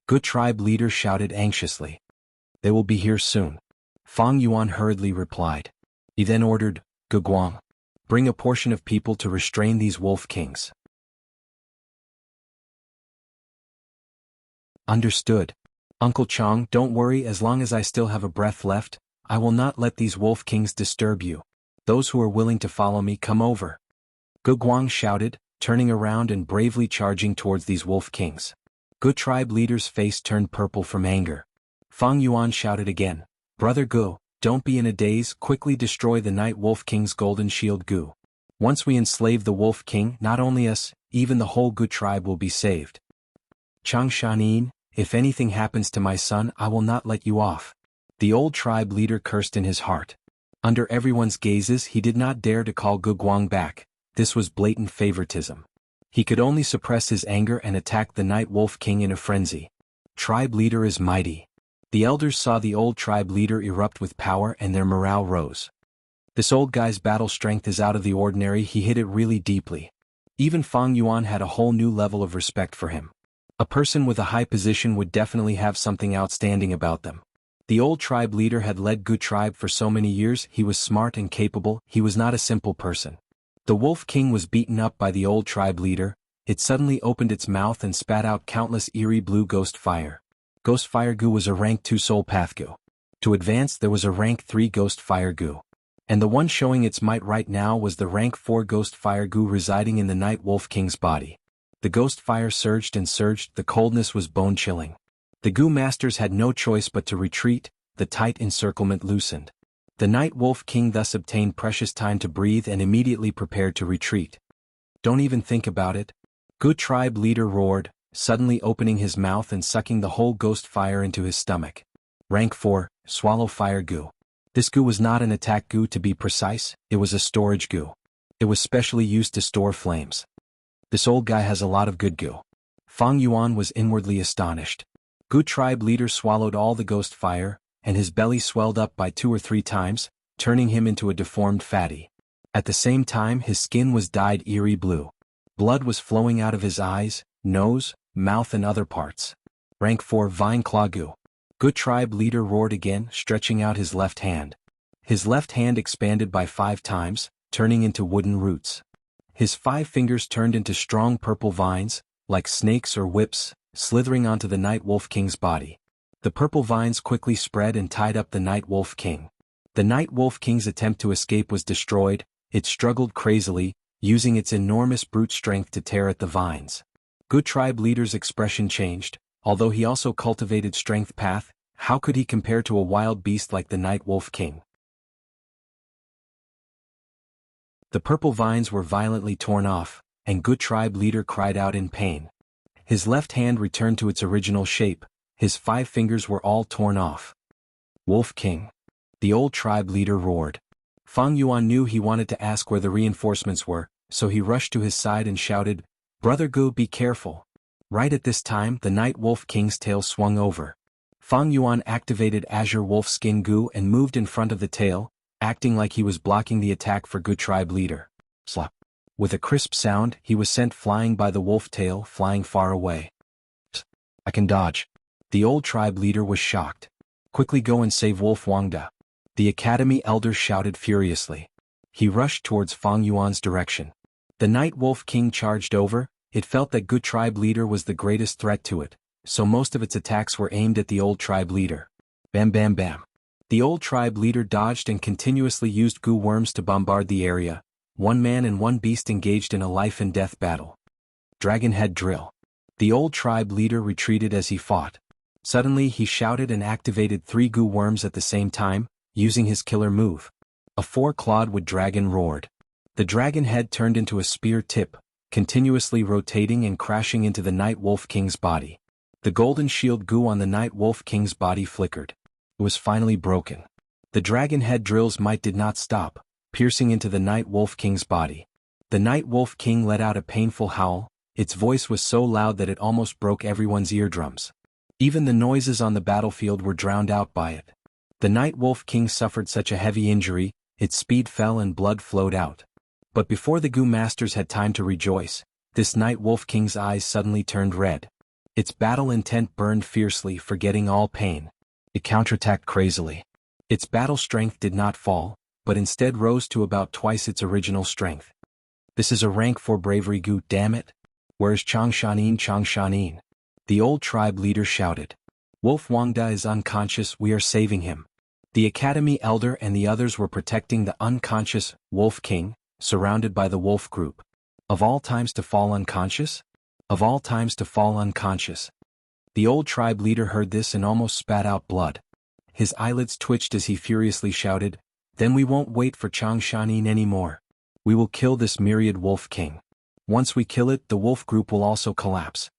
A: Gu tribe leader shouted anxiously. "They will be here soon," Fang Yuan hurriedly replied. He then ordered, "Gu Guang, bring a portion of people to restrain these Wolf Kings." "Understood. Uncle Chong, don't worry, as long as I still have a breath left, I will not let these Wolf Kings disturb you. Those who are willing to follow me, come over." Gu Guang shouted, turning around and bravely charging towards these Wolf Kings. Gu tribe leader's face turned purple from anger. Fang Yuan shouted again, "Brother Gu, don't be in a daze, quickly destroy the Night Wolf King's Golden Shield Gu. Once we enslave the Wolf King, not only us, even the whole Gu tribe will be saved. Changshanin, if anything happens to my son, I will not let you off." The old tribe leader cursed in his heart. Under everyone's gazes, he did not dare to call Gu Guang back. This was blatant favoritism. He could only suppress his anger and attack the Night Wolf King in a frenzy. Tribe leader is mighty. The elders saw the old tribe leader erupt with power and their morale rose. This old guy's battle strength is out of the ordinary. He hit it really deeply. Even Fang Yuan had a whole new level of respect for him. A person with a high position would definitely have something outstanding about them. The old tribe leader had led Gu tribe for so many years. He was smart and capable. He was not a simple person. The Wolf King was beaten up by the old tribe leader. It suddenly opened its mouth and spat out countless eerie blue ghost fire. Ghost Fire Gu was a rank 2 Soul Path Gu. To advance, there was a rank 3 Ghost Fire Gu. And the one showing its might right now was the rank 4 Ghost Fire Gu residing in the Night Wolf King's body. The ghost fire surged and surged. The coldness was bone-chilling. The Gu Masters had no choice but to retreat. The tight encirclement loosened. The Night Wolf King thus obtained precious time to breathe and immediately prepared to retreat. "Don't even think about it," Gu tribe leader roared, suddenly opening his mouth and sucking the whole ghost fire into his stomach. Rank 4, Swallow Fire Gu. This Gu was not an attack Gu, to be precise, it was a storage Gu. It was specially used to store flames. This old guy has a lot of good Gu. Fang Yuan was inwardly astonished. Gu tribe leader swallowed all the ghost fire, and his belly swelled up by 2 or 3 times, turning him into a deformed fatty. At the same time, his skin was dyed eerie blue. Blood was flowing out of his eyes, nose, mouth and other parts. Rank 4 Vine Claw Gu. Gu tribe leader roared again, stretching out his left hand. His left hand expanded by 5 times, turning into wooden roots. His 5 fingers turned into strong purple vines, like snakes or whips, slithering onto the Night Wolf King's body. The purple vines quickly spread and tied up the Night Wolf King. The Night Wolf King's attempt to escape was destroyed. It struggled crazily, using its enormous brute strength to tear at the vines. Gu tribe leader's expression changed. Although he also cultivated strength path, how could he compare to a wild beast like the Night Wolf King? The purple vines were violently torn off, and Gu tribe leader cried out in pain. His left hand returned to its original shape. His 5 fingers were all torn off. "Wolf King!" the old tribe leader roared. Fang Yuan knew he wanted to ask where the reinforcements were, so he rushed to his side and shouted, "Brother Gu, be careful." Right at this time, the Night Wolf King's tail swung over. Fang Yuan activated Azure Wolf Skin Gu and moved in front of the tail, acting like he was blocking the attack for Gu tribe leader. Slap. With a crisp sound, he was sent flying by the wolf tail, flying far away. "I can dodge." The old tribe leader was shocked. "Quickly go and save Wolf Wangda." The academy elders shouted furiously. He rushed towards Fang Yuan's direction. The Night Wolf King charged over. It felt that good tribe leader was the greatest threat to it, so most of its attacks were aimed at the old tribe leader. Bam bam bam. The old tribe leader dodged and continuously used goo worms to bombard the area. One man and one beast engaged in a life-and-death battle. Dragon Head Drill. The old tribe leader retreated as he fought. Suddenly he shouted and activated 3 goo worms at the same time, using his killer move. A 4-clawed wood dragon roared. The dragon head turned into a spear tip, continuously rotating and crashing into the Night Wolf King's body. The golden shield goo on the Night Wolf King's body flickered. It was finally broken. The dragon head drill's might did not stop, piercing into the Night Wolf King's body. The Night Wolf King let out a painful howl. Its voice was so loud that it almost broke everyone's eardrums. Even the noises on the battlefield were drowned out by it. The Night Wolf King suffered such a heavy injury, its speed fell and blood flowed out. But before the Goo Masters had time to rejoice, this Night Wolf King's eyes suddenly turned red. Its battle intent burned fiercely, forgetting all pain. It counterattacked crazily. Its battle strength did not fall, but instead rose to about twice its original strength. This is a rank 4 bravery Goo, damn it. Where's Changshanin? Changshanin? The old tribe leader shouted. Wolf Wangda is unconscious, we are saving him. The academy elder and the others were protecting the unconscious Wolf King, surrounded by the wolf group. Of all times to fall unconscious? Of all times to fall unconscious. The old tribe leader heard this and almost spat out blood. His eyelids twitched as he furiously shouted, then we won't wait for Changshanin anymore. We will kill this myriad Wolf King. Once we kill it, the wolf group will also collapse.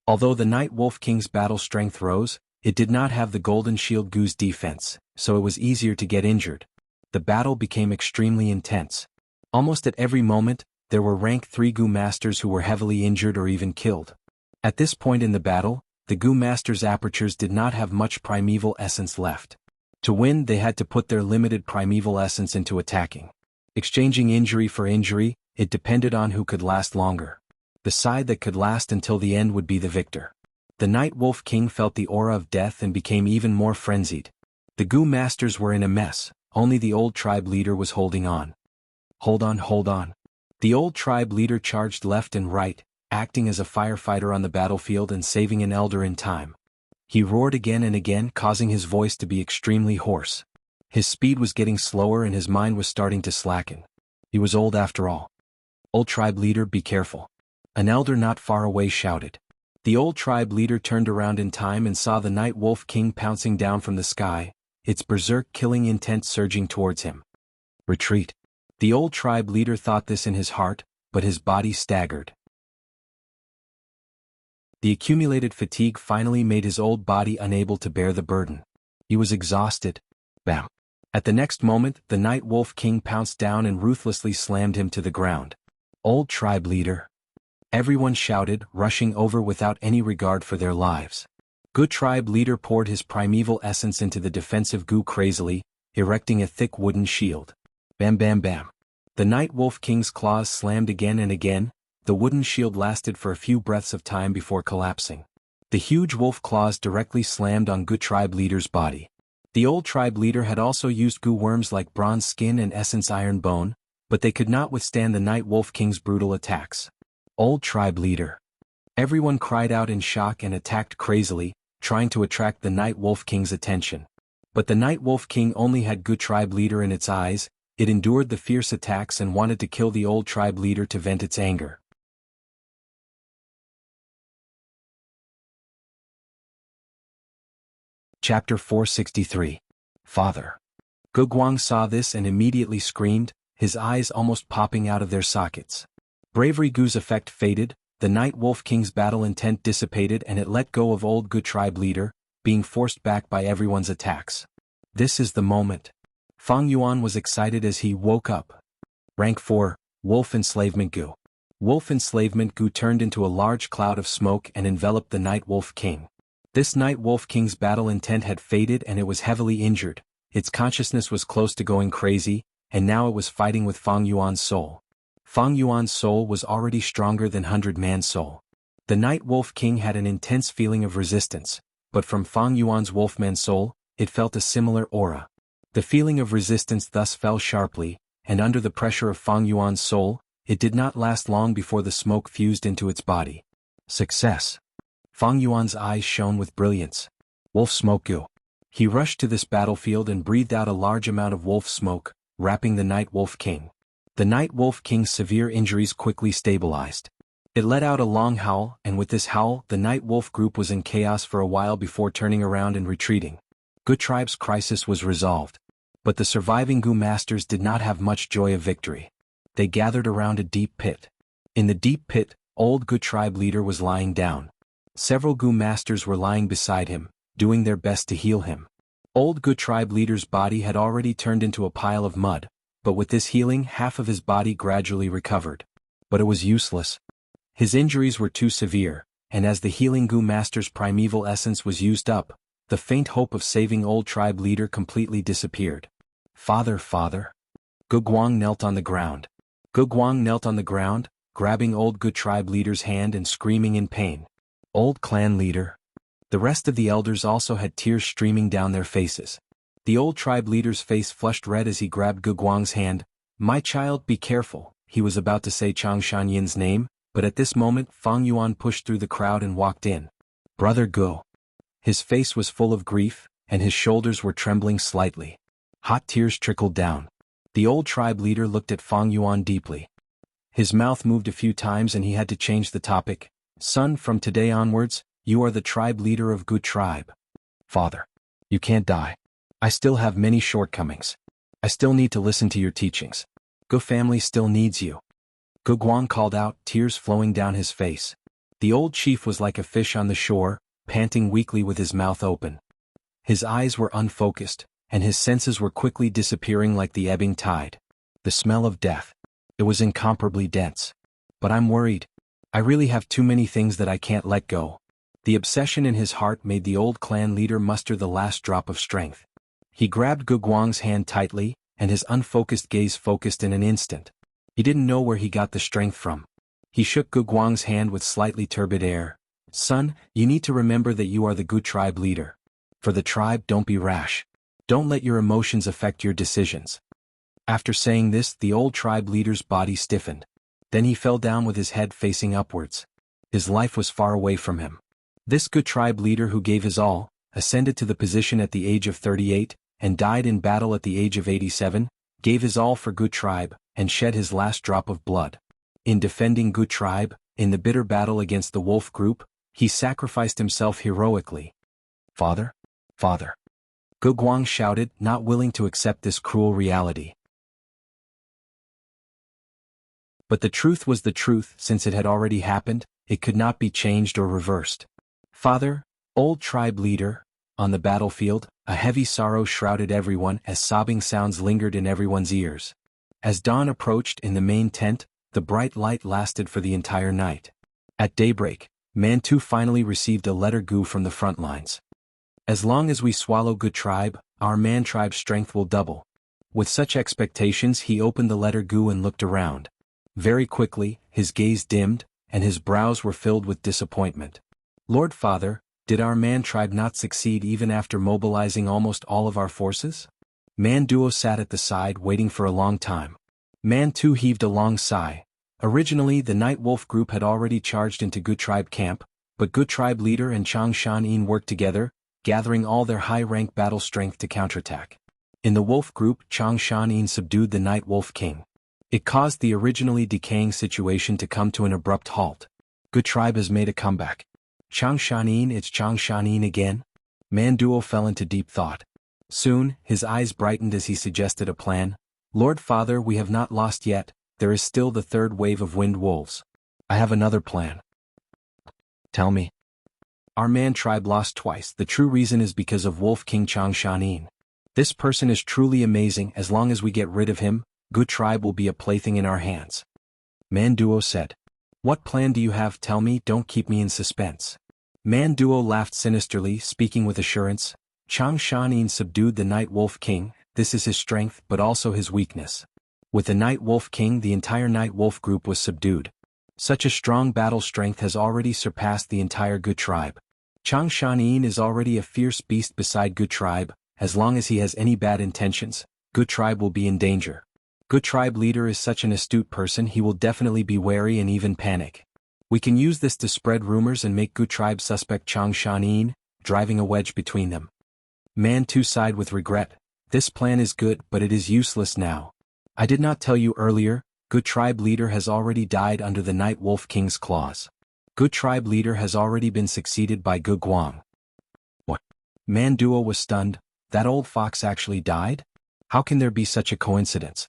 A: Although the Night Wolf King's battle strength rose, it did not have the Golden Shield Goo's defense, so it was easier to get injured. The battle became extremely intense. Almost at every moment, there were rank 3 Goo Masters who were heavily injured or even killed. At this point in the battle, the Goo Masters' apertures did not have much primeval essence left. To win, they had to put their limited primeval essence into attacking. Exchanging injury for injury, it depended on who could last longer. The side that could last until the end would be the victor. The Night Wolf King felt the aura of death and became even more frenzied. The Goo Masters were in a mess, only the old tribe leader was holding on. Hold on, hold on. The old tribe leader charged left and right, acting as a firefighter on the battlefield and saving an elder in time. He roared again and again, causing his voice to be extremely hoarse. His speed was getting slower and his mind was starting to slacken. He was old after all. Old tribe leader, be careful. An elder not far away shouted. The old tribe leader turned around in time and saw the Night Wolf King pouncing down from the sky, its berserk killing intent surging towards him. Retreat. The old tribe leader thought this in his heart, but his body staggered. The accumulated fatigue finally made his old body unable to bear the burden. He was exhausted. Bam. At the next moment, the Night Wolf King pounced down and ruthlessly slammed him to the ground. Old tribe leader. Everyone shouted, rushing over without any regard for their lives. Good tribe leader poured his primeval essence into the defensive Goo crazily, erecting a thick wooden shield. Bam bam bam. The Night Wolf King's claws slammed again and again. The wooden shield lasted for a few breaths of time before collapsing. The huge wolf claws directly slammed on Good tribe leader's body. The old tribe leader had also used Goo worms like Bronze Skin and Essence Iron Bone, but they could not withstand the Night Wolf King's brutal attacks. Old tribe leader. Everyone cried out in shock and attacked crazily, trying to attract the Night Wolf King's attention. But the Night Wolf King only had Good tribe leader in its eyes. It endured the fierce attacks and wanted to kill the old tribe leader to vent its anger. Chapter 463. Father. Guguang saw this and immediately screamed, his eyes almost popping out of their sockets. Bravery Goo's effect faded, the Night Wolf King's battle intent dissipated and it let go of old Good tribe leader, being forced back by everyone's attacks. This is the moment. Fang Yuan was excited as he woke up. Rank 4, Wolf Enslavement Goo. Wolf Enslavement Goo turned into a large cloud of smoke and enveloped the Night Wolf King. This Night Wolf King's battle intent had faded and it was heavily injured, its consciousness was close to going crazy, and now it was fighting with Fang Yuan's soul. Fang Yuan's soul was already stronger than 100-man soul. The Night Wolf King had an intense feeling of resistance, but from Fang Yuan's Wolfman soul, it felt a similar aura. The feeling of resistance thus fell sharply, and under the pressure of Fang Yuan's soul, it did not last long before the smoke fused into its body. Success. Fang Yuan's eyes shone with brilliance. Wolf smoke gu. He rushed to this battlefield and breathed out a large amount of wolf smoke, wrapping the Night Wolf King. The Night Wolf King's severe injuries quickly stabilized. It let out a long howl, and with this howl, the Night Wolf group was in chaos for a while before turning around and retreating. Gu Tribe's crisis was resolved. But the surviving Gu masters did not have much joy of victory. They gathered around a deep pit. In the deep pit, old Gu Tribe leader was lying down. Several Gu masters were lying beside him, doing their best to heal him. Old Gu Tribe leader's body had already turned into a pile of mud, but with this healing half of his body gradually recovered. But it was useless. His injuries were too severe, and as the healing Gu master's primeval essence was used up, the faint hope of saving old tribe leader completely disappeared. Father, father. Gu Guang knelt on the ground. Gu Guang knelt on the ground, grabbing old Gu tribe leader's hand and screaming in pain. Old clan leader. The rest of the elders also had tears streaming down their faces. The old tribe leader's face flushed red as he grabbed Gu Guang's hand. My child, be careful, he was about to say Chang Shanyin's name, but at this moment Fang Yuan pushed through the crowd and walked in. Brother Gu. His face was full of grief, and his shoulders were trembling slightly. Hot tears trickled down. The old tribe leader looked at Fang Yuan deeply. His mouth moved a few times and he had to change the topic. Son, from today onwards, you are the tribe leader of Gu Tribe. Father. You can't die. I still have many shortcomings. I still need to listen to your teachings. Gu family still needs you. Gu Guang called out, tears flowing down his face. The old chief was like a fish on the shore, panting weakly with his mouth open. His eyes were unfocused, and his senses were quickly disappearing like the ebbing tide. The smell of death. It was incomparably dense. But I'm worried. I really have too many things that I can't let go. The obsession in his heart made the old clan leader muster the last drop of strength. He grabbed Gu Guang's hand tightly, and his unfocused gaze focused in an instant. He didn't know where he got the strength from. He shook Gu Guang's hand with slightly turbid air. Son, you need to remember that you are the Gu tribe leader. For the tribe, don't be rash. Don't let your emotions affect your decisions. After saying this, the old tribe leader's body stiffened. Then he fell down with his head facing upwards. His life was far away from him. This Gu tribe leader who gave his all, ascended to the position at the age of 38, and died in battle at the age of 87, gave his all for Gu tribe, and shed his last drop of blood. In defending Gu tribe, in the bitter battle against the wolf group, he sacrificed himself heroically. Father? Father. Gu Guang shouted, not willing to accept this cruel reality. But the truth was the truth. Since it had already happened, it could not be changed or reversed. Father, old tribe leader. On the battlefield, a heavy sorrow shrouded everyone as sobbing sounds lingered in everyone's ears. As dawn approached in the main tent, the bright light lasted for the entire night. At daybreak, Mantu finally received a letter Gu from the front lines. As long as we swallow Gu tribe, our man tribe's strength will double. With such expectations, he opened the letter Gu and looked around. Very quickly, his gaze dimmed, and his brows were filled with disappointment. Lord Father, did our man tribe not succeed even after mobilizing almost all of our forces? Man Duo sat at the side waiting for a long time. Man Tu heaved a long sigh. Originally the Night Wolf group had already charged into Gu tribe camp, but Gu tribe leader and Chang Shan worked together, gathering all their high-rank battle strength to counterattack. In the wolf group, Chang Shan subdued the Night Wolf King. It caused the originally decaying situation to come to an abrupt halt. Gu tribe has made a comeback. Chang Shan, it's Chang Shan again? Man Duo fell into deep thought. Soon, his eyes brightened as he suggested a plan. Lord Father, we have not lost yet, there is still the third wave of wind wolves. I have another plan. Tell me. Our man tribe lost twice. The true reason is because of Wolf King Chang Shan. This person is truly amazing. As long as we get rid of him, Gu tribe will be a plaything in our hands. Man Duo said. What plan do you have? Tell me, don't keep me in suspense. Man Duo laughed sinisterly, speaking with assurance. Chang Shan subdued the Night Wolf King. This is his strength, but also his weakness. With the Night Wolf King, the entire Night Wolf group was subdued. Such a strong battle strength has already surpassed the entire Gu tribe. Chang Shan is already a fierce beast beside Gu tribe. As long as he has any bad intentions, Gu tribe will be in danger. Good tribe leader is such an astute person, he will definitely be wary and even panic. We can use this to spread rumors and make good tribe suspect Chang Shanin, driving a wedge between them. Man 2 sighed with regret. This plan is good, but it is useless now. I did not tell you earlier, good tribe leader has already died under the Night Wolf King's claws. Good tribe leader has already been succeeded by Good Guang. What? Man Duo was stunned. That old fox actually died? How can there be such a coincidence?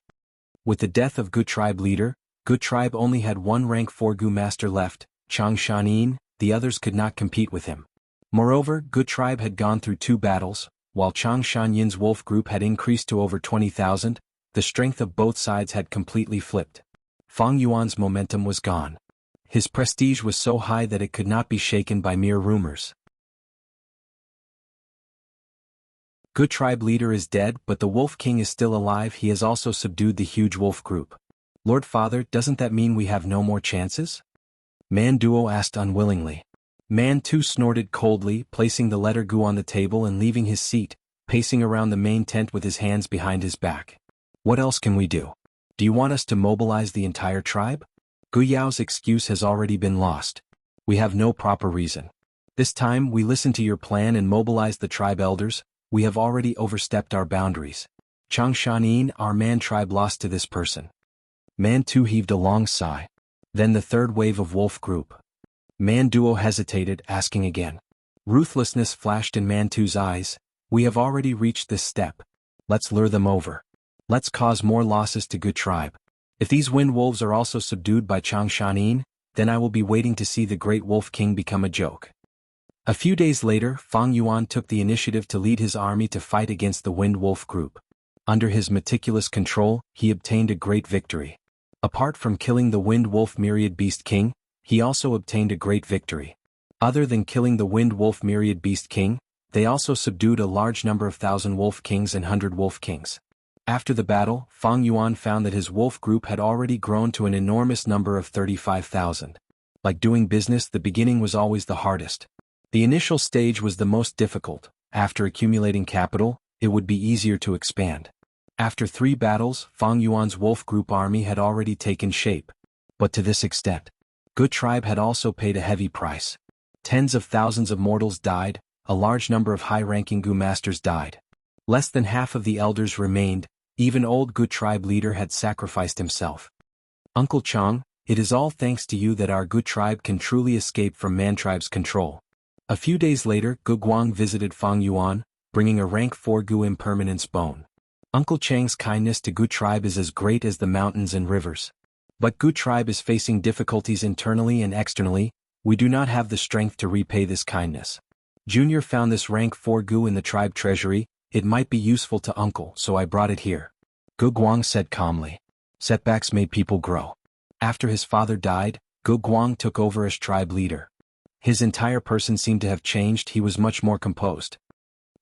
A: With the death of good tribe leader, good tribe only had one rank 4 Gu master left, Chang Shanin. The others could not compete with him. Moreover, good tribe had gone through 2 battles, while Chang Shanyin's wolf group had increased to over 20,000, the strength of both sides had completely flipped. Fang Yuan's momentum was gone. His prestige was so high that it could not be shaken by mere rumors. Good tribe leader is dead, but the Wolf King is still alive. He has also subdued the huge wolf group. Lord Father, doesn't that mean we have no more chances? Man Duo asked unwillingly. Man 2 snorted coldly, placing the letter Gu on the table and leaving his seat, pacing around the main tent with his hands behind his back. What else can we do? Do you want us to mobilize the entire tribe? Gu Yao's excuse has already been lost. We have no proper reason. This time we listen to your plan and mobilize the tribe elders. We have already overstepped our boundaries. Chang Shanin, our man tribe lost to this person. Man 2 heaved a long sigh. Then the third wave of wolf group. Man Duo hesitated, asking again. Ruthlessness flashed in Man 2's eyes. We have already reached this step. Let's lure them over. Let's cause more losses to good tribe. If these wind wolves are also subdued by Chang Shanin, then I will be waiting to see the great Wolf King become a joke. A few days later, Fang Yuan took the initiative to lead his army to fight against the wind wolf group. Under his meticulous control, he obtained a great victory. Apart from killing the wind wolf myriad beast king, he also obtained a great victory. Other than killing the wind wolf myriad beast king, they also subdued a large number of 1,000 wolf kings and 100 wolf kings. After the battle, Fang Yuan found that his wolf group had already grown to an enormous number of 35,000. Like doing business, the beginning was always the hardest. The initial stage was the most difficult. After accumulating capital, it would be easier to expand. After 3 battles, Fang Yuan's wolf group army had already taken shape. But to this extent, good tribe had also paid a heavy price. Tens of thousands of mortals died, a large number of high-ranking Gu masters died. Less than half of the elders remained, even old good tribe leader had sacrificed himself. Uncle Chang, it is all thanks to you that our good tribe can truly escape from man tribe's control. A few days later, Gu Guang visited Fang Yuan, bringing a rank 4 Gu impermanence bone. Uncle Chang's kindness to Gu tribe is as great as the mountains and rivers. But Gu tribe is facing difficulties internally and externally. We do not have the strength to repay this kindness. Junior found this rank 4 Gu in the tribe treasury. It might be useful to uncle, so I brought it here. Gu Guang said calmly. Setbacks made people grow. After his father died, Gu Guang took over as tribe leader. His entire person seemed to have changed. He was much more composed.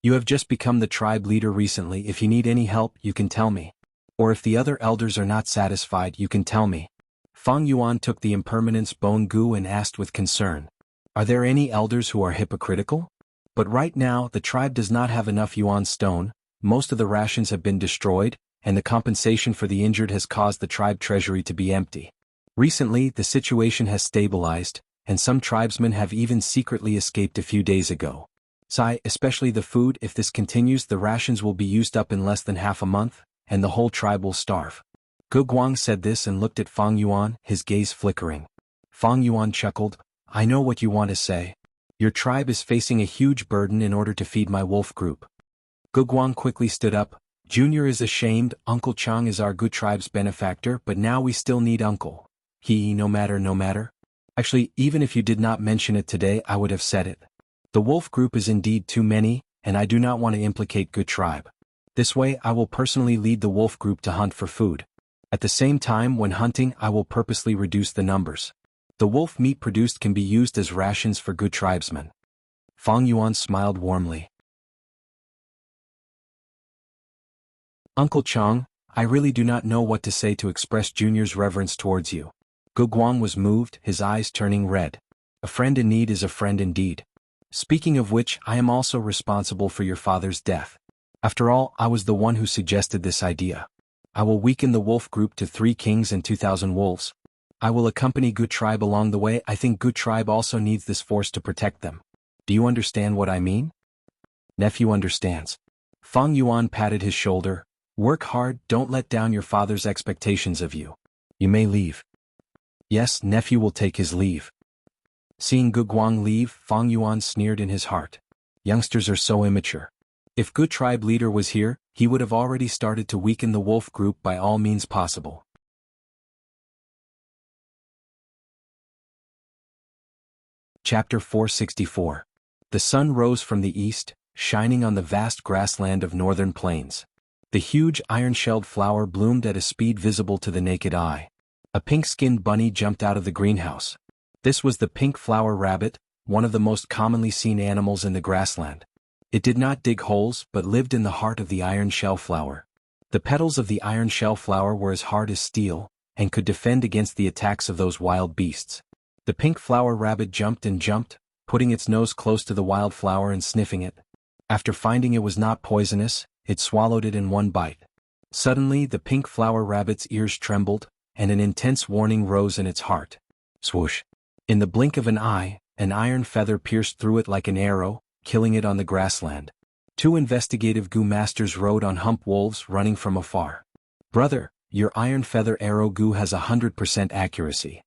A: You have just become the tribe leader recently. If you need any help, you can tell me. Or if the other elders are not satisfied, you can tell me. Fang Yuan took the impermanence bone Gu and asked with concern. Are there any elders who are hypocritical? But right now, the tribe does not have enough Yuan stone, most of the rations have been destroyed, and the compensation for the injured has caused the tribe treasury to be empty. Recently, the situation has stabilized, and some tribesmen have even secretly escaped a few days ago. Sai, especially the food. If this continues, the rations will be used up in less than half a month, and the whole tribe will starve. Gu Guang said this and looked at Fang Yuan, his gaze flickering. Fang Yuan chuckled. I know what you want to say. Your tribe is facing a huge burden in order to feed my wolf group. Gu Guang quickly stood up. Junior is ashamed. Uncle Chang is our good tribe's benefactor, but now we still need uncle. No matter. Actually, even if you did not mention it today, I would have said it. The wolf group is indeed too many, and I do not want to implicate good tribe. This way I will personally lead the wolf group to hunt for food. At the same time, when hunting, I will purposely reduce the numbers. The wolf meat produced can be used as rations for good tribesmen. Fang Yuan smiled warmly. Uncle Chang, I really do not know what to say to express Junior's reverence towards you. Gu Guang was moved, his eyes turning red. A friend in need is a friend indeed. Speaking of which, I am also responsible for your father's death. After all, I was the one who suggested this idea. I will weaken the wolf group to 3 kings and 2,000 wolves. I will accompany Gu tribe along the way. I think Gu tribe also needs this force to protect them. Do you understand what I mean? Nephew understands. Fang Yuan patted his shoulder. Work hard, don't let down your father's expectations of you. You may leave. Yes, nephew will take his leave. Seeing Gu Guang leave, Fang Yuan sneered in his heart. Youngsters are so immature. If Gu tribe leader was here, he would have already started to weaken the wolf group by all means possible. Chapter 464. The sun rose from the east, shining on the vast grassland of northern plains. The huge iron-shelled flower bloomed at a speed visible to the naked eye. A pink-skinned bunny jumped out of the greenhouse. This was the pink flower rabbit, one of the most commonly seen animals in the grassland. It did not dig holes but lived in the heart of the iron shell flower. The petals of the iron shell flower were as hard as steel, and could defend against the attacks of those wild beasts. The pink flower rabbit jumped and jumped, putting its nose close to the wild flower and sniffing it. After finding it was not poisonous, it swallowed it in one bite. Suddenly the pink flower rabbit's ears trembled, and an intense warning rose in its heart. Swoosh! In the blink of an eye, an iron feather pierced through it like an arrow, killing it on the grassland. 2 investigative Gu masters rode on hump wolves running from afar. Brother, your iron feather arrow Gu has 100% accuracy.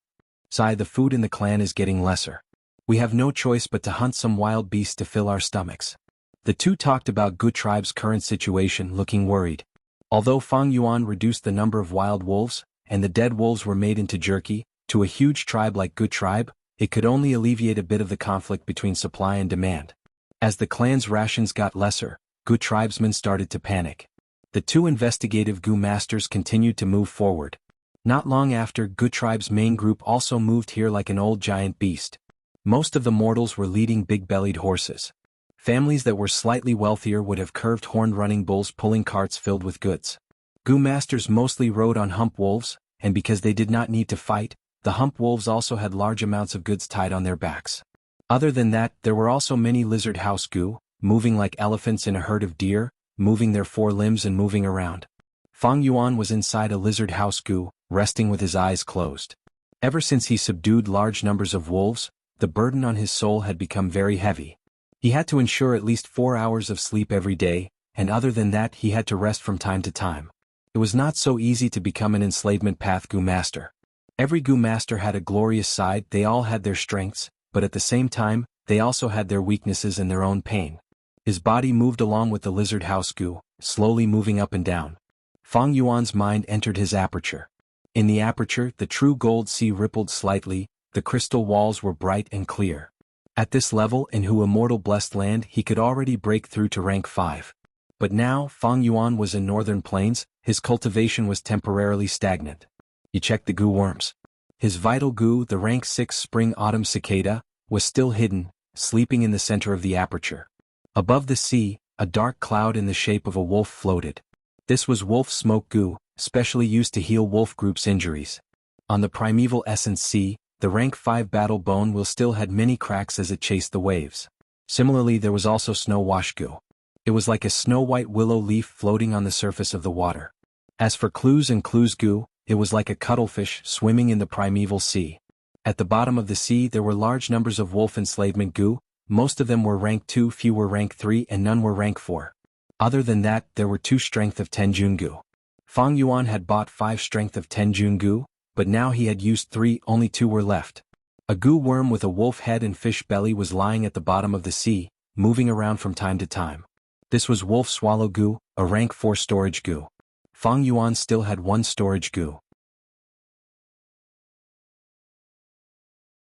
A: Sai, the food in the clan is getting lesser. We have no choice but to hunt some wild beasts to fill our stomachs. The 2 talked about Gu tribe's current situation, looking worried. Although Fang Yuan reduced the number of wild wolves, and the dead wolves were made into jerky, to a huge tribe like Gu tribe, it could only alleviate a bit of the conflict between supply and demand. As the clan's rations got lesser, Gu tribesmen started to panic. The 2 investigative Gu masters continued to move forward. Not long after, Gu tribe's main group also moved here like an old giant beast. Most of the mortals were leading big-bellied horses. Families that were slightly wealthier would have curved horned running bulls pulling carts filled with goods. Gu masters mostly rode on hump wolves, and because they did not need to fight, the hump wolves also had large amounts of goods tied on their backs. Other than that, there were also many lizard house Gu, moving like elephants in a herd of deer, moving their 4 limbs and moving around. Fang Yuan was inside a lizard house Gu, resting with his eyes closed. Ever since he subdued large numbers of wolves, the burden on his soul had become very heavy. He had to ensure at least 4 hours of sleep every day, and other than that he had to rest from time to time. It was not so easy to become an enslavement path Gu master. Every Gu master had a glorious side, they all had their strengths, but at the same time, they also had their weaknesses and their own pain. His body moved along with the lizard house Gu, slowly moving up and down. Fang Yuan's mind entered his aperture. In the aperture, the true gold sea rippled slightly, the crystal walls were bright and clear. At this level in Hu Immortal Blessed Land he could already break through to rank 5. But now, Fang Yuan was in northern plains, his cultivation was temporarily stagnant. He checked the Gu worms. His vital Gu, the rank 6 spring-autumn cicada, was still hidden, sleeping in the center of the aperture. Above the sea, a dark cloud in the shape of a wolf floated. This was wolf smoke Gu, specially used to heal wolf group's injuries. On the primeval essence sea, the rank 5 battle bone will still had many cracks as it chased the waves. Similarly, there was also snow wash Gu. It was like a snow-white willow leaf floating on the surface of the water. As for clues and clues Gu, it was like a cuttlefish swimming in the primeval sea. At the bottom of the sea there were large numbers of wolf enslavement Gu, most of them were rank 2, few were rank 3 and none were rank 4. Other than that, there were 2 strength of 10 Jun Gu. Fang Yuan had bought 5 strength of 10 Jun Gu, but now he had used 3, only 2 were left. A Gu worm with a wolf head and fish belly was lying at the bottom of the sea, moving around from time to time. This was wolf swallow Gu, a rank 4 storage Gu. Fang Yuan still had 1 storage Gu.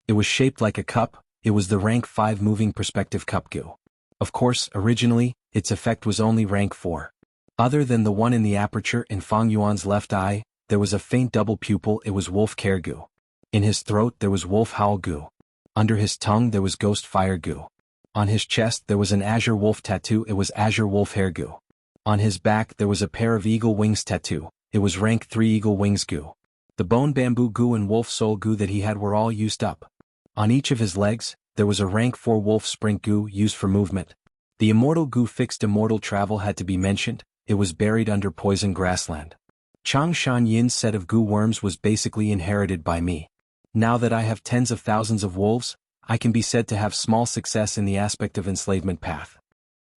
A: It was shaped like a cup, it was the rank 5 moving perspective cup Gu. Of course, originally, its effect was only rank 4. Other than the one in the aperture in Fang Yuan's left eye, there was a faint double pupil, it was wolf care Gu. In his throat there was wolf howl Gu. Under his tongue there was ghost fire Gu. On his chest there was an azure wolf tattoo, it was azure wolf hair Gu. On his back there was a pair of eagle wings tattoo, it was rank 3 eagle wings Gu. The bone bamboo Gu and wolf soul Gu that he had were all used up. On each of his legs, there was a rank 4 wolf sprint Gu used for movement. The immortal Gu fixed immortal travel had to be mentioned, it was buried under poison grassland. Changshan Yin's set of goo worms was basically inherited by me. Now that I have tens of thousands of wolves, I can be said to have small success in the aspect of enslavement path.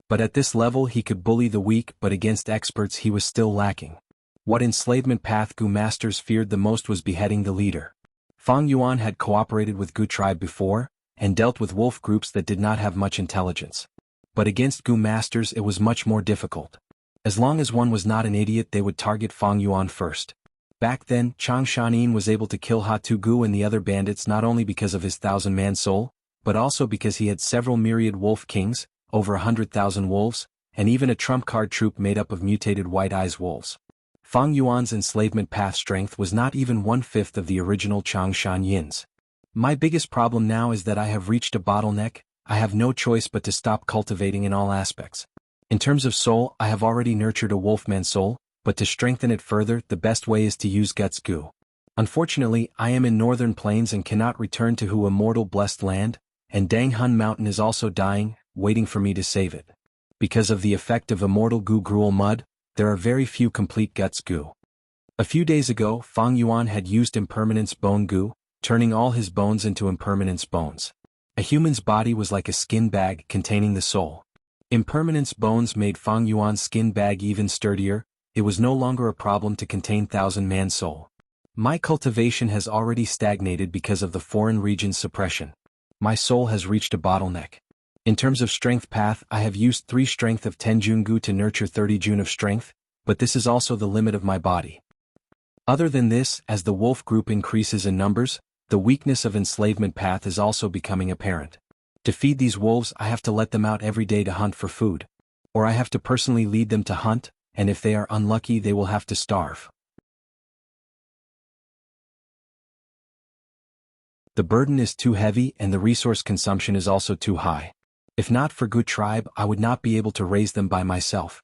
A: But at this level he could bully the weak, but against experts he was still lacking. What enslavement path goo masters feared the most was beheading the leader. Fang Yuan had cooperated with goo tribe before, and dealt with wolf groups that did not have much intelligence. But against goo masters it was much more difficult. As long as one was not an idiot they would target Fang Yuan first. Back then, Changshan Yin was able to kill Hatu Gu and the other bandits not only because of his 1,000-man soul, but also because he had several myriad wolf kings, over 100,000 wolves, and even a trump card troop made up of mutated white eyes wolves. Fang Yuan's enslavement path strength was not even 1/5 of the original Changshan Yin's. My biggest problem now is that I have reached a bottleneck. I have no choice but to stop cultivating in all aspects. In terms of soul, I have already nurtured a wolfman soul, but to strengthen it further, the best way is to use Guts Goo. Unfortunately, I am in northern plains and cannot return to Hu Immortal Blessed Land, and Dang Hun Mountain is also dying, waiting for me to save it. Because of the effect of Immortal Goo Gruel Mud, there are very few complete Guts Goo. A few days ago, Fang Yuan had used Impermanence Bone Goo, turning all his bones into Impermanence Bones. A human's body was like a skin bag containing the soul. Impermanence bones made Fang Yuan's skin bag even sturdier. It was no longer a problem to contain 1,000-man soul. My cultivation has already stagnated because of the foreign region's suppression. My soul has reached a bottleneck. In terms of strength path, I have used 3 strength of 10 Jianghu to nurture 30 June of strength, but this is also the limit of my body. Other than this, as the wolf group increases in numbers, the weakness of enslavement path is also becoming apparent. To feed these wolves I have to let them out every day to hunt for food. Or I have to personally lead them to hunt, and if they are unlucky they will have to starve. The burden is too heavy and the resource consumption is also too high. If not for Good Tribe I would not be able to raise them by myself.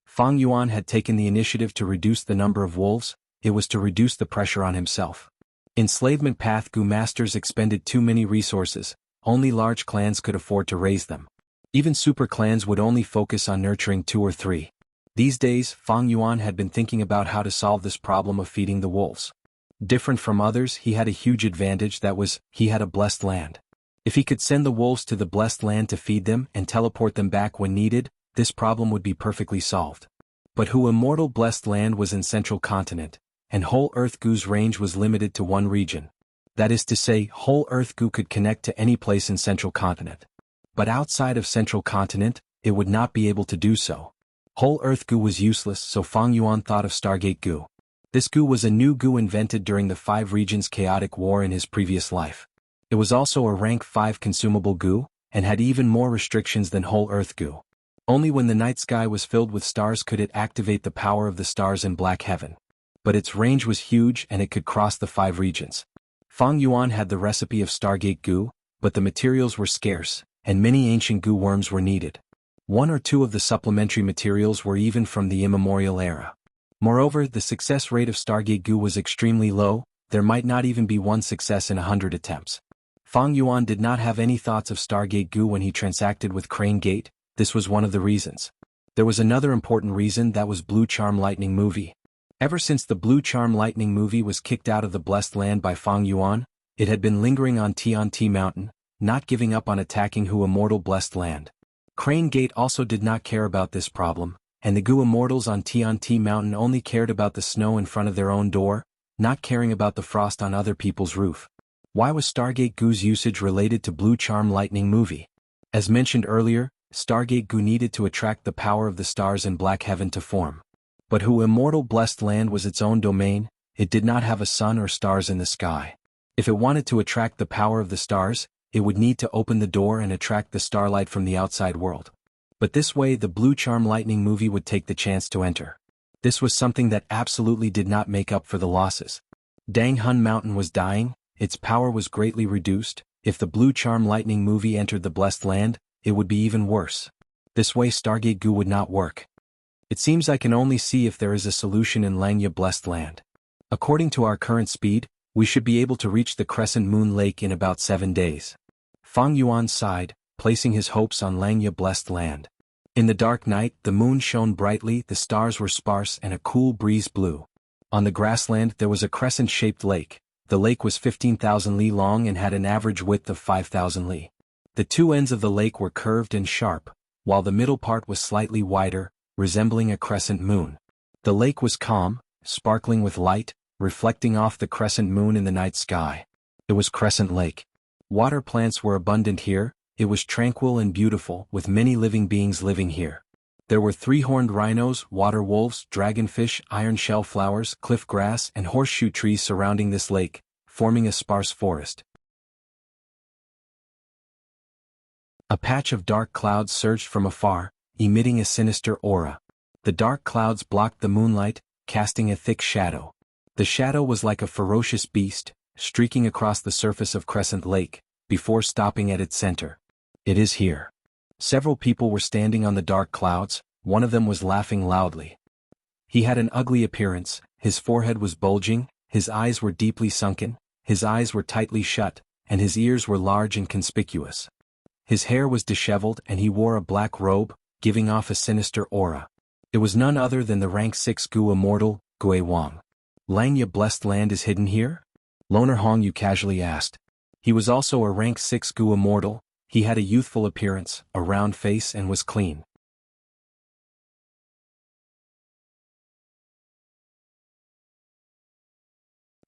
A: Fang Yuan had taken the initiative to reduce the number of wolves, it was to reduce the pressure on himself. Enslavement path Gu masters expended too many resources, only large clans could afford to raise them. Even super clans would only focus on nurturing 2 or 3. These days, Fang Yuan had been thinking about how to solve this problem of feeding the wolves. Different from others, he had a huge advantage, that was, he had a blessed land. If he could send the wolves to the blessed land to feed them and teleport them back when needed, this problem would be perfectly solved. But Hu Immortal Blessed Land was in Central Continent, and Whole Earth Gu's range was limited to one region. That is to say, Whole Earth Gu could connect to any place in Central Continent. But outside of Central Continent, it would not be able to do so. Whole Earth Gu was useless, so Fang Yuan thought of Stargate Gu. This Gu was a new Gu invented during the 5 regions chaotic war in his previous life. It was also a rank 5 consumable Gu, and had even more restrictions than Whole Earth Gu. Only when the night sky was filled with stars could it activate the power of the stars in Black Heaven. But its range was huge and it could cross the 5 regions. Fang Yuan had the recipe of Stargate Gu, but the materials were scarce, and many ancient Gu worms were needed. 1 or 2 of the supplementary materials were even from the immemorial era. Moreover, the success rate of Stargate Gu was extremely low, there might not even be 1 success in 100 attempts. Fang Yuan did not have any thoughts of Stargate Gu when he transacted with Crane Gate. This was one of the reasons. There was another important reason, that was Blue Charm Lightning movie. Ever since the Blue Charm Lightning movie was kicked out of the Blessed Land by Fang Yuan, it had been lingering on Tianti Mountain, not giving up on attacking Hu Immortal Blessed Land. Crane Gate also did not care about this problem, and the Gu Immortals on Tianti Mountain only cared about the snow in front of their own door, not caring about the frost on other people's roof. Why was Stargate Gu's usage related to Blue Charm Lightning movie? As mentioned earlier, Stargate Gu needed to attract the power of the stars in Black Heaven to form. But Hu Immortal Blessed Land was its own domain, it did not have a sun or stars in the sky. If it wanted to attract the power of the stars, it would need to open the door and attract the starlight from the outside world. But this way the Blue Charm Lightning movie would take the chance to enter. This was something that absolutely did not make up for the losses. Dang Hun Mountain was dying, its power was greatly reduced. If the Blue Charm Lightning movie entered the Blessed Land, it would be even worse. This way Stargate Gu would not work. It seems I can only see if there is a solution in Langya Blessed Land. According to our current speed, we should be able to reach the Crescent Moon Lake in about 7 days. Fang Yuan sighed, placing his hopes on Langya Blessed Land. In the dark night, the moon shone brightly, the stars were sparse and a cool breeze blew. On the grassland there was a crescent-shaped lake. The lake was 15,000 li long and had an average width of 5,000 li. The two ends of the lake were curved and sharp, while the middle part was slightly wider, resembling a crescent moon. The lake was calm, sparkling with light, reflecting off the crescent moon in the night sky. It was Crescent Lake. Water plants were abundant here. It was tranquil and beautiful, with many living beings living here. There were three-horned rhinos, water wolves, dragonfish, iron shell flowers, cliff grass, and horseshoe trees surrounding this lake, forming a sparse forest. A patch of dark clouds surged from afar, emitting a sinister aura. The dark clouds blocked the moonlight, casting a thick shadow. The shadow was like a ferocious beast, streaking across the surface of Crescent Lake, before stopping at its center. It is here. Several people were standing on the dark clouds. One of them was laughing loudly. He had an ugly appearance, his forehead was bulging, his eyes were deeply sunken, his eyes were tightly shut, and his ears were large and conspicuous. His hair was disheveled and he wore a black robe, giving off a sinister aura. It was none other than the rank 6 Gu immortal, Gui Wang. Langya Blessed Land is hidden here? Loner Hongyu casually asked. He was also a rank 6 Gu immortal. He had a youthful appearance, a round face, and was clean.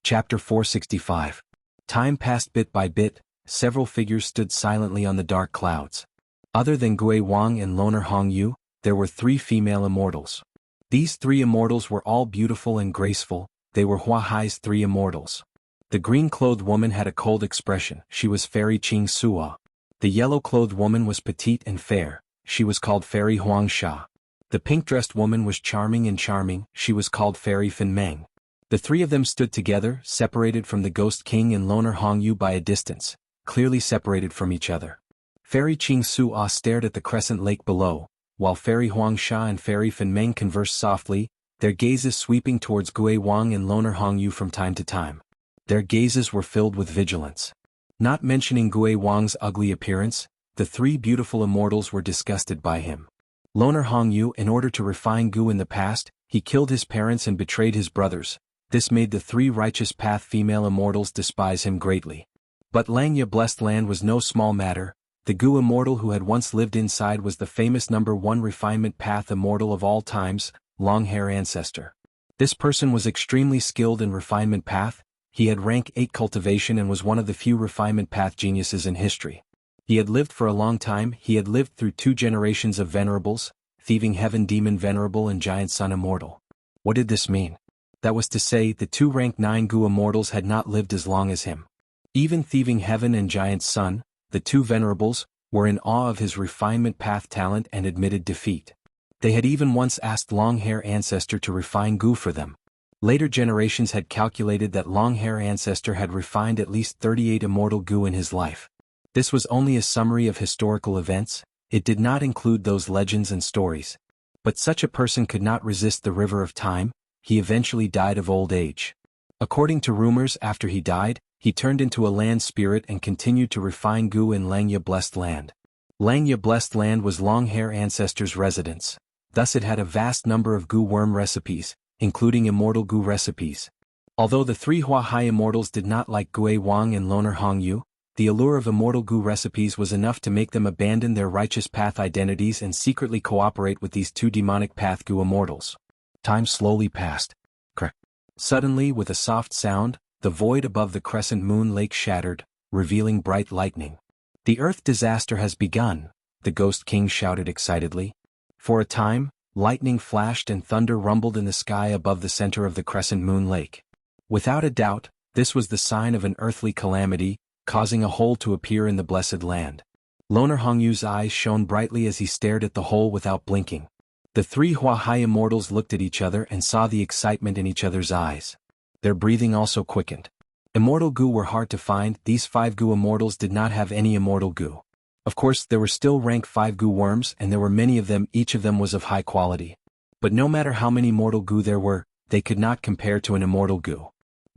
A: Chapter 465. Time passed bit by bit. Several figures stood silently on the dark clouds. Other than Gui Wang and Loner Hongyu, there were 3 female immortals. These 3 immortals were all beautiful and graceful. They were Hua Hai's 3 immortals. The green-clothed woman had a cold expression. She was Fairy Qing Suo. The yellow-clothed woman was petite and fair. She was called Fairy Huang Sha. The pink-dressed woman was charming and charming. She was called Fairy Fin Meng. The 3 of them stood together, separated from the Ghost King and Loner Hongyu by a distance, clearly separated from each other. Fairy Qing Suo stared at the Crescent Lake below, while Fairy Huang Sha and Fairy Fin Meng conversed softly, their gazes sweeping towards Gui Wang and Loner Hongyu from time to time. Their gazes were filled with vigilance. Not mentioning Gui Wang's ugly appearance, the 3 beautiful immortals were disgusted by him. Loner Hongyu, in order to refine Gu in the past, he killed his parents and betrayed his brothers. This made the 3 righteous path female immortals despise him greatly. But Langya Blessed Land was no small matter. The Gu immortal who had once lived inside was the famous number 1 refinement path immortal of all times, Long-Hair Ancestor. This person was extremely skilled in refinement path. He had rank 8 cultivation and was one of the few refinement path geniuses in history. He had lived for a long time. He had lived through 2 generations of venerables, Thieving Heaven Demon Venerable and Giant Sun Immortal. What did this mean? That was to say, the 2 rank 9 Gu immortals had not lived as long as him. Even Thieving Heaven and Giant Sun, the 2 venerables, were in awe of his refinement path talent and admitted defeat. They had even once asked Long-Hair Ancestor to refine Gu for them. Later generations had calculated that Long-Hair Ancestor had refined at least 38 immortal Gu in his life. This was only a summary of historical events. It did not include those legends and stories. But such a person could not resist the river of time. He eventually died of old age. According to rumors, after he died, he turned into a land spirit and continued to refine Gu in Langya Blessed Land. Langya Blessed Land was Long-Hair Ancestor's residence. Thus it had a vast number of Gu worm recipes, including immortal Gu recipes. Although the 3 Hua Hai immortals did not like Gui Wang and Loner Hongyu, the allure of immortal Gu recipes was enough to make them abandon their righteous path identities and secretly cooperate with these 2 demonic path Gu immortals. Time slowly passed. Crack. Suddenly, with a soft sound, the void above the crescent moon lake shattered, revealing bright lightning. The earth disaster has begun, the Ghost King shouted excitedly. For a time, lightning flashed and thunder rumbled in the sky above the center of the crescent moon lake. Without a doubt, this was the sign of an earthly calamity, causing a hole to appear in the blessed land. Loner Hongyu's eyes shone brightly as he stared at the hole without blinking. The 3 Hua Hai immortals looked at each other and saw the excitement in each other's eyes. Their breathing also quickened. Immortal Gu were hard to find. These 5 Gu immortals did not have any immortal Gu. Of course, there were still rank 5 Gu worms and there were many of them. Each of them was of high quality. But no matter how many mortal Gu there were, they could not compare to an immortal Gu.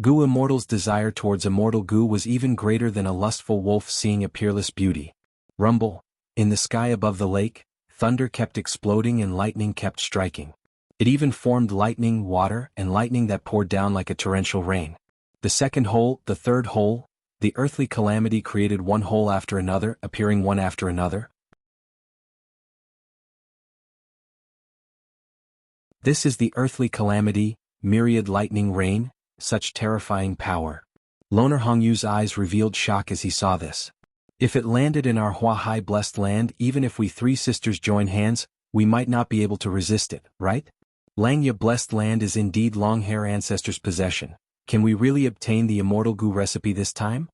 A: Gu immortals' desire towards immortal Gu was even greater than a lustful wolf seeing a peerless beauty. Rumble. In the sky above the lake, thunder kept exploding and lightning kept striking. It even formed lightning, water, and lightning that poured down like a torrential rain. The second hole, the third hole, the earthly calamity created one hole after another, appearing one after another. This is the earthly calamity, myriad lightning rain, such terrifying power. Loner Hongyu's eyes revealed shock as he saw this. If it landed in our Huahai blessed land, even if we three sisters join hands, we might not be able to resist it, right? Langya blessed land is indeed Longhair ancestors' possession. Can we really obtain the immortal goo recipe this time?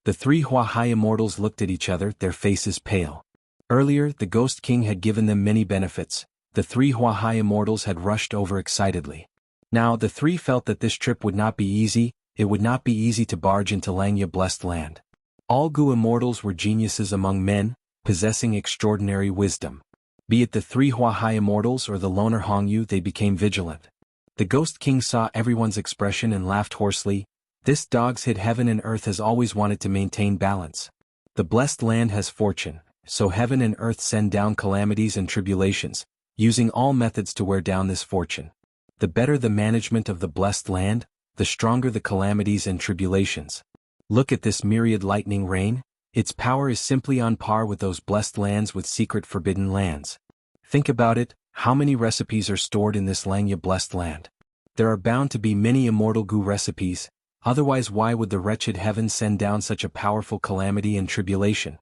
A: The three Huahai immortals looked at each other, their faces pale. Earlier, the Ghost King had given them many benefits. The three Huahai immortals had rushed over excitedly. Now the three felt that this trip would not be easy. It would not be easy to barge into Langya blessed land. All goo immortals were geniuses among men, possessing extraordinary wisdom. Be it the three Huahai immortals or the Loner Hongyu, they became vigilant. The Ghost King saw everyone's expression and laughed hoarsely. This dog's hit heaven and earth has always wanted to maintain balance. The blessed land has fortune, so heaven and earth send down calamities and tribulations, using all methods to wear down this fortune. The better the management of the blessed land, the stronger the calamities and tribulations. Look at this myriad lightning rain. Its power is simply on par with those blessed lands with secret forbidden lands. Think about it, how many recipes are stored in this Langya blessed land? There are bound to be many immortal goo recipes, otherwise why would the wretched heaven send down such a powerful calamity and tribulation?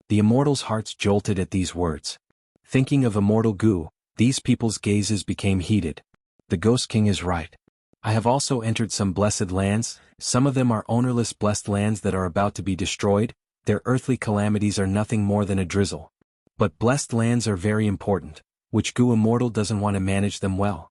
A: The immortals' hearts jolted at these words. Thinking of immortal goo, these people's gazes became heated. The Ghost King is right. I have also entered some blessed lands. Some of them are ownerless blessed lands that are about to be destroyed. Their earthly calamities are nothing more than a drizzle. But blessed lands are very important. Which goo immortal doesn't want to manage them well?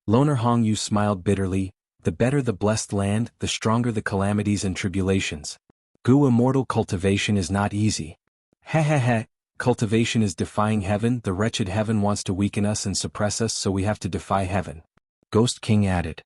A: Loner Hongyu smiled bitterly. The better the blessed land, the stronger the calamities and tribulations. Goo immortal cultivation is not easy. Heh. Cultivation is defying heaven. The wretched heaven wants to weaken us and suppress us, so we have to defy heaven. Ghost King added.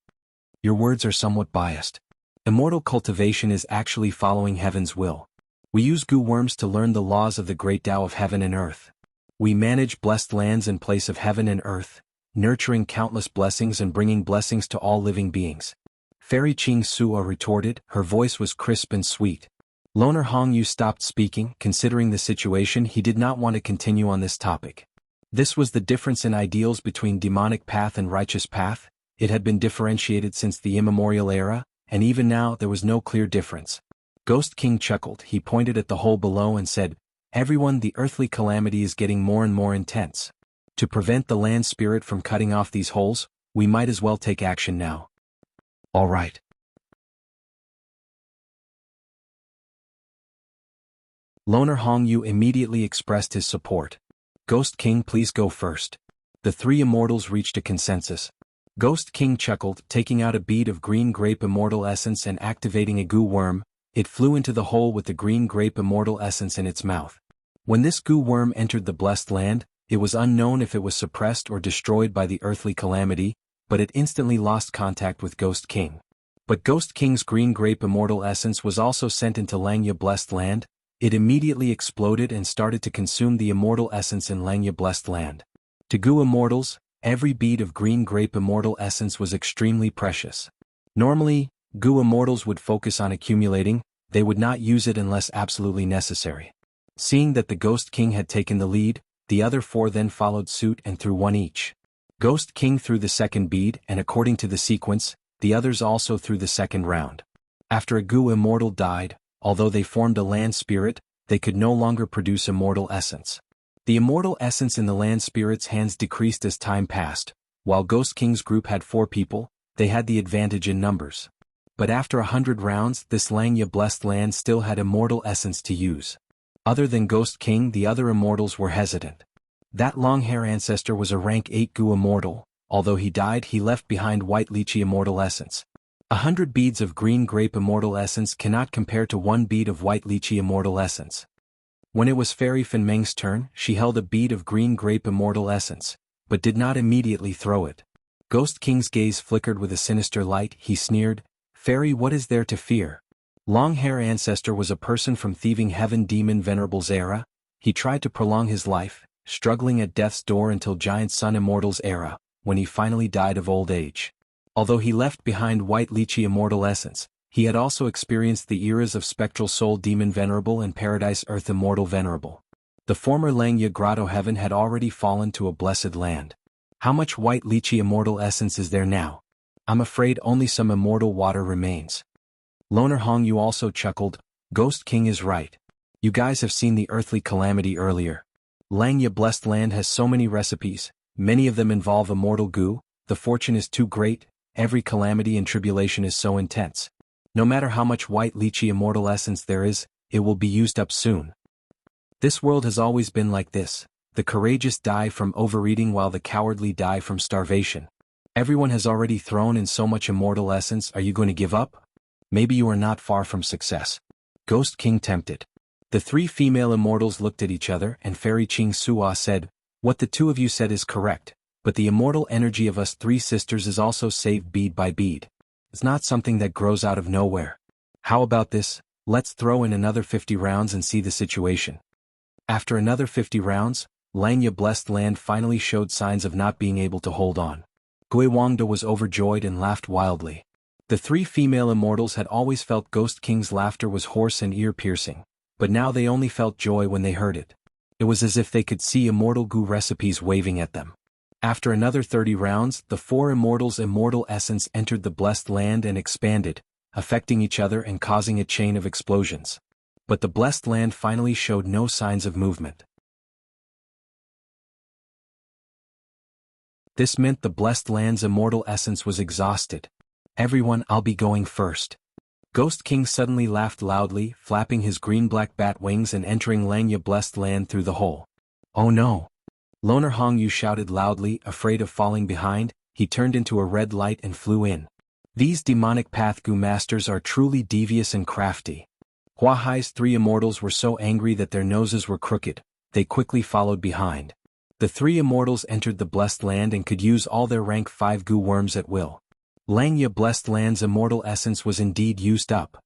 A: Your words are somewhat biased. Immortal cultivation is actually following heaven's will. We use goo worms to learn the laws of the great Tao of heaven and earth. We manage blessed lands in place of heaven and earth, nurturing countless blessings and bringing blessings to all living beings. Fairy Ching Sua retorted, her voice was crisp and sweet. Loner Hongyu stopped speaking. Considering the situation, he did not want to continue on this topic. This was the difference in ideals between demonic path and righteous path. It had been differentiated since the immemorial era, and even now there was no clear difference. Ghost King chuckled. He pointed at the hole below and said, Everyone, the earthly calamity is getting more and more intense. To prevent the land spirit from cutting off these holes, we might as well take action now. All right. Loner Hongyu immediately expressed his support. Ghost King, please go first. The three immortals reached a consensus. Ghost King chuckled, taking out a bead of green grape immortal essence and activating a goo worm. It flew into the hole with the green grape immortal essence in its mouth. When this goo worm entered the blessed land, it was unknown if it was suppressed or destroyed by the earthly calamity, but it instantly lost contact with Ghost King. But Ghost King's green grape immortal essence was also sent into Langya blessed land. It immediately exploded and started to consume the immortal essence in Langya blessed land. To goo immortals, every bead of green grape immortal essence was extremely precious. Normally, goo immortals would focus on accumulating. They would not use it unless absolutely necessary. Seeing that the Ghost King had taken the lead, the other four then followed suit and threw one each. Ghost King threw the second bead, and according to the sequence, the others also threw the second round. After a goo immortal died, although they formed a land spirit, they could no longer produce immortal essence. The immortal essence in the land spirit's hands decreased as time passed. While Ghost King's group had 4 people, they had the advantage in numbers. But after 100 rounds, this Langya blessed land still had immortal essence to use. Other than Ghost King, the other immortals were hesitant. That long-hair ancestor was a rank 8 goo immortal. Although he died, he left behind white lychee immortal essence. 100 beads of green grape immortal essence cannot compare to 1 bead of white lychee immortal essence. When it was Fairy Finmeng's turn, she held a bead of green grape immortal essence, but did not immediately throw it. Ghost King's gaze flickered with a sinister light. He sneered, Fairy, what is there to fear? Long-hair ancestor was a person from thieving heaven demon Venerable's era. He tried to prolong his life, struggling at death's door until giant sun immortal's era, when he finally died of old age. Although he left behind white lychee immortal essence, he had also experienced the eras of Spectral Soul Demon Venerable and Paradise Earth Immortal Venerable. The former Langya Grotto Heaven had already fallen to a blessed land. How much white lychee immortal essence is there now? I'm afraid only some immortal water remains. Loner Hongyu also chuckled. Ghost King is right. You guys have seen the earthly calamity earlier. Langya Blessed Land has so many recipes, many of them involve immortal goo, the fortune is too great, every calamity and tribulation is so intense. No matter how much white lychee immortal essence there is, it will be used up soon. This world has always been like this. The courageous die from overeating while the cowardly die from starvation. Everyone has already thrown in so much immortal essence, are you going to give up? Maybe you are not far from success. Ghost King tempted. The three female immortals looked at each other and Fairy Ching Suwa said, what the two of you said is correct, but the immortal energy of us three sisters is also saved bead by bead. It's not something that grows out of nowhere. How about this, let's throw in another 50 rounds and see the situation. After another 50 rounds, Langya Blessed Land finally showed signs of not being able to hold on. Gui Wangda was overjoyed and laughed wildly. The three female immortals had always felt Ghost King's laughter was hoarse and ear-piercing, but now they only felt joy when they heard it. It was as if they could see immortal goo recipes waving at them. After another 30 rounds, the four immortals' immortal essence entered the Blessed Land and expanded, affecting each other and causing a chain of explosions. But the Blessed Land finally showed no signs of movement. This meant the Blessed Land's immortal essence was exhausted. Everyone, I'll be going first. Ghost King suddenly laughed loudly, flapping his green-black bat wings and entering Langya Blessed Land through the hole. Oh no! Loner Hongyu shouted loudly, afraid of falling behind. He turned into a red light and flew in. These demonic path goo masters are truly devious and crafty. Hua Hai's three immortals were so angry that their noses were crooked. They quickly followed behind. The three immortals entered the Blessed Land and could use all their rank 5 goo worms at will. Langya Blessed Land's immortal essence was indeed used up.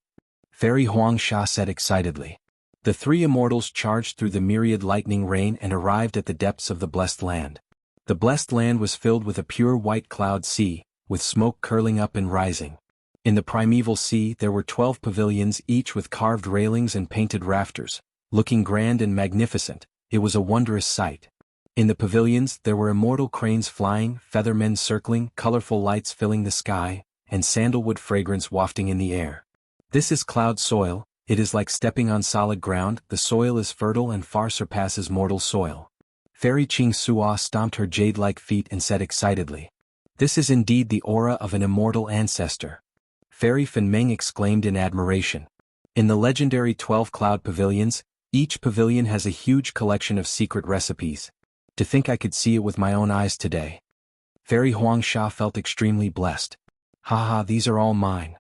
A: Fairy Huangsha said excitedly. The three immortals charged through the myriad lightning rain and arrived at the depths of the Blessed Land. The Blessed Land was filled with a pure white cloud sea, with smoke curling up and rising. In the primeval sea there were 12 pavilions, each with carved railings and painted rafters, looking grand and magnificent. It was a wondrous sight. In the pavilions there were immortal cranes flying, feathermen circling, colorful lights filling the sky, and sandalwood fragrance wafting in the air. This is cloud soil, it is like stepping on solid ground, the soil is fertile and far surpasses mortal soil. Fairy Ching Suwa stomped her jade-like feet and said excitedly. This is indeed the aura of an immortal ancestor. Fairy Fen Meng exclaimed in admiration. In the legendary 12 cloud pavilions, each pavilion has a huge collection of secret recipes. To think I could see it with my own eyes today. Fairy Huangsha felt extremely blessed. Haha, these are all mine.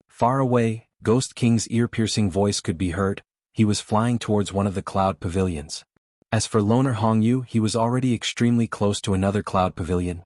A: Far away, Ghost King's ear-piercing voice could be heard. He was flying towards one of the cloud pavilions. As for Loner Hongyu, he was already extremely close to another cloud pavilion.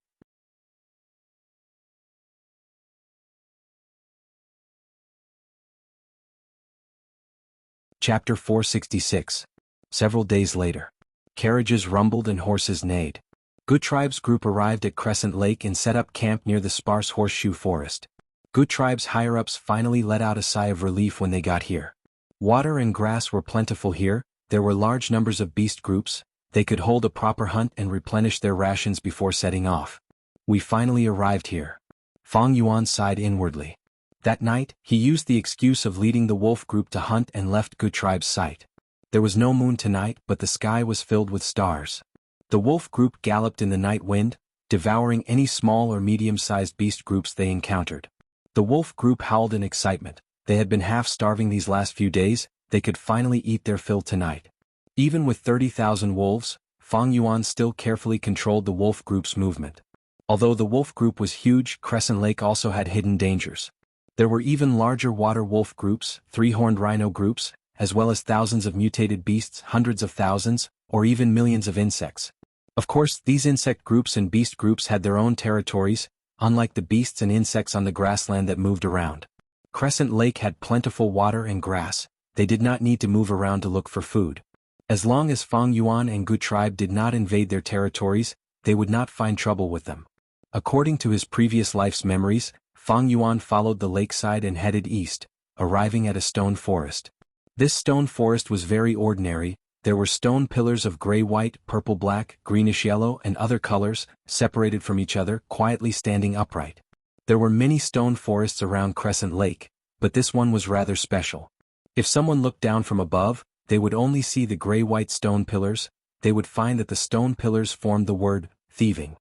A: Chapter 466. Several days later. Carriages rumbled and horses neighed. Good Tribe's group arrived at Crescent Lake and set up camp near the sparse horseshoe forest. Good Tribe's higher-ups finally let out a sigh of relief when they got here. Water and grass were plentiful here, there were large numbers of beast groups, they could hold a proper hunt and replenish their rations before setting off. We finally arrived here. Fang Yuan sighed inwardly. That night, he used the excuse of leading the wolf group to hunt and left Good Tribe's sight. There was no moon tonight, but the sky was filled with stars. The wolf group galloped in the night wind, devouring any small or medium-sized beast groups they encountered. The wolf group howled in excitement. They had been half-starving these last few days, they could finally eat their fill tonight. Even with 30,000 wolves, Fang Yuan still carefully controlled the wolf group's movement. Although the wolf group was huge, Crescent Lake also had hidden dangers. There were even larger water wolf groups, 3-horned rhino groups, as well as thousands of mutated beasts, hundreds of thousands, or even millions of insects. Of course, these insect groups and beast groups had their own territories, unlike the beasts and insects on the grassland that moved around. Crescent Lake had plentiful water and grass, they did not need to move around to look for food. As long as Fang Yuan and Good Tribe did not invade their territories, they would not find trouble with them. According to his previous life's memories, Fang Yuan followed the lakeside and headed east, arriving at a stone forest. This stone forest was very ordinary. There were stone pillars of gray-white, purple-black, greenish-yellow and other colors, separated from each other, quietly standing upright. There were many stone forests around Crescent Lake, but this one was rather special. If someone looked down from above, they would only see the gray-white stone pillars. They would find that the stone pillars formed the word, thieving.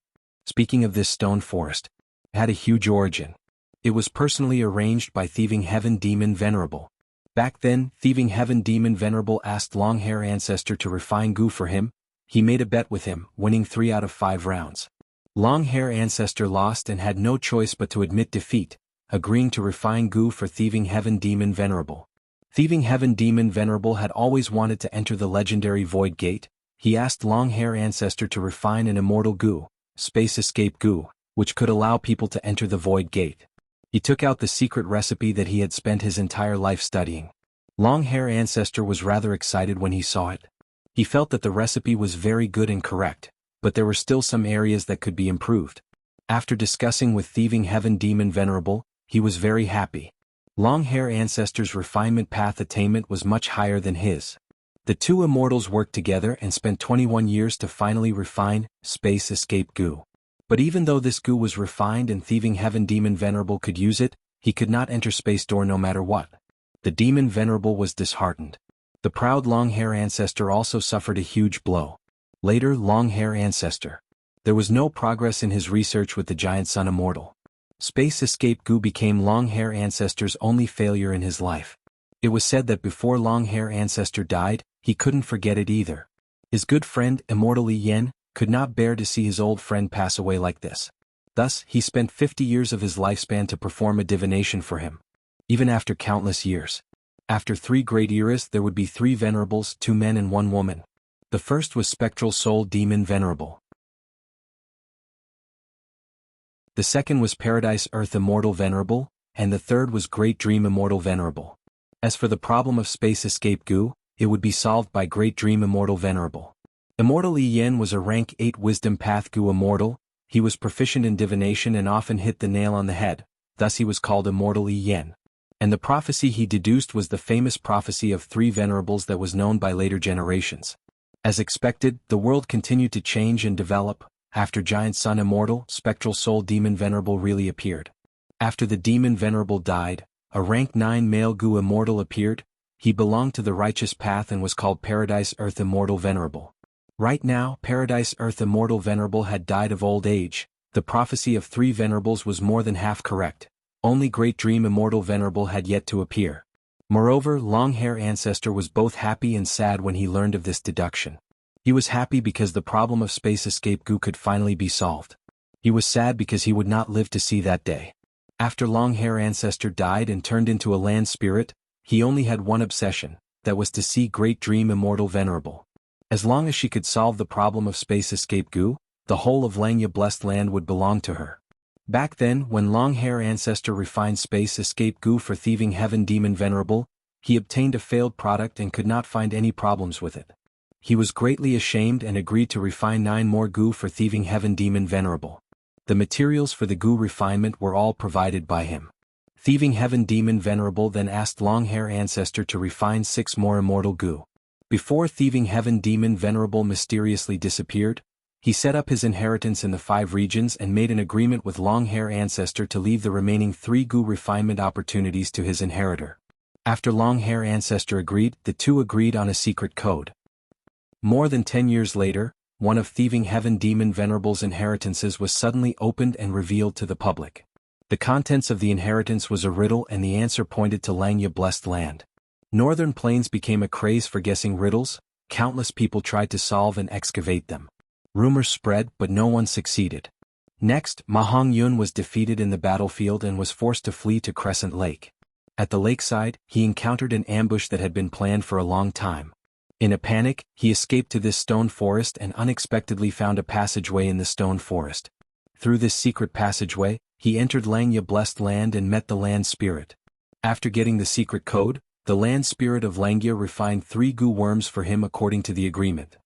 A: Speaking of this stone forest, it had a huge origin. It was personally arranged by Thieving Heaven Demon Venerable. Back then, Thieving Heaven Demon Venerable asked Longhair Ancestor to refine goo for him. He made a bet with him, winning 3 out of 5 rounds. Longhair Ancestor lost and had no choice but to admit defeat, agreeing to refine goo for Thieving Heaven Demon Venerable. Thieving Heaven Demon Venerable had always wanted to enter the legendary Void Gate. He asked Longhair Ancestor to refine an immortal goo, Space Escape Goo, which could allow people to enter the Void Gate. He took out the secret recipe that he had spent his entire life studying. Longhair Ancestor was rather excited when he saw it. He felt that the recipe was very good and correct, but there were still some areas that could be improved. After discussing with Thieving Heaven Demon Venerable, he was very happy. Longhair Ancestor's refinement path attainment was much higher than his. The two immortals worked together and spent 21 years to finally refine Space Escape Goo. But even though this goo was refined and Thieving Heaven Demon Venerable could use it, he could not enter Space Door no matter what. The Demon Venerable was disheartened. The proud Longhair Ancestor also suffered a huge blow. Later, Longhair Ancestor. There was no progress in his research with the Giant Sun Immortal. Space Escape Goo became Longhair Ancestor's only failure in his life. It was said that before Longhair Ancestor died, he couldn't forget it either. His good friend, Immortality Yen, could not bear to see his old friend pass away like this. Thus, he spent 50 years of his lifespan to perform a divination for him. Even after countless years. After 3 great eras there would be 3 venerables, 2 men and 1 woman. The first was Spectral Soul Demon Venerable. The second was Paradise Earth Immortal Venerable, and the third was Great Dream Immortal Venerable. As for the problem of Space Escape Goo, it would be solved by Great Dream Immortal Venerable. Immortal Yen was a rank 8 Wisdom Path Goo Immortal. He was proficient in divination and often hit the nail on the head, thus he was called Immortal Yen. And the prophecy he deduced was the famous prophecy of 3 venerables that was known by later generations. As expected, the world continued to change and develop. After Giant Sun Immortal, Spectral Soul Demon Venerable really appeared. After the Demon Venerable died, a rank 9 male Goo Immortal appeared. He belonged to the righteous path and was called Paradise Earth Immortal Venerable. Right now, Paradise Earth Immortal Venerable had died of old age. The prophecy of 3 venerables was more than half correct. Only Great Dream Immortal Venerable had yet to appear. Moreover, Longhair Ancestor was both happy and sad when he learned of this deduction. He was happy because the problem of Space Escape Goo could finally be solved. He was sad because he would not live to see that day. After Longhair Ancestor died and turned into a land spirit, he only had one obsession, that was to see Great Dream Immortal Venerable. As long as she could solve the problem of Space Escape Goo, the whole of Langya Blessed Land would belong to her. Back then, when Longhair Ancestor refined Space Escape Goo for Thieving Heaven Demon Venerable, he obtained a failed product and could not find any problems with it. He was greatly ashamed and agreed to refine 9 more goo for Thieving Heaven Demon Venerable. The materials for the goo refinement were all provided by him. Thieving Heaven Demon Venerable then asked Longhair Ancestor to refine 6 more immortal goo. Before Thieving Heaven Demon Venerable mysteriously disappeared, he set up his inheritance in the 5 regions and made an agreement with Longhair Ancestor to leave the remaining 3 goo refinement opportunities to his inheritor. After Longhair Ancestor agreed, the two agreed on a secret code. More than 10 years later, one of Thieving Heaven Demon Venerable's inheritances was suddenly opened and revealed to the public. The contents of the inheritance was a riddle and the answer pointed to Langya Blessed Land. Northern Plains became a craze for guessing riddles. Countless people tried to solve and excavate them. Rumors spread, but no one succeeded. Next, Ma Hongyun was defeated in the battlefield and was forced to flee to Crescent Lake. At the lakeside, he encountered an ambush that had been planned for a long time. In a panic, he escaped to this stone forest and unexpectedly found a passageway in the stone forest. Through this secret passageway, he entered Langya Blessed Land and met the land spirit. After getting the secret code, the land spirit of Langya refined 3 goo worms for him according to the agreement.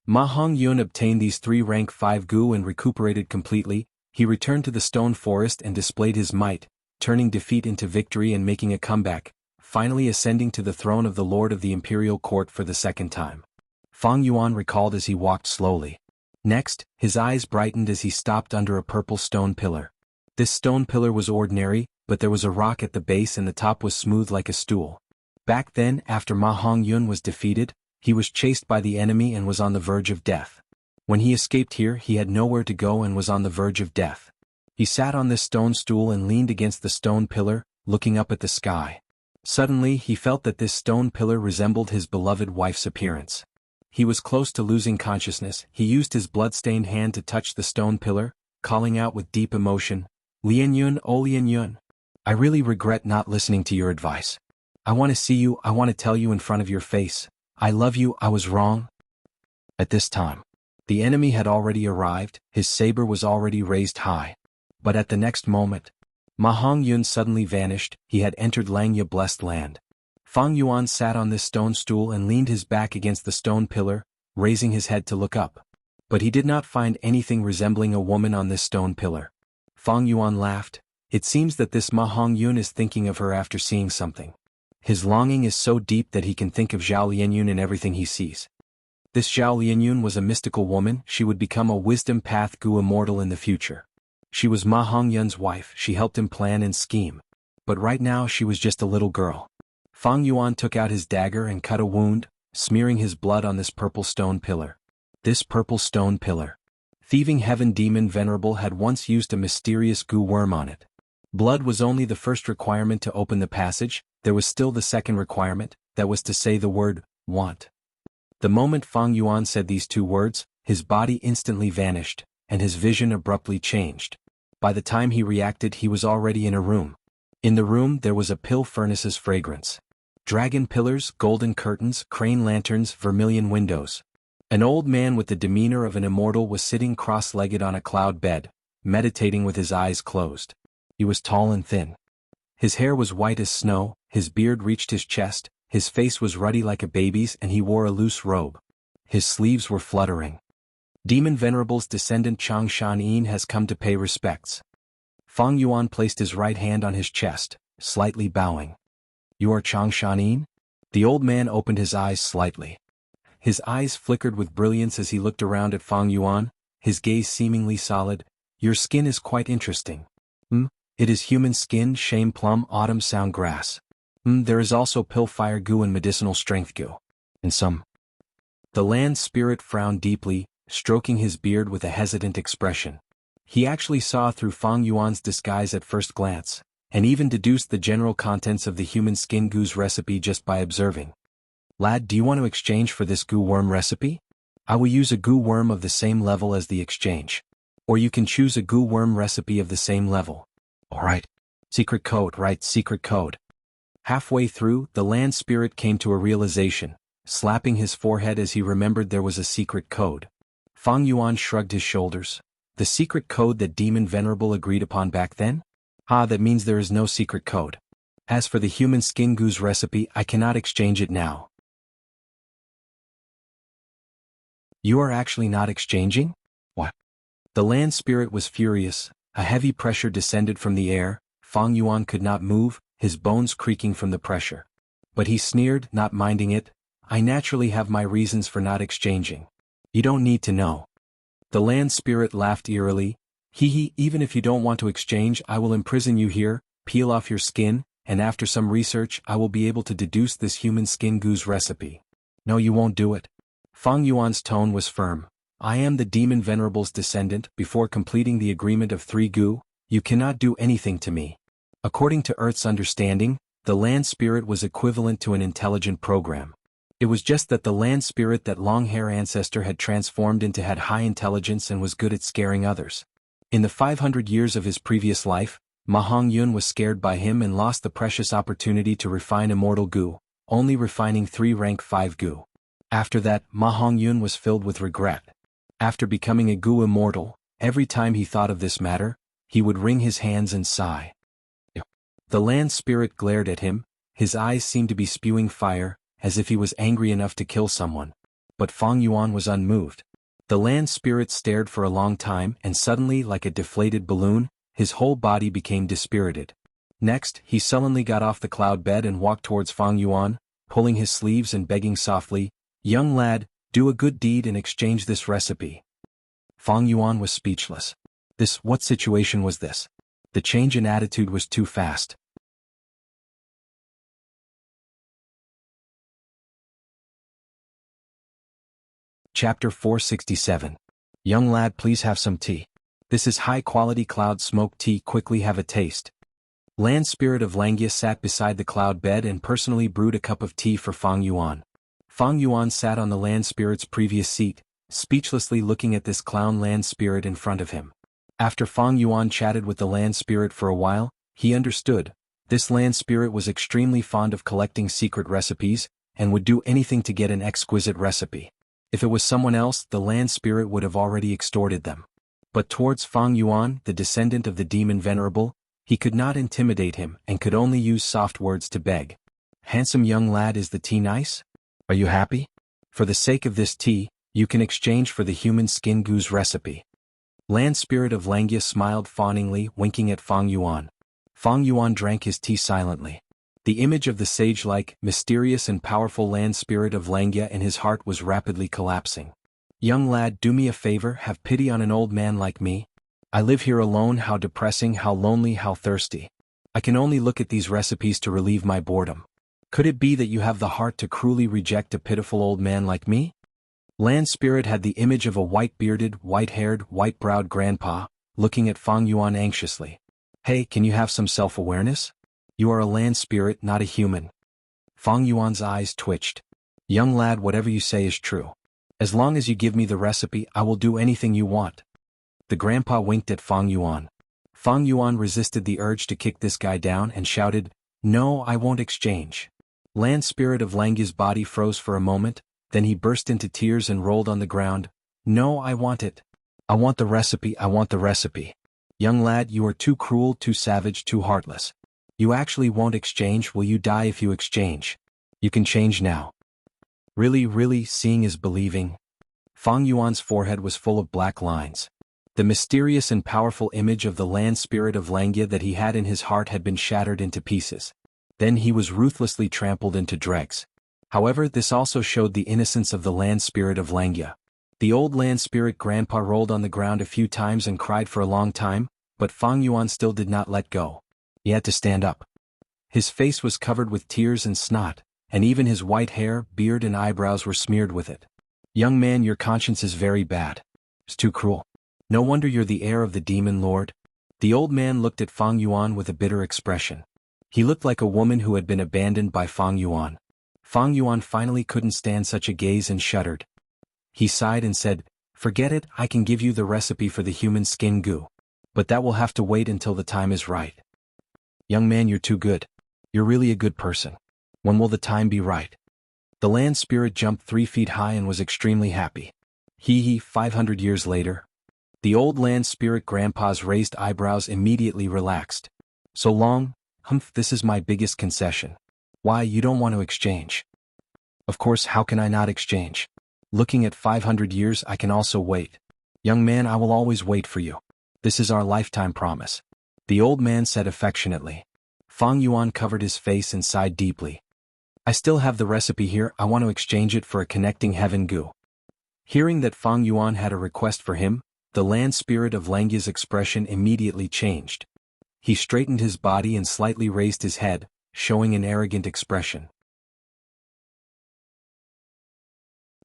A: Ma Hongyun obtained these 3 rank 5 gu and recuperated completely. He returned to the stone forest and displayed his might, turning defeat into victory and making a comeback, finally ascending to the throne of the Lord of the Imperial Court for the 2nd time. Fang Yuan recalled as he walked slowly. Next, his eyes brightened as he stopped under a purple stone pillar. This stone pillar was ordinary, but there was a rock at the base and the top was smooth like a stool. Back then, after Ma Hongyun was defeated, he was chased by the enemy and was on the verge of death. When he escaped here, he had nowhere to go and was on the verge of death. He sat on this stone stool and leaned against the stone pillar, looking up at the sky. Suddenly, he felt that this stone pillar resembled his beloved wife's appearance. He was close to losing consciousness. He used his blood-stained hand to touch the stone pillar, calling out with deep emotion, "Lian Yun, oh Lian Yun. I really regret not listening to your advice. I want to see you, I want to tell you in front of your face. I love you, I was wrong." At this time, the enemy had already arrived, his saber was already raised high. But at the next moment, Ma Hongyun suddenly vanished. He had entered Langya blessed land. Fang Yuan sat on this stone stool and leaned his back against the stone pillar, raising his head to look up. But he did not find anything resembling a woman on this stone pillar. Fang Yuan laughed. It seems that this Ma Hongyun is thinking of her after seeing something. His longing is so deep that he can think of Zhao Lianyun in everything he sees. This Zhao Lianyun was a mystical woman. She would become a wisdom path gu immortal in the future. She was Ma Hongyun's wife. She helped him plan and scheme. But right now she was just a little girl. Fang Yuan took out his dagger and cut a wound, smearing his blood on this purple stone pillar. This purple stone pillar. Thieving Heaven Demon Venerable had once used a mysterious gu worm on it. Blood was only the first requirement to open the passage. There was still the second requirement, that was to say the word, want. The moment Fang Yuan said these 2 words, his body instantly vanished, and his vision abruptly changed. By the time he reacted, he was already in a room. In the room there was a pill furnace's fragrance. Dragon pillars, golden curtains, crane lanterns, vermilion windows. An old man with the demeanor of an immortal was sitting cross-legged on a cloud bed, meditating with his eyes closed. He was tall and thin. His hair was white as snow, his beard reached his chest, his face was ruddy like a baby's and he wore a loose robe. His sleeves were fluttering. Demon Venerable's descendant Chang Shan-yin has come to pay respects. Fang Yuan placed his right hand on his chest, slightly bowing. "You are Chang Shan-yin?" The old man opened his eyes slightly. His eyes flickered with brilliance as he looked around at Fang Yuan, his gaze seemingly solid. "Your skin is quite interesting." It is human skin, shame plum, autumn sound grass. There is also pill fire gu and medicinal strength gu. And some. The land spirit frowned deeply, stroking his beard with a hesitant expression. He actually saw through Fang Yuan's disguise at first glance, and even deduced the general contents of the human skin gu's recipe just by observing. "Lad, do you want to exchange for this gu worm recipe? I will use a gu worm of the same level as the exchange. Or you can choose a gu worm recipe of the same level." "Alright. Secret code, right, secret code." Halfway through, the land spirit came to a realization, slapping his forehead as he remembered there was a secret code. Fang Yuan shrugged his shoulders. The secret code that Demon Venerable agreed upon back then? That means there is no secret code. As for the human skin gu's recipe, I cannot exchange it now. You are actually not exchanging? What? The land spirit was furious. A heavy pressure descended from the air. Fang Yuan could not move, his bones creaking from the pressure. But he sneered, not minding it. "I naturally have my reasons for not exchanging. You don't need to know." The land spirit laughed eerily. "Hee, even if you don't want to exchange, I will imprison you here, peel off your skin, and after some research I will be able to deduce this human skin gu's recipe." "No, you won't do it." Fang Yuan's tone was firm. "I am the Demon Venerable's descendant. Before completing the agreement of 3 gu, you cannot do anything to me." According to Earth's understanding, the land spirit was equivalent to an intelligent program. It was just that the land spirit that long-hair ancestor had transformed into had high intelligence and was good at scaring others. In the 500 years of his previous life, Ma Hongyun was scared by him and lost the precious opportunity to refine immortal gu, only refining 3 rank 5 gu. After that, Ma Hongyun was filled with regret. After becoming a gu immortal, every time he thought of this matter, he would wring his hands and sigh. The land spirit glared at him, his eyes seemed to be spewing fire, as if he was angry enough to kill someone. But Fang Yuan was unmoved. The land spirit stared for a long time and suddenly, like a deflated balloon, his whole body became dispirited. Next, he sullenly got off the cloud bed and walked towards Fang Yuan, pulling his sleeves and begging softly, "Young lad, do a good deed and exchange this recipe." Fang Yuan was speechless. What situation was this? The change in attitude was too fast. Chapter 467. Young lad, please have some tea. This is high-quality cloud smoke tea, quickly have a taste. Land spirit of Langia sat beside the cloud bed and personally brewed a cup of tea for Fang Yuan. Fang Yuan sat on the land spirit's previous seat, speechlessly looking at this clown land spirit in front of him. After Fang Yuan chatted with the land spirit for a while, he understood. This land spirit was extremely fond of collecting secret recipes, and would do anything to get an exquisite recipe. If it was someone else, the land spirit would have already extorted them. But towards Fang Yuan, the descendant of the demon venerable, he could not intimidate him and could only use soft words to beg. "Handsome young lad, is the tea nice? Are you happy? For the sake of this tea, you can exchange for the human skin goose recipe." Land spirit of Langia smiled fawningly, winking at Fang Yuan. Fang Yuan drank his tea silently. The image of the sage-like, mysterious and powerful land spirit of Langia in his heart was rapidly collapsing. "Young lad, do me a favor, have pity on an old man like me. I live here alone, how depressing, how lonely, how thirsty. I can only look at these recipes to relieve my boredom. Could it be that you have the heart to cruelly reject a pitiful old man like me?" Land spirit had the image of a white-bearded, white-haired, white-browed grandpa, looking at Fang Yuan anxiously. "Hey, can you have some self-awareness? You are a land spirit, not a human." Fang Yuan's eyes twitched. "Young lad, whatever you say is true. As long as you give me the recipe, I will do anything you want." The grandpa winked at Fang Yuan. Fang Yuan resisted the urge to kick this guy down and shouted, "No, I won't exchange." Land spirit of Langia's body froze for a moment, then he burst into tears and rolled on the ground. "No, I want it. I want the recipe, I want the recipe. Young lad, you are too cruel, too savage, too heartless. You actually won't exchange, will you die if you exchange? You can change now." Really, seeing is believing. Fang Yuan's forehead was full of black lines. The mysterious and powerful image of the land spirit of Langia that he had in his heart had been shattered into pieces. Then he was ruthlessly trampled into dregs. However, this also showed the innocence of the land spirit of Langia. The old land spirit grandpa rolled on the ground a few times and cried for a long time, but Fang Yuan still did not let go. He had to stand up. His face was covered with tears and snot, and even his white hair, beard and eyebrows were smeared with it. "Young man, your conscience is very bad. It's too cruel. No wonder you're the heir of the demon lord." The old man looked at Fang Yuan with a bitter expression. He looked like a woman who had been abandoned by Fang Yuan. Fang Yuan finally couldn't stand such a gaze and shuddered. He sighed and said, "Forget it, I can give you the recipe for the human skin goo. But that will have to wait until the time is right." "Young man, you're too good. You're really a good person. When will the time be right?" The land spirit jumped 3 feet high and was extremely happy. 500 years later. The old land spirit grandpa's raised eyebrows immediately relaxed. "So long? This is my biggest concession. Why, you don't want to exchange?" "Of course, how can I not exchange? Looking at 500 years, I can also wait. Young man, I will always wait for you. This is our lifetime promise," the old man said affectionately. Fang Yuan covered his face and sighed deeply. "I still have the recipe here, I want to exchange it for a connecting heaven goo." Hearing that Fang Yuan had a request for him, the land spirit of Langia's expression immediately changed. He straightened his body and slightly raised his head, showing an arrogant expression.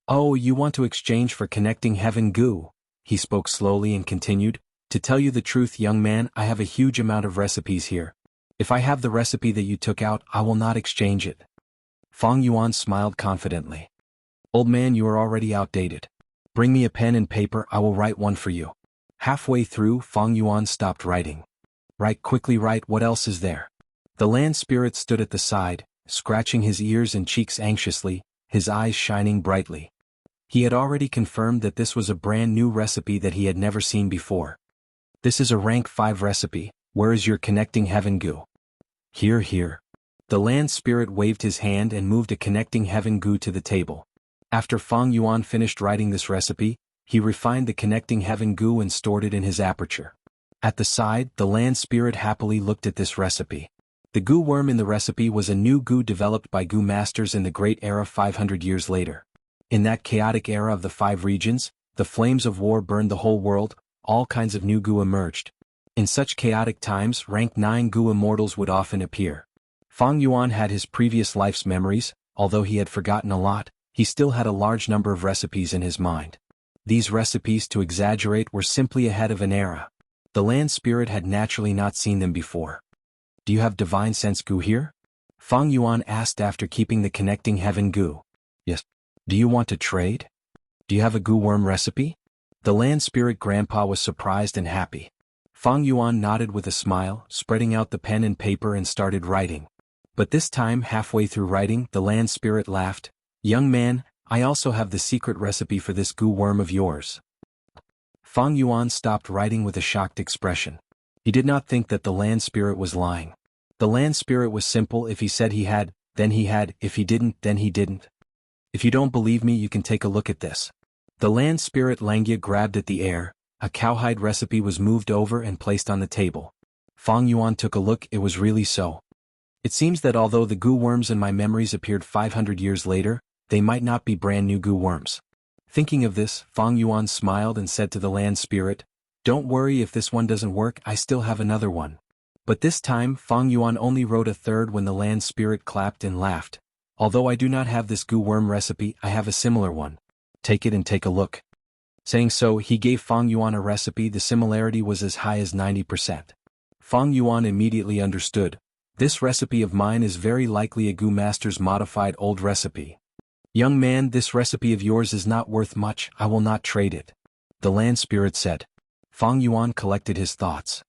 A: "Oh, you want to exchange for connecting heaven goo?" He spoke slowly and continued, "To tell you the truth, young man, I have a huge amount of recipes here. If I have the recipe that you took out, I will not exchange it." Fang Yuan smiled confidently. "Old man, you are already outdated. Bring me a pen and paper, I will write one for you." Halfway through, Fang Yuan stopped writing. "Write quickly, write, what else is there?" The land spirit stood at the side, scratching his ears and cheeks anxiously, his eyes shining brightly. He had already confirmed that this was a brand new recipe that he had never seen before. "This is a rank 5 recipe, where is your connecting heaven goo?" Here. The land spirit waved his hand and moved a connecting heaven goo to the table. After Fang Yuan finished writing this recipe, he refined the connecting heaven goo and stored it in his aperture. At the side, the land spirit happily looked at this recipe. The goo worm in the recipe was a new goo developed by goo masters in the Great Era 500 years later. In that chaotic era of the 5 regions, the flames of war burned the whole world, all kinds of new goo emerged. In such chaotic times, rank 9 goo immortals would often appear. Fang Yuan had his previous life's memories, although he had forgotten a lot, he still had a large number of recipes in his mind. These recipes, to exaggerate, were simply ahead of an era. The land spirit had naturally not seen them before. Do you have divine sense goo here? Fang Yuan asked after keeping the connecting heaven goo. Yes. Do you want to trade? Do you have a goo worm recipe? The land spirit grandpa was surprised and happy. Fang Yuan nodded with a smile, spreading out the pen and paper and started writing. But this time, halfway through writing, the land spirit laughed. Young man, I also have the secret recipe for this goo worm of yours. Fang Yuan stopped writing with a shocked expression. He did not think that the land spirit was lying. The land spirit was simple. If he said he had, then he had. If he didn't, then he didn't. If you don't believe me, you can take a look at this. The land spirit Langya grabbed at the air. A cowhide recipe was moved over and placed on the table. Fang Yuan took a look. It was really so. It seems that although the goo worms in my memories appeared 500 years later, they might not be brand new goo worms. Thinking of this, Fang Yuan smiled and said to the land spirit, "Don't worry if this one doesn't work, I still have another one." But this time, Fang Yuan only wrote a third when the land spirit clapped and laughed. "Although I do not have this goo worm recipe, I have a similar one. Take it and take a look." Saying so, he gave Fang Yuan a recipe. The similarity was as high as 90%. Fang Yuan immediately understood. This recipe of mine is very likely a goo master's modified old recipe. Young man, this recipe of yours is not worth much, I will not trade it. The land spirit said. Fang Yuan collected his thoughts.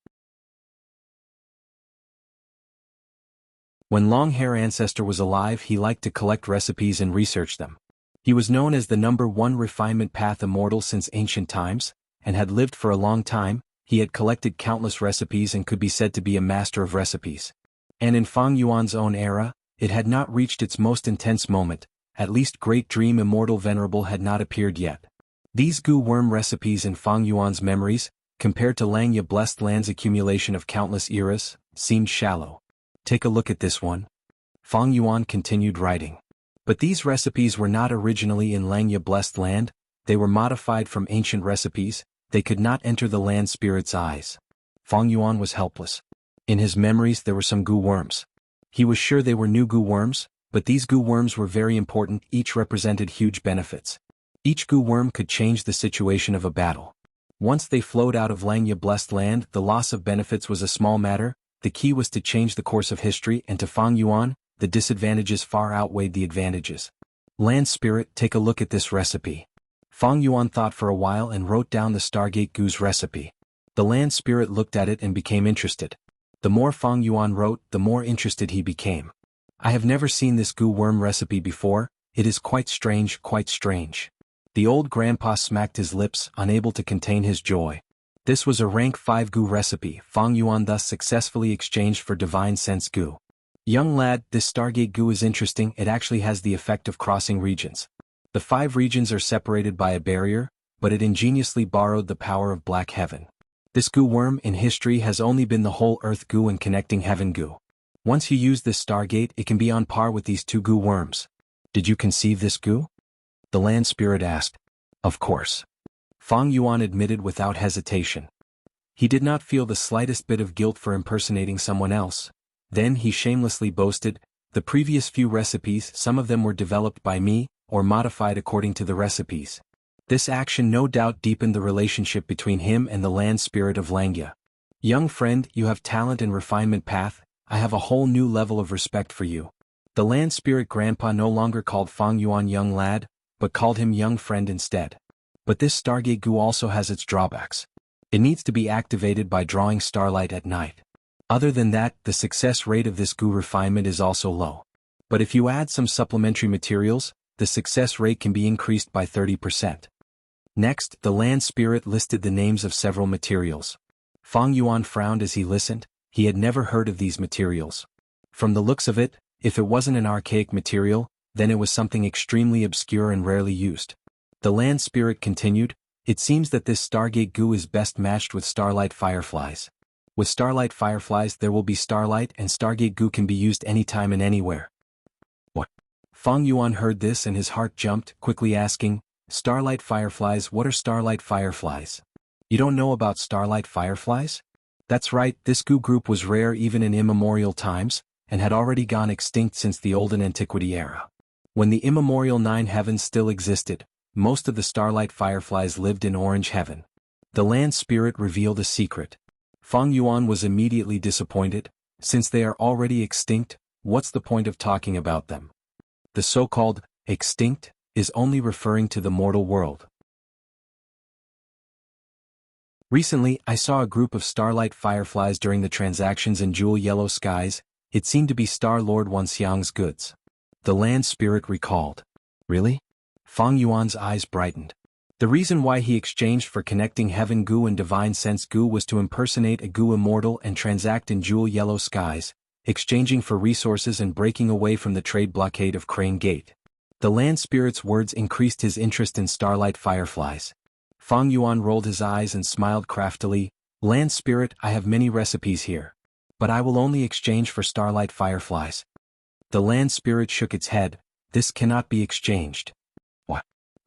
A: When Long-Hair Ancestor was alive, he liked to collect recipes and research them. He was known as the #1 refinement path immortal since ancient times, and had lived for a long time. He had collected countless recipes and could be said to be a master of recipes. And in Fang Yuan's own era, it had not reached its most intense moment, at least Great Dream Immortal Venerable had not appeared yet. These goo worm recipes in Fang Yuan's memories, compared to Langya Blessed Land's accumulation of countless eras, seemed shallow. Take a look at this one. Fang Yuan continued writing. But these recipes were not originally in Langya Blessed Land, they were modified from ancient recipes, they could not enter the land spirit's eyes. Fang Yuan was helpless. In his memories there were some goo worms. He was sure they were new goo worms, but these goo worms were very important, each represented huge benefits. Each goo worm could change the situation of a battle. Once they flowed out of Langya Blessed Land, the loss of benefits was a small matter, the key was to change the course of history, and to Fang Yuan, the disadvantages far outweighed the advantages. Land Spirit, take a look at this recipe. Fang Yuan thought for a while and wrote down the Stargate Goo's recipe. The Land Spirit looked at it and became interested. The more Fang Yuan wrote, the more interested he became. I have never seen this goo worm recipe before, it is quite strange, quite strange. The old grandpa smacked his lips, unable to contain his joy. This was a rank 5 goo recipe, Fang Yuan thus successfully exchanged for divine sense goo. Young lad, this Stargate goo is interesting, it actually has the effect of crossing regions. The 5 regions are separated by a barrier, but it ingeniously borrowed the power of Black Heaven. This goo worm in history has only been the whole earth goo and connecting heaven goo. Once you use this Stargate, it can be on par with these 2 goo worms. Did you conceive this goo? The Land Spirit asked. Of course. Fang Yuan admitted without hesitation. He did not feel the slightest bit of guilt for impersonating someone else. Then he shamelessly boasted, the previous few recipes, some of them were developed by me, or modified according to the recipes. This action no doubt deepened the relationship between him and the Land Spirit of Langya. Young friend, you have talent and refinement path, I have a whole new level of respect for you. The Land Spirit Grandpa no longer called Fang Yuan young lad, but called him young friend instead. But this Stargate goo also has its drawbacks. It needs to be activated by drawing starlight at night. Other than that, the success rate of this goo refinement is also low. But if you add some supplementary materials, the success rate can be increased by 30%. Next, the Land Spirit listed the names of several materials. Fang Yuan frowned as he listened, he had never heard of these materials. From the looks of it, if it wasn't an archaic material, then it was something extremely obscure and rarely used. The land spirit continued, "It seems that this Stargate goo is best matched with starlight fireflies. With starlight fireflies there will be starlight and Stargate goo can be used anytime and anywhere." What? Fang Yuan heard this and his heart jumped, quickly asking, "Starlight fireflies, what are starlight fireflies? You don't know about starlight fireflies?" That's right, this goo group was rare even in immemorial times, and had already gone extinct since the Olden Antiquity era. When the immemorial Nine Heavens still existed, most of the starlight fireflies lived in Orange Heaven. The land spirit revealed a secret. Fang Yuan was immediately disappointed. Since they are already extinct, what's the point of talking about them? The so-called extinct is only referring to the mortal world. Recently, I saw a group of starlight fireflies during the transactions in Jewel Yellow Skies. It seemed to be Star Lord Wanxiang's goods. The land spirit recalled. Really? Fang Yuan's eyes brightened. The reason why he exchanged for connecting heaven goo and divine sense goo was to impersonate a goo immortal and transact in Jewel Yellow Skies, exchanging for resources and breaking away from the trade blockade of Crane Gate. The land spirit's words increased his interest in starlight fireflies. Fang Yuan rolled his eyes and smiled craftily. "Land spirit, I have many recipes here. But I will only exchange for starlight fireflies." The land spirit shook its head. "This cannot be exchanged." "What?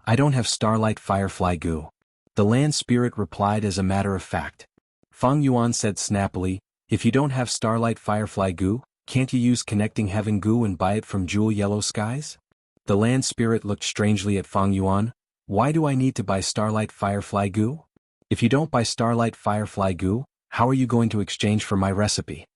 A: I don't have starlight firefly goo." The land spirit replied as a matter of fact. Fang Yuan said snappily, "If you don't have starlight firefly goo, can't you use connecting heaven goo and buy it from Jewel Yellow Skies?" The land spirit looked strangely at Fang Yuan. "Why do I need to buy starlight firefly goo? If you don't buy starlight firefly goo, how are you going to exchange for my recipe?"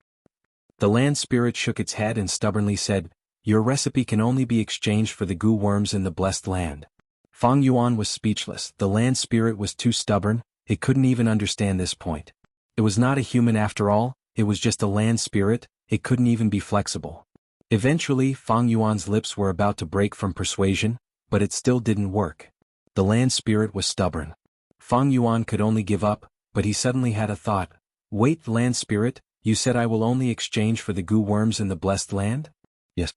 A: The land spirit shook its head and stubbornly said, "Your recipe can only be exchanged for the goo worms in the blessed land." Fang Yuan was speechless. The land spirit was too stubborn, it couldn't even understand this point. It was not a human after all, it was just a land spirit, it couldn't even be flexible. Eventually, Fang Yuan's lips were about to break from persuasion, but it still didn't work. The land spirit was stubborn. Fang Yuan could only give up, but he suddenly had a thought. "Wait, land spirit, you said I will only exchange for the goo worms in the blessed land?" "Yes."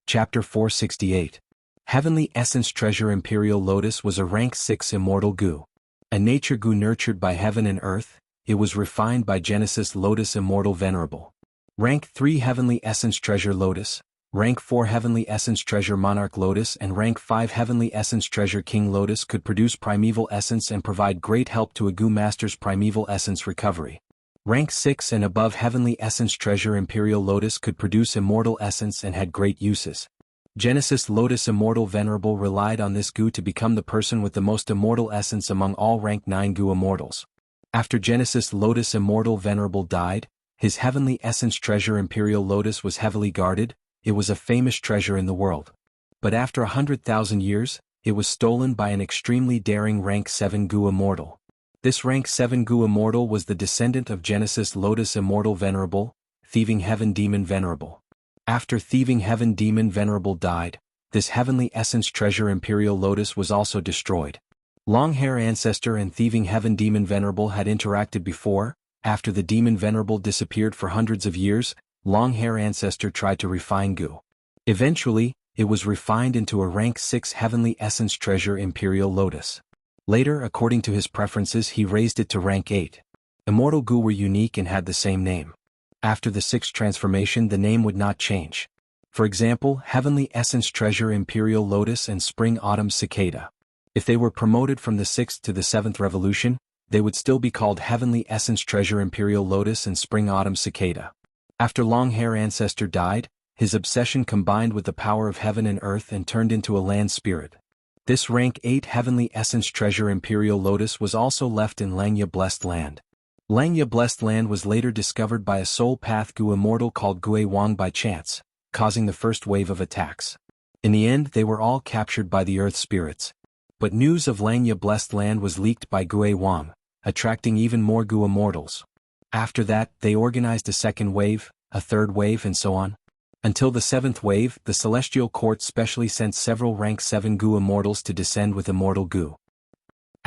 A: Chapter 468. Heavenly Essence Treasure Imperial Lotus was a rank 6 immortal goo. A nature goo nurtured by heaven and earth, it was refined by Genesis Lotus Immortal Venerable. Rank 3 Heavenly Essence Treasure Lotus, Rank 4 Heavenly Essence Treasure Monarch Lotus and Rank 5 Heavenly Essence Treasure King Lotus could produce primeval essence and provide great help to a goo master's primeval essence recovery. Rank 6 and above Heavenly Essence Treasure Imperial Lotus could produce immortal essence and had great uses. Genesis Lotus Immortal Venerable relied on this goo to become the person with the most immortal essence among all Rank 9 goo immortals. After Genesis Lotus Immortal Venerable died, his Heavenly Essence Treasure Imperial Lotus was heavily guarded. It was a famous treasure in the world. But after 100,000 years, it was stolen by an extremely daring Rank 7 goo immortal. This Rank 7 goo immortal was the descendant of Genesis Lotus Immortal Venerable, Thieving Heaven Demon Venerable. After Thieving Heaven Demon Venerable died, this Heavenly Essence Treasure Imperial Lotus was also destroyed. Long-Hair Ancestor and Thieving Heaven Demon Venerable had interacted before. After the Demon Venerable disappeared for hundreds of years, Long-Hair Ancestor tried to refine goo. Eventually, it was refined into a Rank 6 Heavenly Essence Treasure Imperial Lotus. Later, according to his preferences, he raised it to Rank 8. Immortal goo were unique and had the same name. After the 6th transformation, the name would not change. For example, Heavenly Essence Treasure Imperial Lotus and Spring Autumn Cicada. If they were promoted from the 6th to the 7th revolution, they would still be called Heavenly Essence Treasure Imperial Lotus and Spring Autumn Cicada. After Long-Hair Ancestor died, his obsession combined with the power of heaven and earth and turned into a land spirit. This Rank 8 Heavenly Essence Treasure Imperial Lotus was also left in Langya Blessed Land. Langya Blessed Land was later discovered by a soul path goo immortal called Gue Wang by chance, causing the first wave of attacks. In the end, they were all captured by the earth spirits. But news of Langya Blessed Land was leaked by Gue Wang, attracting even more goo immortals. After that, they organized a second wave, a third wave and so on. Until the 7th wave, the Celestial Court specially sent several Rank 7 goo immortals to descend with immortal goo.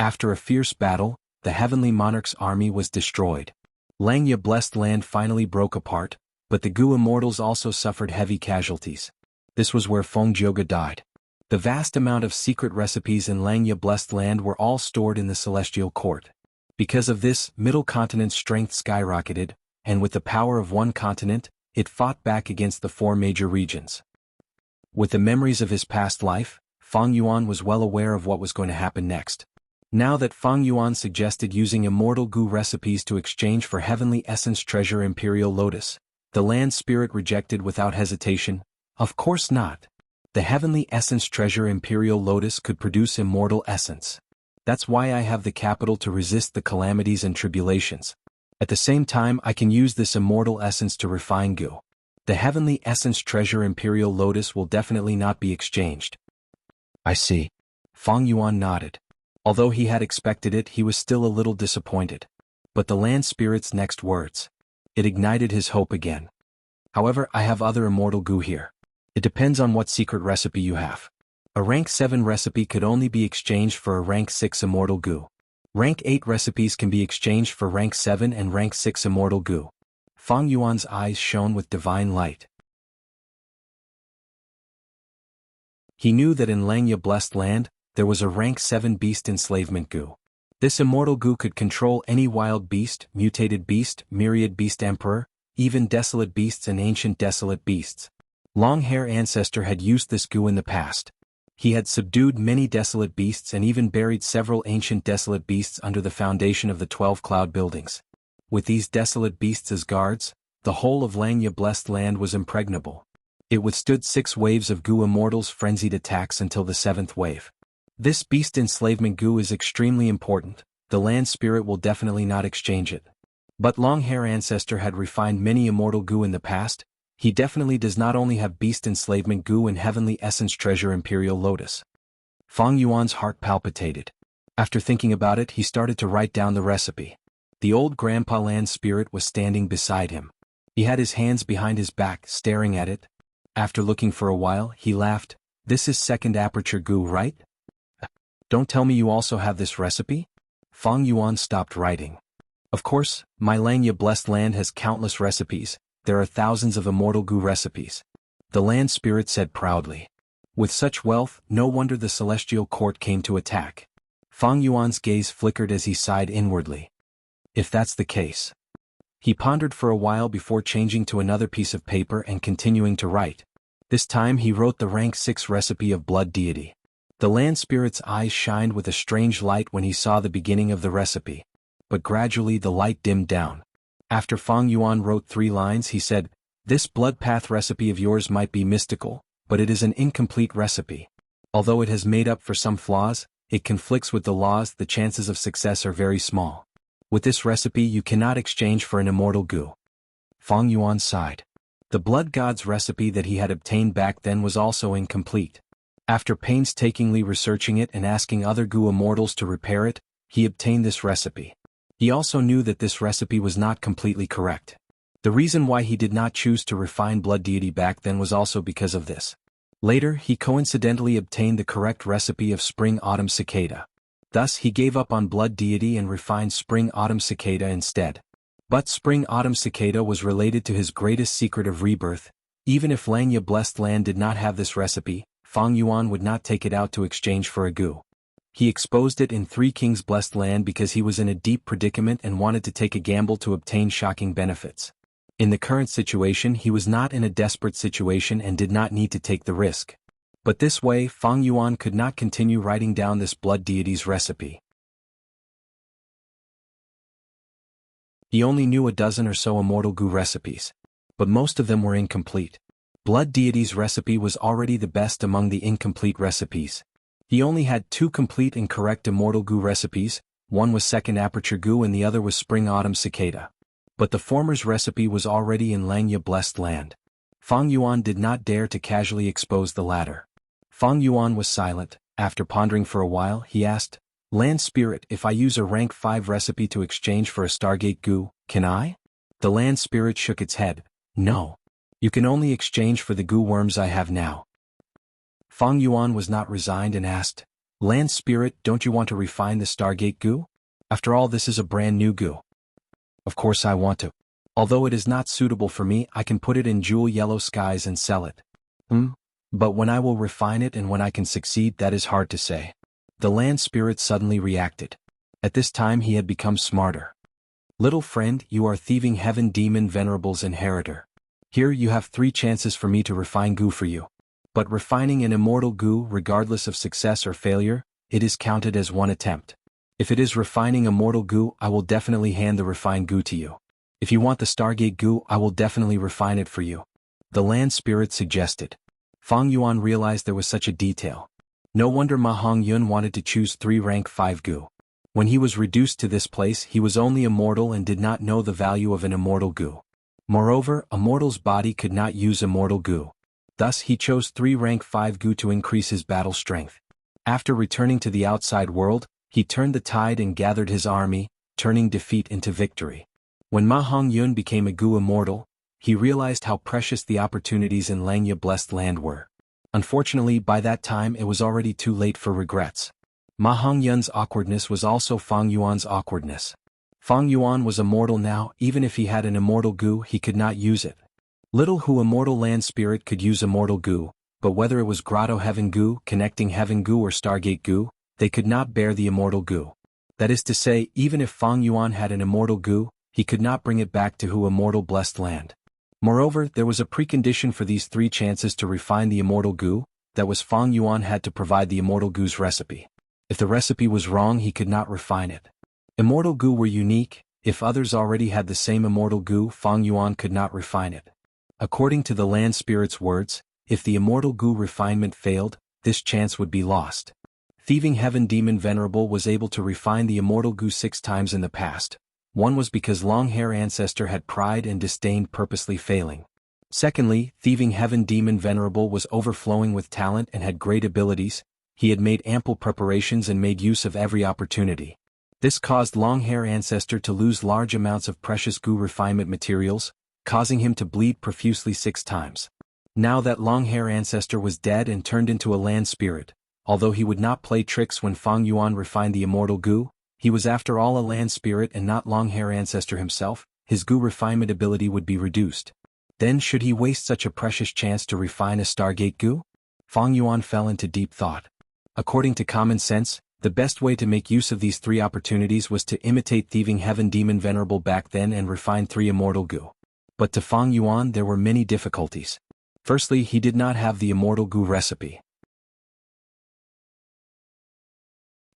A: After a fierce battle, the Heavenly Monarch's army was destroyed. Langya blessed land finally broke apart, but the Gu immortals also suffered heavy casualties. This was where Feng Jioge died. The vast amount of secret recipes in Langya blessed land were all stored in the celestial court. Because of this, Middle Continent's strength skyrocketed, and with the power of one continent, it fought back against the four major regions. With the memories of his past life, Feng Yuan was well aware of what was going to happen next. Now that Feng Yuan suggested using immortal Gu recipes to exchange for heavenly essence treasure Imperial Lotus, the land spirit rejected without hesitation. Of course not. The heavenly essence treasure Imperial Lotus could produce immortal essence. That's why I have the capital to resist the calamities and tribulations. At the same time, I can use this immortal essence to refine Gu. The heavenly essence treasure Imperial Lotus will definitely not be exchanged. I see. Feng Yuan nodded. Although he had expected it, he was still a little disappointed. But the land spirit's next words. It ignited his hope again. However, I have other immortal Gu here. It depends on what secret recipe you have. A rank 7 recipe could only be exchanged for a rank 6 immortal Gu. Rank 8 recipes can be exchanged for rank 7 and rank 6 immortal Gu. Feng Yuan's eyes shone with divine light. He knew that in Langya blessed land, there was a rank 7 beast enslavement Gu. This immortal Gu could control any wild beast, mutated beast, myriad beast emperor, even desolate beasts and ancient desolate beasts. Long-hair ancestor had used this Gu in the past. He had subdued many desolate beasts and even buried several ancient desolate beasts under the foundation of the 12 cloud buildings. With these desolate beasts as guards, the whole of Langya blessed land was impregnable. It withstood 6 waves of Gu immortals' frenzied attacks until the 7th wave. This beast enslavement Gu is extremely important. The land spirit will definitely not exchange it. But Long-hair ancestor had refined many immortal Gu in the past. He definitely does not only have beast enslavement Gu and heavenly essence treasure Imperial Lotus. Feng Yuan's heart palpitated. After thinking about it, he started to write down the recipe. The old grandpa land spirit was standing beside him. He had his hands behind his back, staring at it. After looking for a while, he laughed. This is second aperture Gu, right? Don't tell me you also have this recipe? Feng Yuan stopped writing. Of course, my Langya blessed land has countless recipes. There are thousands of immortal Gu recipes. The land spirit said proudly. With such wealth, no wonder the celestial court came to attack. Feng Yuan's gaze flickered as he sighed inwardly. If that's the case. He pondered for a while before changing to another piece of paper and continuing to write. This time he wrote the rank 6 recipe of blood deity. The land spirit's eyes shined with a strange light when he saw the beginning of the recipe. But gradually the light dimmed down. After Feng Yuan wrote 3 lines, he said, "This blood path recipe of yours might be mystical, but it is an incomplete recipe. Although it has made up for some flaws, it conflicts with the laws. The chances of success are very small. With this recipe you cannot exchange for an immortal Gu." Feng Yuan sighed. The blood god's recipe that he had obtained back then was also incomplete. After painstakingly researching it and asking other Gu immortals to repair it, he obtained this recipe. He also knew that this recipe was not completely correct. The reason why he did not choose to refine blood deity back then was also because of this. Later, he coincidentally obtained the correct recipe of spring-autumn cicada. Thus, he gave up on blood deity and refined spring-autumn cicada instead. But spring-autumn cicada was related to his greatest secret of rebirth. Even if Langya blessed land did not have this recipe, Feng Yuan would not take it out to exchange for a Gu. He exposed it in 3 Kings blessed land because he was in a deep predicament and wanted to take a gamble to obtain shocking benefits. In the current situation, he was not in a desperate situation and did not need to take the risk. But this way, Feng Yuan could not continue writing down this blood deity's recipe. He only knew a dozen or so immortal Gu recipes. But most of them were incomplete. Blood deity's recipe was already the best among the incomplete recipes. He only had 2 complete and correct immortal Gu recipes. One was second aperture Gu and the other was spring-autumn cicada. But the former's recipe was already in Langya blessed land. Feng Yuan did not dare to casually expose the latter. Feng Yuan was silent. After pondering for a while, he asked, "Land spirit, if I use a rank 5 recipe to exchange for a Stargate Gu, can I?" The land spirit shook its head. "No. You can only exchange for the Gu worms I have now." Feng Yuan was not resigned and asked, "Land spirit, don't you want to refine the Stargate Gu? After all, this is a brand new Gu." Of course I want to. Although it is not suitable for me, I can put it in jewel yellow skies and sell it. But when I will refine it and when I can succeed, that is hard to say. The land spirit suddenly reacted. At this time he had become smarter. Little friend, you are thieving heaven demon venerable's inheritor. Here you have 3 chances for me to refine goo for you. But refining an immortal goo, regardless of success or failure, it is counted as 1 attempt. If it is refining a mortal goo, I will definitely hand the refined goo to you. If you want the Stargate goo, I will definitely refine it for you. The land spirit suggested. Fang Yuan realized there was such a detail. No wonder Ma Hongyun wanted to choose 3 rank 5 goo. When he was reduced to this place, he was only a mortal and did not know the value of an immortal goo. Moreover, a mortal's body could not use immortal goo. Thus he chose 3 rank 5 goo to increase his battle strength. After returning to the outside world, he turned the tide and gathered his army, turning defeat into victory. When Ma Hongyun became a goo immortal, he realized how precious the opportunities in Langya blessed land were. Unfortunately, by that time it was already too late for regrets. Ma Hongyun's awkwardness was also Fang Yuan's awkwardness. Fang Yuan was immortal now. Even if he had an immortal goo, he could not use it. Little who immortal land spirit could use immortal goo, but whether it was grotto heaven goo, connecting heaven goo or Stargate goo, they could not bear the immortal goo. That is to say, even if Fang Yuan had an immortal goo, he could not bring it back to Hu immortal blessed land. Moreover, there was a precondition for these 3 chances to refine the immortal goo, that was Fang Yuan had to provide the immortal goo's recipe. If the recipe was wrong, he could not refine it. Immortal goo were unique. If others already had the same immortal goo, Fang Yuan could not refine it. According to the land spirit's words, if the immortal goo refinement failed, this chance would be lost. Thieving Heaven Demon Venerable was able to refine the immortal goo 6 times in the past. One was because Longhair Ancestor had pride and disdained purposely failing. Secondly, Thieving Heaven Demon Venerable was overflowing with talent and had great abilities. He had made ample preparations and made use of every opportunity. This caused Longhair Ancestor to lose large amounts of precious goo refinement materials, causing him to bleed profusely 6 times. Now that Longhair Ancestor was dead and turned into a land spirit, although he would not play tricks when Fang Yuan refined the immortal goo, he was after all a land spirit and not Longhair Ancestor himself. His goo refinement ability would be reduced. Then should he waste such a precious chance to refine a Stargate goo? Fang Yuan fell into deep thought. According to common sense, the best way to make use of these 3 opportunities was to imitate Thieving Heaven Demon Venerable back then and refine 3 immortal goo. But to Fang Yuan there were many difficulties. Firstly, he did not have the immortal goo recipe.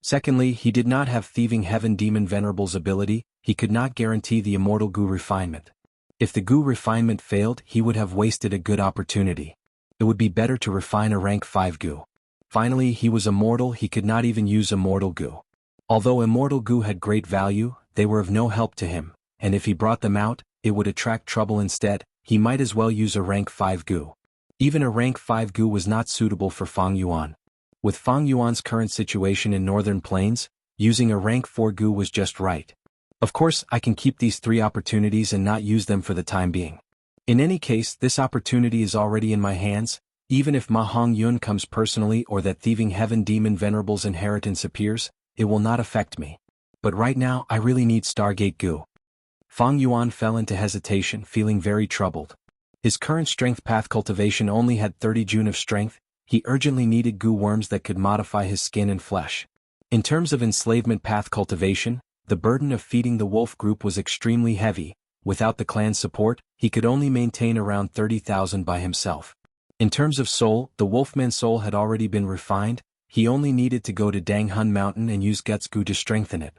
A: Secondly, he did not have Thieving Heaven Demon Venerable's ability. He could not guarantee the immortal goo refinement. If the goo refinement failed, he would have wasted a good opportunity. It would be better to refine a rank 5 goo. Finally, he was immortal. He could not even use immortal goo. Although immortal goo had great value, they were of no help to him, and if he brought them out, it would attract trouble instead. He might as well use a rank 5 goo. Even a rank 5 goo was not suitable for Fang Yuan. With Fang Yuan's current situation in Northern Plains, using a rank 4 goo was just right. Of course, I can keep these 3 opportunities and not use them for the time being. In any case, this opportunity is already in my hands. Even if Ma Hongyun comes personally or that Thieving Heaven Demon Venerable's inheritance appears, it will not affect me. But right now, I really need Stargate goo. Fang Yuan fell into hesitation, feeling very troubled. His current strength path cultivation only had 30 June of strength. He urgently needed goo worms that could modify his skin and flesh. In terms of enslavement path cultivation, the burden of feeding the wolf group was extremely heavy. Without the clan's support, he could only maintain around 30,000 by himself. In terms of soul, the Wolfman soul had already been refined. He only needed to go to Danghun Mountain and use Guts Goo to strengthen it.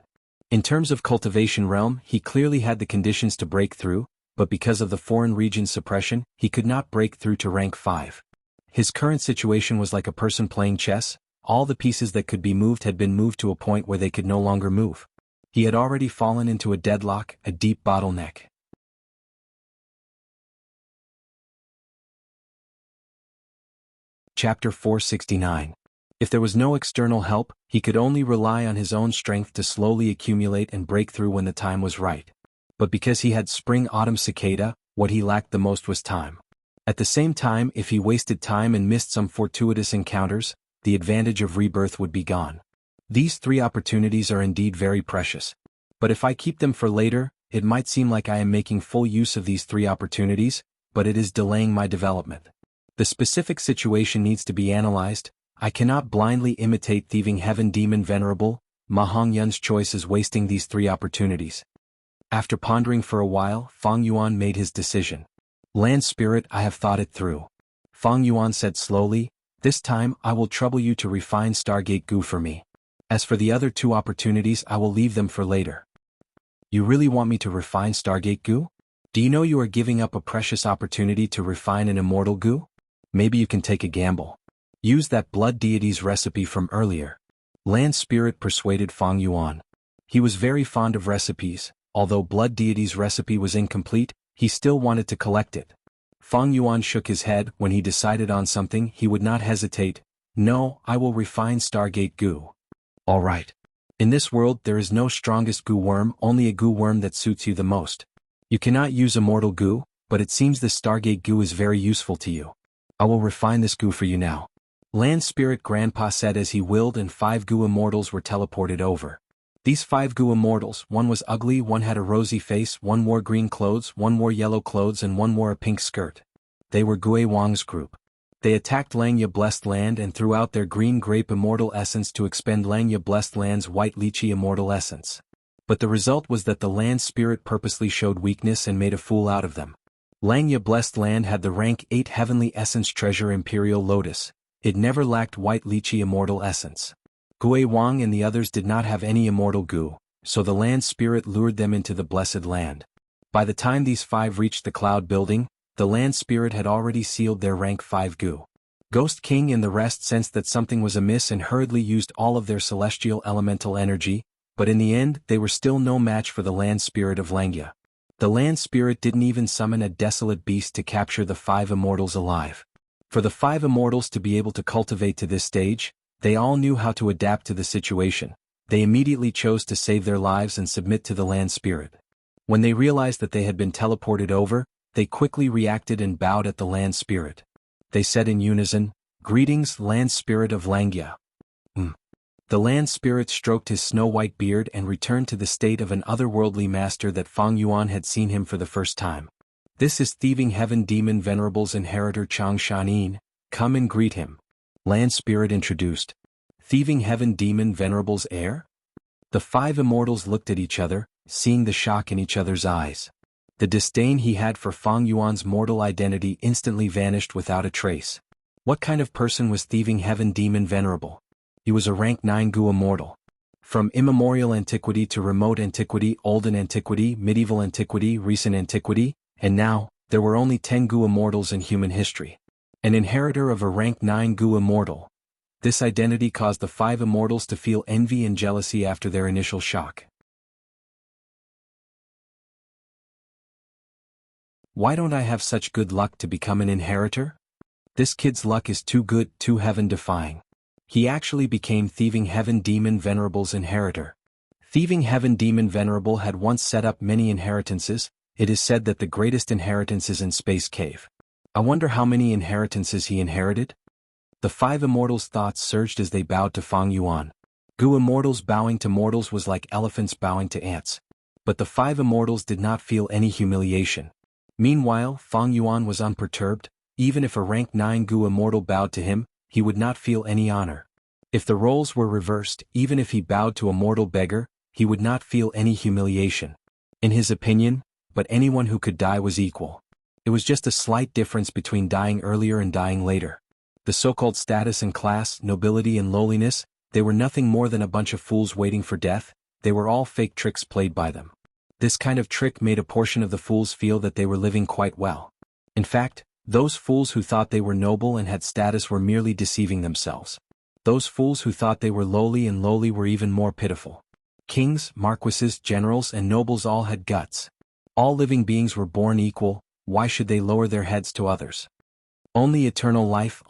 A: In terms of cultivation realm, he clearly had the conditions to break through, but because of the foreign region suppression, he could not break through to rank 5. His current situation was like a person playing chess. All the pieces that could be moved had been moved to a point where they could no longer move. He had already fallen into a deadlock, a deep bottleneck. Chapter 469. If there was no external help, he could only rely on his own strength to slowly accumulate and break through when the time was right. But because he had Spring-Autumn Cicada, what he lacked the most was time. At the same time, if he wasted time and missed some fortuitous encounters, the advantage of rebirth would be gone. These 3 opportunities are indeed very precious. But if I keep them for later, it might seem like I am making full use of these 3 opportunities, but it is delaying my development. The specific situation needs to be analyzed. I cannot blindly imitate Thieving Heaven Demon Venerable. Ma Hongyun's choice is wasting these 3 opportunities. After pondering for a while, Fang Yuan made his decision. Land Spirit, I have thought it through. Fang Yuan said slowly, this time I will trouble you to refine Stargate Goo for me. As for the other 2 opportunities, I will leave them for later. You really want me to refine Stargate Goo? Do you know you are giving up a precious opportunity to refine an immortal goo? Maybe you can take a gamble. Use that blood deity's recipe from earlier. Land Spirit persuaded Fang Yuan. He was very fond of recipes. Although blood deity's recipe was incomplete, he still wanted to collect it. Fang Yuan shook his head. When he decided on something, he would not hesitate. No, I will refine Stargate Goo. All right. In this world there is no strongest goo worm, only a goo worm that suits you the most. You cannot use immortal goo, but it seems this Stargate Goo is very useful to you. I will refine this goo for you now. Land Spirit Grandpa said as he willed, and 5 goo immortals were teleported over. These 5 goo immortals, one was ugly, one had a rosy face, one wore green clothes, one wore yellow clothes, and one wore a pink skirt. They were Gui Wang's group. They attacked Langya Blessed Land and threw out their green grape immortal essence to expend Langya Blessed Land's white lychee immortal essence. But the result was that the Land Spirit purposely showed weakness and made a fool out of them. Langya Blessed Land had the rank 8 Heavenly Essence Treasure Imperial Lotus. It never lacked white lychee immortal essence. Gui Wang and the others did not have any immortal goo, so the Land Spirit lured them into the Blessed Land. By the time these 5 reached the Cloud Building, the Land Spirit had already sealed their rank 5 goo. Ghost King and the rest sensed that something was amiss and hurriedly used all of their celestial elemental energy, but in the end they were still no match for the Land Spirit of Langya. The Land Spirit didn't even summon a desolate beast to capture the 5 immortals alive. For the 5 immortals to be able to cultivate to this stage, they all knew how to adapt to the situation. They immediately chose to save their lives and submit to the Land Spirit. When they realized that they had been teleported over, they quickly reacted and bowed at the Land Spirit. They said in unison, "Greetings, Land Spirit of Langya." The Land Spirit stroked his snow-white beard and returned to the state of an otherworldly master that Fang Yuan had seen him for the first time. "This is Thieving Heaven Demon Venerable's inheritor Chang Shanin. Come and greet him." Land Spirit introduced. Thieving Heaven Demon Venerable's heir? The 5 immortals looked at each other, seeing the shock in each other's eyes. The disdain he had for Fang Yuan's mortal identity instantly vanished without a trace. What kind of person was Thieving Heaven Demon Venerable? He was a rank 9 goo immortal. From immemorial antiquity to remote antiquity, olden antiquity, medieval antiquity, recent antiquity, and now, there were only 10 goo immortals in human history. An inheritor of a rank 9 goo immortal. This identity caused the 5 immortals to feel envy and jealousy after their initial shock. Why don't I have such good luck to become an inheritor? This kid's luck is too good, too heaven-defying. He actually became Thieving Heaven Demon Venerable's inheritor. Thieving Heaven Demon Venerable had once set up many inheritances. It is said that the greatest inheritance is in Space Cave. I wonder how many inheritances he inherited? The 5 immortals' thoughts surged as they bowed to Fang Yuan. Goo immortals bowing to mortals was like elephants bowing to ants. But the 5 immortals did not feel any humiliation. Meanwhile, Fang Yuan was unperturbed. Even if a rank 9 goo immortal bowed to him, he would not feel any honor. If the roles were reversed, even if he bowed to a mortal beggar, he would not feel any humiliation. In his opinion, but anyone who could die was equal. It was just a slight difference between dying earlier and dying later. The so-called status and class, nobility and lowliness, they were nothing more than a bunch of fools waiting for death. They were all fake tricks played by them. This kind of trick made a portion of the fools feel that they were living quite well. In fact, those fools who thought they were noble and had status were merely deceiving themselves. Those fools who thought they were lowly were even more pitiful. Kings, marquises, generals, and nobles all had guts. All living beings were born equal. Why should they lower their heads to others? Only eternal life,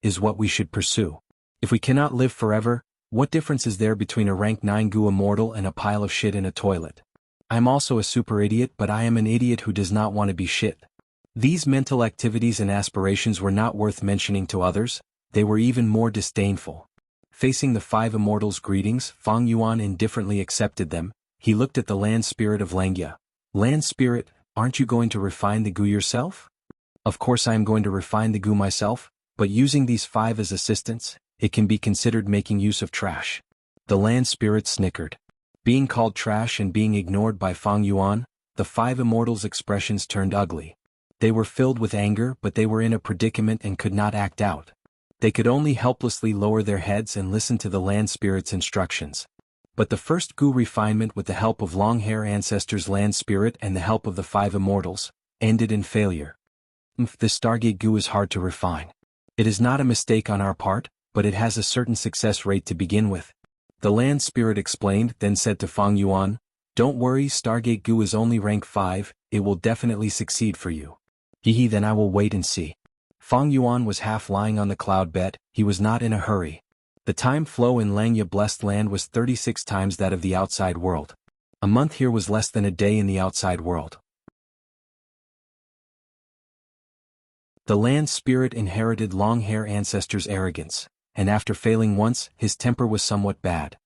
A: is what we should pursue. If we cannot live forever, what difference is there between a rank 9 goo immortal and a pile of shit in a toilet? I am also a super idiot, but I am an idiot who does not want to be shit. These mental activities and aspirations were not worth mentioning to others. They were even more disdainful. Facing the 5 immortals' greetings, Fang Yuan indifferently accepted them. he looked at the land spirit of Langya. Land spirit, aren't you going to refine the goo yourself? Of course I am going to refine the goo myself, but using these 5 as assistants, it can be considered making use of trash. The land spirit snickered. Being called trash and being ignored by Fang Yuan, the 5 immortals' expressions turned ugly. They were filled with anger, but they were in a predicament and could not act out. They could only helplessly lower their heads and listen to the land spirit's instructions. But the first goo refinement, with the help of long-hair ancestors' land spirit and the help of the 5 immortals, ended in failure. This Stargate goo is hard to refine. It is not a mistake on our part, but it has a certain success rate to begin with. The land spirit explained, then said to Fang Yuan, "Don't worry, Stargate goo is only rank 5, it will definitely succeed for you." Hehe, then I will wait and see. Fang Yuan was half lying on the cloud bed, he was not in a hurry. The time flow in Langya blessed land was 36 times that of the outside world. A month here was less than a day in the outside world. The land spirit inherited long-hair ancestors' arrogance, and after failing once, his temper was somewhat bad.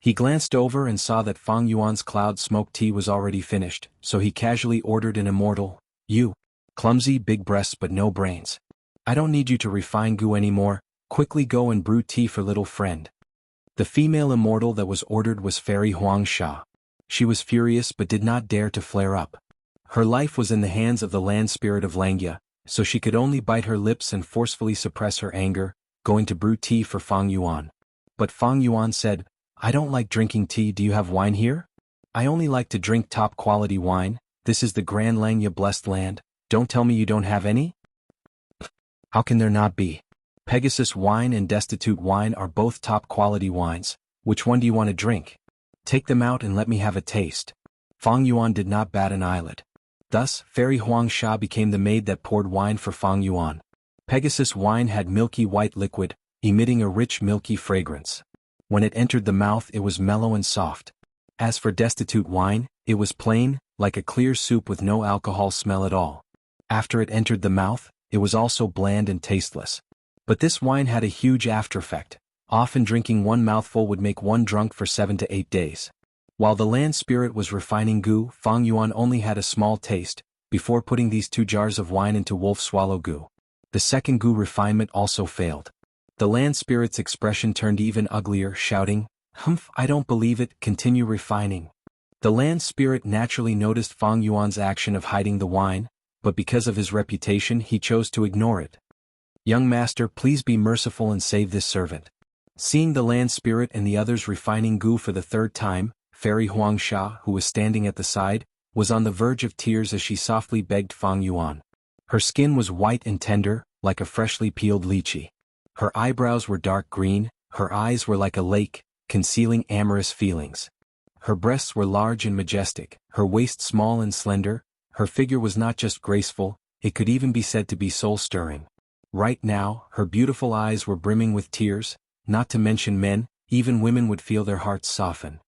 A: He glanced over and saw that Fang Yuan's cloud smoke tea was already finished, so he casually ordered an immortal, "You. Clumsy, big breasts but no brains. I don't need you to refine goo anymore, quickly go and brew tea for little friend." The female immortal that was ordered was Fairy Huangsha. She was furious but did not dare to flare up. Her life was in the hands of the land spirit of Langya, so she could only bite her lips and forcefully suppress her anger, going to brew tea for Fang Yuan. But Fang Yuan said, "I don't like drinking tea, do you have wine here? I only like to drink top-quality wine, this is the Grand Langya blessed land, don't tell me you don't have any?" "How can there not be? Pegasus wine and Destitute wine are both top-quality wines, which one do you want to drink? Take them out and let me have a taste." Fang Yuan did not bat an eyelid. Thus, Fairy Huangsha became the maid that poured wine for Fang Yuan. Pegasus wine had milky white liquid, emitting a rich milky fragrance. When it entered the mouth it was mellow and soft. As for Destitute wine, it was plain, like a clear soup with no alcohol smell at all. After it entered the mouth, it was also bland and tasteless. But this wine had a huge after-effect. Often drinking one mouthful would make one drunk for 7 to 8 days. While the land spirit was refining goo, Fang Yuan only had a small taste, before putting these 2 jars of wine into wolf swallow goo. The second goo refinement also failed. The land spirit's expression turned even uglier, shouting, "Humph, I don't believe it, continue refining." The land spirit naturally noticed Fang Yuan's action of hiding the wine, but because of his reputation he chose to ignore it. "Young master, please be merciful and save this servant." Seeing the land spirit and the others refining goo for the 3rd time, Fairy Huangsha, who was standing at the side, was on the verge of tears as she softly begged Fang Yuan. Her skin was white and tender, like a freshly peeled lychee. Her eyebrows were dark green, her eyes were like a lake, concealing amorous feelings. Her breasts were large and majestic, her waist small and slender, her figure was not just graceful, it could even be said to be soul-stirring. Right now, her beautiful eyes were brimming with tears, not to mention men, even women would feel their hearts soften.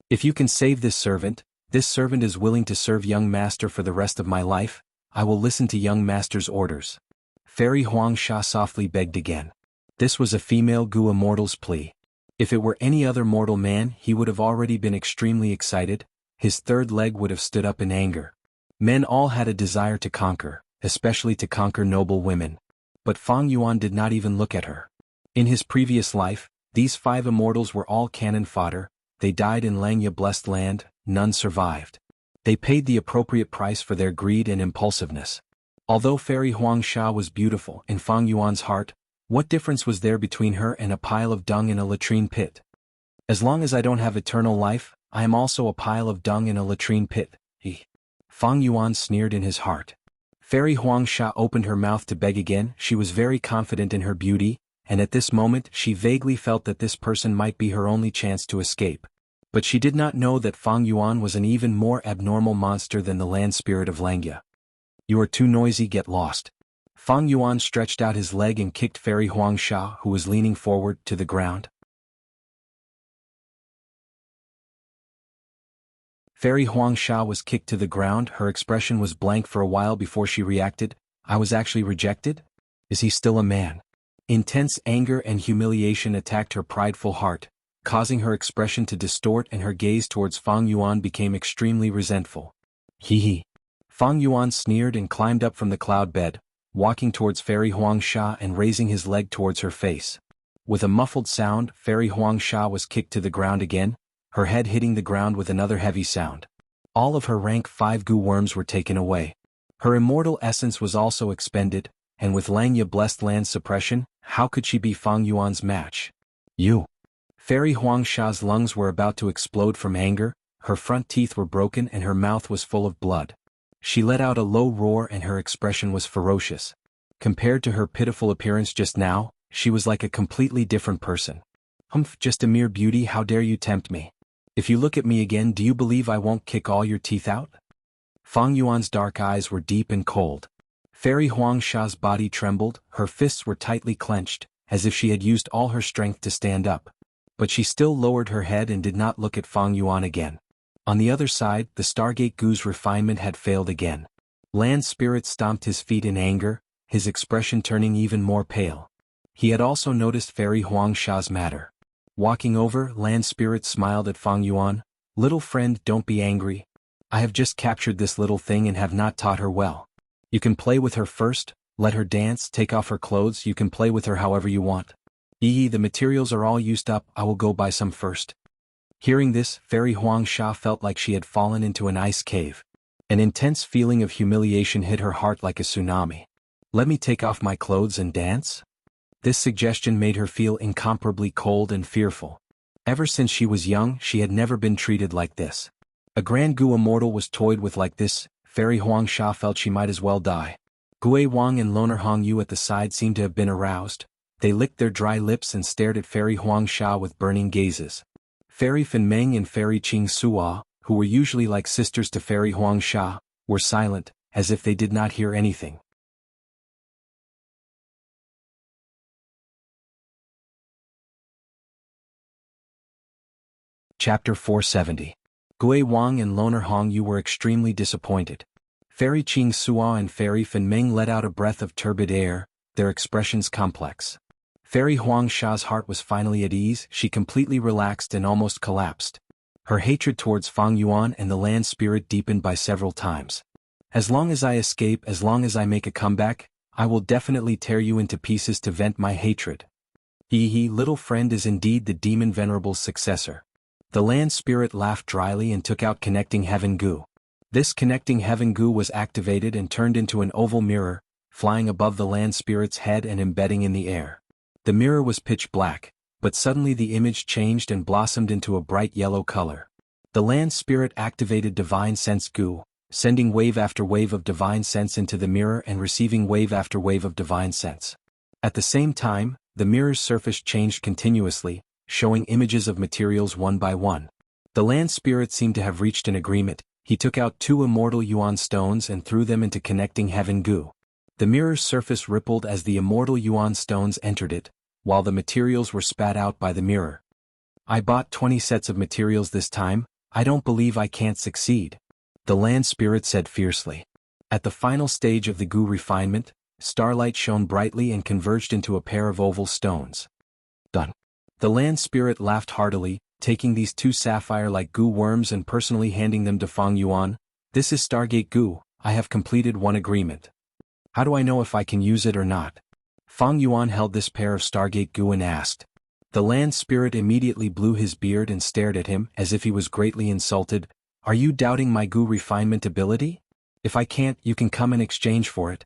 A: "If you can save this servant is willing to serve young master for the rest of my life, I will listen to young master's orders." Fairy Huangsha softly begged again. This was a female goo immortal's plea. If it were any other mortal man he would have already been extremely excited, his 3rd leg would have stood up in anger. Men all had a desire to conquer, especially to conquer noble women. But Fang Yuan did not even look at her. In his previous life, these 5 immortals were all cannon fodder, they died in Langya blessed land, none survived. They paid the appropriate price for their greed and impulsiveness. Although Fairy Huangsha was beautiful in Fang Yuan's heart, what difference was there between her and a pile of dung in a latrine pit? "As long as I don't have eternal life, I am also a pile of dung in a latrine pit." Fang Yuan sneered in his heart. Fairy Huangsha opened her mouth to beg again, she was very confident in her beauty, and at this moment she vaguely felt that this person might be her only chance to escape. But she did not know that Fang Yuan was an even more abnormal monster than the land spirit of Langya. "You are too noisy, get lost." Fang Yuan stretched out his leg and kicked Fairy Huangsha, who was leaning forward, to the ground. Fairy Huangsha was kicked to the ground, her expression was blank for a while before she reacted. "I was actually rejected? Is he still a man?" Intense anger and humiliation attacked her prideful heart. causing her expression to distort and her gaze towards Fang Yuan became extremely resentful. Hee hee. Fang Yuan sneered and climbed up from the cloud bed, walking towards Fairy Huangsha and raising his leg towards her face. With a muffled sound, Fairy Huangsha was kicked to the ground again, her head hitting the ground with another heavy sound. All of her rank 5 goo worms were taken away. Her immortal essence was also expended, and with Langya blessed land suppression, how could she be Fang Yuan's match? You! Fairy Huangsha's lungs were about to explode from anger, her front teeth were broken and her mouth was full of blood. She let out a low roar and her expression was ferocious. Compared to her pitiful appearance just now, she was like a completely different person. Humph, just a mere beauty, how dare you tempt me? If you look at me again, do you believe I won't kick all your teeth out? Fang Yuan's dark eyes were deep and cold. Fairy Huangsha's body trembled, her fists were tightly clenched, as if she had used all her strength to stand up. But she still lowered her head and did not look at Fang Yuan again. On the other side, the Stargate Goo's refinement had failed again. Land Spirit stomped his feet in anger, his expression turning even more pale. He had also noticed Fairy Huangsha's matter. Walking over, Land Spirit smiled at Fang Yuan. Little friend, don't be angry. I have just captured this little thing and have not taught her well. You can play with her first, let her dance, take off her clothes, you can play with her however you want. The materials are all used up, I will go buy some first. Hearing this, Fairy Huangsha felt like she had fallen into an ice cave. An intense feeling of humiliation hit her heart like a tsunami. Let me take off my clothes and dance? This suggestion made her feel incomparably cold and fearful. Ever since she was young, she had never been treated like this. A Grand Gu immortal was toyed with like this. Fairy Huangsha felt she might as well die. Gui Wang and Loner Hongyu at the side seemed to have been aroused. They licked their dry lips and stared at Fairy Huangsha with burning gazes. Fairy Finmeng and Fairy Qing Sua, who were usually like sisters to Fairy Huangsha, were silent, as if they did not hear anything. Chapter 470. Gui Wang and Loner Hongyu were extremely disappointed. Fairy Qing Sua and Fairy Finmeng let out a breath of turbid air, their expressions complex. Fairy Huangsha's heart was finally at ease, she completely relaxed and almost collapsed. Her hatred towards Fang Yuan and the Land Spirit deepened by several times. As long as I escape, as long as I make a comeback, I will definitely tear you into pieces to vent my hatred. Little friend is indeed the demon venerable's successor. The Land Spirit laughed dryly and took out Connecting Heaven Goo. This Connecting Heaven Goo was activated and turned into an oval mirror, flying above the Land Spirit's head and embedding in the air. The mirror was pitch black, but suddenly the image changed and blossomed into a bright yellow color. The Land Spirit activated Divine Sense Goo, sending wave after wave of Divine Sense into the mirror and receiving wave after wave of Divine Sense. At the same time, the mirror's surface changed continuously, showing images of materials one by one. The Land Spirit seemed to have reached an agreement. He took out 2 immortal Yuan stones and threw them into Connecting Heaven Goo. The mirror's surface rippled as the immortal Yuan stones entered it, while the materials were spat out by the mirror. I bought 20 sets of materials this time, I don't believe I can't succeed. The Land Spirit said fiercely. At the final stage of the Goo refinement, starlight shone brightly and converged into a pair of oval stones. Done. The Land Spirit laughed heartily, taking these 2 sapphire-like Goo worms and personally handing them to Fang Yuan. This is Stargate Goo, I have completed one agreement. How do I know if I can use it or not? Fang Yuan held this pair of Stargate Goo and asked. The Land Spirit immediately blew his beard and stared at him as if he was greatly insulted. Are you doubting my Goo refinement ability? If I can't, you can come in exchange for it.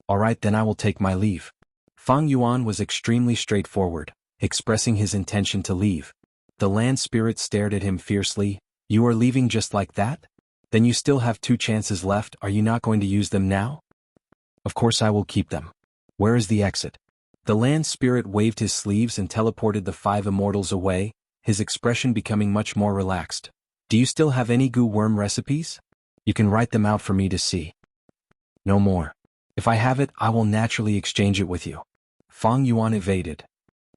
A: Alright, then I will take my leave. Fang Yuan was extremely straightforward, expressing his intention to leave. The Land Spirit stared at him fiercely. You are leaving just like that? Then you still have 2 chances left, are you not going to use them now? Of course I will keep them. Where is the exit? The Land Spirit waved his sleeves and teleported the 5 immortals away, his expression becoming much more relaxed. Do you still have any Goo worm recipes? You can write them out for me to see. No more. If I have it, I will naturally exchange it with you. Fang Yuan evaded.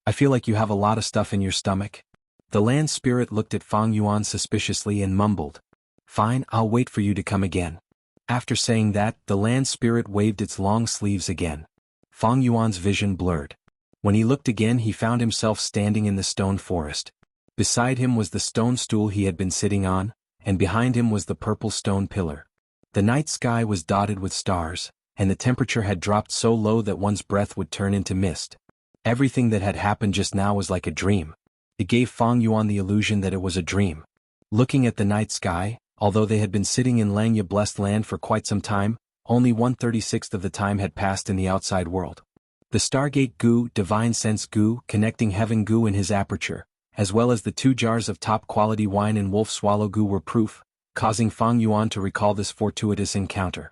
A: I feel like you have a lot of stuff in your stomach. The Land Spirit looked at Fang Yuan suspiciously and mumbled. Fine, I'll wait for you to come again. After saying that, the Land Spirit waved its long sleeves again. Fang Yuan's vision blurred. When he looked again, he found himself standing in the stone forest. Beside him was the stone stool he had been sitting on, and behind him was the purple stone pillar. The night sky was dotted with stars, and the temperature had dropped so low that one's breath would turn into mist. Everything that had happened just now was like a dream. It gave Fang Yuan the illusion that it was a dream. Looking at the night sky, although they had been sitting in Langya blessed land for quite some time, only 1/36 of the time had passed in the outside world. The Stargate Gu, Divine Sense Gu, Connecting Heaven Gu in his aperture, as well as the 2 jars of top-quality wine and wolf swallow Gu were proof, causing Fang Yuan to recall this fortuitous encounter.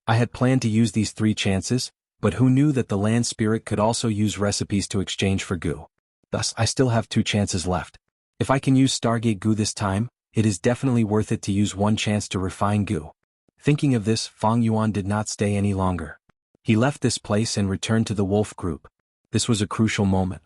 A: I had planned to use these 3 chances, but who knew that the land spirit could also use recipes to exchange for Gu. Thus, I still have 2 chances left. If I can use Stargate Gu this time, it is definitely worth it to use 1 chance to refine Gu. Thinking of this, Fang Yuan did not stay any longer. He left this place and returned to the wolf group. This was a crucial moment.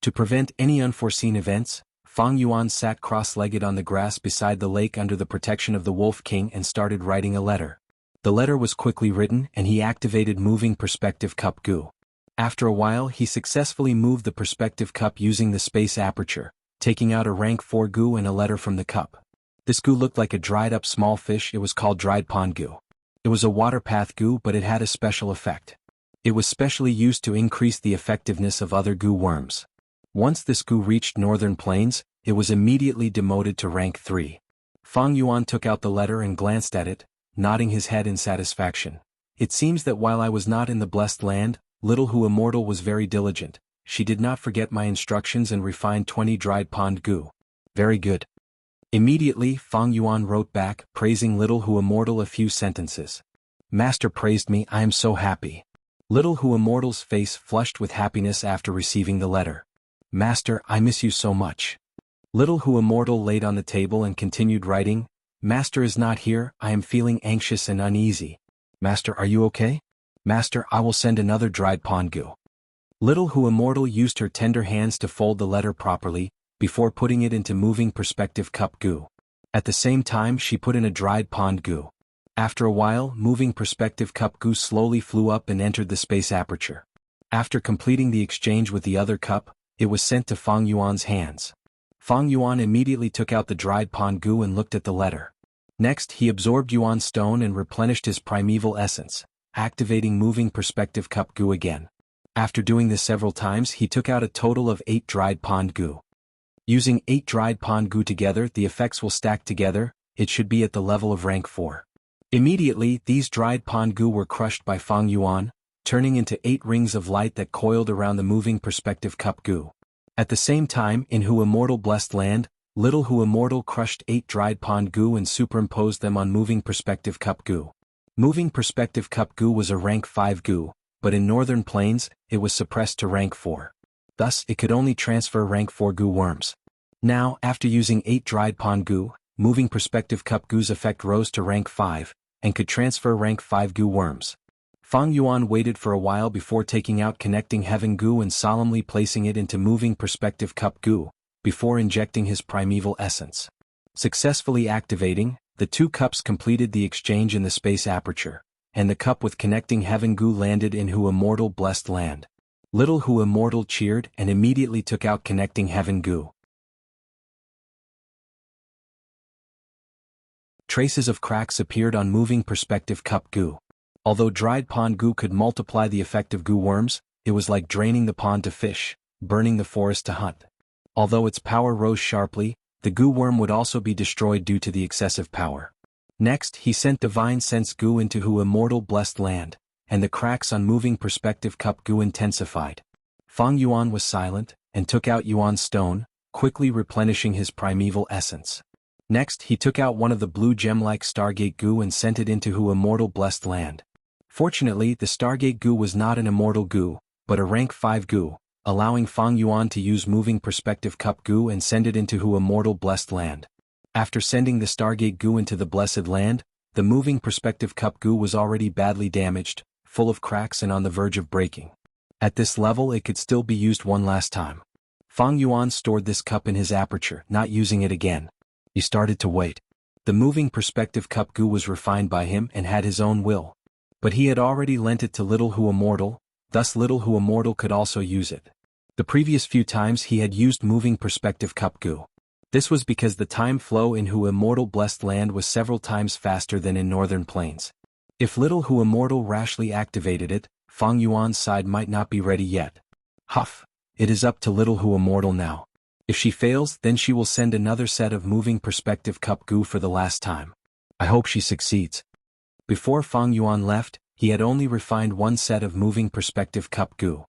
A: To prevent any unforeseen events, Fang Yuan sat cross-legged on the grass beside the lake under the protection of the Wolf King and started writing a letter. The letter was quickly written and he activated Moving Perspective Cup Gu. After a while he successfully moved the perspective cup using the space aperture, taking out a rank 4 Gu and a letter from the cup. This Gu looked like a dried-up small fish. It was called Dried Pond Gu. It was a water path Gu, but it had a special effect. It was specially used to increase the effectiveness of other Gu worms. Once this Gu reached northern plains, it was immediately demoted to rank 3. Fang Yuan took out the letter and glanced at it, nodding his head in satisfaction. It seems that while I was not in the blessed land, Little Who Immortal was very diligent. She did not forget my instructions and refined 20 dried pond Gu. Very good. Immediately, Fang Yuan wrote back, praising Little Who Immortal a few sentences. Master praised me, I am so happy. Little Who Immortal's face flushed with happiness after receiving the letter. Master, I miss you so much. Little Who Immortal laid on the table and continued writing. Master is not here, I am feeling anxious and uneasy. Master, are you okay? Master, I will send another dried pond Gu. Little Who Immortal used her tender hands to fold the letter properly, before putting it into Moving Perspective Cup Gu. At the same time she put in a dried pond Gu. After a while, Moving Perspective Cup Gu slowly flew up and entered the space aperture. After completing the exchange with the other cup, it was sent to Fang Yuan's hands. Fang Yuan immediately took out the dried pond Gu and looked at the letter. Next he absorbed Yuan's stone and replenished his primeval essence, activating Moving Perspective Cup Gu again. After doing this several times he took out a total of 8 dried pond Gu. Using 8 dried pond Gu together, the effects will stack together. It should be at the level of rank 4. Immediately these dried pond Gu were crushed by Fang Yuan, turning into 8 rings of light that coiled around the Moving Perspective Cup Gu. At the same time, in Who Immortal blessed land, Little Who Immortal crushed 8 dried pond Gu and superimposed them on Moving Perspective Cup Gu. Moving Perspective Cup Gu was a rank 5 Gu, but in northern plains, it was suppressed to rank 4. Thus, it could only transfer rank 4 Gu worms. Now, after using 8 dried pond Gu, Moving Perspective Cup Gu's effect rose to rank 5, and could transfer rank 5 Gu worms. Fang Yuan waited for a while before taking out Connecting Heaven Gu and solemnly placing it into Moving Perspective Cup Gu, before injecting his primeval essence. Successfully activating, the 2 cups completed the exchange in the space aperture, and the cup with Connecting Heaven Gu landed in Who Immortal blessed land. Little Who Immortal cheered and immediately took out Connecting Heaven Gu. Traces of cracks appeared on Moving Perspective Cup Gu. Although dried pond Gu could multiply the effect of Gu worms, it was like draining the pond to fish, burning the forest to hunt. Although its power rose sharply, the Gu worm would also be destroyed due to the excessive power. Next, he sent Divine Sense Gu into Who Immortal blessed land, and the cracks on Moving Perspective Cup Gu intensified. Fang Yuan was silent, and took out Yuan's stone, quickly replenishing his primeval essence. Next, he took out one of the blue gem-like Stargate Gu and sent it into Who Immortal blessed land. Fortunately, the Stargate Gu was not an immortal Gu, but a rank 5 Gu, allowing Fang Yuan to use Moving Perspective Cup Gu and send it into Who Immortal blessed land. After sending the Stargate Gu into the blessed land, the Moving Perspective Cup Gu was already badly damaged, full of cracks and on the verge of breaking. At this level it could still be used one last time. Fang Yuan stored this cup in his aperture, not using it again. He started to wait. The Moving Perspective Cup Gu was refined by him and had his own will. But he had already lent it to Little Who Immortal, thus Little Who Immortal could also use it. The previous few times he had used moving perspective cup goo. This was because the time flow in Hu Immortal Blessed Land was several times faster than in Northern Plains. If little Hu Immortal rashly activated it, Fang Yuan's side might not be ready yet. Huff. It is up to little Hu Immortal now. If she fails, then she will send another set of moving perspective cup goo for the last time. I hope she succeeds. Before Fang Yuan left, he had only refined one set of moving perspective cup goo.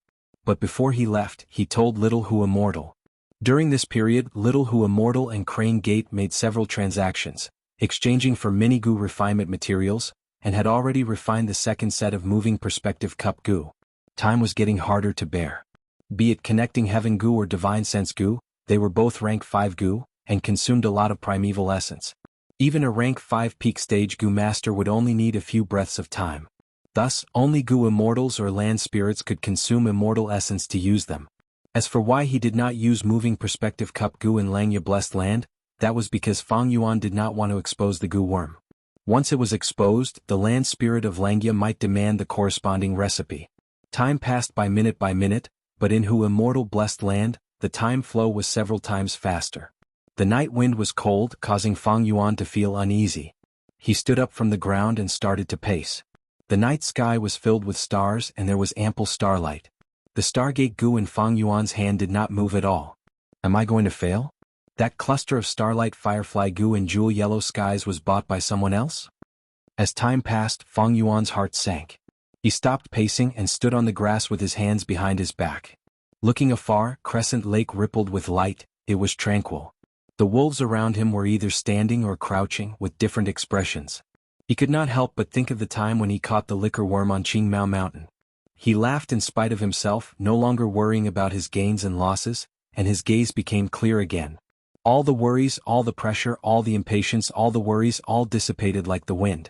A: But before he left, he told little Hu Immortal. During this period, little Hu Immortal and Crane Gate made several transactions, exchanging for mini goo refinement materials, and had already refined the second set of moving perspective cup goo. Time was getting harder to bear. Be it connecting heaven goo or divine sense goo, they were both rank 5 goo, and consumed a lot of primeval essence. Even a rank 5 peak stage goo master would only need a few breaths of time. Thus, only goo immortals or land spirits could consume immortal essence to use them. As for why he did not use moving perspective cup goo in Langya Blessed Land, that was because Fang Yuan did not want to expose the goo worm. Once it was exposed, the land spirit of Langya might demand the corresponding recipe. Time passed by minute, but in Hu Immortal Blessed Land, the time flow was several times faster. The night wind was cold, causing Fang Yuan to feel uneasy. He stood up from the ground and started to pace. The night sky was filled with stars and there was ample starlight. The Stargate goo in Fang Yuan's hand did not move at all. Am I going to fail? That cluster of starlight firefly goo in jewel yellow skies was bought by someone else? As time passed, Fang Yuan's heart sank. He stopped pacing and stood on the grass with his hands behind his back. Looking afar, Crescent Lake rippled with light. It was tranquil. The wolves around him were either standing or crouching, with different expressions. He could not help but think of the time when he caught the liquor worm on Qingmao Mountain. He laughed in spite of himself, no longer worrying about his gains and losses, and his gaze became clear again. All the worries, all the pressure, all the impatience, all the worries, all dissipated like the wind.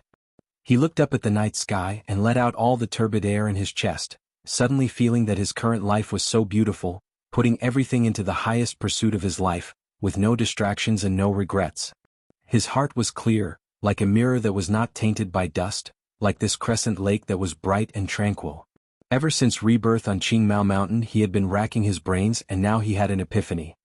A: He looked up at the night sky and let out all the turbid air in his chest, suddenly feeling that his current life was so beautiful, putting everything into the highest pursuit of his life, with no distractions and no regrets. His heart was clear, like a mirror that was not tainted by dust, like this crescent lake that was bright and tranquil. Ever since rebirth on Qingmao Mountain he had been racking his brains and now he had an epiphany.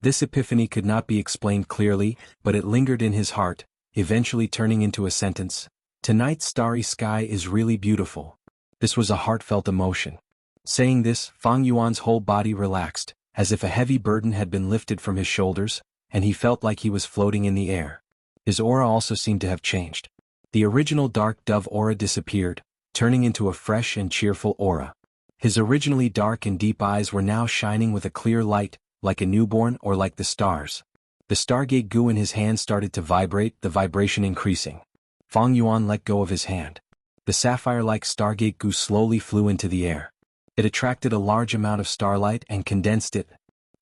A: This epiphany could not be explained clearly, but it lingered in his heart, eventually turning into a sentence. Tonight's starry sky is really beautiful. This was a heartfelt emotion. Saying this, Fang Yuan's whole body relaxed, as if a heavy burden had been lifted from his shoulders, and he felt like he was floating in the air. His aura also seemed to have changed. The original dark dove aura disappeared, turning into a fresh and cheerful aura. His originally dark and deep eyes were now shining with a clear light, like a newborn or like the stars. The Stargate goo in his hand started to vibrate, the vibration increasing. Fang Yuan let go of his hand. The sapphire-like Stargate goo slowly flew into the air. It attracted a large amount of starlight and condensed it.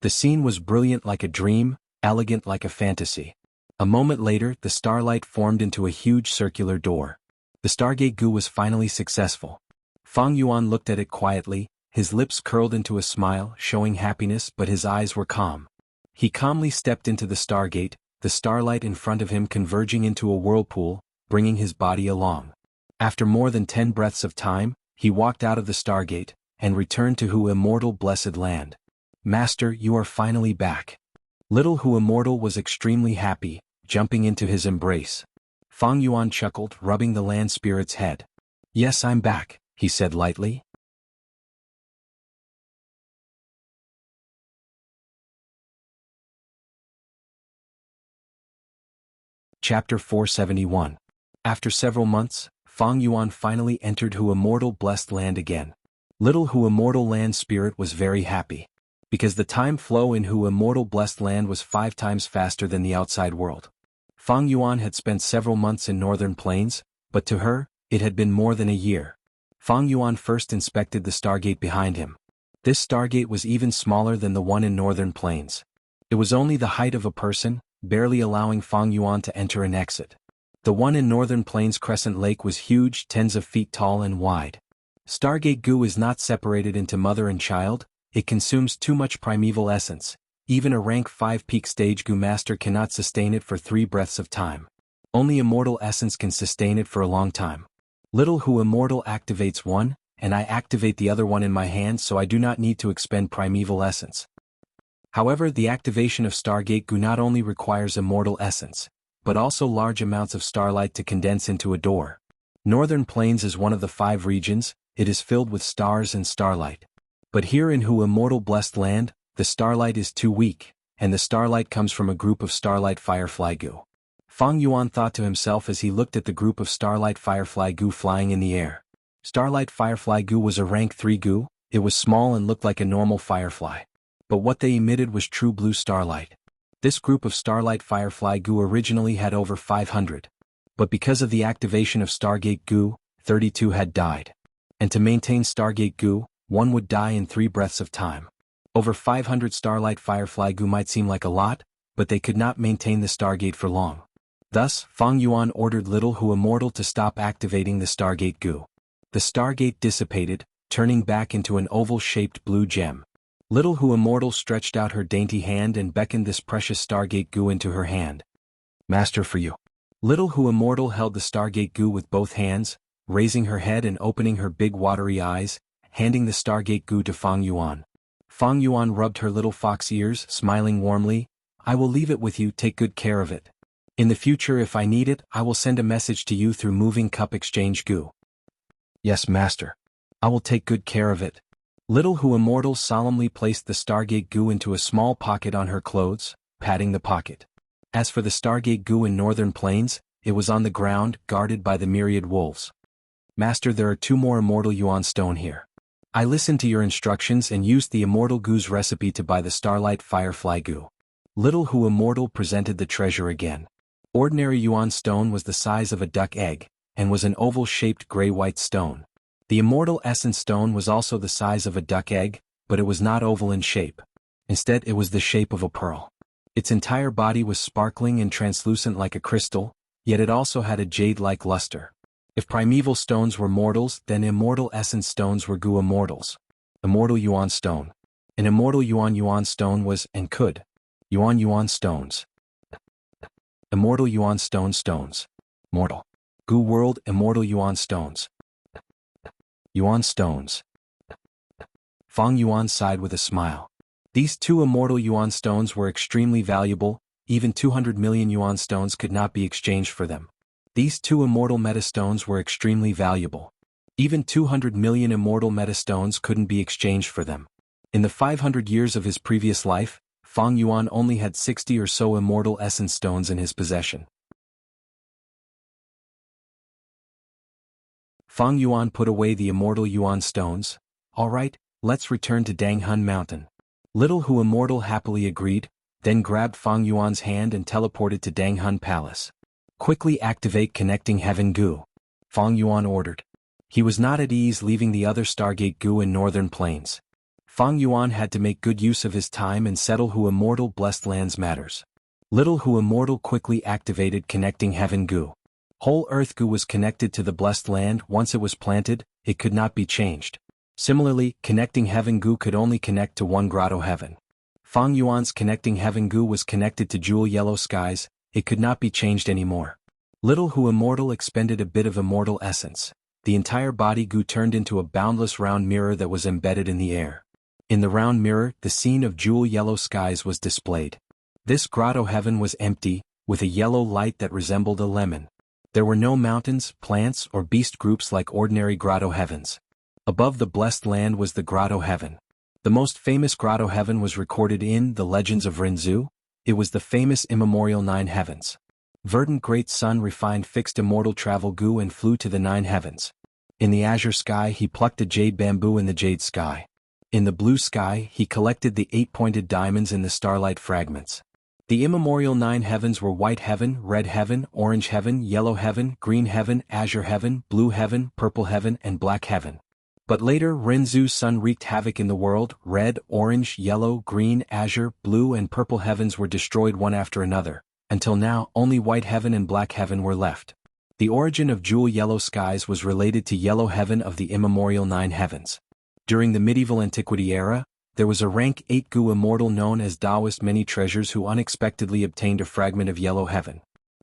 A: The scene was brilliant like a dream, elegant like a fantasy. A moment later, the starlight formed into a huge circular door. The Stargate goo was finally successful. Fang Yuan looked at it quietly, his lips curled into a smile, showing happiness, but his eyes were calm. He calmly stepped into the Stargate, the starlight in front of him converging into a whirlpool, bringing his body along. After more than 10 breaths of time, he walked out of the Stargate, and returned to Hu Immortal Blessed Land. Master, you are finally back. Little Hu Immortal was extremely happy, jumping into his embrace. Fang Yuan chuckled, rubbing the land spirit's head. Yes, I'm back, he said lightly. Chapter 471. After several months, Fang Yuan finally entered Hu Immortal Blessed Land again. Little Hu Immortal Land Spirit was very happy. Because the time flow in Hu Immortal Blessed Land was 5 times faster than the outside world. Fang Yuan had spent several months in Northern Plains, but to her, it had been more than a year. Fang Yuan first inspected the Stargate behind him. This Stargate was even smaller than the one in Northern Plains. It was only the height of a person, barely allowing Fang Yuan to enter and exit. The one in Northern Plains Crescent Lake was huge, tens of feet tall and wide. Stargate goo is not separated into mother and child, it consumes too much primeval essence. Even a rank 5 peak stage goo master cannot sustain it for 3 breaths of time. Only immortal essence can sustain it for a long time. Little Hu Immortal activates 1, and I activate the other one in my hand so I do not need to expend primeval essence. However, the activation of Stargate Goo not only requires immortal essence, but also large amounts of starlight to condense into a door. Northern Plains is one of the 5 regions, it is filled with stars and starlight. But here in Hu Immortal Blessed Land, the starlight is too weak, and the starlight comes from a group of starlight firefly goo. Fang Yuan thought to himself as he looked at the group of starlight firefly goo flying in the air. Starlight firefly goo was a rank 3 goo, it was small and looked like a normal firefly. But what they emitted was true blue starlight. This group of starlight firefly goo originally had over 500. But because of the activation of Stargate Goo, 32 had died. And to maintain Stargate Goo, one would die in 3 breaths of time. Over 500 starlight firefly goo might seem like a lot, but they could not maintain the Stargate for long. Thus, Fang Yuan ordered Little Hu Immortal to stop activating the Stargate Goo. The Stargate dissipated, turning back into an oval-shaped blue gem. Little Hu Immortal stretched out her dainty hand and beckoned this precious Stargate Goo into her hand. Master, for you. Little Hu Immortal held the Stargate Goo with both hands, raising her head and opening her big watery eyes, handing the Stargate Goo to Fang Yuan. Fang Yuan rubbed her little fox ears, smiling warmly. I will leave it with you, take good care of it. In the future, if I need it, I will send a message to you through Moving Cup Exchange Goo. Yes, Master. I will take good care of it. Little Hu Immortal solemnly placed the Stargate Goo into a small pocket on her clothes, patting the pocket. As for the Stargate Goo in Northern Plains, it was on the ground, guarded by the myriad wolves. Master, there are 2 more Immortal Yuan Stone here. I listened to your instructions and used the Immortal Goo's recipe to buy the Starlight Firefly Goo. Little Hu Immortal presented the treasure again. Ordinary Yuan Stone was the size of a duck egg, and was an oval-shaped gray-white stone. The Immortal Essence Stone was also the size of a duck egg, but it was not oval in shape. Instead, it was the shape of a pearl. Its entire body was sparkling and translucent like a crystal, yet it also had a jade-like luster. If primeval stones were mortals, then Immortal Essence Stones were Goo Immortals. Immortal Yuan Stone. An Immortal Yuan Stone was, and could. Yuan Stones. Immortal Yuan Stones. Mortal. Goo World Immortal Yuan Stones. Yuan Stones. Fang Yuan sighed with a smile. These 2 Immortal Yuan Stones were extremely valuable, even 200 million Yuan Stones could not be exchanged for them. These 2 Immortal Meta Stones were extremely valuable. Even 200 million Immortal Meta Stones couldn't be exchanged for them. In the 500 years of his previous life, Fang Yuan only had 60 or so Immortal Essence Stones in his possession. Fang Yuan put away the Immortal Yuan Stones. Alright, let's return to Danghun Mountain. Little Hu Immortal happily agreed, then grabbed Fang Yuan's hand and teleported to Danghun Palace. Quickly activate Connecting Heaven Goo. Fang Yuan ordered. He was not at ease leaving the other Stargate Goo in Northern Plains. Fang Yuan had to make good use of his time and settle Hu Immortal Blessed Lands matters. Little Hu Immortal quickly activated Connecting Heaven Goo. Whole Earth Goo was connected to the Blessed Land. Once it was planted, it could not be changed. Similarly, Connecting Heaven Goo could only connect to one Grotto Heaven. Fang Yuan's Connecting Heaven Goo was connected to Jewel Yellow Skies, it could not be changed anymore. Little Hu Immortal expended a bit of Immortal Essence. The entire body Goo turned into a boundless round mirror that was embedded in the air. In the round mirror, the scene of Jewel Yellow Skies was displayed. This Grotto Heaven was empty, with a yellow light that resembled a lemon. There were no mountains, plants, or beast groups like ordinary Grotto Heavens. Above the Blessed Land was the Grotto Heaven. The most famous Grotto Heaven was recorded in the Legends of Rinzhu. It was the famous immemorial 9 Heavens. Verdant Great Sun refined fixed Immortal Travel Goo and flew to the 9 Heavens. In the azure sky he plucked a jade bamboo in the jade sky. In the blue sky he collected the 8-pointed diamonds in the starlight fragments. The immemorial 9 Heavens were White Heaven, Red Heaven, Orange Heaven, Yellow Heaven, Green Heaven, Azure Heaven, Blue Heaven, Purple Heaven, and Black Heaven. But later Rinzu's sun wreaked havoc in the world. Red, orange, yellow, green, azure, blue and purple heavens were destroyed one after another. Until now, only White Heaven and Black Heaven were left. The origin of Jewel Yellow Skies was related to Yellow Heaven of the immemorial 9 Heavens. During the medieval antiquity era, there was a rank 8 Goo immortal known as Taoist Many Treasures who unexpectedly obtained a fragment of Yellow Heaven.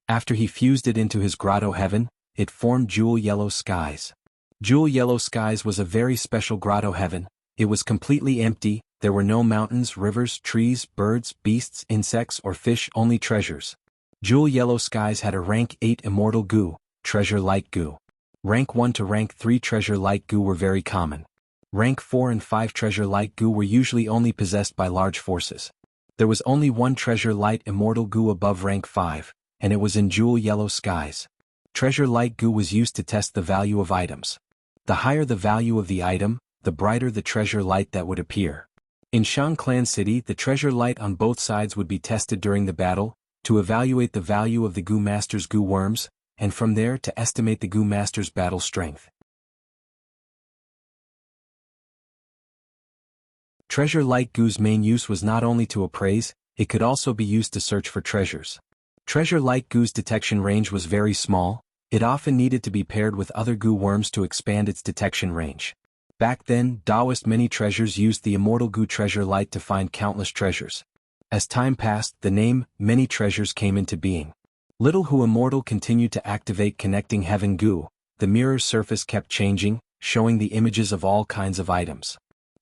A: After he fused it into his Grotto Heaven, it formed Jewel Yellow Skies. Jewel Yellow Skies was a very special grotto heaven. It was completely empty, there were no mountains, rivers, trees, birds, beasts, insects or fish, only treasures. Jewel Yellow Skies had a rank 8 immortal goo, treasure light goo. Rank 1 to rank 3 treasure light goo were very common. Rank 4 and 5 treasure light goo were usually only possessed by large forces. There was only one treasure light immortal goo above rank 5, and it was in Jewel Yellow Skies. Treasure light goo was used to test the value of items. The higher the value of the item, the brighter the treasure light that would appear. In Shang Clan City, the treasure light on both sides would be tested during the battle, to evaluate the value of the Goo Master's Goo Worms, and from there to estimate the Goo Master's battle strength. Treasure light goo's main use was not only to appraise, it could also be used to search for treasures. Treasure light goo's detection range was very small, it often needed to be paired with other goo worms to expand its detection range. Back then, Taoist many treasures used the immortal goo treasure light to find countless treasures. As time passed, the name, many treasures came into being. Little Who Immortal continued to activate connecting heaven goo, the mirror's surface kept changing, showing the images of all kinds of items.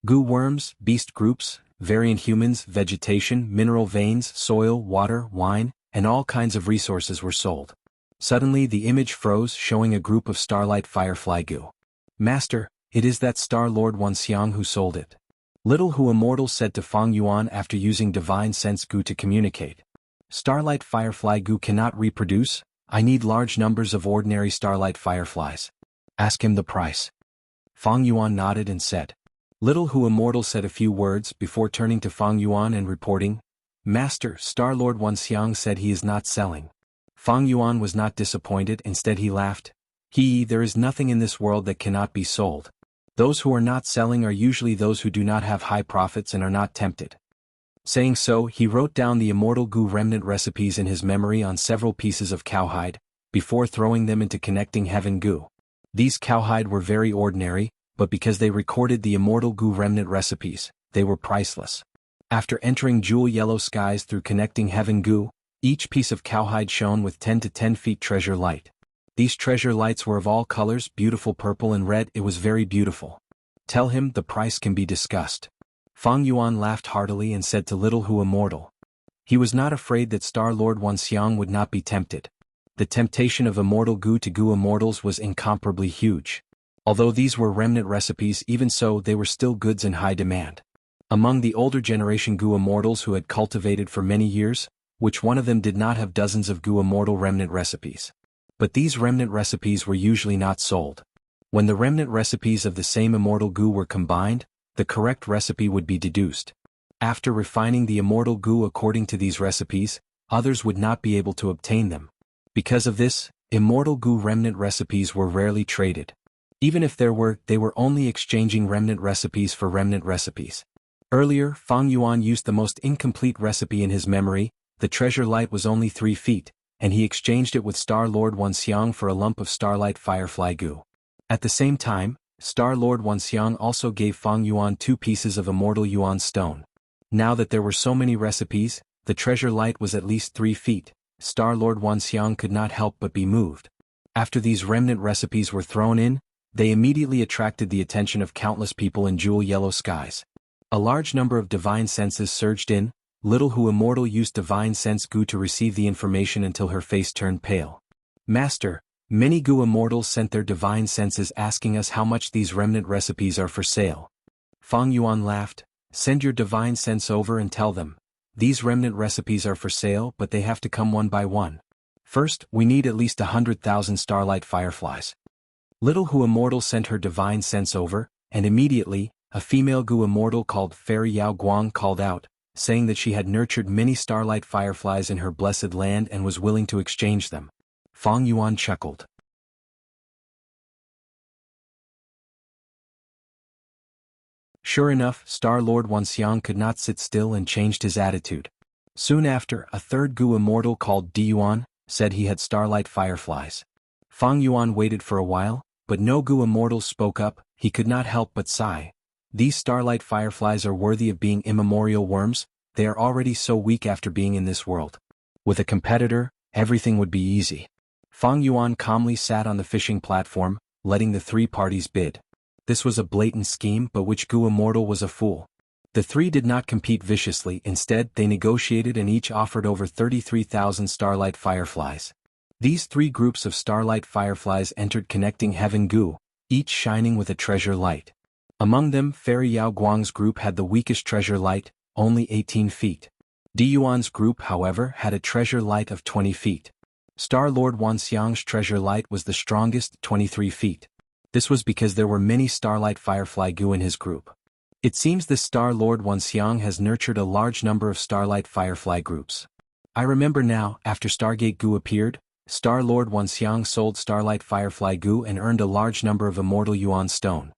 A: Goo worms, beast groups, variant humans, vegetation, mineral veins, soil, water, wine, and all kinds of resources were sold. Suddenly the image froze, showing a group of starlight firefly goo. Master, it is that Star Lord Wuxia who sold it. Little Who Immortal said to Fang Yuan after using divine sense goo to communicate. Starlight firefly goo cannot reproduce, I need large numbers of ordinary starlight fireflies. Ask him the price. Fang Yuan nodded and said. Little Who Immortal said a few words before turning to Fang Yuan and reporting, Master, Star Lord Wuxia said he is not selling. Fang Yuan was not disappointed, instead he laughed. There is nothing in this world that cannot be sold. Those who are not selling are usually those who do not have high profits and are not tempted. Saying so, he wrote down the immortal goo remnant recipes in his memory on several pieces of cowhide, before throwing them into connecting heaven goo. These cowhide were very ordinary, but because they recorded the immortal goo remnant recipes, they were priceless. After entering Jewel Yellow Skies through connecting heaven goo, each piece of cowhide shone with 10 to 10 feet treasure light. These treasure lights were of all colors, beautiful purple and red, it was very beautiful. Tell him the price can be discussed. Fang Yuan laughed heartily and said to Little Who Immortal. He was not afraid that Star Lord Wuxia would not be tempted. The temptation of immortal goo to goo immortals was incomparably huge. Although these were remnant recipes, even so they were still goods in high demand. Among the older generation goo immortals who had cultivated for many years, which one of them did not have dozens of goo immortal remnant recipes? But these remnant recipes were usually not sold. When the remnant recipes of the same immortal goo were combined, the correct recipe would be deduced. After refining the immortal goo according to these recipes, others would not be able to obtain them. Because of this, immortal goo remnant recipes were rarely traded. Even if there were, they were only exchanging remnant recipes for remnant recipes. Earlier, Fang Yuan used the most incomplete recipe in his memory, the treasure light was only 3 feet, and he exchanged it with Star Lord Wuxia for a lump of starlight firefly goo. At the same time, Star Lord Wuxia also gave Fang Yuan 2 pieces of immortal yuan stone. Now that there were so many recipes, the treasure light was at least 3 feet, Star Lord Wuxia could not help but be moved. After these remnant recipes were thrown in, they immediately attracted the attention of countless people in Jewel Yellow Skies. A large number of divine senses surged in. Little Who Immortal used divine sense goo to receive the information until her face turned pale. Master, many goo immortals sent their divine senses asking us how much these remnant recipes are for sale. Fang Yuan laughed. Send your divine sense over and tell them. These remnant recipes are for sale, but they have to come one by one. First, we need at least 100,000 starlight fireflies. Little Who Immortal sent her divine sense over, and immediately, a female goo immortal called Fairy Yao Guang called out, saying that she had nurtured many starlight fireflies in her blessed land and was willing to exchange them. Fang Yuan chuckled. Sure enough, Star Lord Wuxia could not sit still and changed his attitude. Soon after, a third goo immortal called Diyuan said he had starlight fireflies. Fang Yuan waited for a while, but no goo immortal spoke up. He could not help but sigh. These starlight fireflies are worthy of being immemorial worms, they are already so weak after being in this world. With a competitor, everything would be easy. Fang Yuan calmly sat on the fishing platform, letting the three parties bid. This was a blatant scheme, but which Gu Immortal was a fool. The three did not compete viciously, instead they negotiated and each offered over 33,000 starlight fireflies. These three groups of starlight fireflies entered connecting heaven Gu, each shining with a treasure light. Among them, Fairy Yao Guang's group had the weakest treasure light, only 18 feet. Di Yuan's group, however, had a treasure light of 20 feet. Star Lord Wanxiang's treasure light was the strongest, 23 feet. This was because there were many starlight firefly Gu in his group. It seems this Star Lord Wanxiang has nurtured a large number of starlight firefly groups. I remember now, after Stargate Gu appeared, Star Lord Wanxiang sold starlight firefly Gu and earned a large number of immortal Yuan stone.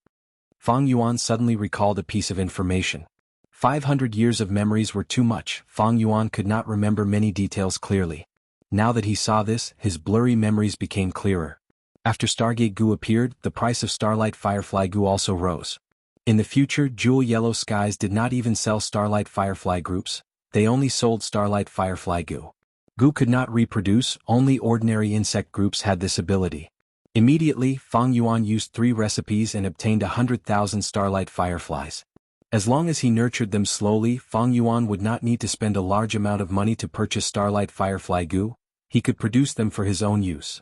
A: Fang Yuan suddenly recalled a piece of information. 500 years of memories were too much. Fang Yuan could not remember many details clearly. Now that he saw this, his blurry memories became clearer. After Stargate Gu appeared, the price of starlight firefly Gu also rose. In the future, Jewel Yellow Skies did not even sell starlight firefly groups, they only sold starlight firefly Gu. Gu could not reproduce, only ordinary insect groups had this ability. Immediately, Fang Yuan used 3 recipes and obtained 100,000 starlight fireflies. As long as he nurtured them slowly, Fang Yuan would not need to spend a large amount of money to purchase starlight firefly Gu, he could produce them for his own use.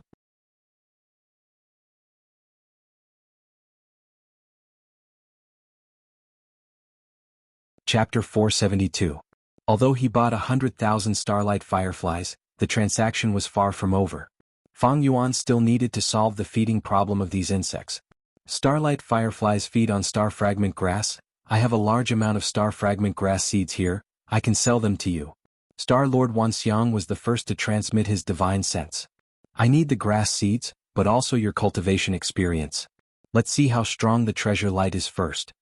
A: Chapter 472. Although he bought 100,000 starlight fireflies, the transaction was far from over. Fang Yuan still needed to solve the feeding problem of these insects. Starlight fireflies feed on star fragment grass. I have a large amount of star fragment grass seeds here, I can sell them to you. Star Lord Wanxiang was the first to transmit his divine sense. I need the grass seeds, but also your cultivation experience. Let's see how strong the treasure light is first.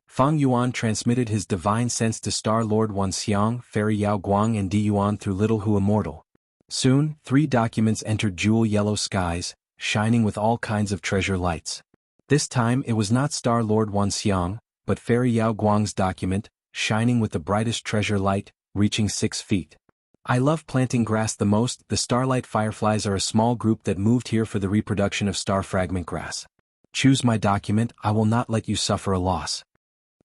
A: Fang Yuan transmitted his divine sense to Star Lord Wanxiang, Fairy Yao Guang and Di Yuan through Little Hu Immortal. Soon, 3 documents entered Jewel Yellow Skies, shining with all kinds of treasure lights. This time it was not Star Lord Wanxiang, but Fairy Yao Guang's document, shining with the brightest treasure light, reaching 6 feet. I love planting grass the most. The starlight fireflies are a small group that moved here for the reproduction of star fragment grass. Choose my document, I will not let you suffer a loss.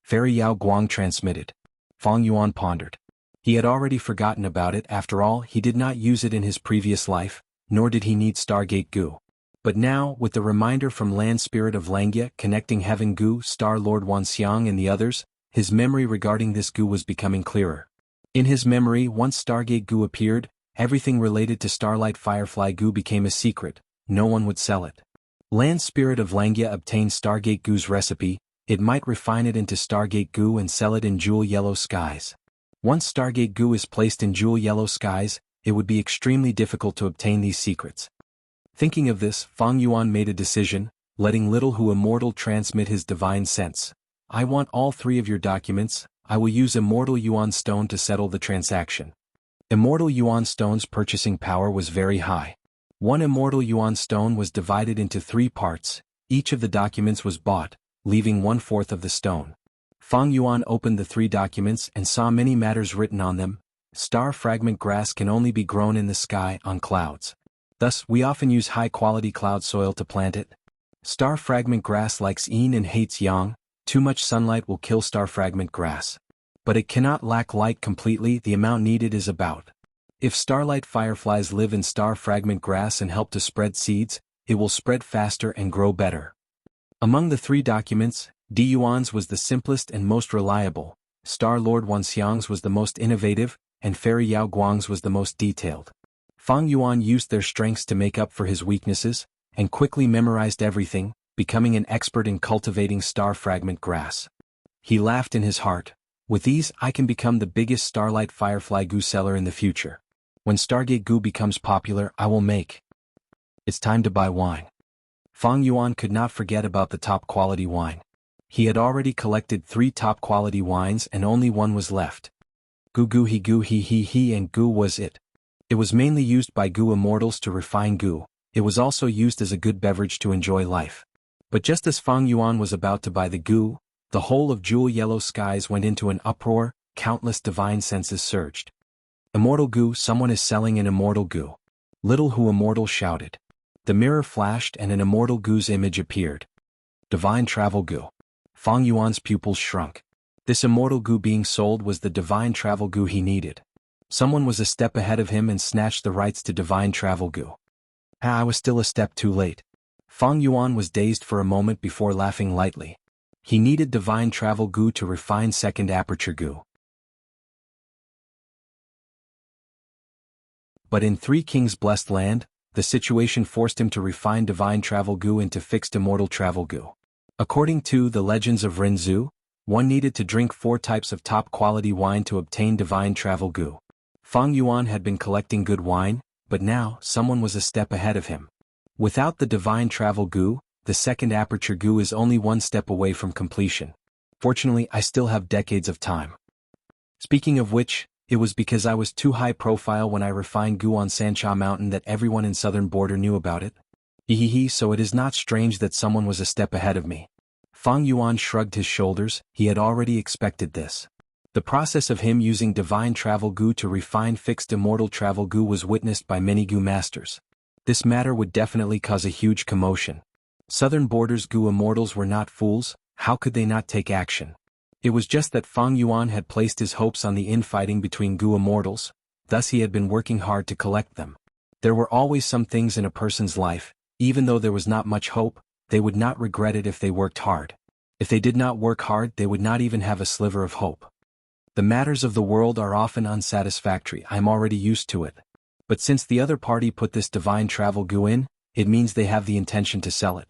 A: Fairy Yao Guang transmitted. Fang Yuan pondered. He had already forgotten about it. After all, he did not use it in his previous life, nor did he need Stargate Gu. But now, with the reminder from Land Spirit of Langya connecting Heaven Gu, Star Lord Wanxiang and the others, his memory regarding this Gu was becoming clearer. In his memory, once Stargate Gu appeared, everything related to Starlight Firefly Gu became a secret, no one would sell it. Land Spirit of Langya obtained Stargate Gu's recipe, it might refine it into Stargate Gu and sell it in Jewel Yellow Skies. Once Stargate Gu is placed in Jewel Yellow Skies, it would be extremely difficult to obtain these secrets. Thinking of this, Fang Yuan made a decision, letting Little Hu Immortal transmit his divine sense. I want all 3 of your documents, I will use Immortal Yuan Stone to settle the transaction. Immortal Yuan Stone's purchasing power was very high. 1 Immortal Yuan Stone was divided into 3 parts, each of the documents was bought, leaving 1/4 of the stone. Fang Yuan opened the 3 documents and saw many matters written on them. Star fragment grass can only be grown in the sky, on clouds. Thus, we often use high-quality cloud soil to plant it. Star fragment grass likes yin and hates yang, too much sunlight will kill star fragment grass. But it cannot lack light completely, the amount needed is about. If starlight fireflies live in star fragment grass and help to spread seeds, it will spread faster and grow better. Among the 3 documents, Di Yuan's was the simplest and most reliable, Star Lord Wanxiang's was the most innovative, and Fairy Yao Guang's was the most detailed. Fang Yuan used their strengths to make up for his weaknesses, and quickly memorized everything, becoming an expert in cultivating star fragment grass. He laughed in his heart. With these, I can become the biggest starlight firefly Gu seller in the future. When Stargate Gu becomes popular, I will make. It's time to buy wine. Fang Yuan could not forget about the top-quality wine. He had already collected 3 top-quality wines and only 1 was left. Gu he and Gu was it. It was mainly used by Gu immortals to refine Gu, it was also used as a good beverage to enjoy life. But just as Fang Yuan was about to buy the Gu, the whole of Jewel Yellow Skies went into an uproar, countless divine senses surged. Immortal Gu, someone is selling an immortal Gu. Little Hu Immortal shouted. The mirror flashed and an immortal Gu's image appeared. Divine Travel Gu. Fang Yuan's pupils shrunk. This immortal Gu being sold was the Divine Travel Gu he needed. Someone was a step ahead of him and snatched the rights to Divine Travel Gu. I was still a step too late. Fang Yuan was dazed for a moment before laughing lightly. He needed Divine Travel Gu to refine Second Aperture Gu. But in Three Kings' blessed land, the situation forced him to refine Divine Travel Gu into fixed Immortal Travel Gu. According to the Legends of Rinzhu, one needed to drink 4 types of top-quality wine to obtain Divine Travel Gu. Fang Yuan had been collecting good wine, but now someone was a step ahead of him. Without the Divine Travel Gu, the Second Aperture Gu is only 1 step away from completion. Fortunately, I still have decades of time. Speaking of which, it was because I was too high profile when I refined Gu on Sancha Mountain that everyone in Southern Border knew about it. So it is not strange that someone was a step ahead of me. Fang Yuan shrugged his shoulders, he had already expected this. The process of him using Divine Travel Gu to refine fixed Immortal Travel Gu was witnessed by many Gu masters. This matter would definitely cause a huge commotion. Southern Border's Gu Immortals were not fools, how could they not take action? It was just that Fang Yuan had placed his hopes on the infighting between Gu Immortals, thus he had been working hard to collect them. There were always some things in a person's life, even though there was not much hope, they would not regret it if they worked hard. If they did not work hard, they would not even have a sliver of hope. The matters of the world are often unsatisfactory, I am already used to it. But since the other party put this Divine Travel Gu in, it means they have the intention to sell it.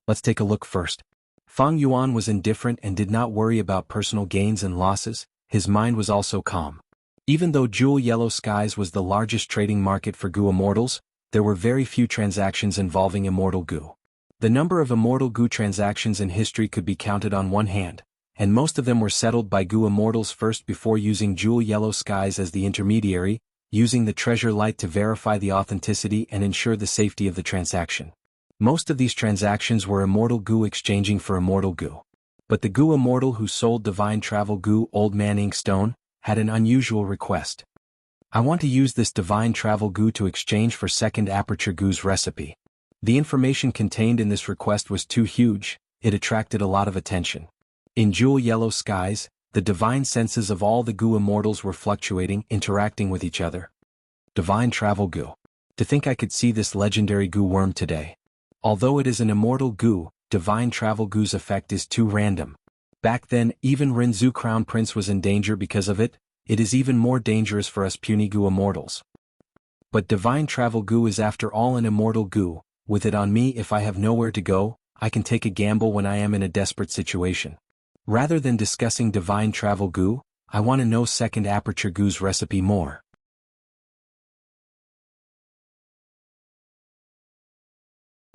A: Let's take a look first. Fang Yuan was indifferent and did not worry about personal gains and losses, his mind was also calm. Even though Jewel Yellow Skies was the largest trading market for Gu Immortals, there were very few transactions involving Immortal Gu. The number of Immortal Gu transactions in history could be counted on one hand, and most of them were settled by Gu Immortals first before using Jewel Yellow Skies as the intermediary, using the treasure light to verify the authenticity and ensure the safety of the transaction. Most of these transactions were Immortal Gu exchanging for Immortal Gu. But the Gu Immortal who sold Divine Travel Gu Old Man Inkstone had an unusual request. I want to use this Divine Travel Gu to exchange for Second Aperture Gu's recipe. The information contained in this request was too huge, it attracted a lot of attention. In Jewel Yellow Skies, the divine senses of all the Gu Immortals were fluctuating, interacting with each other. Divine Travel Gu. To think I could see this legendary Gu worm today. Although it is an Immortal Gu, Divine Travel Gu's effect is too random. Back then, even Rinzhu Crown Prince was in danger because of it, it is even more dangerous for us puny Gu Immortals. But Divine Travel Gu is after all an Immortal Gu, with it on me if I have nowhere to go, I can take a gamble when I am in a desperate situation. Rather than discussing Divine Travel Gu, I want to know Second Aperture Gu's recipe more.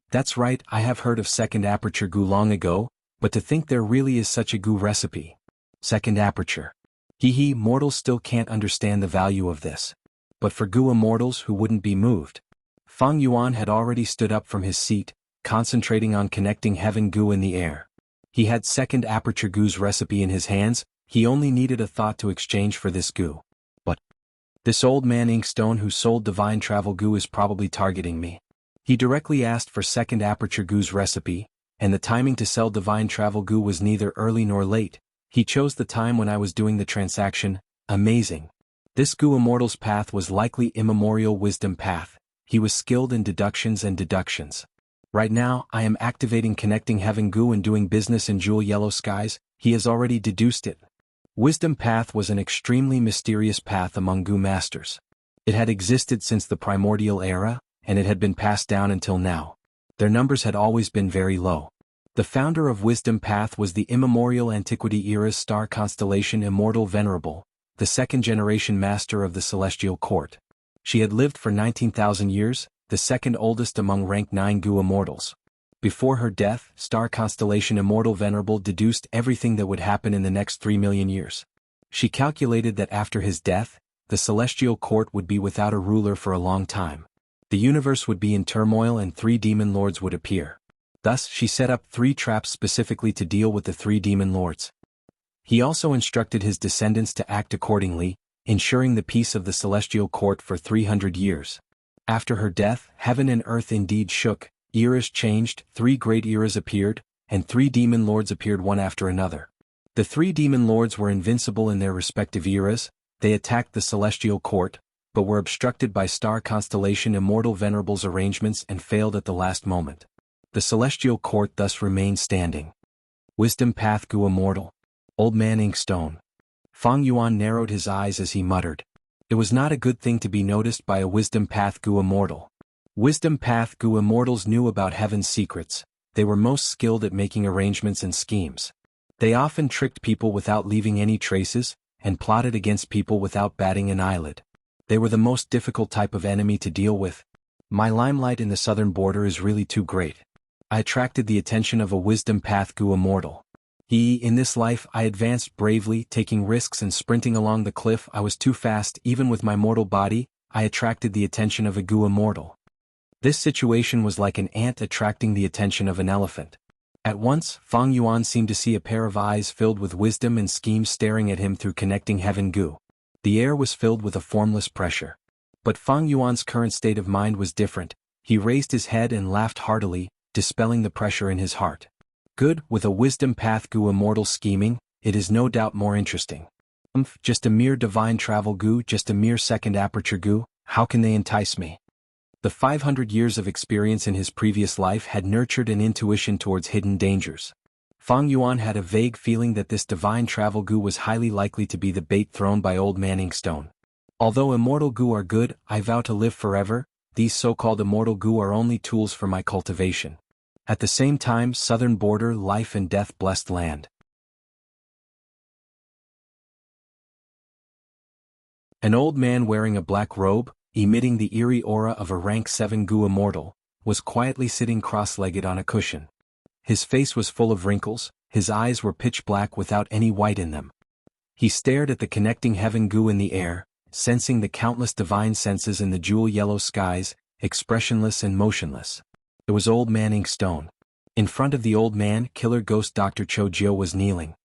A: That's right, I have heard of Second Aperture Gu long ago, but to think there really is such a Gu recipe. Second Aperture. Mortals still can't understand the value of this. But for Gu Immortals who wouldn't be moved. Fang Yuan had already stood up from his seat, concentrating on connecting Heaven Gu in the air. He had Second Aperture Gu's recipe in his hands, he only needed a thought to exchange for this Gu. But this Old Man Inkstone who sold Divine Travel Gu is probably targeting me. He directly asked for Second Aperture Gu's recipe, and the timing to sell Divine Travel Gu was neither early nor late. He chose the time when I was doing the transaction. Amazing. This Gu Immortal's path was likely immemorial wisdom path. He was skilled in deductions and deductions. Right now, I am activating connecting Heaven Gu and doing business in Jewel Yellow Skies. He has already deduced it. Wisdom path was an extremely mysterious path among Gu masters. It had existed since the primordial era, and it had been passed down until now. Their numbers had always been very low. The founder of Wisdom Path was the immemorial Antiquity era's star constellation Immortal Venerable, the second-generation master of the Celestial Court. She had lived for 19,000 years, the second oldest among rank 9 Gu Immortals. Before her death, star constellation Immortal Venerable deduced everything that would happen in the next 3 million years. She calculated that after his death, the Celestial Court would be without a ruler for a long time. The universe would be in turmoil and 3 demon lords would appear. Thus, she set up 3 traps specifically to deal with the 3 demon lords. He also instructed his descendants to act accordingly, ensuring the peace of the Celestial Court for 300 years. After her death, heaven and earth indeed shook, eras changed, 3 great eras appeared, and 3 demon lords appeared one after another. The 3 demon lords were invincible in their respective eras. They attacked the celestial court, but were obstructed by star constellation Immortal Venerable's arrangements and failed at the last moment. The celestial court thus remained standing. Wisdom Path Gu Immortal. Old Man Inkstone. Fang Yuan narrowed his eyes as he muttered. It was not a good thing to be noticed by a Wisdom Path Gu Immortal. Wisdom Path Gu Immortals knew about heaven's secrets. They were most skilled at making arrangements and schemes. They often tricked people without leaving any traces, and plotted against people without batting an eyelid. They were the most difficult type of enemy to deal with. My limelight in the southern border is really too great. I attracted the attention of a Wisdom Path Gu Immortal. In this life I advanced bravely, taking risks and sprinting along the cliff. I was too fast. Even with my mortal body, I attracted the attention of a Gu Immortal. This situation was like an ant attracting the attention of an elephant. At once, Fang Yuan seemed to see a pair of eyes filled with wisdom and schemes staring at him through connecting heaven Gu. The air was filled with a formless pressure. But Fang Yuan's current state of mind was different. He raised his head and laughed heartily, dispelling the pressure in his heart. Good, with a Wisdom Path Gu Immortal scheming, it is no doubt more interesting. Just a mere divine travel Gu, just a mere second aperture Gu, how can they entice me? The 500 years of experience in his previous life had nurtured an intuition towards hidden dangers. Fang Yuan had a vague feeling that this divine travel Gu was highly likely to be the bait thrown by Old Man Inkstone. Although immortal Gu are good, I vow to live forever. These so-called immortal Gu are only tools for my cultivation. At the same time, southern border, life and death blessed land. An old man wearing a black robe, emitting the eerie aura of a rank 7 Gu Immortal, was quietly sitting cross-legged on a cushion. His face was full of wrinkles, his eyes were pitch black without any white in them. He stared at the connecting heaven Gu in the air, sensing the countless divine senses in the jewel-yellow skies, expressionless and motionless. It was Old Man Inkstone. In front of the old man, killer ghost Dr. Cho Jio was kneeling.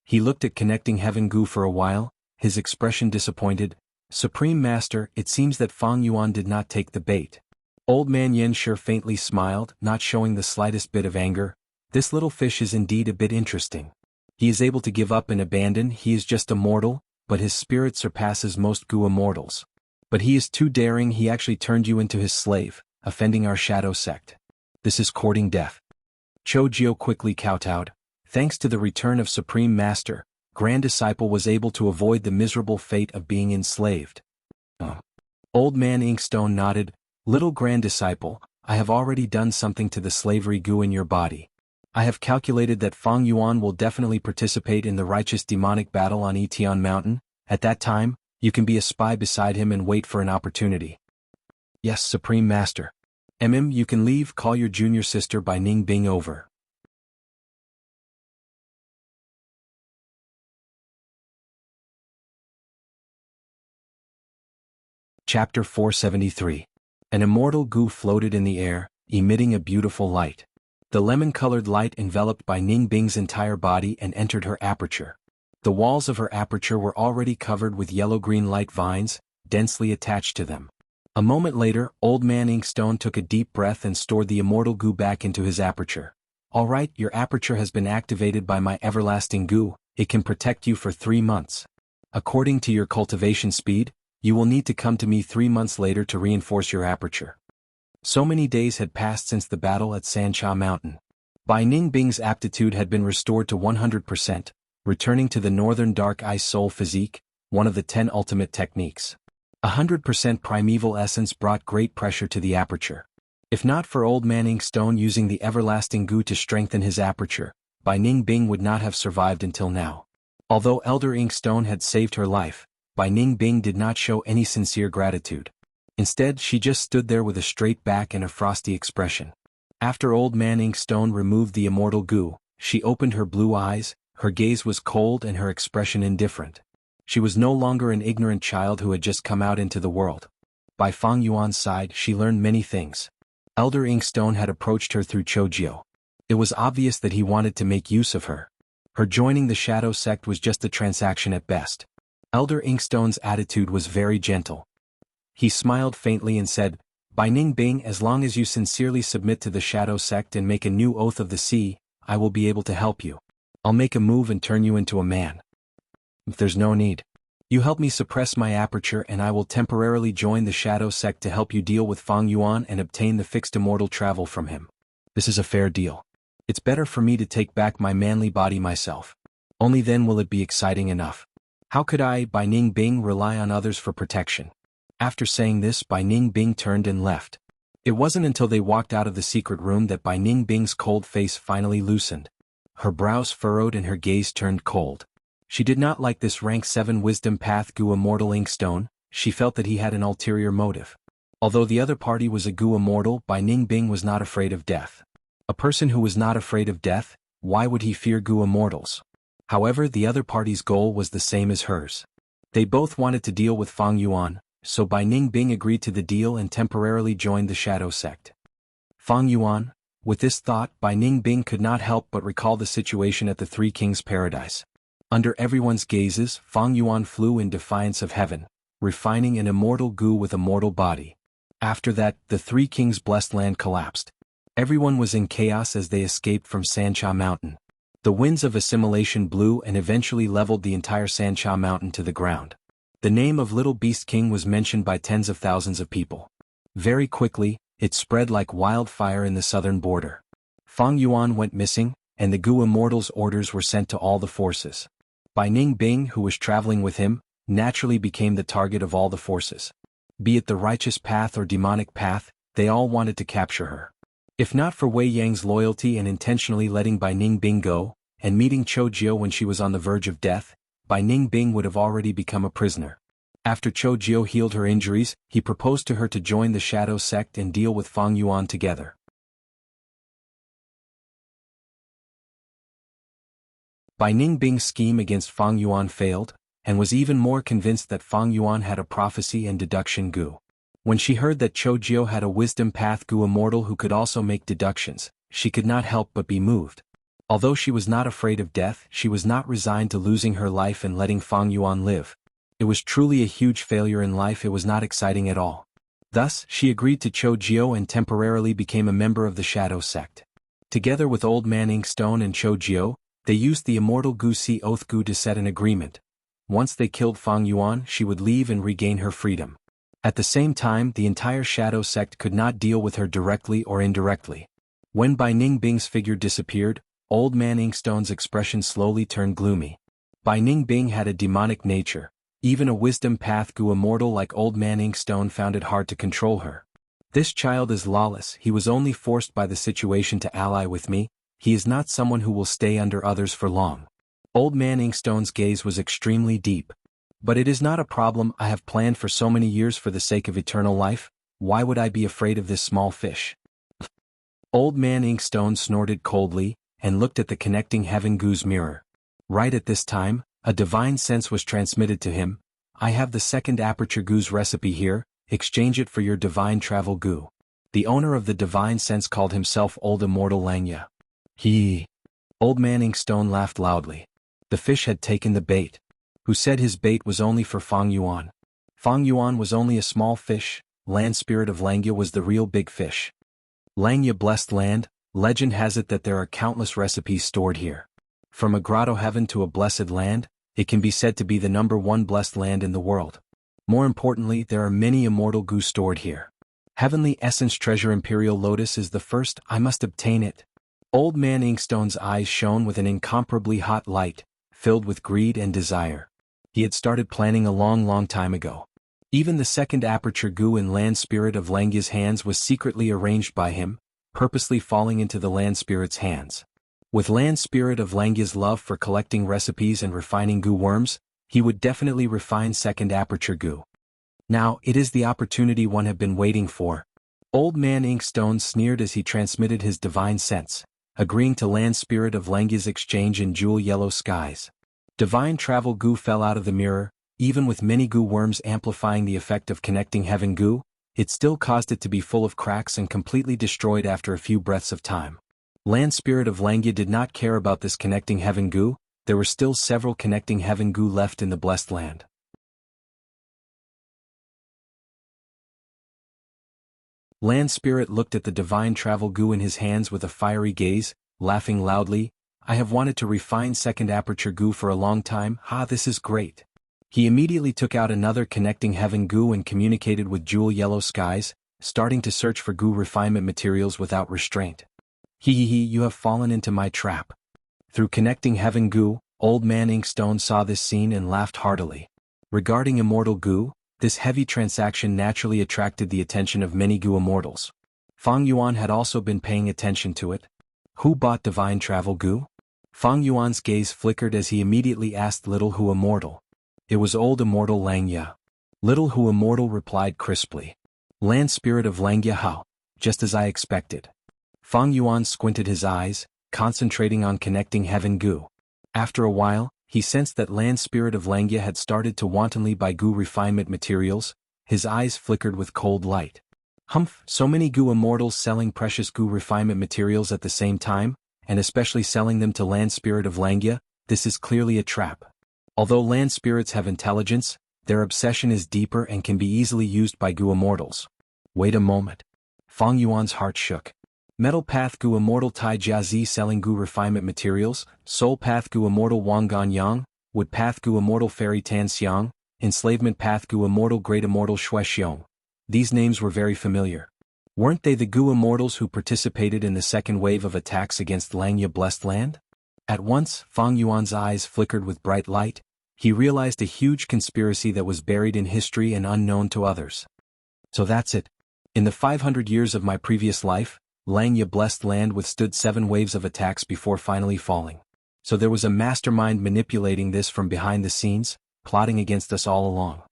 A: He looked at connecting heaven Gu for a while, his expression disappointed. Supreme Master, it seems that Fang Yuan did not take the bait. Old Man Yanshi faintly smiled, not showing the slightest bit of anger. This little fish is indeed a bit interesting. He is able to give up and abandon. He is just a mortal, but his spirit surpasses most Gu Immortals. But he is too daring. He actually turned you into his slave, offending our shadow sect. This is courting death. Cho Jio quickly kowtowed. Thanks to the return of Supreme Master, Grand Disciple was able to avoid the miserable fate of being enslaved. Old Man Inkstone nodded. Little Grand Disciple, I have already done something to the slavery Gu in your body. I have calculated that Fang Yuan will definitely participate in the righteous demonic battle on Etian Mountain. At that time, you can be a spy beside him and wait for an opportunity. Yes, Supreme Master. You can leave. Call your junior sister by Ning Bing over. Chapter 473. An immortal Gu floated in the air, emitting a beautiful light. The lemon-colored light enveloped by Ning Bing's entire body and entered her aperture. The walls of her aperture were already covered with yellow-green light vines, densely attached to them. A moment later, Old Man Inkstone took a deep breath and stored the immortal Gu back into his aperture. All right, your aperture has been activated by my everlasting Gu. It can protect you for 3 months. According to your cultivation speed, you will need to come to me 3 months later to reinforce your aperture. So many days had passed since the battle at Sancha Mountain. Bai Ning Bing's aptitude had been restored to 100%, returning to the northern dark ice soul physique, one of the 10 ultimate techniques. 100% primeval essence brought great pressure to the aperture. If not for Old Man Inkstone using the everlasting Gu to strengthen his aperture, Bai Ning Bing would not have survived until now. Although Elder Inkstone had saved her life, Bai Ning Bing did not show any sincere gratitude. Instead, she just stood there with a straight back and a frosty expression. After Old Man Inkstone removed the immortal Gu, she opened her blue eyes, her gaze was cold and her expression indifferent. She was no longer an ignorant child who had just come out into the world. By Fang Yuan's side, she learned many things. Elder Inkstone had approached her through Cho Jio. It was obvious that he wanted to make use of her. Her joining the Shadow Sect was just a transaction at best. Elder Inkstone's attitude was very gentle. He smiled faintly and said, By Ning Bing, as long as you sincerely submit to the Shadow Sect and make a new Oath of the Sea, I will be able to help you. I'll make a move and turn you into a man. If there's no need, you help me suppress my aperture and I will temporarily join the Shadow Sect to help you deal with Fang Yuan and obtain the fixed immortal travel from him. This is a fair deal. It's better for me to take back my manly body myself. Only then will it be exciting enough. How could I, Bai Ning Bing, rely on others for protection? After saying this, Bai Ning Bing turned and left. It wasn't until they walked out of the secret room that Bai Ning Bing's cold face finally loosened. Her brows furrowed and her gaze turned cold. She did not like this rank 7 wisdom path Gu Immortal Inkstone. She felt that he had an ulterior motive. Although the other party was a Gu Immortal, Bai Ning Bing was not afraid of death. A person who was not afraid of death, why would he fear Gu Immortals? However, the other party's goal was the same as hers. They both wanted to deal with Fang Yuan, so Bai Ning Bing agreed to the deal and temporarily joined the Shadow Sect. Fang Yuan. With this thought, Bai Ning Bing could not help but recall the situation at the Three Kings' Paradise. Under everyone's gazes, Fang Yuan flew in defiance of heaven, refining an immortal Gu with a mortal body. After that, the Three Kings' blessed land collapsed. Everyone was in chaos as they escaped from Sancha Mountain. The winds of assimilation blew and eventually leveled the entire Sancha Mountain to the ground. The name of Little Beast King was mentioned by tens of thousands of people. Very quickly, it spread like wildfire in the southern border. Fang Yuan went missing, and the Gu Immortals' orders were sent to all the forces. Bai Ning Bing, who was traveling with him, naturally became the target of all the forces. Be it the righteous path or demonic path, they all wanted to capture her. If not for Wei Yang's loyalty and intentionally letting Bai Ning Bing go, and meeting Cho Jio when she was on the verge of death, Bai Ning Bing would have already become a prisoner. After Cho Jio healed her injuries, he proposed to her to join the Shadow Sect and deal with Fang Yuan together. Bai Ning Bing's scheme against Fang Yuan failed, and was even more convinced that Fang Yuan had a prophecy and deduction Gu. When she heard that Cho Jio had a wisdom path Gu Immortal who could also make deductions, she could not help but be moved. Although she was not afraid of death, she was not resigned to losing her life and letting Fang Yuan live. It was truly a huge failure in life. It was not exciting at all. Thus, she agreed to Cho Jio and temporarily became a member of the Shadow Sect. Together with Old Man Inkstone and Cho Jio, they used the Immortal Gu Si Oath Gu to set an agreement. Once they killed Fang Yuan, she would leave and regain her freedom. At the same time, the entire Shadow Sect could not deal with her directly or indirectly. When Bai Ning Bing's figure disappeared, Old Man Inkstone's expression slowly turned gloomy. Bai Ning Bing had a demonic nature. Even a wisdom path Gu Immortal like Old Man Inkstone found it hard to control her. This child is lawless. He was only forced by the situation to ally with me. He is not someone who will stay under others for long. Old Man Inkstone's gaze was extremely deep. But it is not a problem I have planned for so many years for the sake of eternal life. Why would I be afraid of this small fish? Old Man Inkstone snorted coldly, and looked at the connecting heaven Gu's mirror. Right at this time, a divine sense was transmitted to him. I have the second aperture Gu's recipe here, exchange it for your divine travel Gu. The owner of the divine sense called himself Old Immortal Langya. Old Man Inkstone laughed loudly. The fish had taken the bait. Who said his bait was only for Fang Yuan? Fang Yuan was only a small fish. Land Spirit of Langya was the real big fish. Langya blessed land. Legend has it that there are countless recipes stored here. From a grotto heaven to a blessed land, it can be said to be the #1 blessed land in the world. More importantly, there are many immortal Gu stored here. Heavenly Essence Treasure Imperial Lotus is the first. I must obtain it. Old Man Inkstone's eyes shone with an incomparably hot light, filled with greed and desire. He had started planning a long time ago. Even the second aperture Gu in Land Spirit of Langya's hands was secretly arranged by him, purposely falling into the Land Spirit's hands. With Land Spirit of Langya's love for collecting recipes and refining Gu worms, he would definitely refine second aperture Gu. Now, it is the opportunity one had been waiting for. Old Man Inkstone sneered as he transmitted his divine sense, agreeing to Land Spirit of Langya's exchange in jewel yellow skies. Divine travel Gu fell out of the mirror. Even with many Gu worms amplifying the effect of connecting heaven Gu, it still caused it to be full of cracks and completely destroyed after a few breaths of time. Land Spirit of Langya did not care about this connecting heaven Gu. There were still several connecting heaven Gu left in the blessed land. Land Spirit looked at the divine travel goo in his hands with a fiery gaze, laughing loudly. I have wanted to refine second aperture goo for a long time. This is great. He immediately took out another connecting heaven goo and communicated with jewel yellow skies, starting to search for goo refinement materials without restraint. You have fallen into my trap. Through connecting heaven goo, Old Man Inkstone saw this scene and laughed heartily. Regarding immortal goo, this heavy transaction naturally attracted the attention of many goo immortals. Fang Yuan had also been paying attention to it. Who bought divine travel goo? Fang Yuan's gaze flickered as he immediately asked Little Hu Immortal. It was old immortal Langya. Little Hu Immortal replied crisply. Land Spirit of Langya Hao, just as I expected. Fang Yuan squinted his eyes, concentrating on connecting heaven goo. After a while, he sensed that Land Spirit of Langya had started to wantonly buy goo refinement materials. His eyes flickered with cold light. Humph, so many goo immortals selling precious goo refinement materials at the same time, and especially selling them to Land Spirit of Langya, this is clearly a trap. Although land spirits have intelligence, their obsession is deeper and can be easily used by goo immortals. Wait a moment. Fang Yuan's heart shook. Metal Path Goo Immortal Tai Jiazi selling goo refinement materials, Soul Path Goo Immortal Wang Gan Yang, Wood Path Goo Immortal Fairy Tan Xiang, Enslavement Path Goo Immortal Great Immortal Shui Xiong. These names were very familiar. Weren't they the goo immortals who participated in the second wave of attacks against Langya Blessed Land? At once, Fang Yuan's eyes flickered with bright light. He realized a huge conspiracy that was buried in history and unknown to others. So that's it. In the 500 years of my previous life, Langya Blessed Land withstood 7 waves of attacks before finally falling. So there was a mastermind manipulating this from behind the scenes, plotting against us all along.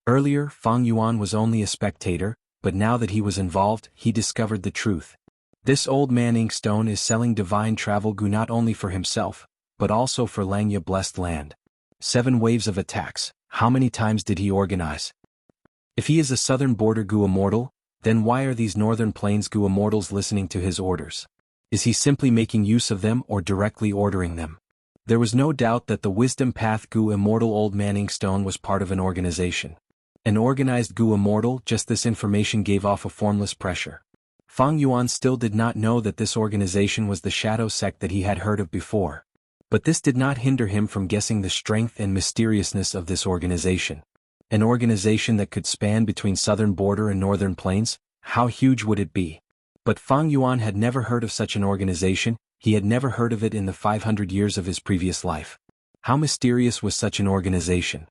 A: Earlier, Fang Yuan was only a spectator, but now that he was involved, he discovered the truth. This Old Man Inkstone is selling divine travel goo not only for himself, but also for Langya Blessed Land. 7 waves of attacks, how many times did he organize? If he is a southern border goo immortal, then why are these northern plains goo immortals listening to his orders? Is he simply making use of them or directly ordering them? There was no doubt that the Wisdom Path Goo Immortal Old Man Inkstone was part of an organization. An organized goo immortal, just this information gave off a formless pressure. Fang Yuan still did not know that this organization was the shadow sect that he had heard of before. But this did not hinder him from guessing the strength and mysteriousness of this organization. An organization that could span between southern border and northern plains, how huge would it be? But Fang Yuan had never heard of such an organization, he had never heard of it in the 500 years of his previous life. How mysterious was such an organization?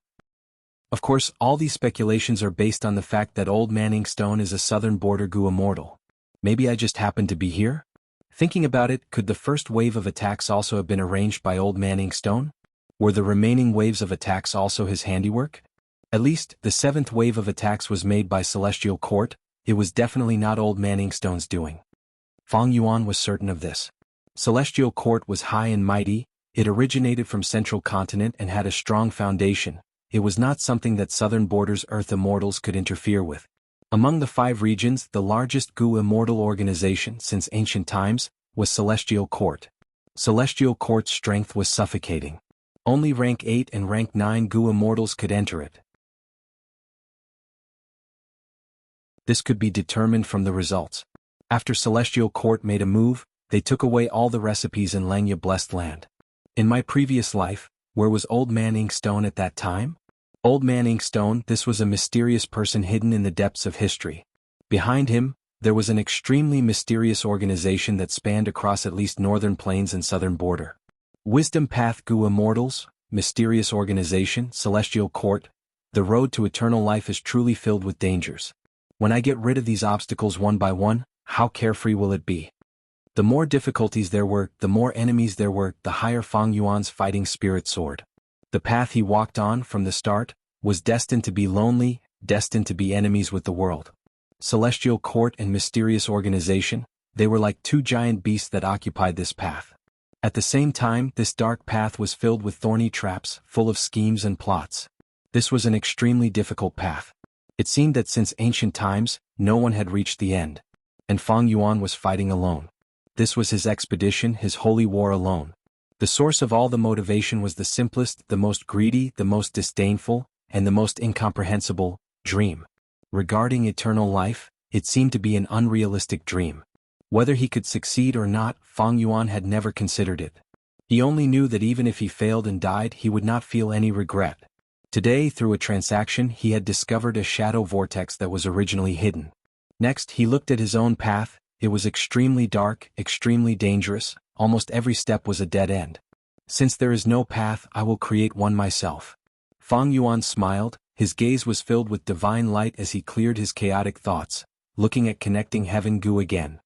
A: Of course, all these speculations are based on the fact that Old Man Inkstone is a southern border goo immortal. Maybe I just happened to be here? Thinking about it, could the first wave of attacks also have been arranged by Old Man Inkstone? Were the remaining waves of attacks also his handiwork? At least, the 7th wave of attacks was made by Celestial Court. It was definitely not Old Man Inkstone's doing. Fang Yuan was certain of this. Celestial Court was high and mighty, it originated from Central Continent and had a strong foundation. It was not something that southern borders Earth immortals could interfere with. Among the 5 regions, the largest goo immortal organization since ancient times was Celestial Court. Celestial Court's strength was suffocating. Only rank 8 and rank 9 goo immortals could enter it. This could be determined from the results. After Celestial Court made a move, they took away all the recipes in Langya Blessed Land. In my previous life, where was Old Man Inkstone at that time? Old Man Inkstone, this was a mysterious person hidden in the depths of history. Behind him, there was an extremely mysterious organization that spanned across at least northern plains and southern border. Wisdom Path Goo Immortals, mysterious organization, Celestial Court. The road to eternal life is truly filled with dangers. When I get rid of these obstacles one by one, how carefree will it be? The more difficulties there were, the more enemies there were, the higher Fang Yuan's fighting spirit soared. The path he walked on from the start was destined to be lonely, destined to be enemies with the world. Celestial Court and mysterious organization, they were like 2 giant beasts that occupied this path. At the same time, this dark path was filled with thorny traps, full of schemes and plots. This was an extremely difficult path. It seemed that since ancient times, no one had reached the end. And Fang Yuan was fighting alone. This was his expedition, his holy war alone. The source of all the motivation was the simplest, the most greedy, the most disdainful, and the most incomprehensible dream. Regarding eternal life, it seemed to be an unrealistic dream. Whether he could succeed or not, Fang Yuan had never considered it. He only knew that even if he failed and died, he would not feel any regret. Today, through a transaction, he had discovered a shadow vortex that was originally hidden. Next, he looked at his own path. It was extremely dark, extremely dangerous. Almost every step was a dead end. Since there is no path, I will create one myself. Fang Yuan smiled. His gaze was filled with divine light as he cleared his chaotic thoughts, looking at connecting heaven Gu again.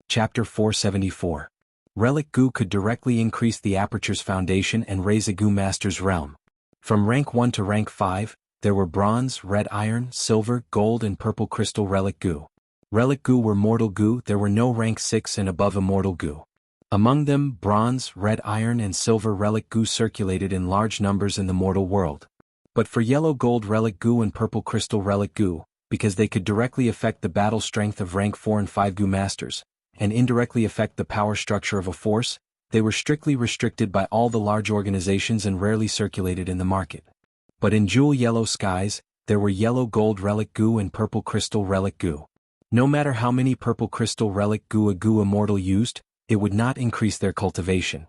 A: Chapter 474. Relic Gu could directly increase the aperture's foundation and raise a Gu master's realm. From rank 1 to rank 5, there were bronze, red iron, silver, gold and purple crystal relic Gu. Relic Gu were mortal Gu. There were no rank 6 and above immortal Gu. Among them, bronze, red iron and silver relic Gu circulated in large numbers in the mortal world. But for yellow gold relic Gu and purple crystal relic Gu, because they could directly affect the battle strength of rank 4 and 5 Gu masters, and indirectly affect the power structure of a force, they were strictly restricted by all the large organizations and rarely circulated in the market. But in jewel yellow skies, there were yellow gold relic Gu and purple crystal relic Gu. No matter how many purple crystal relic Gu a Gu immortal used, it would not increase their cultivation.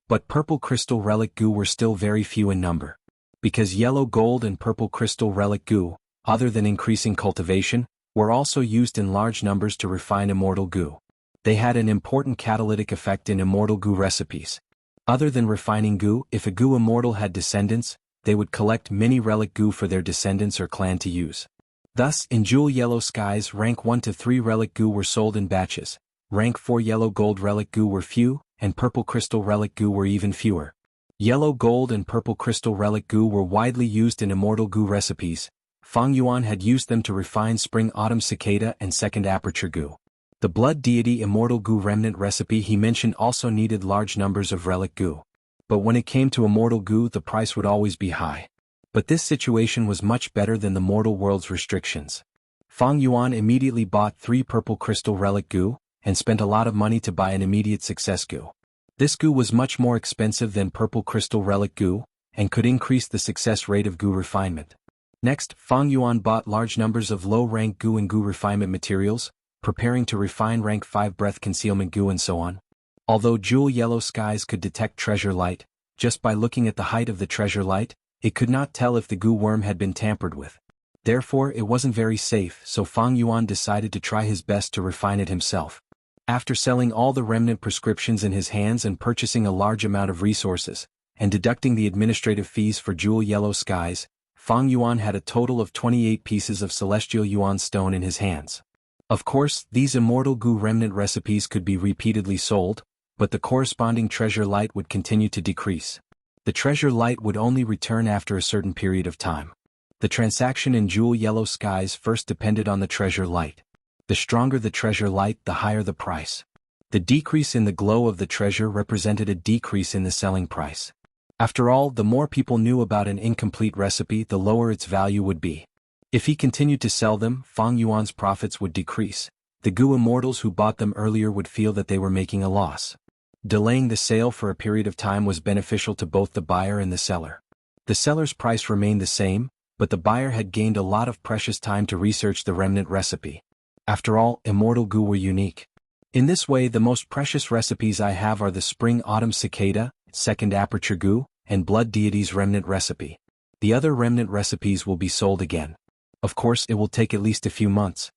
A: But purple crystal relic Gu were still very few in number. Because yellow gold and purple crystal relic Gu, other than increasing cultivation, were also used in large numbers to refine immortal Gu. They had an important catalytic effect in immortal Gu recipes. Other than refining Gu, if a Gu immortal had descendants, they would collect many relic Gu for their descendants or clan to use. Thus, in jewel yellow skies, rank 1 to 3 relic Gu were sold in batches, rank 4 yellow gold relic Gu were few, and purple crystal relic Gu were even fewer. Yellow gold and purple crystal relic Gu were widely used in immortal Gu recipes. Fang Yuan had used them to refine spring autumn cicada and second aperture Gu. The blood deity immortal Gu remnant recipe he mentioned also needed large numbers of relic Gu. But when it came to immortal Gu, the price would always be high. But this situation was much better than the mortal world's restrictions. Fang Yuan immediately bought 3 purple crystal relic Gu, and spent a lot of money to buy an immediate success Gu. This Gu was much more expensive than purple crystal relic Gu, and could increase the success rate of Gu refinement. Next, Fang Yuan bought large numbers of low-rank Gu and Gu refinement materials, preparing to refine rank 5 breath concealment Gu and so on. Although jewel yellow skies could detect treasure light, just by looking at the height of the treasure light, it could not tell if the Gu worm had been tampered with. Therefore, it wasn't very safe, so Fang Yuan decided to try his best to refine it himself. After selling all the remnant prescriptions in his hands and purchasing a large amount of resources, and deducting the administrative fees for jewel yellow skies, Fang Yuan had a total of 28 pieces of celestial yuan stone in his hands. Of course, these immortal Gu remnant recipes could be repeatedly sold, but the corresponding treasure light would continue to decrease. The treasure light would only return after a certain period of time. The transaction in jewel yellow skies first depended on the treasure light. The stronger the treasure light, the higher the price. The decrease in the glow of the treasure represented a decrease in the selling price. After all, the more people knew about an incomplete recipe, the lower its value would be. If he continued to sell them, Fang Yuan's profits would decrease. The Gu immortals who bought them earlier would feel that they were making a loss. Delaying the sale for a period of time was beneficial to both the buyer and the seller. The seller's price remained the same, but the buyer had gained a lot of precious time to research the remnant recipe. After all, immortal Gu were unique. In this way, the most precious recipes I have are the spring-autumn cicada, second aperture Gu, and blood deity's remnant recipe. The other remnant recipes will be sold again. Of course, it will take at least a few months.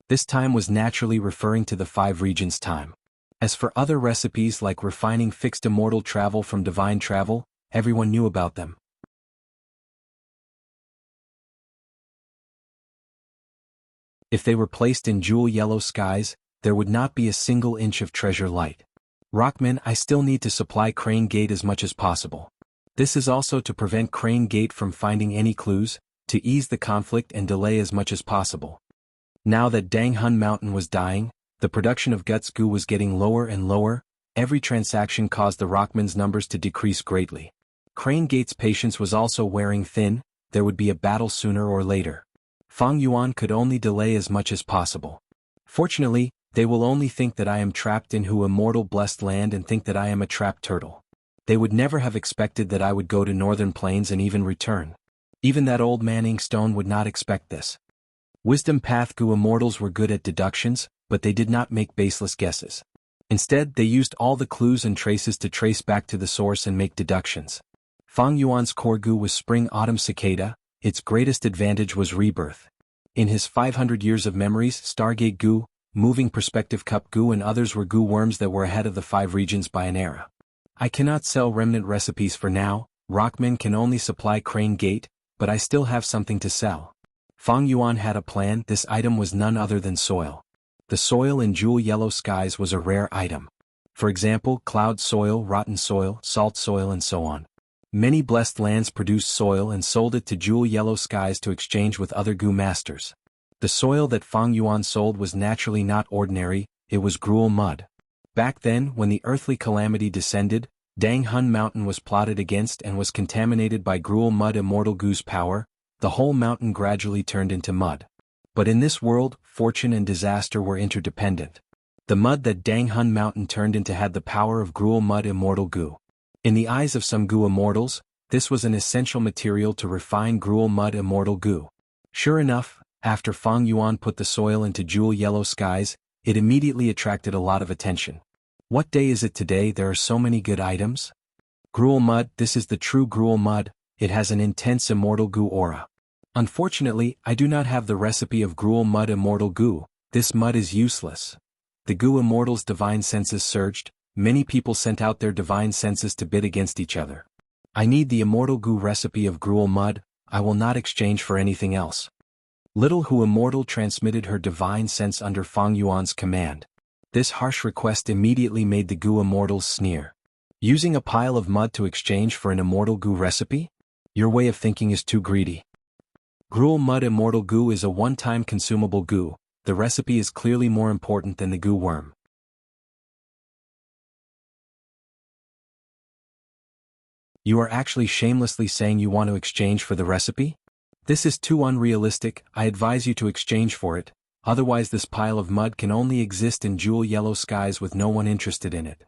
A: This time was naturally referring to the 5 regions' time. As for other recipes like refining fixed immortal travel from divine travel, everyone knew about them. If they were placed in jewel yellow skies, there would not be a single inch of treasure light. Rockman, I still need to supply Crane Gate as much as possible. This is also to prevent Crane Gate from finding any clues, to ease the conflict and delay as much as possible. Now that Danghun Mountain was dying, the production of Guts Gu was getting lower and lower. Every transaction caused the Rockman's numbers to decrease greatly. Crane Gate's patience was also wearing thin. There would be a battle sooner or later. Fang Yuan could only delay as much as possible. Fortunately, They will only think that I am trapped in Hu immortal blessed land and think that I am a trapped turtle. They would never have expected that I would go to northern plains and even return. Even that old man Inkstone would not expect this. Wisdom Path Gu immortals were good at deductions, but they did not make baseless guesses. Instead, they used all the clues and traces to trace back to the source and make deductions. Fang Yuan's core Gu was spring-autumn cicada, its greatest advantage was rebirth. In his 500 years of memories, Stargate Gu, Moving Perspective Cup Gu and others were Gu worms that were ahead of the 5 regions by an era. I cannot sell remnant recipes for now, Rockman can only supply Crane Gate, but I still have something to sell. Fang Yuan had a plan. This item was none other than soil. The soil in Jewel Yellow Skies was a rare item. For example, cloud soil, rotten soil, salt soil and so on. Many blessed lands produced soil and sold it to Jewel Yellow Skies to exchange with other Gu masters. The soil that Fang Yuan sold was naturally not ordinary, it was gruel mud. Back then, when the earthly calamity descended, Dang Hun Mountain was plotted against and was contaminated by gruel mud immortal Gu's power, the whole mountain gradually turned into mud. But in this world, fortune and disaster were interdependent. The mud that Dang Hun Mountain turned into had the power of gruel mud immortal Gu. In the eyes of some Gu immortals, this was an essential material to refine gruel mud immortal Gu. Sure enough, after Fang Yuan put the soil into Jewel Yellow Skies, it immediately attracted a lot of attention. What day is it today? There are so many good items? Gruel mud, this is the true gruel mud, it has an intense immortal Gu aura. Unfortunately, I do not have the recipe of gruel mud immortal Gu, this mud is useless. The Gu immortals' divine senses surged, many people sent out their divine senses to bid against each other. I need the immortal Gu recipe of gruel mud, I will not exchange for anything else. Little Hu immortal transmitted her divine sense under Fang Yuan's command. This harsh request immediately made the Gu immortals sneer. Using a pile of mud to exchange for an immortal Gu recipe? Your way of thinking is too greedy. Gruel mud immortal Gu is a one-time consumable Gu, the recipe is clearly more important than the Gu worm. You are actually shamelessly saying you want to exchange for the recipe? This is too unrealistic, I advise you to exchange for it, otherwise this pile of mud can only exist in Jewel Yellow Skies with no one interested in it.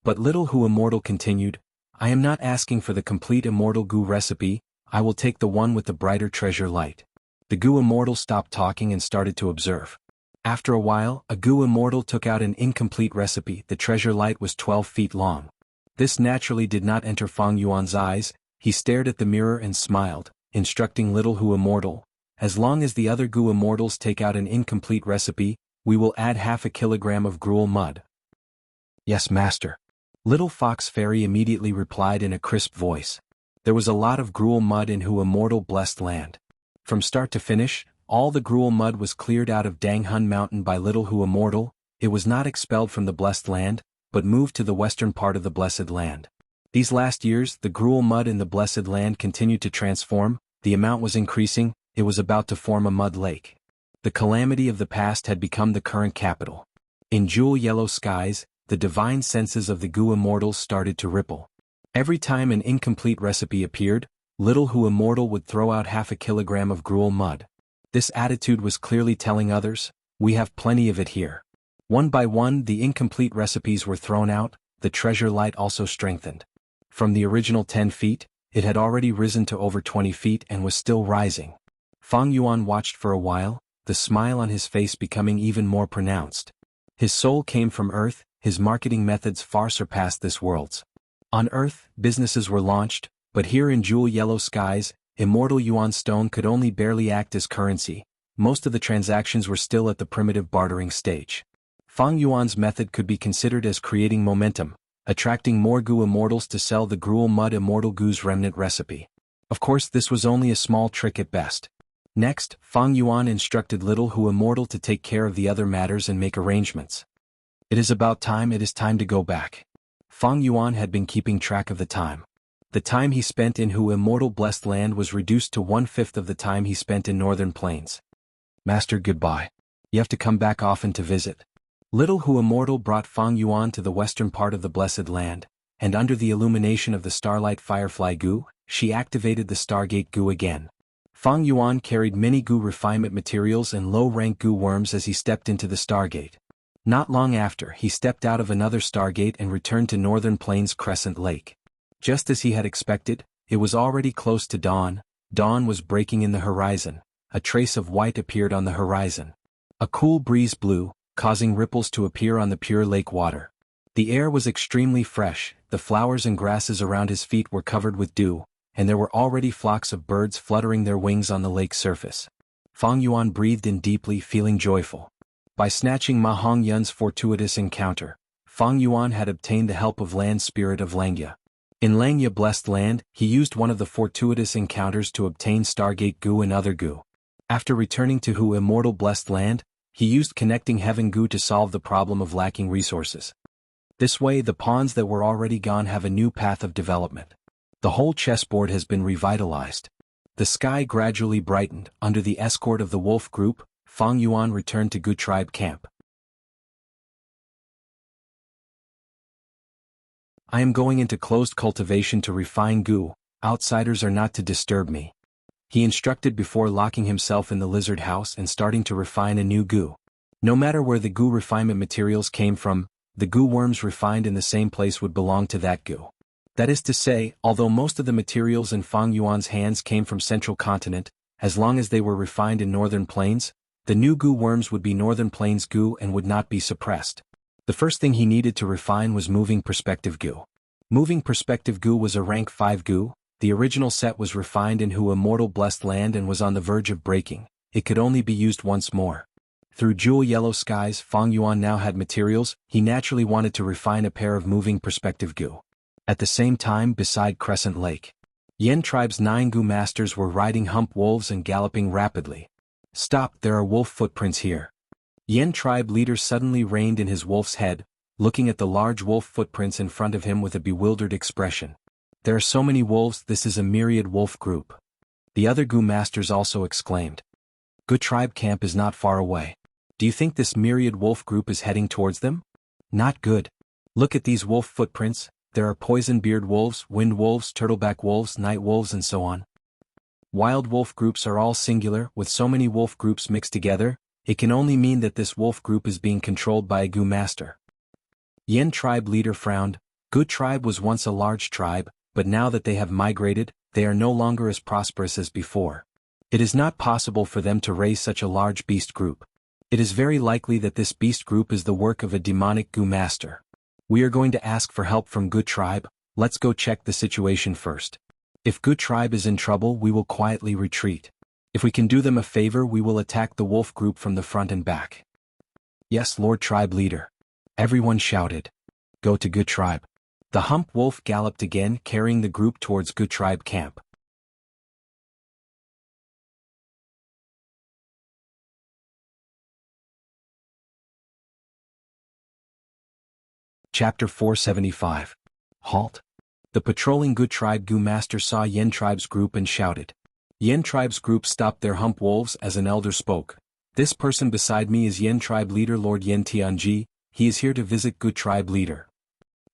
A: But Little Hu Immortal continued, I am not asking for the complete Immortal Gu recipe, I will take the one with the brighter treasure light. The Gu Immortal stopped talking and started to observe. After a while, a Gu Immortal took out an incomplete recipe, the treasure light was 12 feet long. This naturally did not enter Fang Yuan's eyes, he stared at the mirror and smiled, instructing Little Hu Immortal, as long as the other Gu Immortals take out an incomplete recipe, we will add half a kilogram of gruel mud. Yes, master. Little Fox Fairy immediately replied in a crisp voice. There was a lot of gruel mud in Hu Immortal blessed land. From start to finish, all the gruel mud was cleared out of Dang Hun Mountain by Little Hu Immortal, it was not expelled from the blessed land, but moved to the western part of the blessed land. These last years, the gruel mud in the blessed land continued to transform, the amount was increasing, it was about to form a mud lake. The calamity of the past had become the current capital. In Jewel Yellow Skies, the divine senses of the Gu Immortals started to ripple. Every time an incomplete recipe appeared, Little Hu Immortal would throw out half a kilogram of gruel mud. This attitude was clearly telling others, we have plenty of it here. One by one the incomplete recipes were thrown out, the treasure light also strengthened. From the original 10 feet, it had already risen to over 20 feet and was still rising. Fang Yuan watched for a while, the smile on his face becoming even more pronounced. His soul came from Earth, his marketing methods far surpassed this world's. On Earth, businesses were launched, but here in Jewel Yellow Skies, immortal Yuan stone could only barely act as currency, most of the transactions were still at the primitive bartering stage. Fang Yuan's method could be considered as creating momentum, attracting more Gu Immortals to sell the gruel mud immortal Gu's remnant recipe. Of course this was only a small trick at best. Next, Fang Yuan instructed Little Hu Immortal to take care of the other matters and make arrangements. It is about time, it is time to go back. Fang Yuan had been keeping track of the time. The time he spent in Hu Immortal Blessed Land was reduced to 1/5 of the time he spent in Northern Plains. Master, goodbye. You have to come back often to visit. Little Hu Immortal brought Fang Yuan to the western part of the Blessed Land, and under the illumination of the Starlight Firefly Gu, she activated the Stargate Gu again. Fang Yuan carried many Gu refinement materials and low-rank Gu worms as he stepped into the Stargate. Not long after, he stepped out of another stargate and returned to Northern Plains Crescent Lake. Just as he had expected, it was already close to dawn. Dawn was breaking in the horizon. A trace of white appeared on the horizon. A cool breeze blew, causing ripples to appear on the pure lake water. The air was extremely fresh, the flowers and grasses around his feet were covered with dew, and there were already flocks of birds fluttering their wings on the lake's surface. Fang Yuan breathed in deeply, feeling joyful. By snatching Ma Hongyun's fortuitous encounter, Fang Yuan had obtained the help of Land Spirit of Langya. In Langya Blessed Land, he used one of the fortuitous encounters to obtain Stargate Gu and other Gu. After returning to Hu Immortal Blessed Land, he used Connecting Heaven Gu to solve the problem of lacking resources. This way, the pawns that were already gone have a new path of development. The whole chessboard has been revitalized. The sky gradually brightened. Under the escort of the wolf group, Fang Yuan returned to Gu tribe camp. I am going into closed cultivation to refine Gu. Outsiders are not to disturb me, he instructed before locking himself in the lizard house and starting to refine a new Gu. No matter where the Gu refinement materials came from, the Gu worms refined in the same place would belong to that Gu. That is to say, although most of the materials in Fang Yuan's hands came from Central Continent, as long as they were refined in Northern Plains, the new Gu worms would be Northern Plains Gu and would not be suppressed. The first thing he needed to refine was Moving Perspective Gu. Moving Perspective Gu was a rank 5 Gu. The original set was refined in Hu Immortal Blessed Land and was on the verge of breaking. It could only be used once more. Through jewel yellow skies, Fang Yuan now had materials. He naturally wanted to refine a pair of Moving Perspective Gu. At the same time, beside Crescent Lake, Yen tribe's 9 Gu masters were riding hump wolves and galloping rapidly. Stop, there are wolf footprints here. Yen tribe leader suddenly reined in his wolf's head, looking at the large wolf footprints in front of him with a bewildered expression. There are so many wolves, this is a myriad wolf group. The other Gu masters also exclaimed. Gu tribe camp is not far away. Do you think this myriad wolf group is heading towards them? Not good. Look at these wolf footprints, there are poison-beard wolves, wind wolves, turtleback wolves, night wolves and so on. Wild wolf groups are all singular. With so many wolf groups mixed together, it can only mean that this wolf group is being controlled by a Gu master. Yen tribe leader frowned. Gu tribe was once a large tribe, but now that they have migrated, they are no longer as prosperous as before. It is not possible for them to raise such a large beast group. It is very likely that this beast group is the work of a demonic Gu master. We are going to ask for help from Gu tribe. Let's go check the situation first. If Gu tribe is in trouble, we will quietly retreat. If we can do them a favor, we will attack the wolf group from the front and back. Yes, Lord tribe leader. Everyone shouted. Go to Gu tribe. The hump wolf galloped again, carrying the group towards Gu tribe camp. Chapter 475. Halt. The patrolling Gu tribe Gu master saw Yen tribe's group and shouted. Yen tribe's group stopped their hump wolves as an elder spoke. This person beside me is Yen tribe leader Lord Yen Tianji. He is here to visit Gu tribe leader.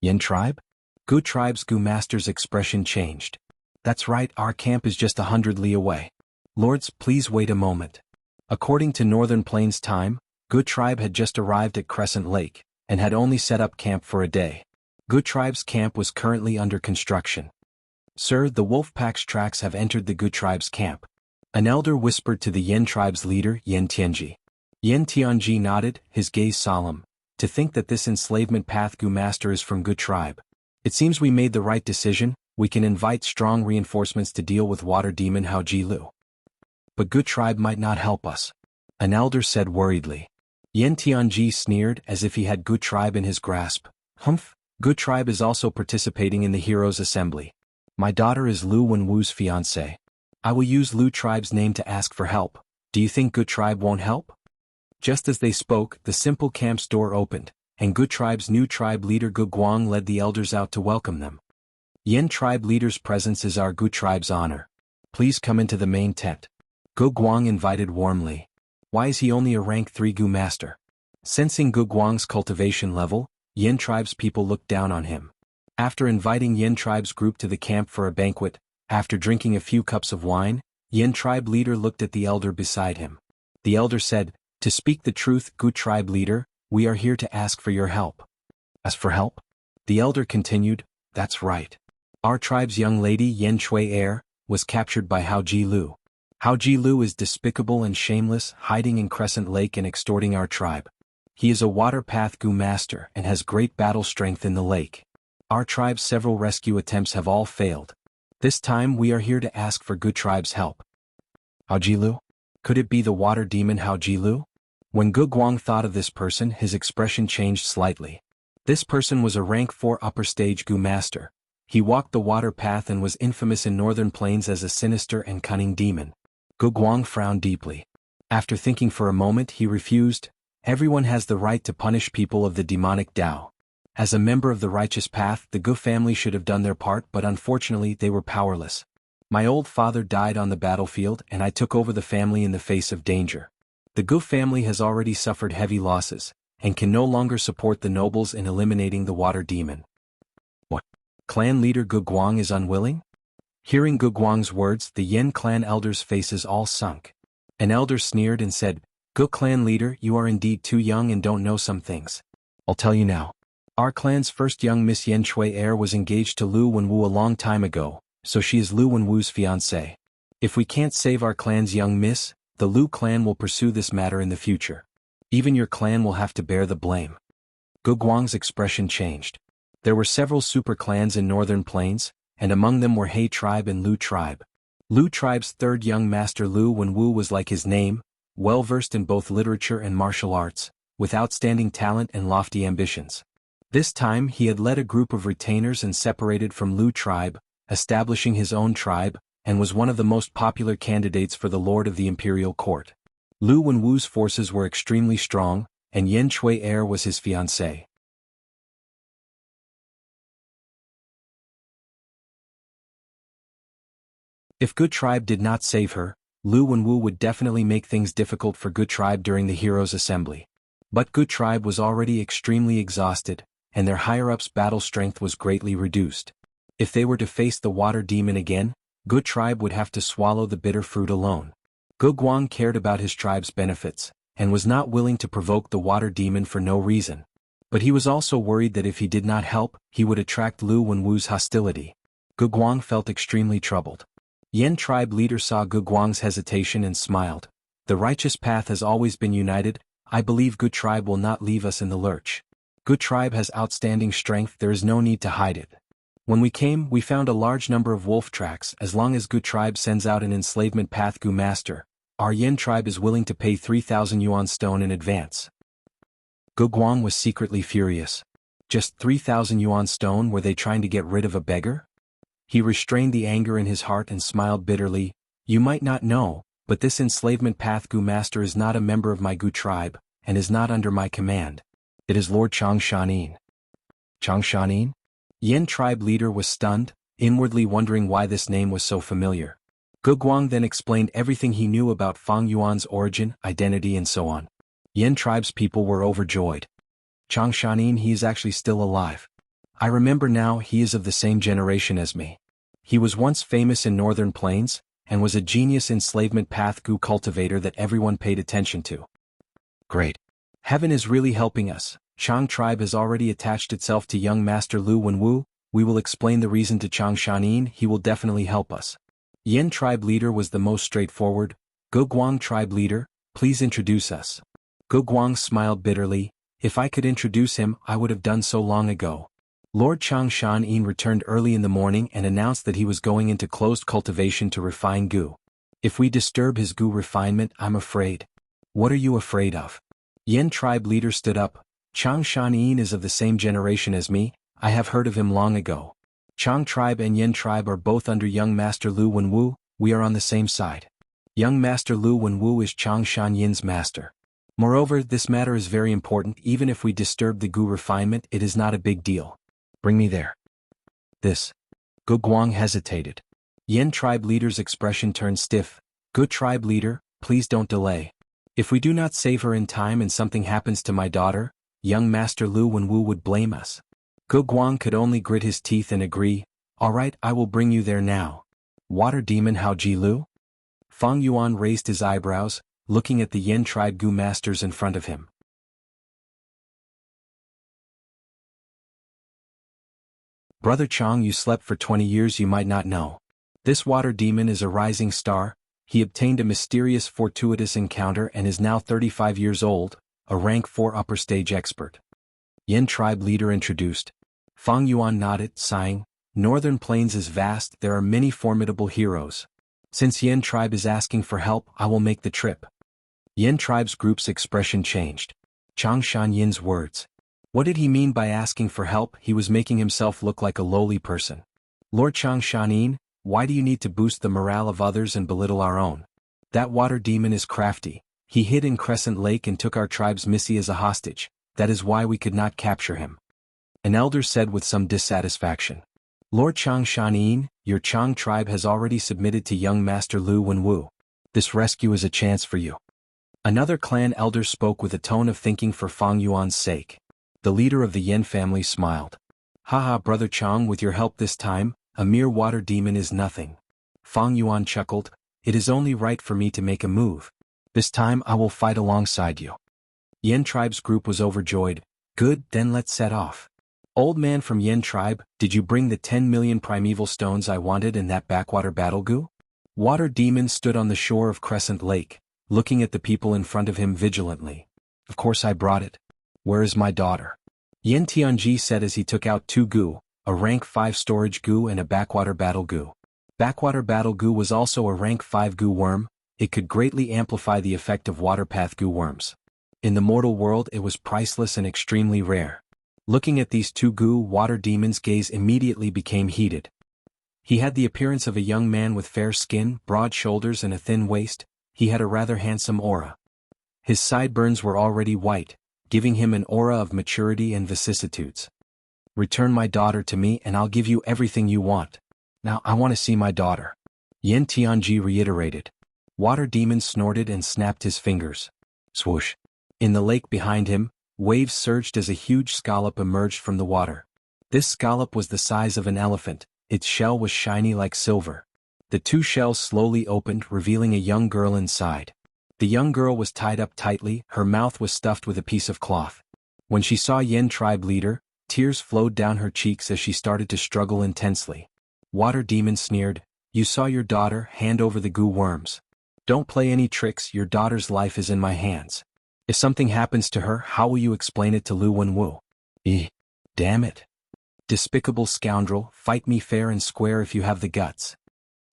A: Yen tribe? Gu tribe's Gu master's expression changed. That's right, our camp is just 100 li away. Lords, please wait a moment. According to Northern Plains time, Gu tribe had just arrived at Crescent Lake, and had only set up camp for a day. Gu tribe's camp was currently under construction. Sir, the wolf pack's tracks have entered the Gu tribe's camp. An elder whispered to the Yen tribe's leader, Yen Tianji. Yen Tianji nodded, his gaze solemn. To think that this enslavement path Gu master is from Gu tribe. It seems we made the right decision. We can invite strong reinforcements to deal with water demon Hao Ji Lu. But Gu tribe might not help us. An elder said worriedly. Yen Tianji sneered as if he had Gu tribe in his grasp. Humph, Gu tribe is also participating in the Heroes Assembly. My daughter is Lu Wenwu's fiancée. I will use Lu tribe's name to ask for help. Do you think Gu tribe won't help? Just as they spoke, the simple camp's door opened, and Gu tribe's new tribe leader Gu Guang led the elders out to welcome them. Yen tribe leader's presence is our Gu tribe's honor. Please come into the main tent. Gu Guang invited warmly. Why is he only a rank 3 Gu master? Sensing Gu Guang's cultivation level, Yen tribe's people looked down on him. After inviting Yen tribe's group to the camp for a banquet, after drinking a few cups of wine, Yen tribe leader looked at the elder beside him. The elder said, to speak the truth, Gu tribe leader, we are here to ask for your help. As for help? The elder continued, that's right. Our tribe's young lady Yen Shui heir was captured by Hao Ji Lu. Hao Ji Lu is despicable and shameless, hiding in Crescent Lake and extorting our tribe. He is a water path Gu master and has great battle strength in the lake. Our tribe's several rescue attempts have all failed. This time we are here to ask for Gu tribe's help. Hao Ji Lu? Could it be the water demon Hao Ji Lu? When Gu Guang thought of this person, his expression changed slightly. This person was a rank 4 upper stage Gu master. He walked the water path and was infamous in northern plains as a sinister and cunning demon. Gu Guang frowned deeply. After thinking for a moment, he refused. Everyone has the right to punish people of the demonic Tao. As a member of the righteous path, the Gu family should have done their part, but unfortunately they were powerless. My old father died on the battlefield and I took over the family in the face of danger. The Gu family has already suffered heavy losses, and can no longer support the nobles in eliminating the water demon. What? Clan leader Gu Guang is unwilling? Hearing Gu Guang's words, the Yen clan elders' faces all sunk. An elder sneered and said, Gu clan leader, you are indeed too young and don't know some things. I'll tell you now. Our clan's first young Miss Yen Shui heir was engaged to Lu Wenwu a long time ago, so she is Lu Wenwu's fiancée. If we can't save our clan's young miss, the Lu clan will pursue this matter in the future. Even your clan will have to bear the blame. Gu Guang's expression changed. There were several super clans in northern plains, and among them were He tribe and Lu tribe. Lu tribe's third young master Lu Wenwu was like his name, well-versed in both literature and martial arts, with outstanding talent and lofty ambitions. This time he had led a group of retainers and separated from Lu tribe, establishing his own tribe, and was one of the most popular candidates for the Lord of the Imperial Court. Lu Wenwu's forces were extremely strong, and Yen Shui heir was his fiancée. If Gu tribe did not save her, Lu Wenwu would definitely make things difficult for Gu tribe during the Heroes' Assembly. But Gu tribe was already extremely exhausted, and their higher-ups' battle strength was greatly reduced. If they were to face the water demon again, Gu tribe would have to swallow the bitter fruit alone. Gu Guang cared about his tribe's benefits, and was not willing to provoke the water demon for no reason. But he was also worried that if he did not help, he would attract Lu Wenwu's hostility. Gu Guang felt extremely troubled. Yen tribe leader saw Gu Guang's hesitation and smiled. The righteous path has always been united. I believe Gu tribe will not leave us in the lurch. Gu tribe has outstanding strength, there is no need to hide it. When we came, we found a large number of wolf tracks. As long as Gu tribe sends out an enslavement path Gu master, our Yen tribe is willing to pay 3,000 yuan stone in advance. Gu Guang was secretly furious. Just 3,000 yuan stone? Were they trying to get rid of a beggar? He restrained the anger in his heart and smiled bitterly. You might not know, but this enslavement path Gu master is not a member of my Gu tribe, and is not under my command. It is Lord Chang Shanin. Chang Shanin? Yen tribe leader was stunned, inwardly wondering why this name was so familiar. Gu Guang then explained everything he knew about Fang Yuan's origin, identity and so on. Yen tribe's people were overjoyed. Chang Shanin, he is actually still alive. I remember now, he is of the same generation as me. He was once famous in northern plains, and was a genius enslavement path Gu cultivator that everyone paid attention to. Great. Heaven is really helping us. Chang tribe has already attached itself to young master Lu Wenwu. We will explain the reason to Chang Shanin, he will definitely help us. Yen tribe leader was the most straightforward. Gu Guang tribe leader, please introduce us. Gu Guang smiled bitterly. If I could introduce him, I would have done so long ago. Lord Chang Shanin returned early in the morning and announced that he was going into closed cultivation to refine Gu. If we disturb his Gu refinement, I'm afraid. What are you afraid of? Yen tribe leader stood up. Chang Shanin is of the same generation as me, I have heard of him long ago. Chang tribe and Yen tribe are both under young master Lu Wenwu, we are on the same side. Young master Lu Wenwu is Chang Shanyin's master. Moreover, this matter is very important. Even if we disturb the Gu refinement, it is not a big deal. Bring me there. This. Gu Guang hesitated. Yen tribe leader's expression turned stiff. Gu tribe leader, please don't delay. If we do not save her in time and something happens to my daughter, young master Lu Wenwu would blame us. Gu Guang could only grit his teeth and agree. All right, I will bring you there now. Water demon Hao Ji Lu? Fang Yuan raised his eyebrows, looking at the Yen tribe Gu masters in front of him. Brother Chang, you slept for 20 years, you might not know. This water demon is a rising star. He obtained a mysterious fortuitous encounter and is now 35 years old, a rank 4 upper stage expert. Yin tribe leader introduced. Fang Yuan nodded, sighing. Northern Plains is vast, there are many formidable heroes. Since Yin tribe is asking for help, I will make the trip. Yin tribe's group's expression changed. Changshan Yin's words. What did he mean by asking for help? He was making himself look like a lowly person. Lord Changshan Yin, why do you need to boost the morale of others and belittle our own? That water demon is crafty. He hid in Crescent Lake and took our tribe's Missy as a hostage. That is why we could not capture him. An elder said with some dissatisfaction. Lord Changshan Yin, your Chang tribe has already submitted to young Master Lu Wenwu. This rescue is a chance for you. Another clan elder spoke with a tone of thinking for Fang Yuan's sake. The leader of the Yin family smiled. Haha, Brother Chang, with your help this time, a mere water demon is nothing. Fang Yuan chuckled. It is only right for me to make a move. This time I will fight alongside you. Yin tribe's group was overjoyed. Good, then let's set off. Old man from Yin tribe, did you bring the 10 million primeval stones I wanted in that backwater battle goo? Water demon stood on the shore of Crescent Lake, looking at the people in front of him vigilantly. Of course I brought it. Where is my daughter? Yin Tianji said as he took out 2 goo, a rank 5 storage goo and a backwater battle goo. Backwater battle goo was also a rank 5 goo worm. It could greatly amplify the effect of water path goo worms. In the mortal world it was priceless and extremely rare. Looking at these 2 goo, water demon's gaze immediately became heated. He had the appearance of a young man with fair skin, broad shoulders and a thin waist. He had a rather handsome aura. His sideburns were already white, giving him an aura of maturity and vicissitudes. Return my daughter to me and I'll give you everything you want. Now I want to see my daughter. Yin Tianji reiterated. Water demon snorted and snapped his fingers. Swoosh. In the lake behind him, waves surged as a huge scallop emerged from the water. This scallop was the size of an elephant, its shell was shiny like silver. The 2 shells slowly opened, revealing a young girl inside. The young girl was tied up tightly, her mouth was stuffed with a piece of cloth. When she saw Yin tribe leader, tears flowed down her cheeks as she started to struggle intensely. Water demon sneered, you saw your daughter, hand over the goo worms. Don't play any tricks, your daughter's life is in my hands. If something happens to her, how will you explain it to Lu Wenwu? Damn it. Despicable scoundrel, fight me fair and square if you have the guts.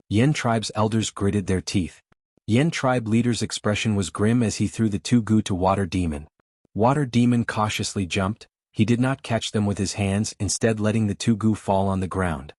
A: Yin tribe's elders gritted their teeth. Yin tribe leader's expression was grim as he threw the 2 goo to water demon. Water demon cautiously jumped. He did not catch them with his hands, instead letting the 2 goo fall on the ground.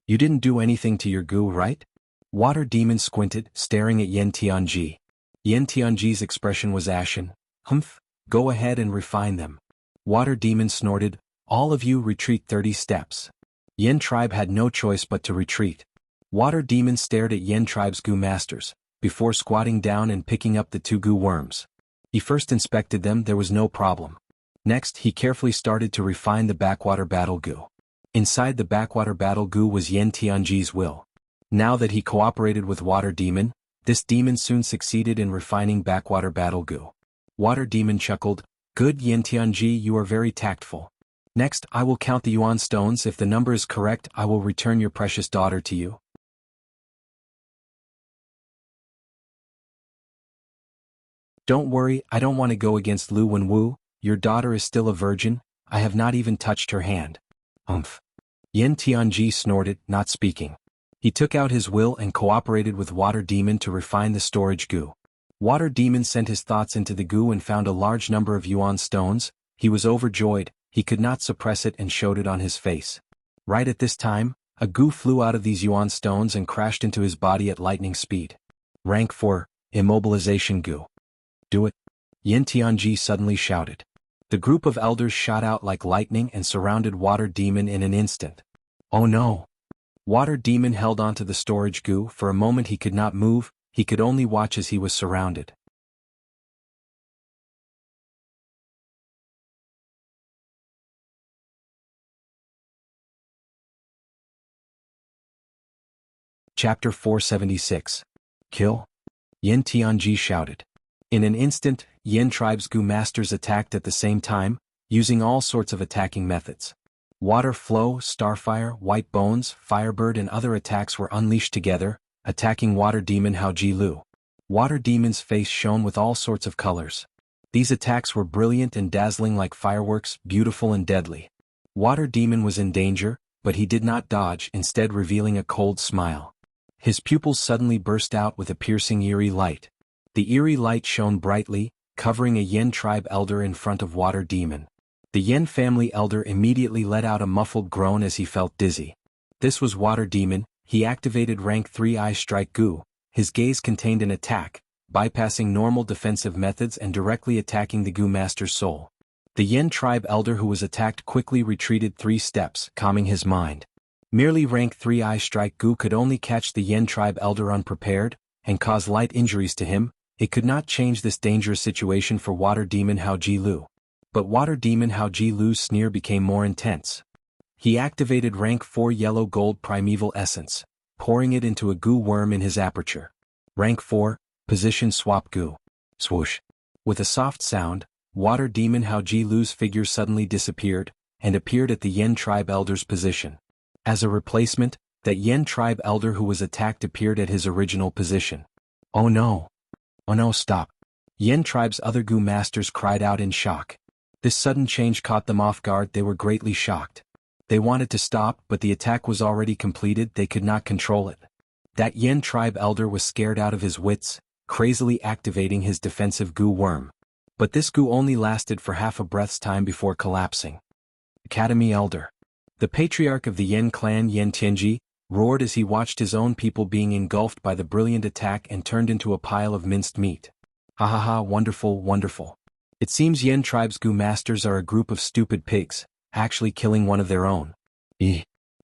A: You didn't do anything to your goo, right? Water demon squinted, staring at Yin Tianji. Yin Tianji's expression was ashen. Humph, go ahead and refine them. Water demon snorted, all of you retreat 30 steps. Yin tribe had no choice but to retreat. Water demon stared at Yin tribe's goo masters, before squatting down and picking up the 2 goo worms. He first inspected them, there was no problem. Next he carefully started to refine the backwater battle goo. Inside the backwater battle goo was Yin Tianji's will. Now that he cooperated with Water Demon, this demon soon succeeded in refining backwater battle goo. Water Demon chuckled, good Yin Tianji, you are very tactful. Next I will count the yuan stones, if the number is correct I will return your precious daughter to you. Don't worry, I don't want to go against Lu Wenwu, your daughter is still a virgin, I have not even touched her hand. Umph. Yin Tianji snorted, not speaking. He took out his will and cooperated with Water Demon to refine the storage goo. Water Demon sent his thoughts into the goo and found a large number of yuan stones. He was overjoyed, he could not suppress it and showed it on his face. Right at this time, a goo flew out of these yuan stones and crashed into his body at lightning speed. Rank 4, Immobilization Goo. Do it. Yin Tianji suddenly shouted. The group of elders shot out like lightning and surrounded Water Demon in an instant. Oh no! Water Demon held onto the storage goo, for a moment he could not move, he could only watch as he was surrounded. Chapter 476. Kill? Yin Tianji shouted. In an instant, Yin tribe's goo masters attacked at the same time, using all sorts of attacking methods. Water flow, starfire, white bones, firebird and other attacks were unleashed together, attacking water demon Hao Ji Lu. Water demon's face shone with all sorts of colors. These attacks were brilliant and dazzling like fireworks, beautiful and deadly. Water demon was in danger, but he did not dodge, instead revealing a cold smile. His pupils suddenly burst out with a piercing eerie light. The eerie light shone brightly, covering a Yen tribe elder in front of water demon. The Yen family elder immediately let out a muffled groan as he felt dizzy. This was water demon. He activated rank 3 Eye Strike Gu. His gaze contained an attack, bypassing normal defensive methods and directly attacking the Gu Master's soul. The Yen tribe elder who was attacked quickly retreated 3 steps, calming his mind. Merely rank 3 Eye Strike Gu could only catch the Yen tribe elder unprepared, and cause light injuries to him. It could not change this dangerous situation for water demon Hao Ji Lu. But water demon Hao Ji Lu's sneer became more intense. He activated rank 4 Yellow Gold Primeval Essence, pouring it into a Gu worm in his aperture. Rank 4, Position Swap Gu. Swoosh. With a soft sound, water demon Hao Ji Lu's figure suddenly disappeared, and appeared at the Yen tribe elder's position. As a replacement, that Yen tribe elder who was attacked appeared at his original position. Oh no! Oh no, stop! Yen tribe's other Gu masters cried out in shock. This sudden change caught them off guard. They were greatly shocked. They wanted to stop, but the attack was already completed. They could not control it. That Yen tribe elder was scared out of his wits, crazily activating his defensive Gu worm. But this Gu only lasted for half a breath's time before collapsing. Academy Elder. The patriarch of the Yen clan, Yen Tianji, roared as he watched his own people being engulfed by the brilliant attack and turned into a pile of minced meat. Ha ha ha, wonderful, wonderful. It seems Yen tribe's Gu masters are a group of stupid pigs, actually killing one of their own.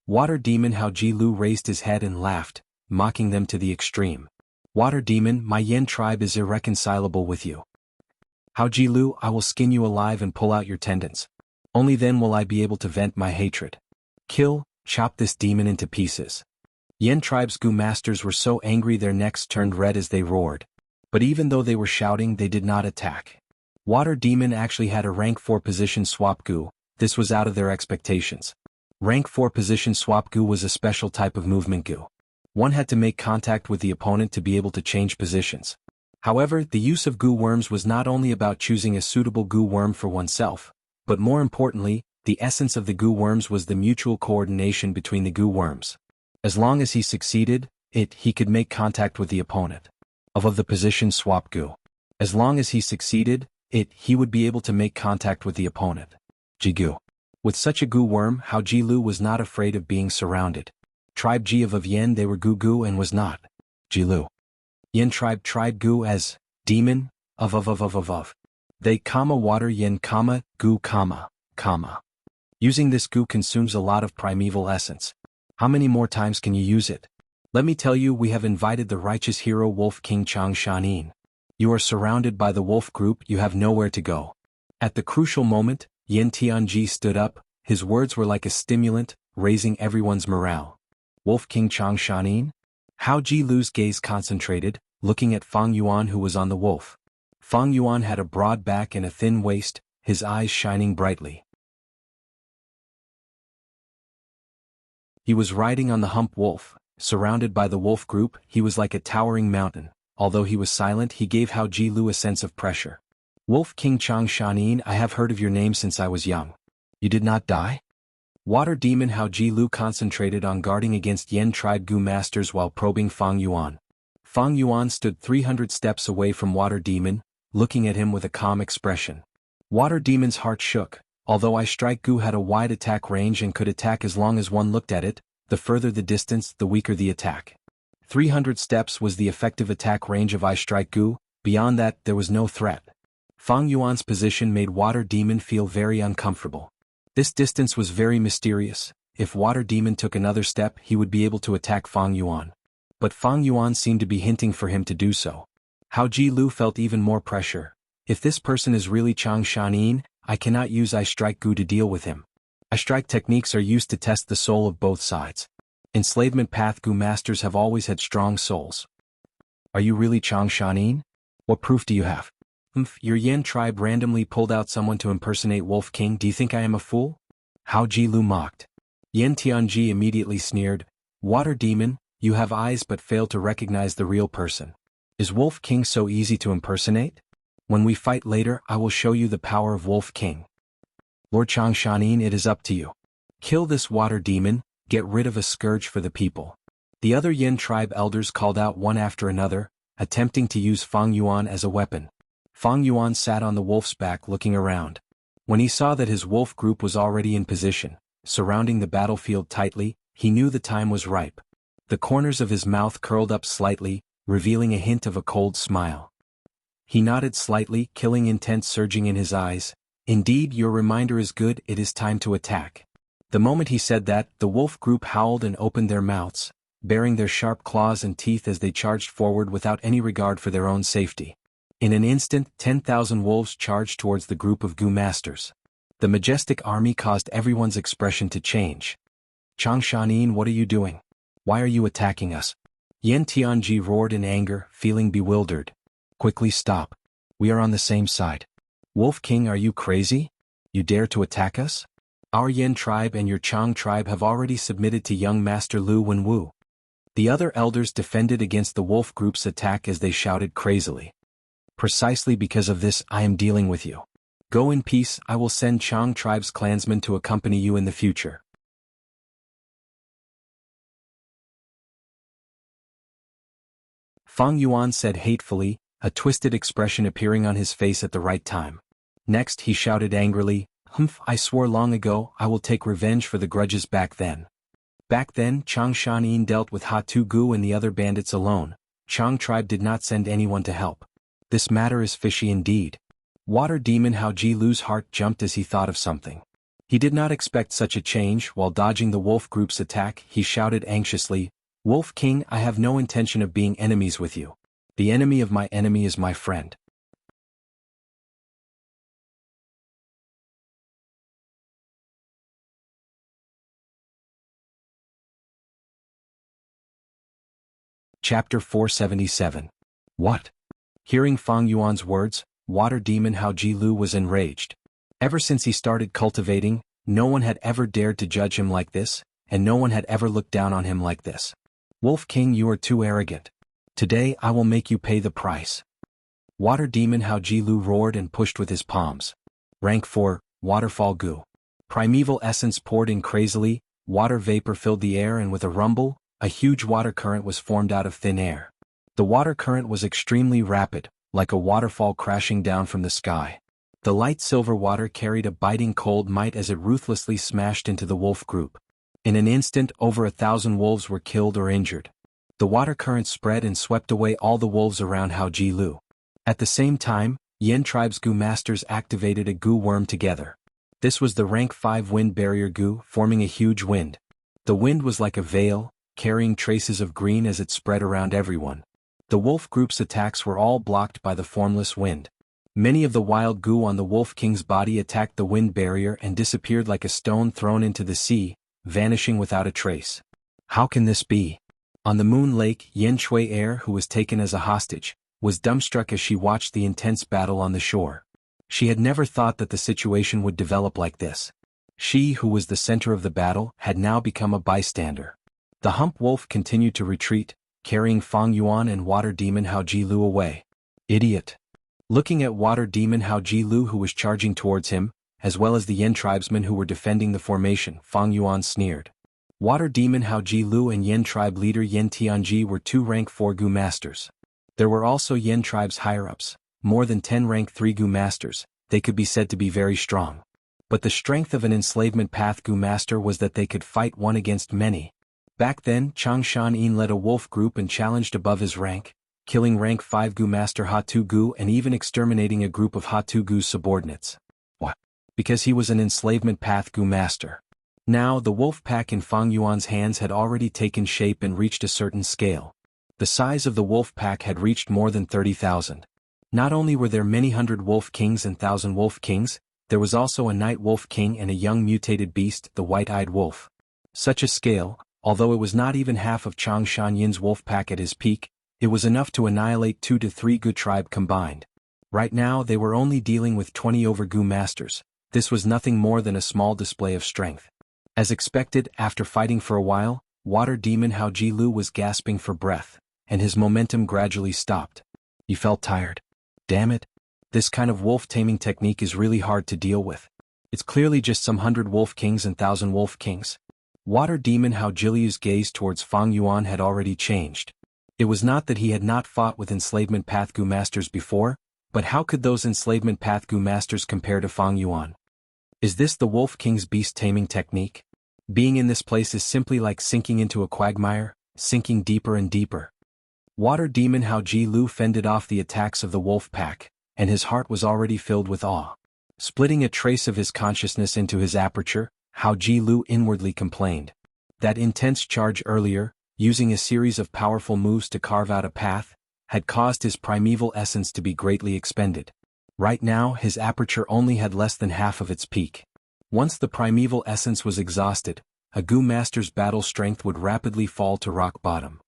A: Water demon Hao Ji Lu raised his head and laughed, mocking them to the extreme. Water demon, my Yen tribe is irreconcilable with you. Hao Ji Lu, I will skin you alive and pull out your tendons. Only then will I be able to vent my hatred. Kill, chop this demon into pieces. Yen tribe's Gu masters were so angry their necks turned red as they roared. But even though they were shouting, they did not attack. Water demon actually had a rank 4 position swap Gu. This was out of their expectations. Rank 4 position swap Gu was a special type of movement Gu. One had to make contact with the opponent to be able to change positions. However, the use of Gu worms was not only about choosing a suitable Gu worm for oneself, but more importantly, the essence of the Gu worms was the mutual coordination between the Gu worms. As long as he succeeded, he could make contact with the opponent. Of the position swap Gu. As long as he succeeded, he would be able to make contact with the opponent. Jigu. With such a Gu worm, Hao Ji Lu was not afraid of being surrounded. Tribe Ji of Yen they were Gu and was not. Ji Lu. Yen tribe Gu as demon of. They water Yen Gu Using this Gu consumes a lot of primeval essence. How many more times can you use it? Let me tell you, we have invited the righteous hero Wolf King Chang Shanin. You are surrounded by the wolf group, you have nowhere to go. At the crucial moment, Yen Tianji stood up, his words were like a stimulant, raising everyone's morale. Wolf King Chang Shanin? Hao Ji Lu's gaze concentrated, looking at Fang Yuan who was on the wolf. Fang Yuan had a broad back and a thin waist, his eyes shining brightly. He was riding on the hump wolf, surrounded by the wolf group. He was like a towering mountain. Although he was silent, he gave Hao Ji Lu a sense of pressure. Wolf King Chang Shanin, I have heard of your name since I was young. You did not die? Water demon Hao Ji Lu concentrated on guarding against Yen tribe Gu masters while probing Fang Yuan. Fang Yuan stood 300 steps away from Water demon, looking at him with a calm expression. Water demon's heart shook. Although I Strike Gu had a wide attack range and could attack as long as one looked at it, the further the distance, the weaker the attack. 300 steps was the effective attack range of I Strike Gu. Beyond that, there was no threat. Fang Yuan's position made Water demon feel very uncomfortable. This distance was very mysterious. If Water demon took another step, he would be able to attack Fang Yuan. But Fang Yuan seemed to be hinting for him to do so. Hao Ji Lu felt even more pressure. If this person is really Chang Shanin, I cannot use I Strike Gu to deal with him. I Strike techniques are used to test the soul of both sides. Enslavement path Gu masters have always had strong souls. Are you really Chang Shanin? What proof do you have? Your Yen tribe randomly pulled out someone to impersonate Wolf King. Do you think I am a fool? Hao Jilu mocked. Yan Tianji immediately sneered, Water Demon, you have eyes but fail to recognize the real person. Is Wolf King so easy to impersonate? When we fight later I will show you the power of Wolf King. Lord Changshanin, it is up to you. Kill this Water Demon, get rid of a scourge for the people. The other Yin tribe elders called out one after another, attempting to use Fang Yuan as a weapon. Fang Yuan sat on the wolf's back looking around. When he saw that his wolf group was already in position, surrounding the battlefield tightly, he knew the time was ripe. The corners of his mouth curled up slightly, revealing a hint of a cold smile. He nodded slightly, killing intent surging in his eyes. Indeed, your reminder is good, it is time to attack. The moment he said that, the wolf group howled and opened their mouths, baring their sharp claws and teeth as they charged forward without any regard for their own safety. In an instant, 10,000 wolves charged towards the group of Gu masters. The majestic army caused everyone's expression to change. Changshanin, what are you doing? Why are you attacking us? Yan Tianji roared in anger, feeling bewildered. Quickly stop. We are on the same side. Wolf King, are you crazy? You dare to attack us? Our Yan tribe and your Chang tribe have already submitted to young Master Lu Wenwu. The other elders defended against the wolf group's attack as they shouted crazily. Precisely because of this I am dealing with you. Go in peace, I will send Chang tribe's clansmen to accompany you in the future. Fang Yuan said hatefully, a twisted expression appearing on his face at the right time. Next he shouted angrily, Humph, I swore long ago I will take revenge for the grudges back then. Back then Changshanin dealt with Hatu Gu and the other bandits alone. Chang tribe did not send anyone to help. This matter is fishy indeed. Water Demon Hao Jilu's heart jumped as he thought of something. He did not expect such a change. While dodging the wolf group's attack, he shouted anxiously, Wolf King, I have no intention of being enemies with you. The enemy of my enemy is my friend. Chapter 477. What? Hearing Fang Yuan's words, Water Demon Hao Jilu was enraged. Ever since he started cultivating, no one had ever dared to judge him like this, and no one had ever looked down on him like this. Wolf King, you are too arrogant. Today I will make you pay the price. Water Demon Hao Jilu roared and pushed with his palms. Rank 4, Waterfall Gu. Primeval essence poured in crazily, water vapor filled the air and with a rumble, a huge water current was formed out of thin air. The water current was extremely rapid, like a waterfall crashing down from the sky. The light silver water carried a biting cold might as it ruthlessly smashed into the wolf group. In an instant, over 1,000 wolves were killed or injured. The water current spread and swept away all the wolves around Hao Jilu. At the same time, Yen tribe's Gu masters activated a Gu worm together. This was the rank 5 wind barrier Gu, forming a huge wind. The wind was like a veil, carrying traces of green as it spread around everyone. The wolf group's attacks were all blocked by the formless wind. Many of the wild Gu on the wolf king's body attacked the wind barrier and disappeared like a stone thrown into the sea, vanishing without a trace. How can this be? On the moon lake, Yen Shui heir, who was taken as a hostage, was dumbstruck as she watched the intense battle on the shore. She had never thought that the situation would develop like this. She, who was the center of the battle, had now become a bystander. The hump wolf continued to retreat, carrying Fang Yuan and Water Demon Hao Jilu away. Idiot. Looking at Water Demon Hao Jilu who was charging towards him, as well as the Yen tribesmen who were defending the formation, Fang Yuan sneered. Water Demon Hao Jilu and Yen tribe leader Yan Tianji were 2 rank 4 Gu masters. There were also Yen tribe's higher-ups, more than 10 rank 3 Gu masters. They could be said to be very strong. But the strength of an enslavement path Gu master was that they could fight one against many. Back then, Changshan led a wolf group and challenged above his rank, killing rank 5 Gu master Hatu Gu and even exterminating a group of Hatu Gu's subordinates. What? Because he was an enslavement path Gu master. Now the wolf pack in Fang Yuan's hands had already taken shape and reached a certain scale. The size of the wolf pack had reached more than 30,000. Not only were there many hundred wolf kings and 1,000 wolf kings, there was also a night wolf king and a young mutated beast, the white-eyed wolf. Such a scale, although it was not even half of Changshan Yin's wolf pack at his peak, it was enough to annihilate 2 to 3 Gu tribe combined. Right now they were only dealing with 20 over Gu masters, this was nothing more than a small display of strength. As expected, after fighting for a while, Water Demon Hao Ji Lu was gasping for breath, and his momentum gradually stopped. He felt tired. Damn it. This kind of wolf taming technique is really hard to deal with. It's clearly just some 100 wolf kings and 1,000 wolf kings. Water Demon Hao Jiliu's gaze towards Fang Yuan had already changed. It was not that he had not fought with enslavement path Gu masters before, but how could those enslavement path Gu masters compare to Fang Yuan? Is this the Wolf King's beast taming technique? Being in this place is simply like sinking into a quagmire, sinking deeper and deeper. Water Demon Hao Ji Lu fended off the attacks of the wolf pack, and his heart was already filled with awe. Splitting a trace of his consciousness into his aperture, Hao Ji Lu inwardly complained. That intense charge earlier, using a series of powerful moves to carve out a path, had caused his primeval essence to be greatly expended. Right now his aperture only had less than half of its peak. Once the primeval essence was exhausted, a Gu master's battle strength would rapidly fall to rock bottom.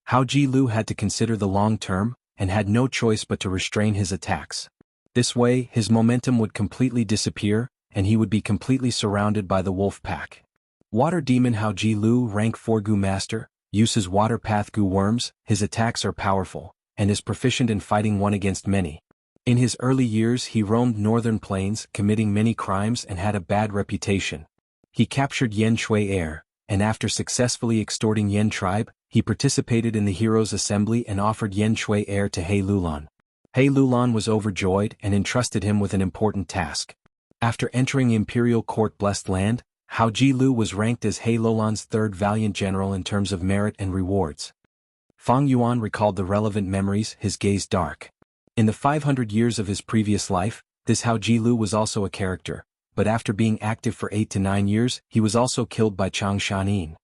A: Hao Ji Lu had to consider the long term, and had no choice but to restrain his attacks. This way, his momentum would completely disappear, and he would be completely surrounded by the wolf pack. Water Demon Hao Ji Lu, rank 4 Gu Master, uses Water Path Gu Worms. His attacks are powerful, and is proficient in fighting one against many. In his early years he roamed northern plains, committing many crimes and had a bad reputation. He captured Yan Shui Air, and after successfully extorting Yan tribe, he participated in the Heroes' Assembly and offered Yan Shui Air to He Lulan. He Lulan was overjoyed and entrusted him with an important task. After entering Imperial Court Blessed Land, Hao Ji Lu was ranked as He Lulan's third valiant general in terms of merit and rewards. Fang Yuan recalled the relevant memories, his gaze dark. In the 500 years of his previous life, this Hao Ji Lu was also a character, but after being active for 8 to 9 years, he was also killed by Chang Shanin.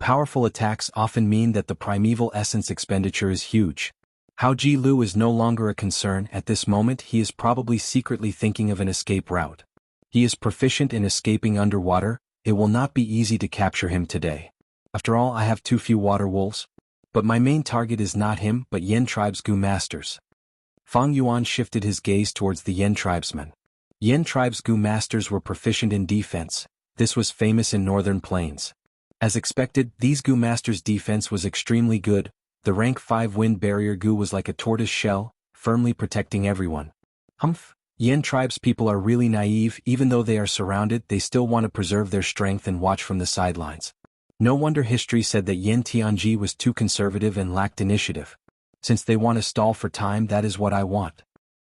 A: Powerful attacks often mean that the primeval essence expenditure is huge. Hao Ji Lu is no longer a concern. At this moment he is probably secretly thinking of an escape route. He is proficient in escaping underwater. It will not be easy to capture him today. After all, I have too few water wolves. But my main target is not him but Yen tribe's Gu masters. Fang Yuan shifted his gaze towards the Yen tribesmen. Yen tribe's Gu masters were proficient in defense. This was famous in northern plains. As expected, these Gu masters' defense was extremely good. The rank 5 wind barrier Gu was like a tortoise shell, firmly protecting everyone. Yen tribe's people are really naive. Even though they are surrounded, they still want to preserve their strength and watch from the sidelines. No wonder history said that Yen Tianji was too conservative and lacked initiative. Since they want to stall for time, that is what I want.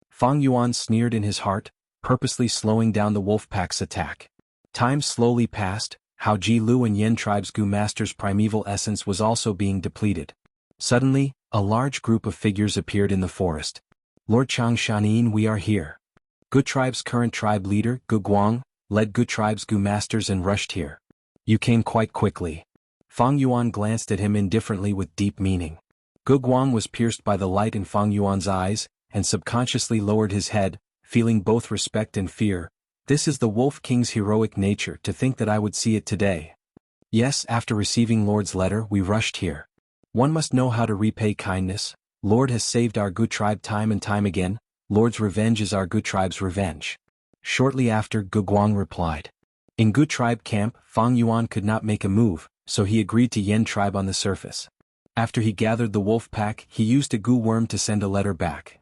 A: Fang Yuan sneered in his heart, purposely slowing down the wolf pack's attack. Time slowly passed. Hao Ji Lu and Yen tribe's Gu master's primeval essence was also being depleted. Suddenly, a large group of figures appeared in the forest. Lord Chang Shanin, we are here. Gu tribe's current tribe leader, Gu Guang, led Gu tribe's Gu masters and rushed here. You came quite quickly. Fang Yuan glanced at him indifferently with deep meaning. Gu Guang was pierced by the light in Fang Yuan's eyes, and subconsciously lowered his head, feeling both respect and fear. This is the Wolf King's heroic nature, to think that I would see it today. Yes, after receiving Lord's letter we rushed here. One must know how to repay kindness. Lord has saved our Gu tribe time and time again. Lord's revenge is our Gu tribe's revenge. Shortly after, Gu Guang replied. In Gu tribe camp, Fang Yuan could not make a move, so he agreed to Yen tribe on the surface. After he gathered the wolf pack, he used a Gu worm to send a letter back.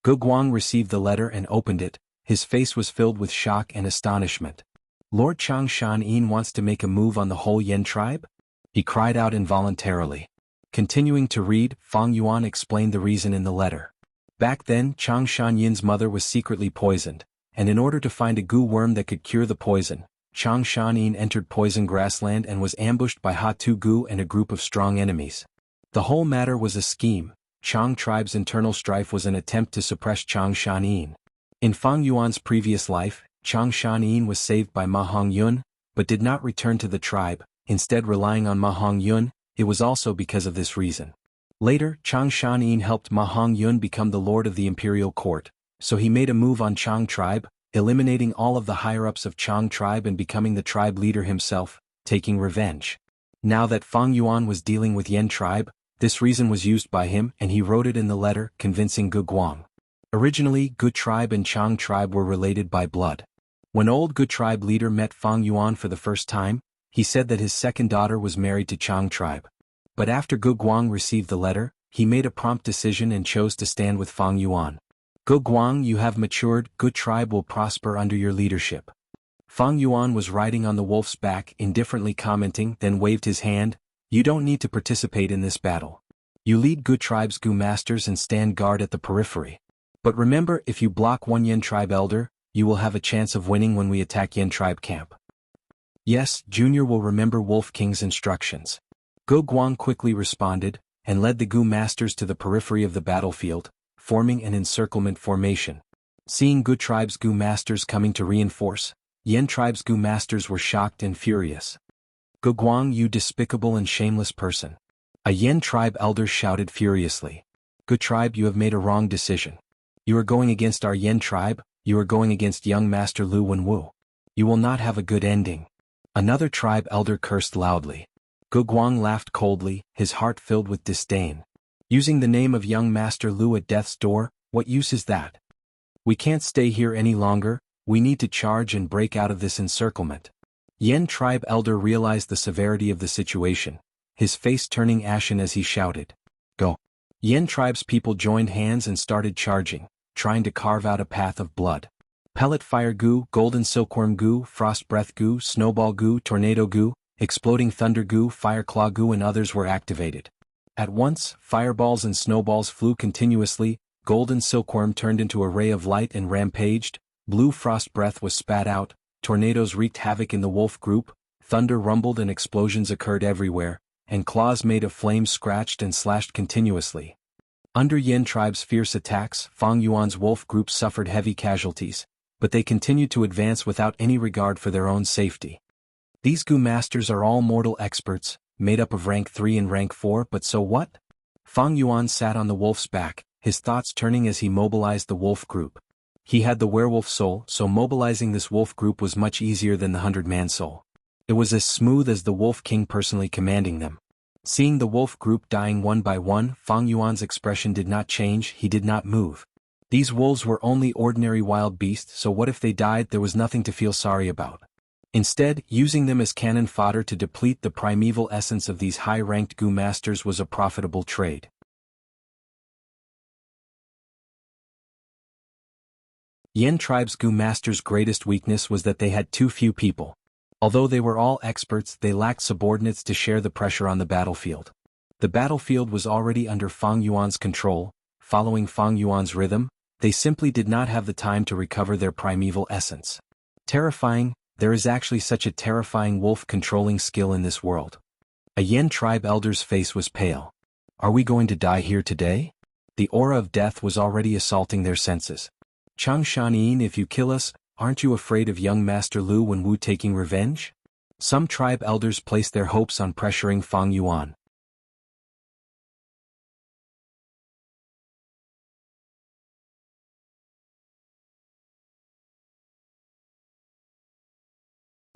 A: Gu Guang received the letter and opened it. His face was filled with shock and astonishment. Lord Chang Shanin wants to make a move on the whole Yen tribe? He cried out involuntarily. Continuing to read, Fang Yuan explained the reason in the letter. Back then, Chang Shanyin's mother was secretly poisoned, and in order to find a Gu worm that could cure the poison, Chang Shanin entered poison grassland and was ambushed by Ha-Tu Gu and a group of strong enemies. The whole matter was a scheme. Chang tribe's internal strife was an attempt to suppress Chang Shanin. In Fang Yuan's previous life, Chang Shanin was saved by Ma Hongyun, but did not return to the tribe, instead relying on Ma Hongyun. It was also because of this reason. Later, Chang Shanin helped Ma Hongyun become the lord of the imperial court, so he made a move on Chang tribe, eliminating all of the higher-ups of Chang tribe and becoming the tribe leader himself, taking revenge. Now that Fang Yuan was dealing with Yan tribe, this reason was used by him and he wrote it in the letter, convincing Gu Guang. Originally, Gu tribe and Chang tribe were related by blood. When old Gu tribe leader met Fang Yuan for the first time, he said that his second daughter was married to Chang tribe. But after Gu Guang received the letter, he made a prompt decision and chose to stand with Fang Yuan. Gu Guang, you have matured, Gu tribe will prosper under your leadership. Fang Yuan was riding on the wolf's back, indifferently commenting, then waved his hand. You don't need to participate in this battle. You lead Gu tribe's Gu masters and stand guard at the periphery. But remember, if you block one Yan tribe elder, you will have a chance of winning when we attack Yan tribe camp. Yes, Junior will remember Wolf King's instructions. Gu Guang quickly responded, and led the Gu masters to the periphery of the battlefield, forming an encirclement formation. Seeing Gu tribe's Gu masters coming to reinforce, Yan tribe's Gu masters were shocked and furious. Gu Guang, you despicable and shameless person. A Yan tribe elder shouted furiously. Gu tribe, you have made a wrong decision. You are going against our Yan tribe, you are going against young Master Lu Wenwu. You will not have a good ending. Another tribe elder cursed loudly. Gu Guang laughed coldly, his heart filled with disdain. Using the name of young Master Lu at death's door, what use is that? We can't stay here any longer, we need to charge and break out of this encirclement. Yan tribe elder realized the severity of the situation, his face turning ashen as he shouted. Go. Yan tribe's people joined hands and started charging, trying to carve out a path of blood. Pellet Fire Gu, Golden Silkworm Gu, Frost Breath Gu, Snowball Gu, Tornado Gu, Exploding Thunder Gu, Fire Claw Gu and others were activated. At once, fireballs and snowballs flew continuously, Golden Silkworm turned into a ray of light and rampaged, Blue Frost Breath was spat out, tornadoes wreaked havoc in the wolf group, thunder rumbled and explosions occurred everywhere, and claws made of flames scratched and slashed continuously. Under Yan tribe's fierce attacks, Fang Yuan's wolf group suffered heavy casualties, but they continued to advance without any regard for their own safety. These Gu masters are all mortal experts, made up of rank 3 and rank 4, but so what? Fang Yuan sat on the wolf's back, his thoughts turning as he mobilized the wolf group. He had the werewolf soul, so mobilizing this wolf group was much easier than the 100-man soul. It was as smooth as the Wolf King personally commanding them. Seeing the wolf group dying one by one, Fang Yuan's expression did not change, he did not move. These wolves were only ordinary wild beasts, so what if they died? There was nothing to feel sorry about. Instead, using them as cannon fodder to deplete the primeval essence of these high-ranked Gu masters was a profitable trade. Yan tribe's Gu masters' greatest weakness was that they had too few people. Although they were all experts, they lacked subordinates to share the pressure on the battlefield. The battlefield was already under Fang Yuan's control. Following Fang Yuan's rhythm, they simply did not have the time to recover their primeval essence. Terrifying, there is actually such a terrifying wolf-controlling skill in this world. A Yan tribe elder's face was pale. Are we going to die here today? The aura of death was already assaulting their senses. Chang Shanyin, if you kill us, aren't you afraid of young Master Lu Wenwu taking revenge? Some tribe elders placed their hopes on pressuring Fang Yuan.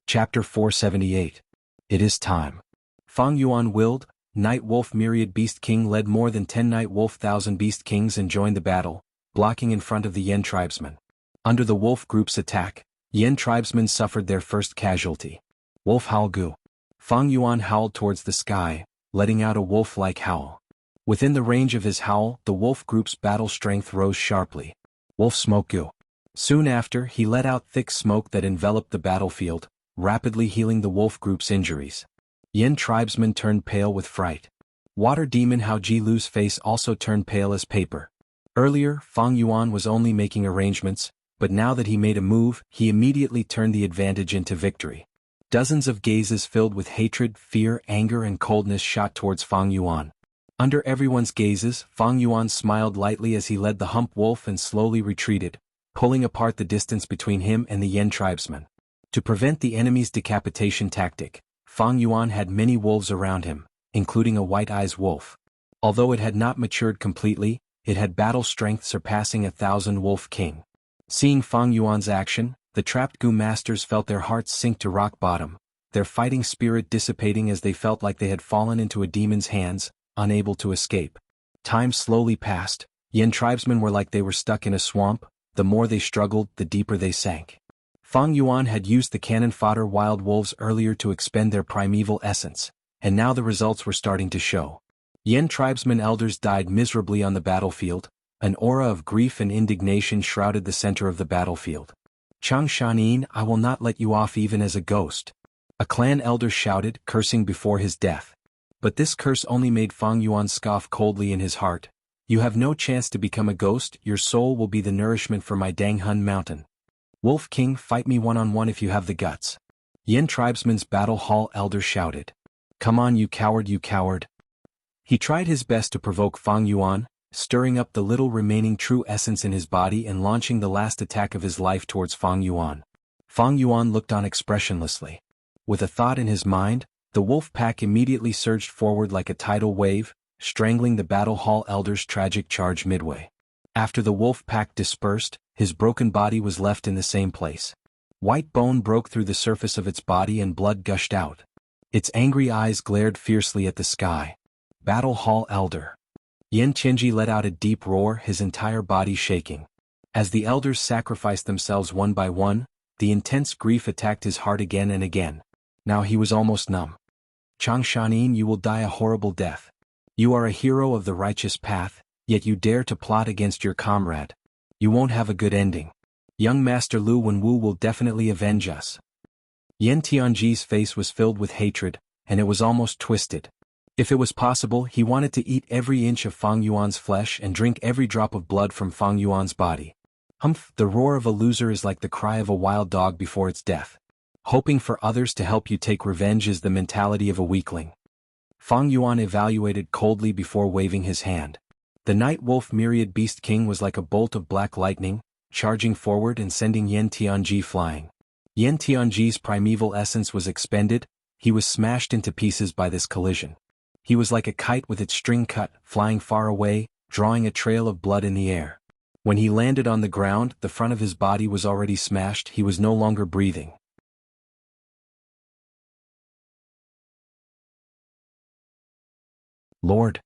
A: Chapter 478. It is time. Fang Yuan willed, Night Wolf Myriad Beast King led more than 10 Night Wolf Thousand Beast Kings and joined the battle, blocking in front of the Yan tribesmen. Under the wolf group's attack, Yan tribesmen suffered their first casualty. Wolf Howl Gu. Fang Yuan howled towards the sky, letting out a wolf-like howl. Within the range of his howl, the wolf group's battle strength rose sharply. Wolf Smoke Gu. Soon after, he let out thick smoke that enveloped the battlefield, rapidly healing the wolf group's injuries. Yan tribesmen turned pale with fright. Water Demon Hao Ji Lu's face also turned pale as paper. Earlier, Fang Yuan was only making arrangements, but now that he made a move, he immediately turned the advantage into victory. Dozens of gazes filled with hatred, fear, anger and coldness shot towards Fang Yuan. Under everyone's gazes, Fang Yuan smiled lightly as he led the hump wolf and slowly retreated, pulling apart the distance between him and the Yan tribesmen. To prevent the enemy's decapitation tactic, Fang Yuan had many wolves around him, including a white-eyes wolf. Although it had not matured completely, it had battle strength surpassing 1,000 Wolf King. Seeing Fang Yuan's action, the trapped Gu masters felt their hearts sink to rock bottom, their fighting spirit dissipating as they felt like they had fallen into a demon's hands, unable to escape. Time slowly passed. Yin tribesmen were like they were stuck in a swamp. The more they struggled, the deeper they sank. Fang Yuan had used the cannon fodder wild wolves earlier to expend their primeval essence, and now the results were starting to show. Yin tribesmen elders died miserably on the battlefield. An aura of grief and indignation shrouded the center of the battlefield. Chang Shanin, I will not let you off even as a ghost. A clan elder shouted, cursing before his death. But this curse only made Fang Yuan scoff coldly in his heart. You have no chance to become a ghost, your soul will be the nourishment for my Danghun mountain. Wolf King, fight me one-on-one if you have the guts. Yin tribesman's battle hall elder shouted. Come on you coward you coward. He tried his best to provoke Fang Yuan, stirring up the little remaining true essence in his body and launching the last attack of his life towards Fang Yuan. Fang Yuan looked on expressionlessly. With a thought in his mind, the wolf pack immediately surged forward like a tidal wave, strangling the battle hall elder's tragic charge midway. After the wolf pack dispersed, his broken body was left in the same place. White bone broke through the surface of its body and blood gushed out. Its angry eyes glared fiercely at the sky. Battle hall elder. Yin Qinji let out a deep roar, his entire body shaking. As the elders sacrificed themselves one by one, the intense grief attacked his heart again and again. Now he was almost numb. Chang Shanin, you will die a horrible death. You are a hero of the righteous path, yet you dare to plot against your comrade. You won't have a good ending. Young Master Lu Wenwu will definitely avenge us. Yin Tianji's face was filled with hatred, and it was almost twisted. If it was possible, he wanted to eat every inch of Fang Yuan's flesh and drink every drop of blood from Fang Yuan's body. Humph, the roar of a loser is like the cry of a wild dog before its death. Hoping for others to help you take revenge is the mentality of a weakling. Fang Yuan evaluated coldly before waving his hand. The Night Wolf Myriad Beast King was like a bolt of black lightning, charging forward and sending Yin Tianji flying. Yin Tianji's primeval essence was expended, he was smashed into pieces by this collision. He was like a kite with its string cut, flying far away, drawing a trail of blood in the air. When he landed on the ground, the front of his body was already smashed, he was no longer breathing. Lord.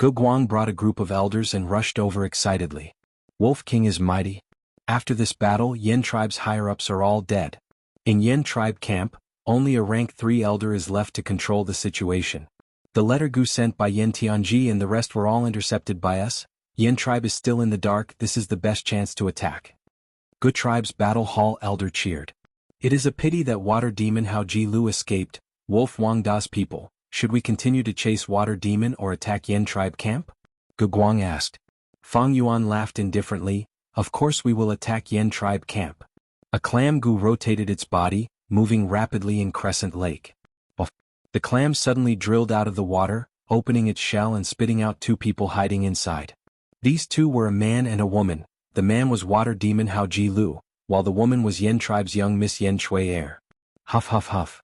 A: Ge Guang brought a group of elders and rushed over excitedly. Wolf King is mighty. After this battle, Yin tribe's higher-ups are all dead. In Yin tribe camp, only a rank 3 elder is left to control the situation. The letter Gu sent by Yin Tianji and the rest were all intercepted by us. Yin tribe is still in the dark, this is the best chance to attack. Gu tribe's battle hall elder cheered. It is a pity that water demon Hao Ji Lu escaped. Wolf Wang Da's people. Should we continue to chase water demon or attack Yin tribe camp? Ge Guang asked. Fang Yuan laughed indifferently. Of course we will attack Yin tribe camp. A clam Gu rotated its body, moving rapidly in Crescent Lake. The clam suddenly drilled out of the water, opening its shell and spitting out 2 people hiding inside. These 2 were a man and a woman. The man was water demon Hao Ji Lu, while the woman was Yin tribe's young Miss Yen Shui Air. Huff huff huff.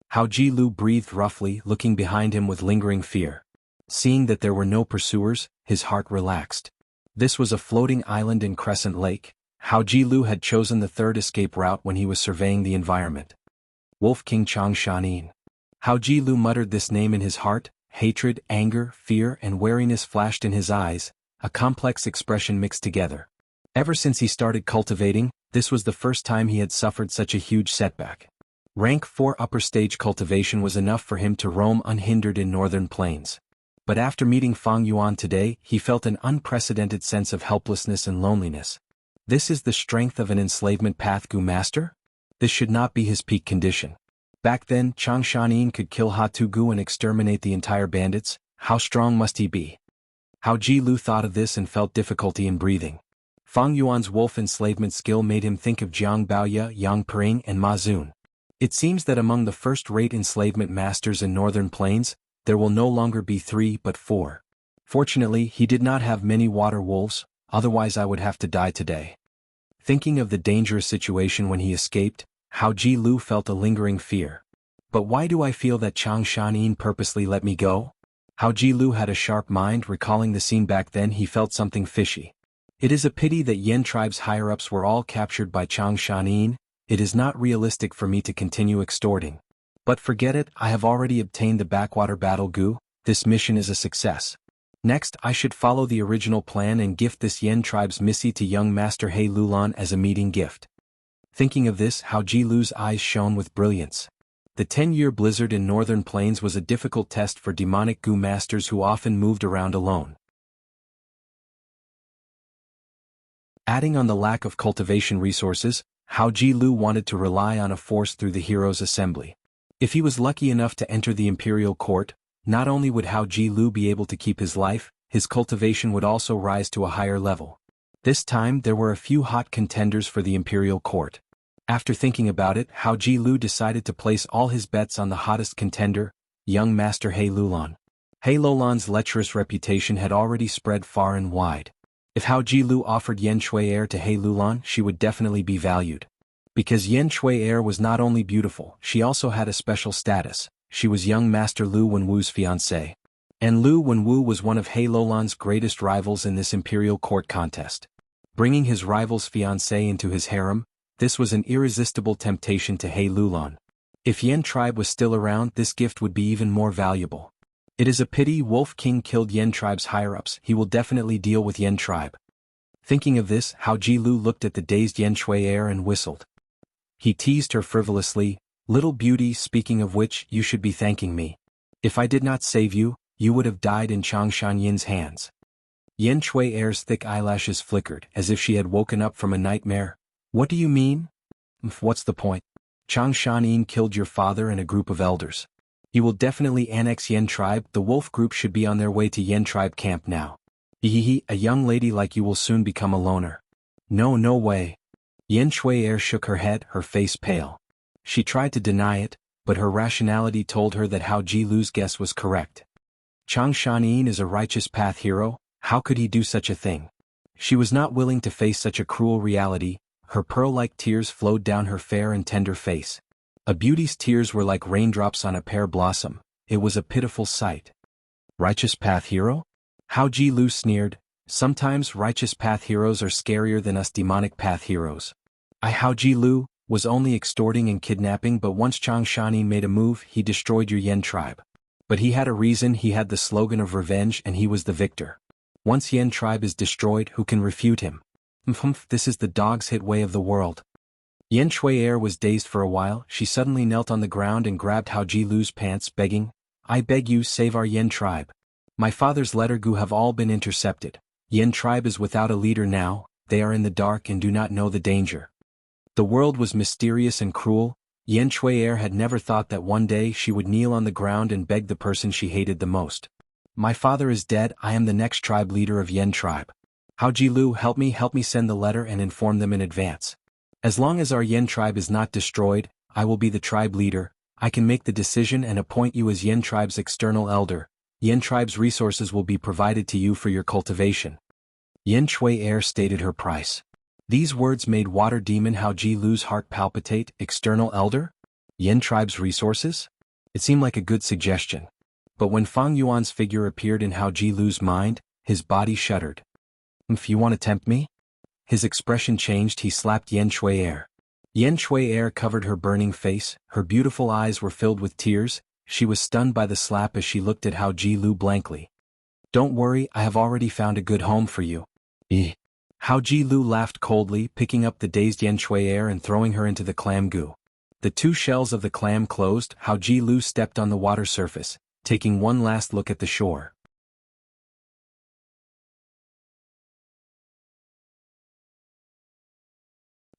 A: Hao Ji Lu breathed roughly, looking behind him with lingering fear. Seeing that there were no pursuers, his heart relaxed. This was a floating island in Crescent Lake. Hao Ji Lu had chosen the 3rd escape route when he was surveying the environment. Wolf King Chang Shanin. Hao Ji Lu muttered this name in his heart. Hatred, anger, fear and wariness flashed in his eyes, a complex expression mixed together. Ever since he started cultivating, this was the first time he had suffered such a huge setback. Rank 4 upper stage cultivation was enough for him to roam unhindered in northern plains. But after meeting Fang Yuan today, he felt an unprecedented sense of helplessness and loneliness. This is the strength of an enslavement path Gu master? This should not be his peak condition. Back then, Chang Shanin could kill Hatu Gu and exterminate the entire bandits. How strong must he be? Hao Ji Lu thought of this and felt difficulty in breathing. Fang Yuan's wolf enslavement skill made him think of Jiang Baoya, Yang Pering and Ma Zun. It seems that among the first-rate enslavement masters in northern plains, there will no longer be 3 but 4. Fortunately, he did not have many water wolves, otherwise I would have to die today. Thinking of the dangerous situation when he escaped, Hao Ji Lu felt a lingering fear. But why do I feel that Chang Shanin purposely let me go? Hao Ji Lu had a sharp mind. Recalling the scene back then, he felt something fishy. It is a pity that Yin tribe's higher-ups were all captured by Chang Shanin. It is not realistic for me to continue extorting. But forget it, I have already obtained the backwater battle goo, this mission is a success. Next, I should follow the original plan and gift this Yen tribe's Missy to young Master He Lulan as a meeting gift. Thinking of this, Hao Ji Lu's eyes shone with brilliance. The 10-year blizzard in northern plains was a difficult test for demonic goo masters who often moved around alone. Adding on the lack of cultivation resources, Hao Ji Lu wanted to rely on a force through the Heroes' Assembly. If he was lucky enough to enter the imperial court, not only would Hao Ji Lu be able to keep his life, his cultivation would also rise to a higher level. This time there were a few hot contenders for the imperial court. After thinking about it, Hao Ji Lu decided to place all his bets on the hottest contender, young Master He Lulan. He Lulan's lecherous reputation had already spread far and wide. If Hao Ji Lu offered Yen Shui heir to He Lulan, she would definitely be valued. Because Yen Shui heir was not only beautiful, she also had a special status. She was young Master Lu Wenwu's fiancée. And Lu Wenwu was one of He Lulan's greatest rivals in this imperial court contest. Bringing his rival's fiancée into his harem, this was an irresistible temptation to He Lulan. If Yen tribe was still around, this gift would be even more valuable. It is a pity Wolf King killed Yen tribe's higher-ups, he will definitely deal with Yen tribe. Thinking of this, Hao Ji Lu looked at the dazed Yen Shui heir and whistled. He teased her frivolously, "Little beauty, speaking of which, you should be thanking me. If I did not save you, you would have died in Changshan Yin's hands." Yen Shui heir's thick eyelashes flickered, as if she had woken up from a nightmare. "What do you mean?" "What's the point? Changshan Yin killed your father and a group of elders. He will definitely annex Yen tribe, the wolf group should be on their way to Yen tribe camp now. Hehehe, a young lady like you will soon become a loner." "No, no way." Yen Shui heir shook her head, her face pale. She tried to deny it, but her rationality told her that Hao Ji Lu's guess was correct. Changshan Yin is a righteous path hero, how could he do such a thing? She was not willing to face such a cruel reality. Her pearl-like tears flowed down her fair and tender face. A beauty's tears were like raindrops on a pear blossom. It was a pitiful sight. Righteous path hero? Hao Ji Lu sneered. Sometimes righteous path heroes are scarier than us demonic path heroes. Hao Ji Lu was only extorting and kidnapping, but once Changshan Yin made a move, he destroyed your Yen tribe. But he had a reason, he had the slogan of revenge and he was the victor. Once Yen tribe is destroyed, who can refute him? This is the dog's hit way of the world. Yen Shui heir was dazed for a while, she suddenly knelt on the ground and grabbed Hao Ji Lu's pants, begging, "I beg you, save our Yen tribe. My father's letter goo have all been intercepted. Yen tribe is without a leader now, they are in the dark and do not know the danger." The world was mysterious and cruel. Yen Shui heir had never thought that one day she would kneel on the ground and beg the person she hated the most. "My father is dead, I am the next tribe leader of Yen tribe. Hao Ji Lu, help me send the letter and inform them in advance. As long as our Yen tribe is not destroyed, I will be the tribe leader. I can make the decision and appoint you as Yen tribe's external elder. Yen tribe's resources will be provided to you for your cultivation." Yen Shui heir stated her price. These words made water demon Hao Ji Lu's heart palpitate. External elder? Yen tribe's resources? It seemed like a good suggestion. But when Fang Yuan's figure appeared in Hao Ji Lu's mind, his body shuddered. "If you want to tempt me?" His expression changed, he slapped Yen Shui heir. Yen Shui heir covered her burning face, her beautiful eyes were filled with tears, she was stunned by the slap as she looked at Hao Ji Lu blankly. "Don't worry, I have already found a good home for you." Hao Ji Lu laughed coldly, picking up the dazed Yen Shui heir and throwing her into the clam goo. The two shells of the clam closed, Hao Ji Lu stepped on the water surface, taking one last look at the shore.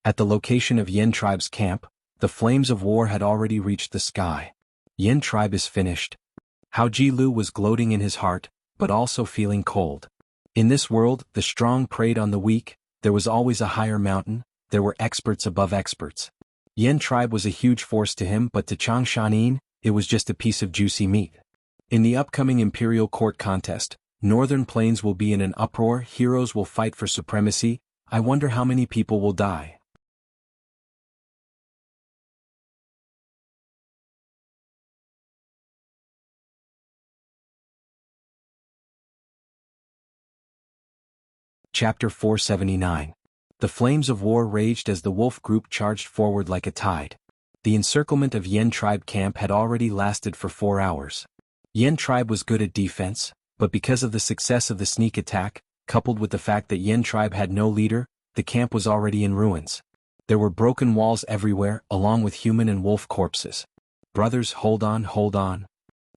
A: At the location of Yen tribe's camp, the flames of war had already reached the sky. Yen tribe is finished. Hao Ji Lu was gloating in his heart, but also feeling cold. In this world, the strong preyed on the weak, there was always a higher mountain, there were experts above experts. Yen tribe was a huge force to him, but to Changshan Yin, it was just a piece of juicy meat. In the upcoming imperial court contest, Northern Plains will be in an uproar, heroes will fight for supremacy, I wonder how many people will die. Chapter 479. The flames of war raged as the wolf group charged forward like a tide. The encirclement of Yen tribe camp had already lasted for 4 hours. Yen tribe was good at defense, but because of the success of the sneak attack, coupled with the fact that Yen tribe had no leader, the camp was already in ruins. There were broken walls everywhere, along with human and wolf corpses. Brothers, hold on, hold on.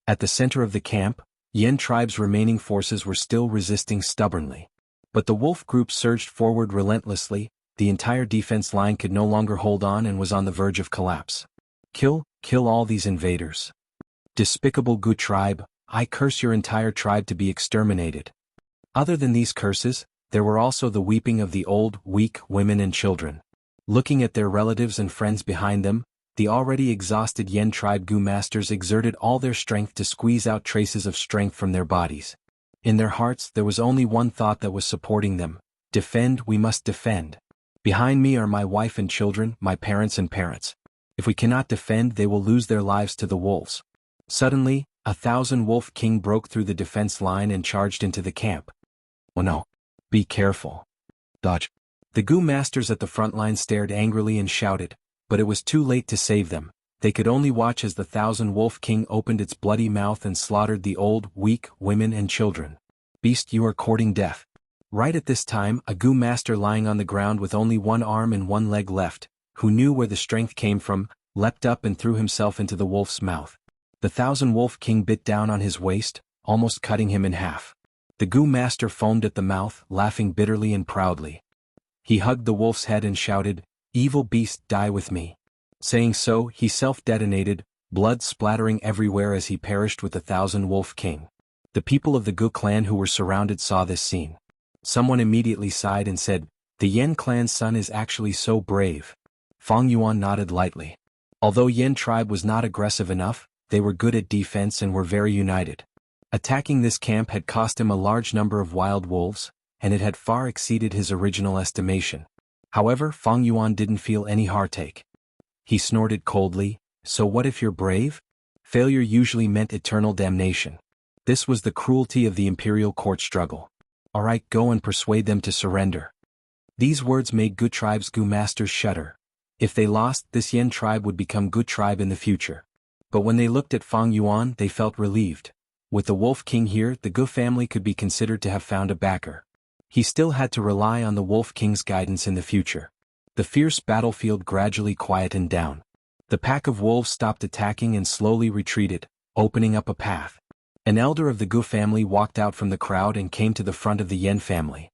A: At the center of the camp, Yen tribe's remaining forces were still resisting stubbornly. But the wolf group surged forward relentlessly. The entire defense line could no longer hold on and was on the verge of collapse. Kill all these invaders. Despicable Gu tribe, I curse your entire tribe to be exterminated. Other than these curses, there were also the weeping of the old, weak women and children. Looking at their relatives and friends behind them, the already exhausted Yen tribe Gu masters exerted all their strength to squeeze out traces of strength from their bodies. In their hearts there was only one thought that was supporting them: defend, we must defend. Behind me are my wife and children, my parents and parents. If we cannot defend, they will lose their lives to the wolves. Suddenly, 1,000 Wolf King broke through the defense line and charged into the camp. Oh no. Be careful. Dodge. The Gu masters at the front line stared angrily and shouted, but it was too late to save them. They could only watch as the 1,000 Wolf King opened its bloody mouth and slaughtered the old, weak women and children. Beast, you are courting death. Right at this time, a Gu master lying on the ground with only one arm and one leg left, who knew where the strength came from, leapt up and threw himself into the wolf's mouth. The 1,000 Wolf King bit down on his waist, almost cutting him in half. The Gu master foamed at the mouth, laughing bitterly and proudly. He hugged the wolf's head and shouted, "Evil beast, die with me." Saying so, he self-detonated, blood splattering everywhere as he perished with the 1,000 Wolf King. The people of the Gu clan who were surrounded saw this scene. Someone immediately sighed and said, "The Yen clan's son is actually so brave." Fang Yuan nodded lightly. Although Yen tribe was not aggressive enough, they were good at defense and were very united. Attacking this camp had cost him a large number of wild wolves, and it had far exceeded his original estimation. However, Fang Yuan didn't feel any heartache. He snorted coldly, "So what if you're brave?" Failure usually meant eternal damnation. This was the cruelty of the imperial court struggle. Alright, go and persuade them to surrender. These words made Gu tribe's Gu masters shudder. If they lost, this Yen tribe would become Gu tribe in the future. But when they looked at Fang Yuan, they felt relieved. With the Wolf King here, the Gu family could be considered to have found a backer. He still had to rely on the Wolf King's guidance in the future. The fierce battlefield gradually quietened down. The pack of wolves stopped attacking and slowly retreated, opening up a path. An elder of the Gu family walked out from the crowd and came to the front of the Yen family.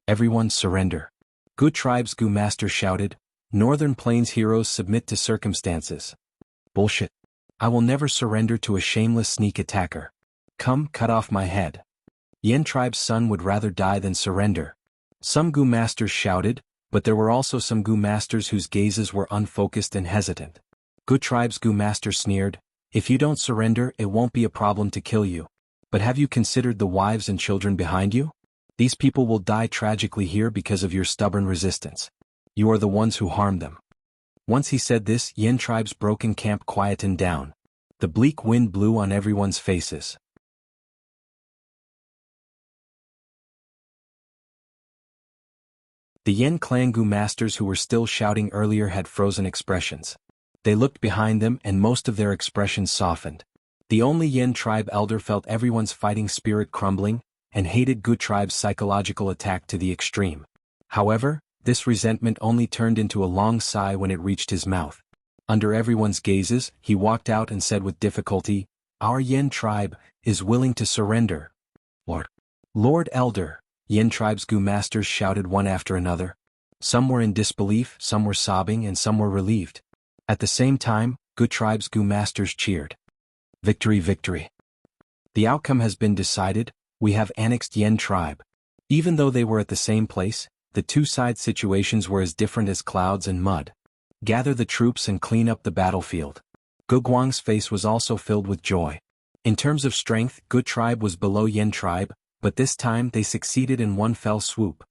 A: "Everyone surrender." Gu tribe's Gu master shouted, "Northern Plains heroes submit to circumstances." "Bullshit. I will never surrender to a shameless sneak attacker. Come, cut off my head. Yen tribe's son would rather die than surrender." Some Gu masters shouted, but there were also some Gu masters whose gazes were unfocused and hesitant. Gu tribe's Gu master sneered, "If you don't surrender, it won't be a problem to kill you. But have you considered the wives and children behind you? These people will die tragically here because of your stubborn resistance. You are the ones who harmed them." Once he said this, Yen tribe's broken camp quietened down. The bleak wind blew on everyone's faces. The Yen clan Gu masters who were still shouting earlier had frozen expressions. They looked behind them and most of their expressions softened. The only Yen tribe elder felt everyone's fighting spirit crumbling, and hated Gu tribe's psychological attack to the extreme. However, this resentment only turned into a long sigh when it reached his mouth. Under everyone's gazes, he walked out and said with difficulty, "Our Yen tribe is willing to surrender." Lord Elder, Yen tribe's Gu masters shouted one after another. Some were in disbelief, some were sobbing, and some were relieved. At the same time, Gu tribe's Gu masters cheered. "Victory, victory. The outcome has been decided, we have annexed Yen tribe." Even though they were at the same place, the two-side situations were as different as clouds and mud. Gather the troops and clean up the battlefield. Gu Guang's face was also filled with joy. In terms of strength, Gu tribe was below Yen tribe, but this time they succeeded in one fell swoop.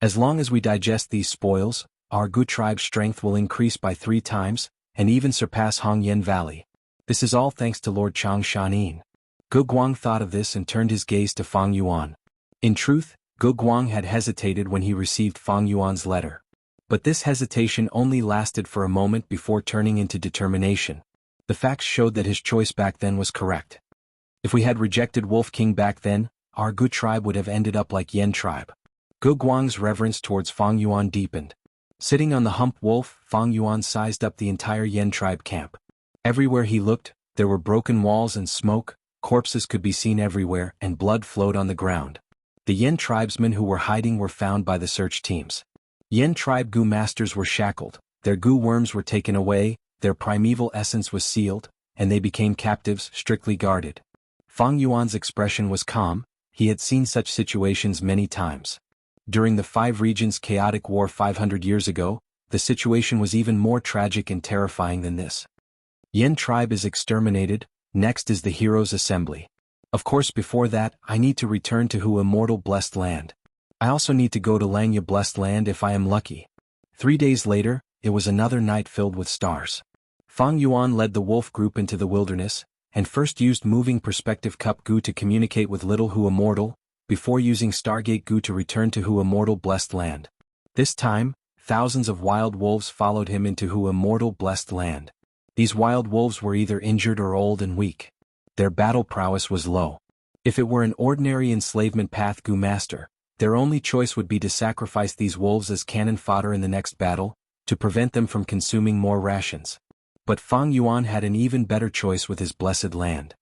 A: As long as we digest these spoils, our Gu tribe's strength will increase by 3 times, and even surpass Hongyan Valley. This is all thanks to Lord Chang Shanin. Gu Guang thought of this and turned his gaze to Fang Yuan. In truth, Gu Guang had hesitated when he received Fang Yuan's letter. But this hesitation only lasted for a moment before turning into determination. The facts showed that his choice back then was correct. If we had rejected Wolf King back then, our Gu tribe would have ended up like Yen tribe. Gu Guang's reverence towards Fang Yuan deepened. Sitting on the hump wolf, Fang Yuan sized up the entire Yen tribe camp. Everywhere he looked, there were broken walls and smoke, corpses could be seen everywhere, and blood flowed on the ground. The Yen tribesmen who were hiding were found by the search teams. Yen tribe Gu masters were shackled, their Gu worms were taken away, their primeval essence was sealed, and they became captives, strictly guarded. Fang Yuan's expression was calm. He had seen such situations many times. During the Five Regions chaotic war 500 years ago, the situation was even more tragic and terrifying than this. Yen tribe is exterminated, next is the heroes' assembly. Of course before that, I need to return to Hu Immortal Blessed Land. I also need to go to Langya Blessed Land if I am lucky. 3 days later, it was another night filled with stars. Fang Yuan led the wolf group into the wilderness, and first used moving perspective cup Gu to communicate with Little Hu Immortal, before using Stargate Gu to return to Hu Immortal Blessed Land. This time, thousands of wild wolves followed him into Hu Immortal Blessed Land. These wild wolves were either injured or old and weak. Their battle prowess was low. If it were an ordinary enslavement path Gu master, their only choice would be to sacrifice these wolves as cannon fodder in the next battle, to prevent them from consuming more rations. But Fang Yuan had an even better choice with his blessed land.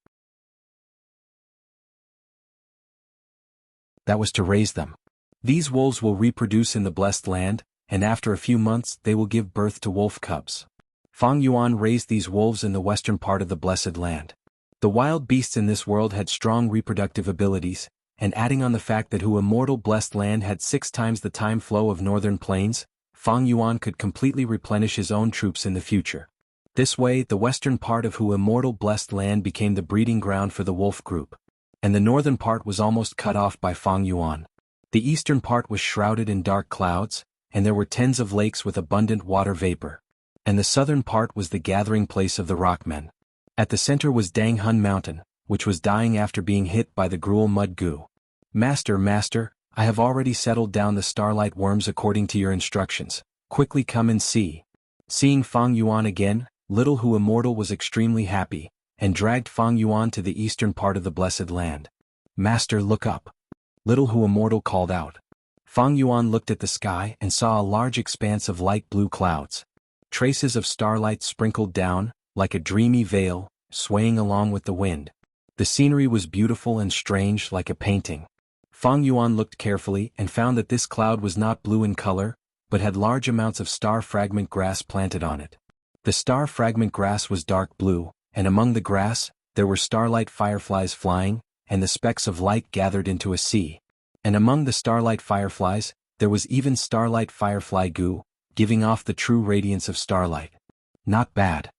A: That was to raise them. These wolves will reproduce in the blessed land, and after a few months they will give birth to wolf cubs. Fang Yuan raised these wolves in the western part of the blessed land. The wild beasts in this world had strong reproductive abilities, and adding on the fact that Hu Immortal Blessed Land had 6 times the time flow of northern plains, Fang Yuan could completely replenish his own troops in the future. This way, the western part of Hu Immortal Blessed Land became the breeding ground for the wolf group. And the northern part was almost cut off by Fang Yuan. The eastern part was shrouded in dark clouds, and there were tens of lakes with abundant water vapor. And the southern part was the gathering place of the rockmen. At the center was Dang Hun Mountain, which was dying after being hit by the Gruel Mud Gu. Master, I have already settled down the starlight worms according to your instructions. Quickly come and see. Seeing Fang Yuan again, Little Hu Immortal was extremely happy, and dragged Fang Yuan to the eastern part of the blessed land. Master, look up. Little Hu Immortal called out. Fang Yuan looked at the sky and saw a large expanse of light blue clouds. Traces of starlight sprinkled down, like a dreamy veil, swaying along with the wind. The scenery was beautiful and strange, like a painting. Fang Yuan looked carefully and found that this cloud was not blue in color, but had large amounts of star fragment grass planted on it. The star fragment grass was dark blue, and among the grass, there were starlight fireflies flying, and the specks of light gathered into a sea. And among the starlight fireflies, there was even starlight firefly Gu, giving off the true radiance of starlight. Not bad.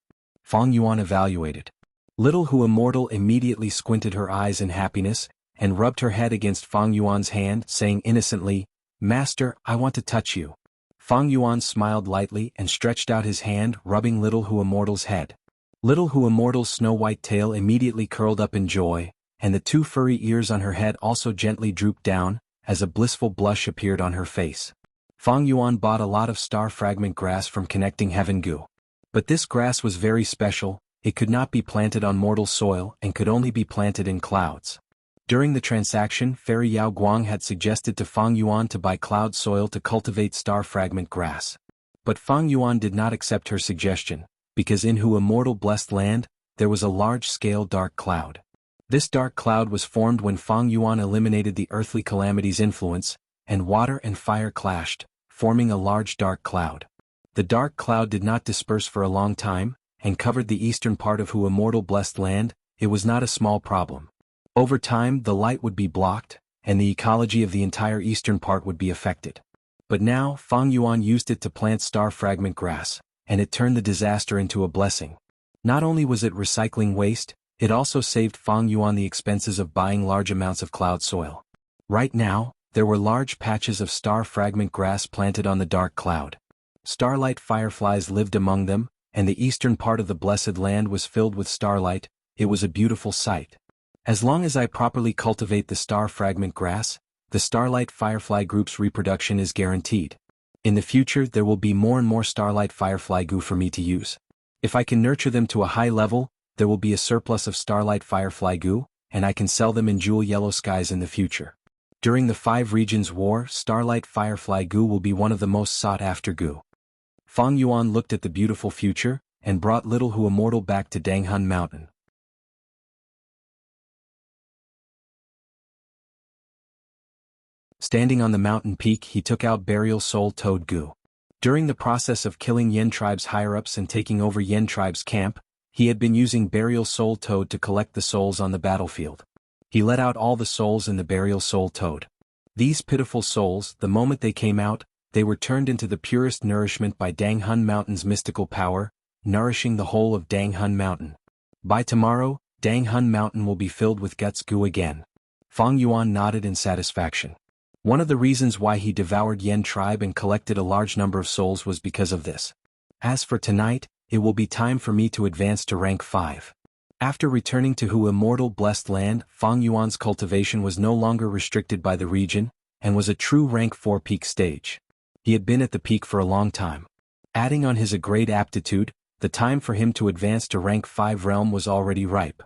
A: Fang Yuan evaluated. Little Hu Immortal immediately squinted her eyes in happiness, and rubbed her head against Fang Yuan's hand, saying innocently, Master, I want to touch you. Fang Yuan smiled lightly and stretched out his hand, rubbing Little Hu Immortal's head. Little Hu Immortal's snow-white tail immediately curled up in joy, and the 2 furry ears on her head also gently drooped down, as a blissful blush appeared on her face. Fang Yuan bought a lot of star fragment grass from Connecting Heaven Gu. But this grass was very special, it could not be planted on mortal soil and could only be planted in clouds. During the transaction, Fairy Yao Guang had suggested to Fang Yuan to buy cloud soil to cultivate star fragment grass. But Fang Yuan did not accept her suggestion, because in Hu Immortal Blessed Land, there was a large-scale dark cloud. This dark cloud was formed when Fang Yuan eliminated the earthly calamity's influence, and water and fire clashed, forming a large dark cloud. The dark cloud did not disperse for a long time, and covered the eastern part of Hu Immortal Blessed Land. It was not a small problem. Over time, the light would be blocked, and the ecology of the entire eastern part would be affected. But now, Fang Yuan used it to plant star fragment grass, and it turned the disaster into a blessing. Not only was it recycling waste, it also saved Fang Yuan the expenses of buying large amounts of cloud soil. Right now, there were large patches of star fragment grass planted on the dark cloud. Starlight fireflies lived among them, and the eastern part of the blessed land was filled with starlight. It was a beautiful sight. As long as I properly cultivate the star fragment grass, the starlight firefly group's reproduction is guaranteed. In the future there will be more and more Starlight Firefly goo for me to use. If I can nurture them to a high level, there will be a surplus of Starlight Firefly goo, and I can sell them in Jewel Yellow Skies in the future. During the 5 Regions War, Starlight Firefly goo will be one of the most sought-after goo. Fang Yuan looked at the beautiful future, and brought little Hu Immortal back to Danghun Mountain. Standing on the mountain peak, he took out Burial Soul Toad goo. During the process of killing Yen Tribe's higher-ups and taking over Yen Tribe's camp, he had been using Burial Soul Toad to collect the souls on the battlefield. He let out all the souls in the Burial Soul Toad. These pitiful souls, the moment they came out, they were turned into the purest nourishment by Danghun Mountain's mystical power, nourishing the whole of Danghun Mountain. By tomorrow, Danghun Mountain will be filled with guts goo again. Fang Yuan nodded in satisfaction. One of the reasons why he devoured Yen Tribe and collected a large number of souls was because of this. As for tonight, it will be time for me to advance to rank 5. After returning to Hu Immortal Blessed Land, Fang Yuan's cultivation was no longer restricted by the region, and was a true rank 4 peak stage. He had been at the peak for a long time. Adding on his great aptitude, the time for him to advance to rank 5 realm was already ripe.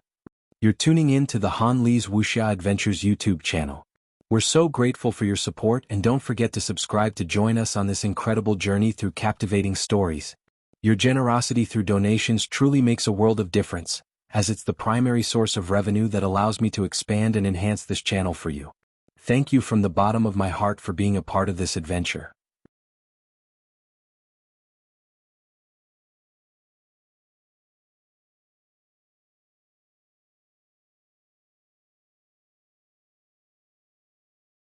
A: You're tuning in to the Han Li's Wuxia Adventures YouTube channel. We're so grateful for your support, and don't forget to subscribe to join us on this incredible journey through captivating stories. Your generosity through donations truly makes a world of difference, as it's the primary source of revenue that allows me to expand and enhance this channel for you. Thank you from the bottom of my heart for being a part of this adventure.